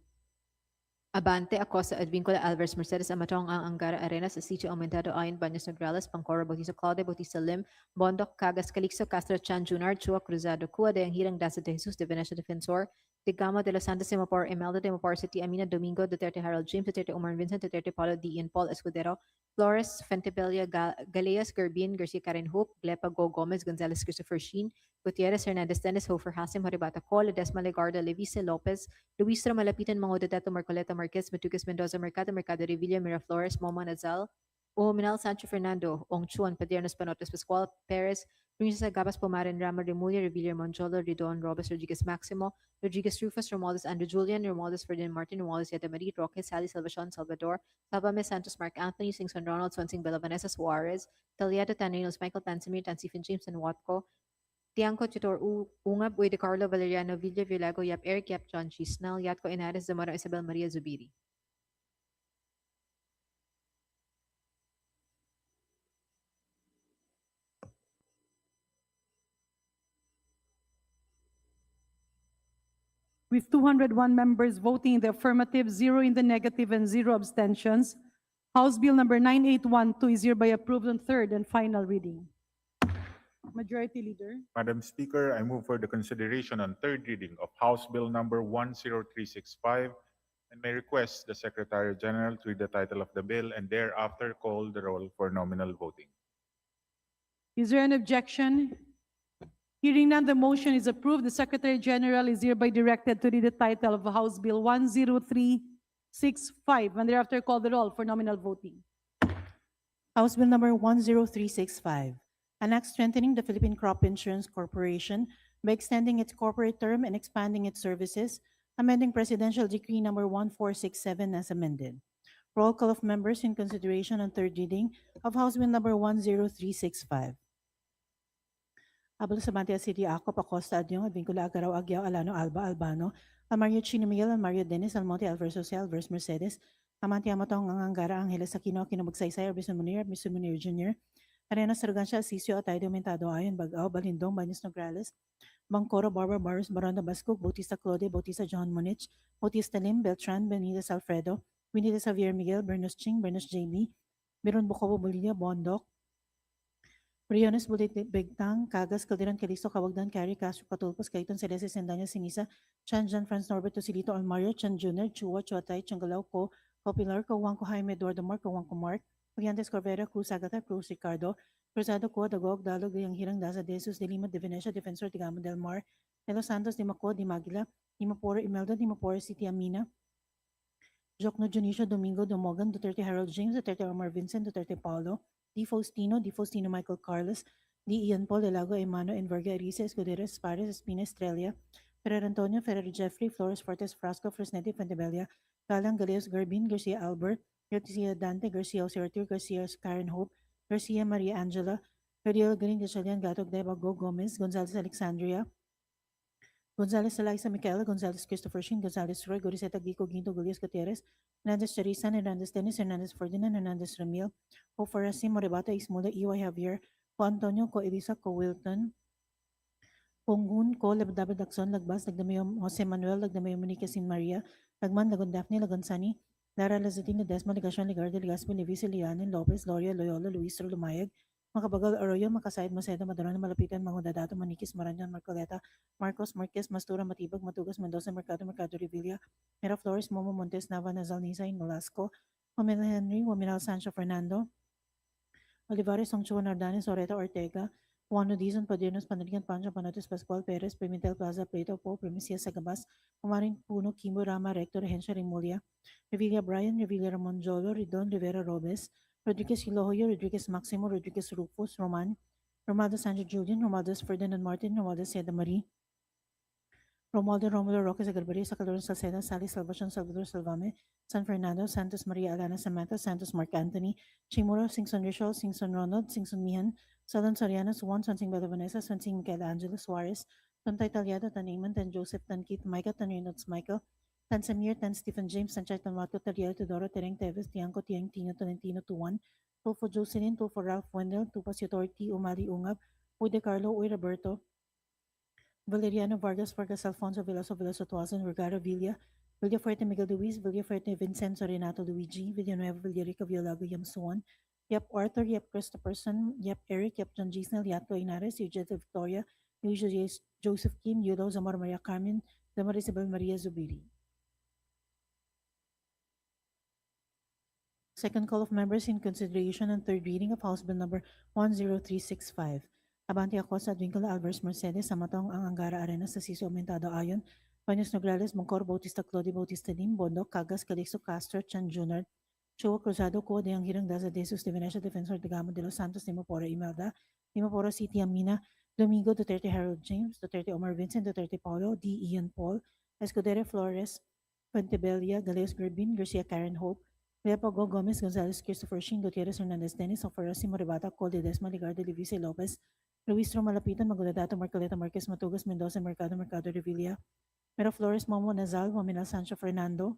S8: Abante, Acosta, Advincula, Alvarez, Mercedes, Amatong, Ang Angara, Arenas, Asitio, Aumentado, Ayon, Baños, Nograles, Pancoro, Bautista, Claude, Bautista, Lim, Bondok, Cagas, Calixto, Castro, Chan, Junar, Chua, Cruzado, Cua, de Anghirang, Daza de Jesus, de Venecia Defensor, de Gama de los Santos, Simapor, Imelda, de Mapor City, Amina, Domingo, Duterte, Harold James, Duterte, Omar Vincent, Duterte, Paulo, D. Ian Paul, Escudero, Flores, Fentebella, Galeas, Gerbin, Garcia, Karen Hope, Glepa, Go, Gomez, Gonzalez, Christopher Sheen, Gutierrez, Hernandez, Dennis, Hofer, Hasim, Haribata, Cole, Desma, Legarda, Levise, Lopez, Luis Malapitan, Mango Dato, Marcoleta Marquez, Matugas Mendoza, Mercado, Mercado Revilla, Miraflores, Moma Nazal, Minal Sancho Fernando, Ong Chuan, Padiernos Panotes, Pascual, Perez, Princesa Gabas Pomarin, Rama Remulla, Revilla Monjolo, Ridon, Robes, Rodriguez Maximo, Rodriguez Rufus, Romualdez Andrew Julian, Romualdez Ferdinand Martin, Romualdez Yadamari, Roque, Sally Salvacion, Salvador, Salvame Santos, Mark Anthony, Singson Ronald, Swansing Bella Vanessa Suarez, Taliado Taninos, Michael Tansimir, Tansifin James, and Watco, Tiangco Tutor Ungab, Uy de Carlo, Valeriano, Villa, Villago, Yap Eric, Yap John Chisnell, Yatco Inares, Zamora Isabel Maria Zubiri.
S13: With 201 members voting in the affirmative, 0 in the negative, and 0 abstentions, House Bill number 9812 is hereby approved on third and final reading. Majority Leader.
S7: Madam Speaker, I move for the consideration on third reading of House Bill number 10365 and may request the Secretary General to read the title of the bill and thereafter call the roll for nominal voting.
S13: Is there an objection? Hearing none, the motion is approved. The Secretary General is hereby directed to read the title of House Bill 10365 and thereafter call the roll for nominal voting.
S3: House Bill number 10365, an act strengthening the Philippine Crop Insurance Corporation by extending its corporate term and expanding its services, amending Presidential Decree number 1467 as amended. Roll call of members in consideration on third reading of House Bill number 10365. Habol sa Bantia City, Ako, Acosta, Adyong, Advincula, Agaraw, Agyao, Alano, Alba, Albano, Almario Chino Miguel, Almario Dennis, Almonte, Alverso Social, Alvers Mercedes, Amanti Amatong, Angara, Angeles Aquino, Kinobagsaysay, Arbison Munir, Mr. Munir Jr., Arena Sargancia, Asisio, Atay, Aumentado, Ayon, Bagao, Balindong, Baños Nograles, Bangkoro, Barbara Barros, Baranda Basco, Bautista Claude, Bautista John Monich, Bautista Lim, Beltran, Benitez Alfredo, Benitez Javier Miguel, Bernos Ching, Bernos JB, Biron Bocobo Bolivia, Bondok, Briones Bulit Begtang, Cagas, Calderon, Calisto, Kawagdan, Cari, Castro, Patulpos, Cayton, Celeste, Sendanya, Sinisa, Chan, Jan, Franz, Norberto, Silito, Almario, Chan Jr., Chua, Chuatay, Changalao, Ko, Copilar, Kawangko, Jaime, Eduardo Mark, Kawangko Mark, Oriantes, Corvera, Cruz, Agata, Cruz, Ricardo, Cruzado, Ko, Dagog, Dalog, Yang Hirang, Daza, De Jesus, De Lima, De Venecia, Defensor, Tigamo del Mar, De Los Santos, Di Maco, Di Magila, Di Maporo, Imelda, Di Maporo, City Amina, Jocno Junicio, Domingo, Domogan, Duterte Harold James, Duterte Omar Vincent, Duterte Paulo, Di Faustino Michael Carlos, Di Ian Paul, Delago, Emano, Enverga, Arisa, Escudero, Espares, Espina, Estrella, Ferrer Antonio, Ferrer Jeffrey, Flores, Fortes, Frasco, Fresnetti, Fentebella, Galang, Galeos, Garbin, Garcia Albert, Garcia Dante, Garcia Osertir, Garcia Karen Hope, Garcia Maria Angela, Gabriel Garin, Gachalian, Gatog, Debago, Gomez, Gonzalez, Alexandria, Gonzalez Eliza Michaela, Gonzalez Christopher Shin, Gonzalez Roy, Goriseta Gico, Ginto, Gullias Gutierrez, Hernandez Charisan, Hernandez Dennis, Hernandez Ferdinand, Hernandez Ramil, O Farasim, Moribata, Ismula, EY Javier, Ko Antonio, Ko Elisa, Ko Wilton, Pongun, Ko Labdabe Daxon, Lagbas, Lagdamayo Jose Manuel, Lagdamayo Monique Sin Maria, Lagman, Lagon Daphne, Lagon Sani, Lara Lazatina, Desma, Ligasyon, Ligarde, Ligaspi, Levis, Lianin, Lopez, Gloria, Loyola, Luis, Lumayag, Makabagal Arroyo, Makasayad, Maceda, Madrona, Malapitan, Mangudadato, Manikis, Maranjan, Marcoleta, Marcos, Marquez, Mastura, Matibag, Matugas, Mendoza, Mercado, Mercado Revilla, Mira Flores, Momo Montes, Nava, Nazal, Nisa, Nolasco, Wamila Henry, Waminal Sancho Fernando, Olivares, Songchuan Ordanes, Oreta Ortega, Juan Dizon, Padiernos, Panaligan, Pancha, Panotis, Pascual, Perez, Pimentel, Plaza, Plato, Po, Primicia, Sagabas, Umaring Puno, Kimbo, Rama, Rector, Hensha, Remulia, Revilla Brian, Revilla Ramon Jolo, Ridon, Rivera Robes, Rodriguez Hilohoyo, Rodriguez Maximo, Rodriguez Rufus, Roman, Romado Sancho Julian, Romaldos Ferdinand Martin, Romaldo Seda Marie, Romualdo Romulo Roque Zagarbaria, Sacador Salceda, Sally Salvacion, Salvador Salvame, San Fernando, Santos Maria Alana Samantha, Santos Mark Anthony, Chimuro, Singson Rachel, Singson Ronald, Singson Mihan, Salon Soriano, Suwan, Swansing Bella Vanessa, Swansing Michelangelo Suarez, Tan Italiado, Tan Eamon, Tan Joseph, Tan Keith, Micah, Tan Reynolds Michael, Tan Samir, Tan Stephen James, Tan Chay, Tan Marco, Tariel, Teodoro, Tereng Teves, Tiangco, Tiang, Tino, Tolentino, Tuan, Tulfo Jocelyn, Tulfo Ralph Wendell, Tupas Authority, Umali Ungab, Uy De Carlo, Uy Roberto, Valeriano Vargas, Vargas Alfonso, Veloso, Veloso Tuazon, Vergara Villa, Villafuerte Miguel Luis, Villafuerte Vincenzo Renato Luigi, Villanueva Villarica Villago Yamsuan, Yap Arthur, Yap Christopherson, Yap Eric, Yap John Gisnel, Yato Inares, Eugenia Victoria, Eugenia Joseph Kim, Yulo, Zamora Maria Carmen, Zamora Isabel Maria Zubiri. Second call of members in consideration and third reading of House Bill number 10365. Abante ako sa Adwincula Alvarez Mercedes sa matong ang Angara Arena sa Siso Aumentado Ayon, Paños Nograles, Mongkor, Bautista Claudio Bautista Lim, Bondok, Cagas, Calixto Castro, Chan Jr., Chua Cruzado, Ko, Deang Hirang Daza de Jesus, de Venecia, Defensor de Gamo de los Santos, Timoporo Imelda, Timoporo City Amina, Domingo, Duterte Harold James, Duterte Omar Vincent, Duterte Paulo, D. Ian Paul, Escudero Flores, Fuentebella, Galeos Gerbin, Garcia Karen Hope, Leopold Gomez, Gonzalez, Christopher Shin, Gutierrez Hernandez, Dennis, Ofarasi, Moribata, Cole, Desma, Ligardo, Livise, Lopez, Luis Romalapitan, Maguladato, Marcoleta, Marquez, Matugas, Mendoza, Mercado, Mercado, Revilla, Mero Flores, Momo, Nazal, Mominal, Sancho, Fernando,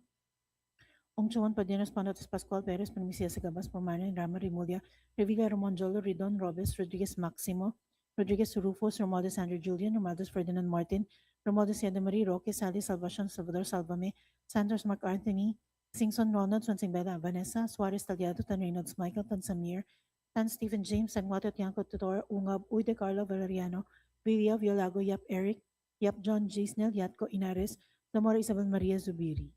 S3: Ongchuan, Padinos, Panotes, Pascual, Perez, Primicia, Sagabas, Pomaran, Rama, Rimulya, Revilla, Romonjolo, Ridon, Robes, Rodriguez, Maximo, Rodriguez, Rufus, Romualdez, Andrew Julian, Romualdez, Ferdinand Martin, Romualdez, Yeda Marie, Roque, Sally, Salvacion, Salvador, Salvame, Santos, Mark Anthony, Singson Ronald, Swansing Bella, Vanessa, Suarez Tagliado, Tan Reynolds, Michael, Tan Samir, Tan Stephen James, Sanguato, Tiangco, Tutor, Ungab, Uy De Carlo, Valeriano, Villa, Violago, Yap Eric, Yap John Gisnel, Yatco Inares, Zamora Isabel Maria Zubiri.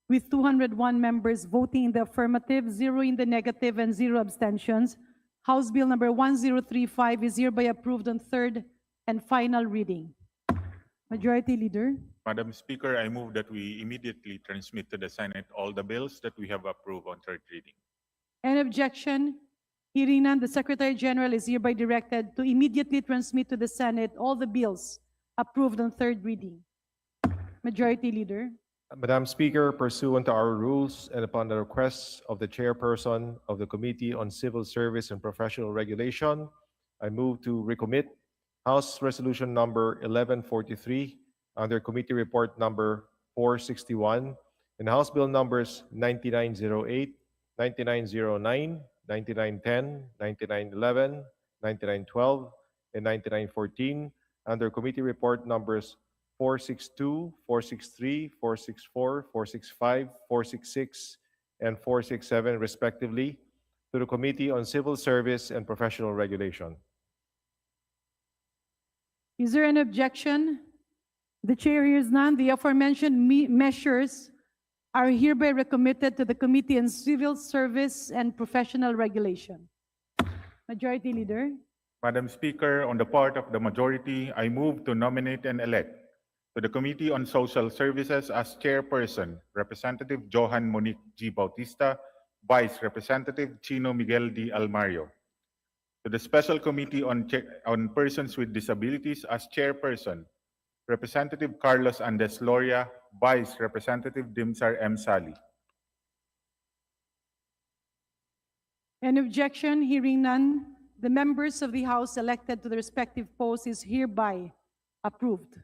S13: With 201 members voting in the affirmative, 0 in the negative, and 0 abstentions, House Bill number 1035 is hereby approved on third and final reading. Majority Leader.
S7: Madam Speaker, I move that we immediately transmit to the Senate all the bills that we have approved on third reading.
S13: Any objection? Hearing none, the Secretary General is hereby directed to immediately transmit to the Senate all the bills approved on third reading. Majority Leader.
S20: Madam Speaker, pursuant to our rules and upon the request of the chairperson of the Committee on Civil Service and Professional Regulation, I move to recommit House Resolution number 1143 under Committee Report number 461 and House Bill numbers 9908, 9909, 9910, 9911, 9912, and 9914 under Committee Report numbers 462, 463, 464, 465, 466, and 467 respectively to the Committee on Civil Service and Professional Regulation.
S13: Is there an objection? The chair hears none. The aforementioned measures are hereby recommitted to the Committee on Civil Service and Professional Regulation. Majority Leader.
S7: Madam Speaker, on the part of the majority, I move to nominate and elect to the Committee on Social Services as chairperson, Representative Johan Monique G. Bautista, Vice Representative Chino Miguel D. Almario. To the Special Committee on Persons with Disabilities as chairperson, Representative Carlos Andes Loria, Vice Representative Dimsar M. Sali.
S13: An objection? Hearing none, the members of the House elected to the respective posts is hereby approved.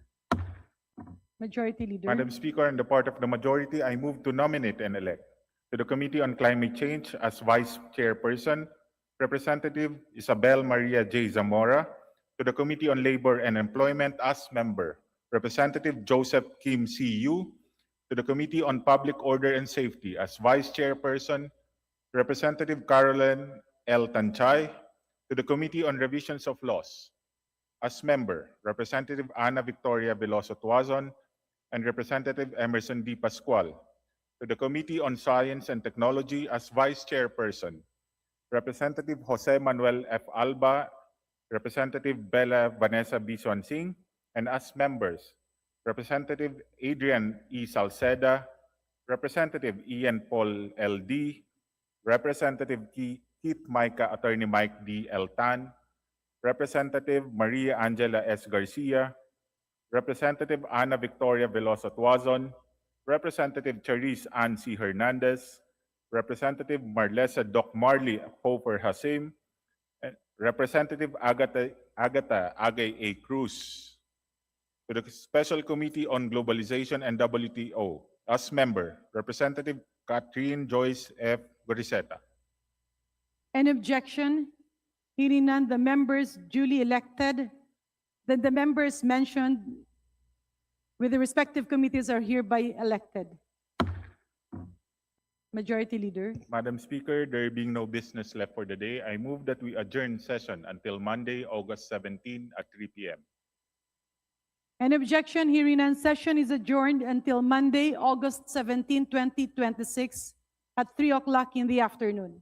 S13: Majority Leader.
S7: Madam Speaker, on the part of the majority, I move to nominate and elect to the Committee on Climate Change as Vice Chairperson, Representative Isabel Maria J. Zamora, to the Committee on Labor and Employment as member, Representative Joseph Kim C.U., to the Committee on Public Order and Safety as Vice Chairperson, Representative Caroline L. Tanchay, to the Committee on Revisions of Laws, As member, Representative Ana Victoria Veloso Tuazon and Representative Emerson D. Pascual. To the Committee on Science and Technology as Vice Chairperson, Representative Jose Manuel F. Alba, Representative Bella Vanessa B. Swansing, and as members, Representative Adrian E. Salceda, Representative Ian Paul L.D., Representative Keith Micah, Attorney Mike D. L. Tan, Representative Maria Angela S. Garcia, Representative Ana Victoria Veloso Tuazon, Representative Charisse Ann C. Hernandez, Representative Marlesa Doc Marley Hofer Hasim, and Representative Agata Agay A. Cruz. To the Special Committee on Globalization and WTO, as member, Representative Catherine Joyce F. Goriseta.
S13: Any objection? Hearing none, the members duly elected, then the members mentioned with the respective committees are hereby elected. Majority Leader.
S7: Madam Speaker, there being no business left for the day, I move that we adjourn session until Monday, August 17 at 3 p.m.
S13: Any objection? Hearing none, session is adjourned until Monday, August 17, 2026 at 3 o'clock in the afternoon.